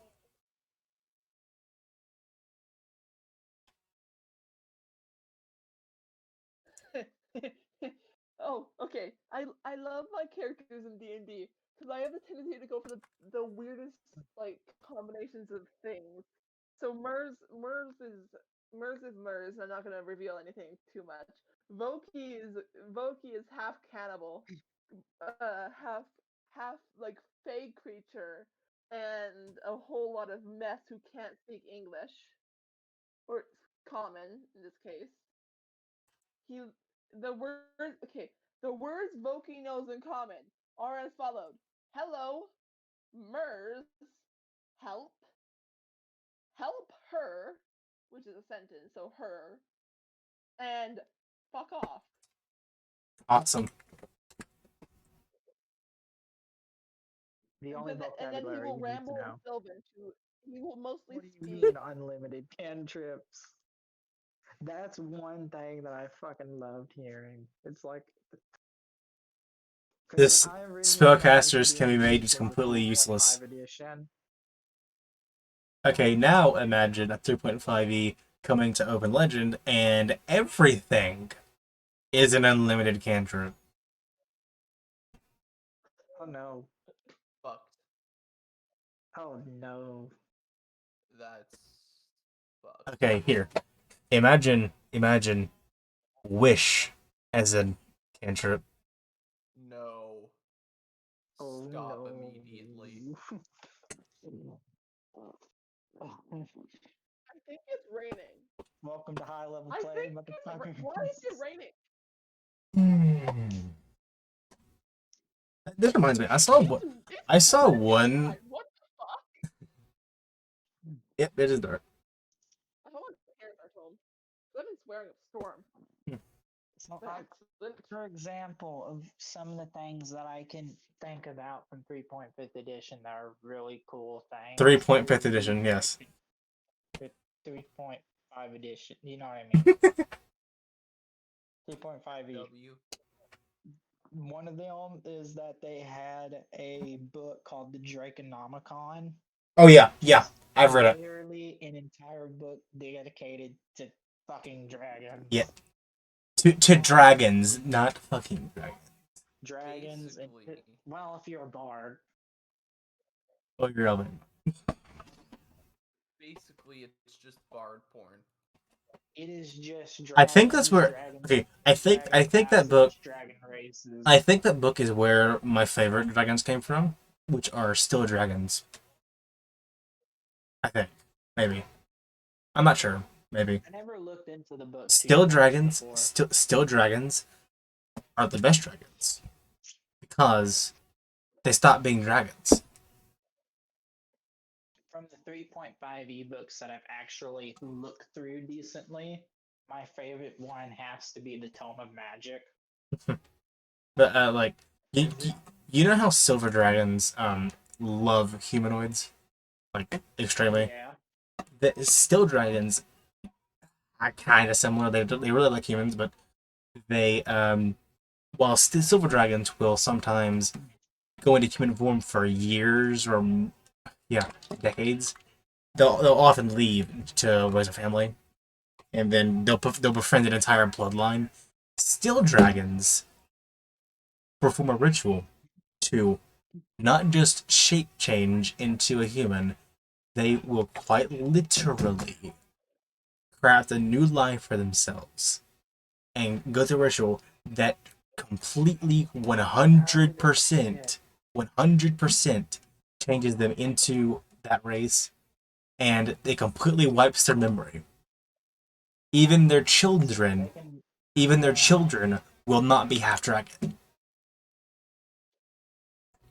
Oh, okay. I love my characters in D&D because I have the tendency to go for the weirdest like combinations of things. So Mers is Mers. I'm not gonna reveal anything too much. Voki is half cannibal, half like fey creature, and a whole lot of mess who can't speak English or common in this case. He the word okay. The words Voki knows in common are as followed: hello, Mers, help, help her, which is a sentence, so her, and fuck off. Awesome. The only And then he vocabulary will you need to ramble in know. Sylvan to. He will mostly What do you speak. mean unlimited cantrips? That's one thing that I fucking loved hearing. It's like This I originally got into spellcasters can be D&D made just for the completely 3.5 useless. edition. Okay, now imagine a 3.5e coming to Open Legend and everything is an unlimited cantrip. Oh no. Fucked. Oh no. That's fucked. Okay, here. Imagine wish as a cantrip. No. Oh Stop no. immediately. I think it's raining. Welcome to high level I play, think motherfucker. why is it raining? This reminds me. I saw It's one. it's I saw dark one. outside. What the fuck? Yep, it is dark. I hope my parents are home. I've been swearing a storm. So, An accident. for example, of some of the things that I can think about from 3.5th edition that are really cool things. 3.5th edition, yes. 3.5 edition, you know what I mean? 3.5e. W. One of them is that they had a book called the Draconomicon. Oh yeah, I've read it. Literally an entire book dedicated to fucking dragons. Yeah, to dragons, not fucking dragons. Dragons and well, if you're a bard. Oh, you're Elven. Basically, it's just bard porn. It is just I think that's dragons, where. dragon, Okay, dragon I think that book. classes, dragon races. I think that book is where my favorite dragons came from, which are still dragons. I think, maybe. I'm not sure. Maybe I never looked into the book too still much dragons. before. Still dragons are the best dragons because they stop being dragons. From the 3.5 ebooks that I've actually looked through decently, my favorite one has to be the Tome of Magic. But like you know how silver dragons love humanoids like extremely. Yeah. The still dragons are kind of similar. They really like humans, but they while silver dragons will sometimes go into human form for years or decades, they'll often leave to raise a family, and then they'll befriend an entire bloodline. Still dragons perform a ritual to not just shape change into a human, they will quite literally craft a new life for themselves and go through a ritual that completely 100% changes them into that race, and it completely wipes their memory. Even their children, will not be half dragon.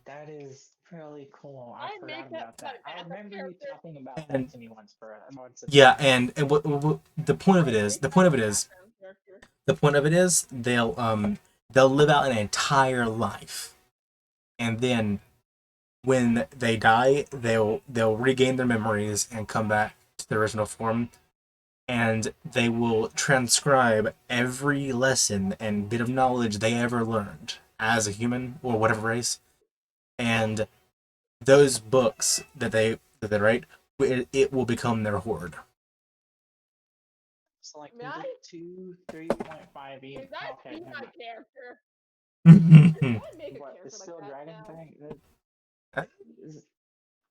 That is really cool. I I forgot make that about my that. I backup remember you character. talking about And that to me once for once. yeah, and what the point of it is, Make that my background character. the point of it is they'll live out an entire life, and then when they die, they'll regain their memories and come back to their original form, and they will transcribe every lesson and bit of knowledge they ever learned as a human or whatever race, and those books that they write, it will become their hoard. So like May I? 3.5 Is that be my character? Can I make a What, character the like still that dragon now? thing?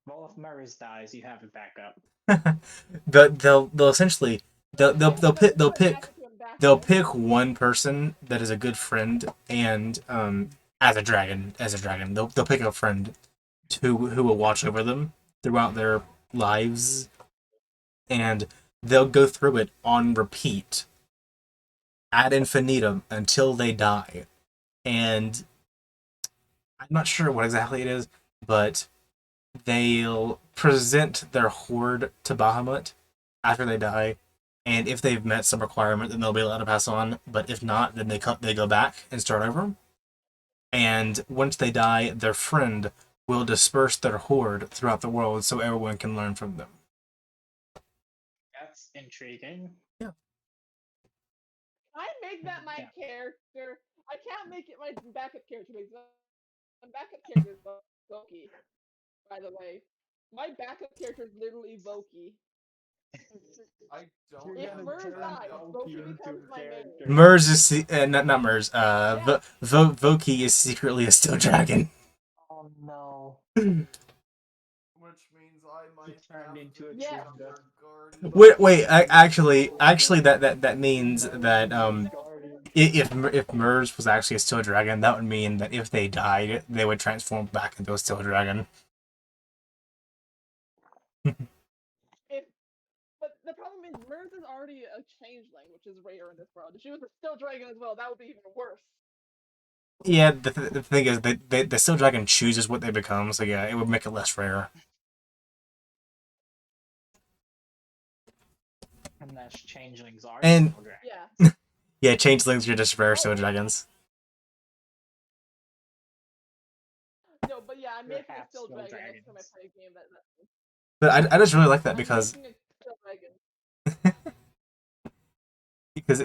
Well, if Murs dies, you have a backup. But they'll essentially they'll pick one person that is a good friend and as a dragon they'll pick a friend who will watch over them throughout their lives, and they'll go through it on repeat ad infinitum until they die. And I'm not sure what exactly it is, but they'll present their hoard to Bahamut after they die, and if they've met some requirement, then they'll be allowed to pass on. But if not, then they go back and start over. And once they die, their friend will disperse their hoard throughout the world so everyone can learn from them. That's intriguing. Yeah. I make that my character. I can't make it my backup character because my backup character is Voki. By the way, my backup character is literally Voki. I don't If have Murs backup dies, Voki becomes my main. Murs is not Murs. Voki is secretly a still dragon. Oh no. Which means I might turned into a Yeah. Wait. Actually, that means that if Murs was actually a still dragon, that would mean that if they died, they would transform back into a still dragon. But the problem is Murs is already a changeling, which is rare in this world. If she was a still dragon as well, that would be even worse. Yeah, the thing is, the still dragon chooses what they become, so yeah, it would make it less rare. Unless changelings are And still dragons. Yeah. yeah, changelings are just rare still dragons. No, but yeah, I'm making a still dragon next time I play a game that. But I just really like that because I'm making a still dragon. because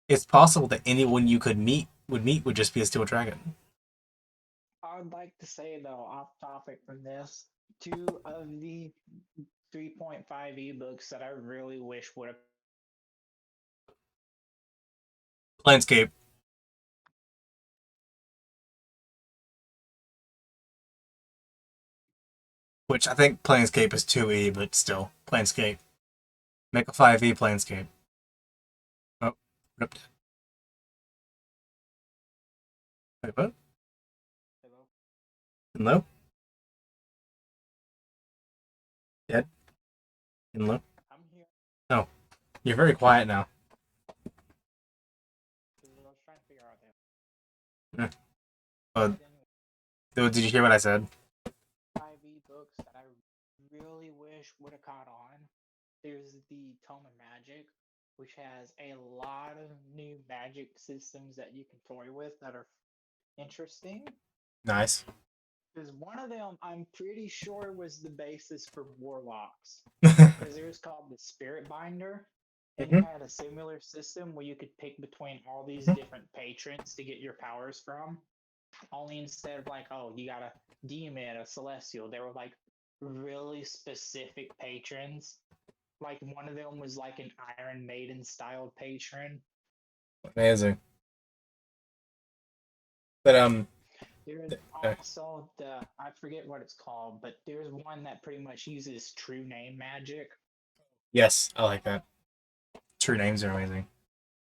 it's possible that anyone you could meet would just be a still dragon. I would like to say though, off topic from this, 2 of the 3.5 ebooks that I really wish would have Landscape. Which I think Planescape is 2E, but still, Planescape. Make a 5e planescape. Oh, ripped. Wait, what? Hello? Hello? Dead? Hello? I'm here. Oh, you're very quiet now. I was trying to figure out that. Did you hear what I said? 5e books that I really wish would have caught on. There's the Tome of Magic, which has a lot of new magic systems that you can toy with that are interesting. Nice. Because one of them, I'm pretty sure, was the basis for Warlocks. Because it was called the Spirit Binder. And it had a similar system where you could pick between all these different patrons to get your powers from. Only instead of like, oh, you got a demon, a celestial, they were like really specific patrons. Like one of them was like an Iron Maiden styled patron. Amazing. But There's also I forget what it's called, but there's one that pretty much uses true name magic. yes, I like that. True names are amazing.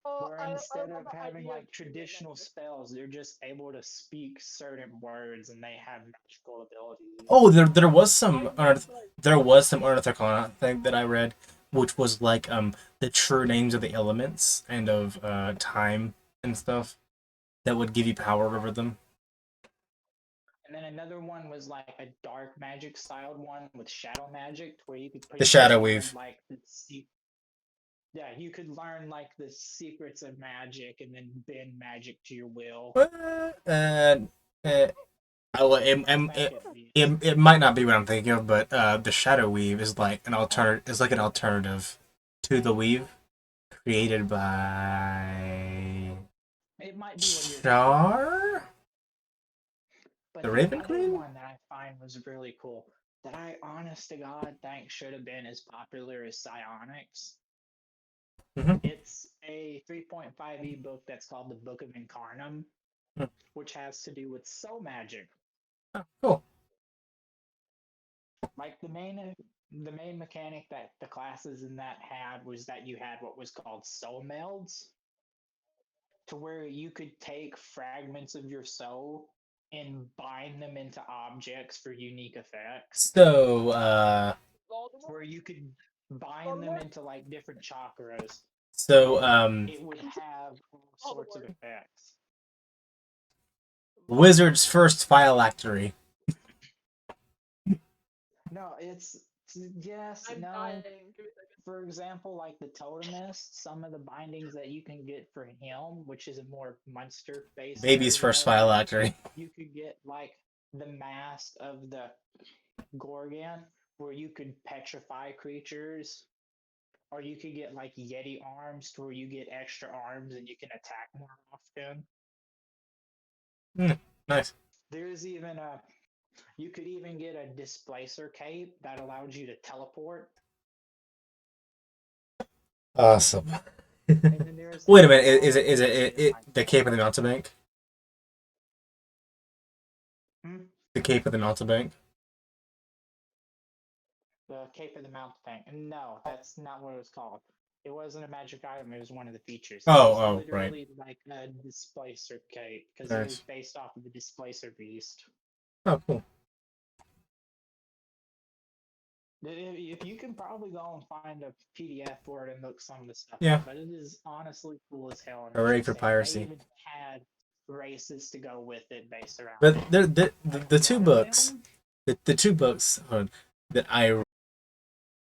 Where instead of having like traditional spells, they're just able to speak certain words and they have magical abilities. Oh, there was some Unearthed Arcana thing that I read, which was like the true names of the elements and of time and stuff that would give you power over them. And then another one was like a dark magic styled one with shadow magic, where you could The Shadow Weave. like you could learn like the secrets of magic and then bend magic to your will. It might not be what I'm thinking of, but the Shadow Weave is like an alternative to the Weave created by It might be what Char? But The Raven other Queen? one that I find was really cool, that I honest to God think should have been as popular as Psionics. It's a 3.5e book that's called the Book of Incarnum, which has to do with soul magic. Oh, cool. Like the main mechanic that the classes in that had was that you had what was called soul melds, to where you could take fragments of your soul and bind them into objects for unique effects. So where you could bind them into like different chakras. So it would have all sorts of effects. Wizard's first phylactery. No, it's yes, no. For example, like the Totemist, some of the bindings that you can get for him, which is a more monster-based Baby's first phylactery. You could get like the mask of the Gorgon, where you could petrify creatures, or you could get like Yeti arms, to where you get extra arms and you can attack more often. Nice. There's even you could even get a displacer cape that allowed you to teleport. Awesome. Wait a minute, is it the Cape of the Mountebank? The Cape of the Mountebank? The Cape of the Mountebank. No, that's not what it was called. It wasn't a magic item, it was one of the features. It was literally like a displacer cape, because it was based off of the displacer beast. Oh, cool. If you can probably go and find a PDF for it and look some of the stuff Yeah. up, but it is honestly cool as hell. Hooray for piracy. They even had races to go with it based around. But the two books, the two books that I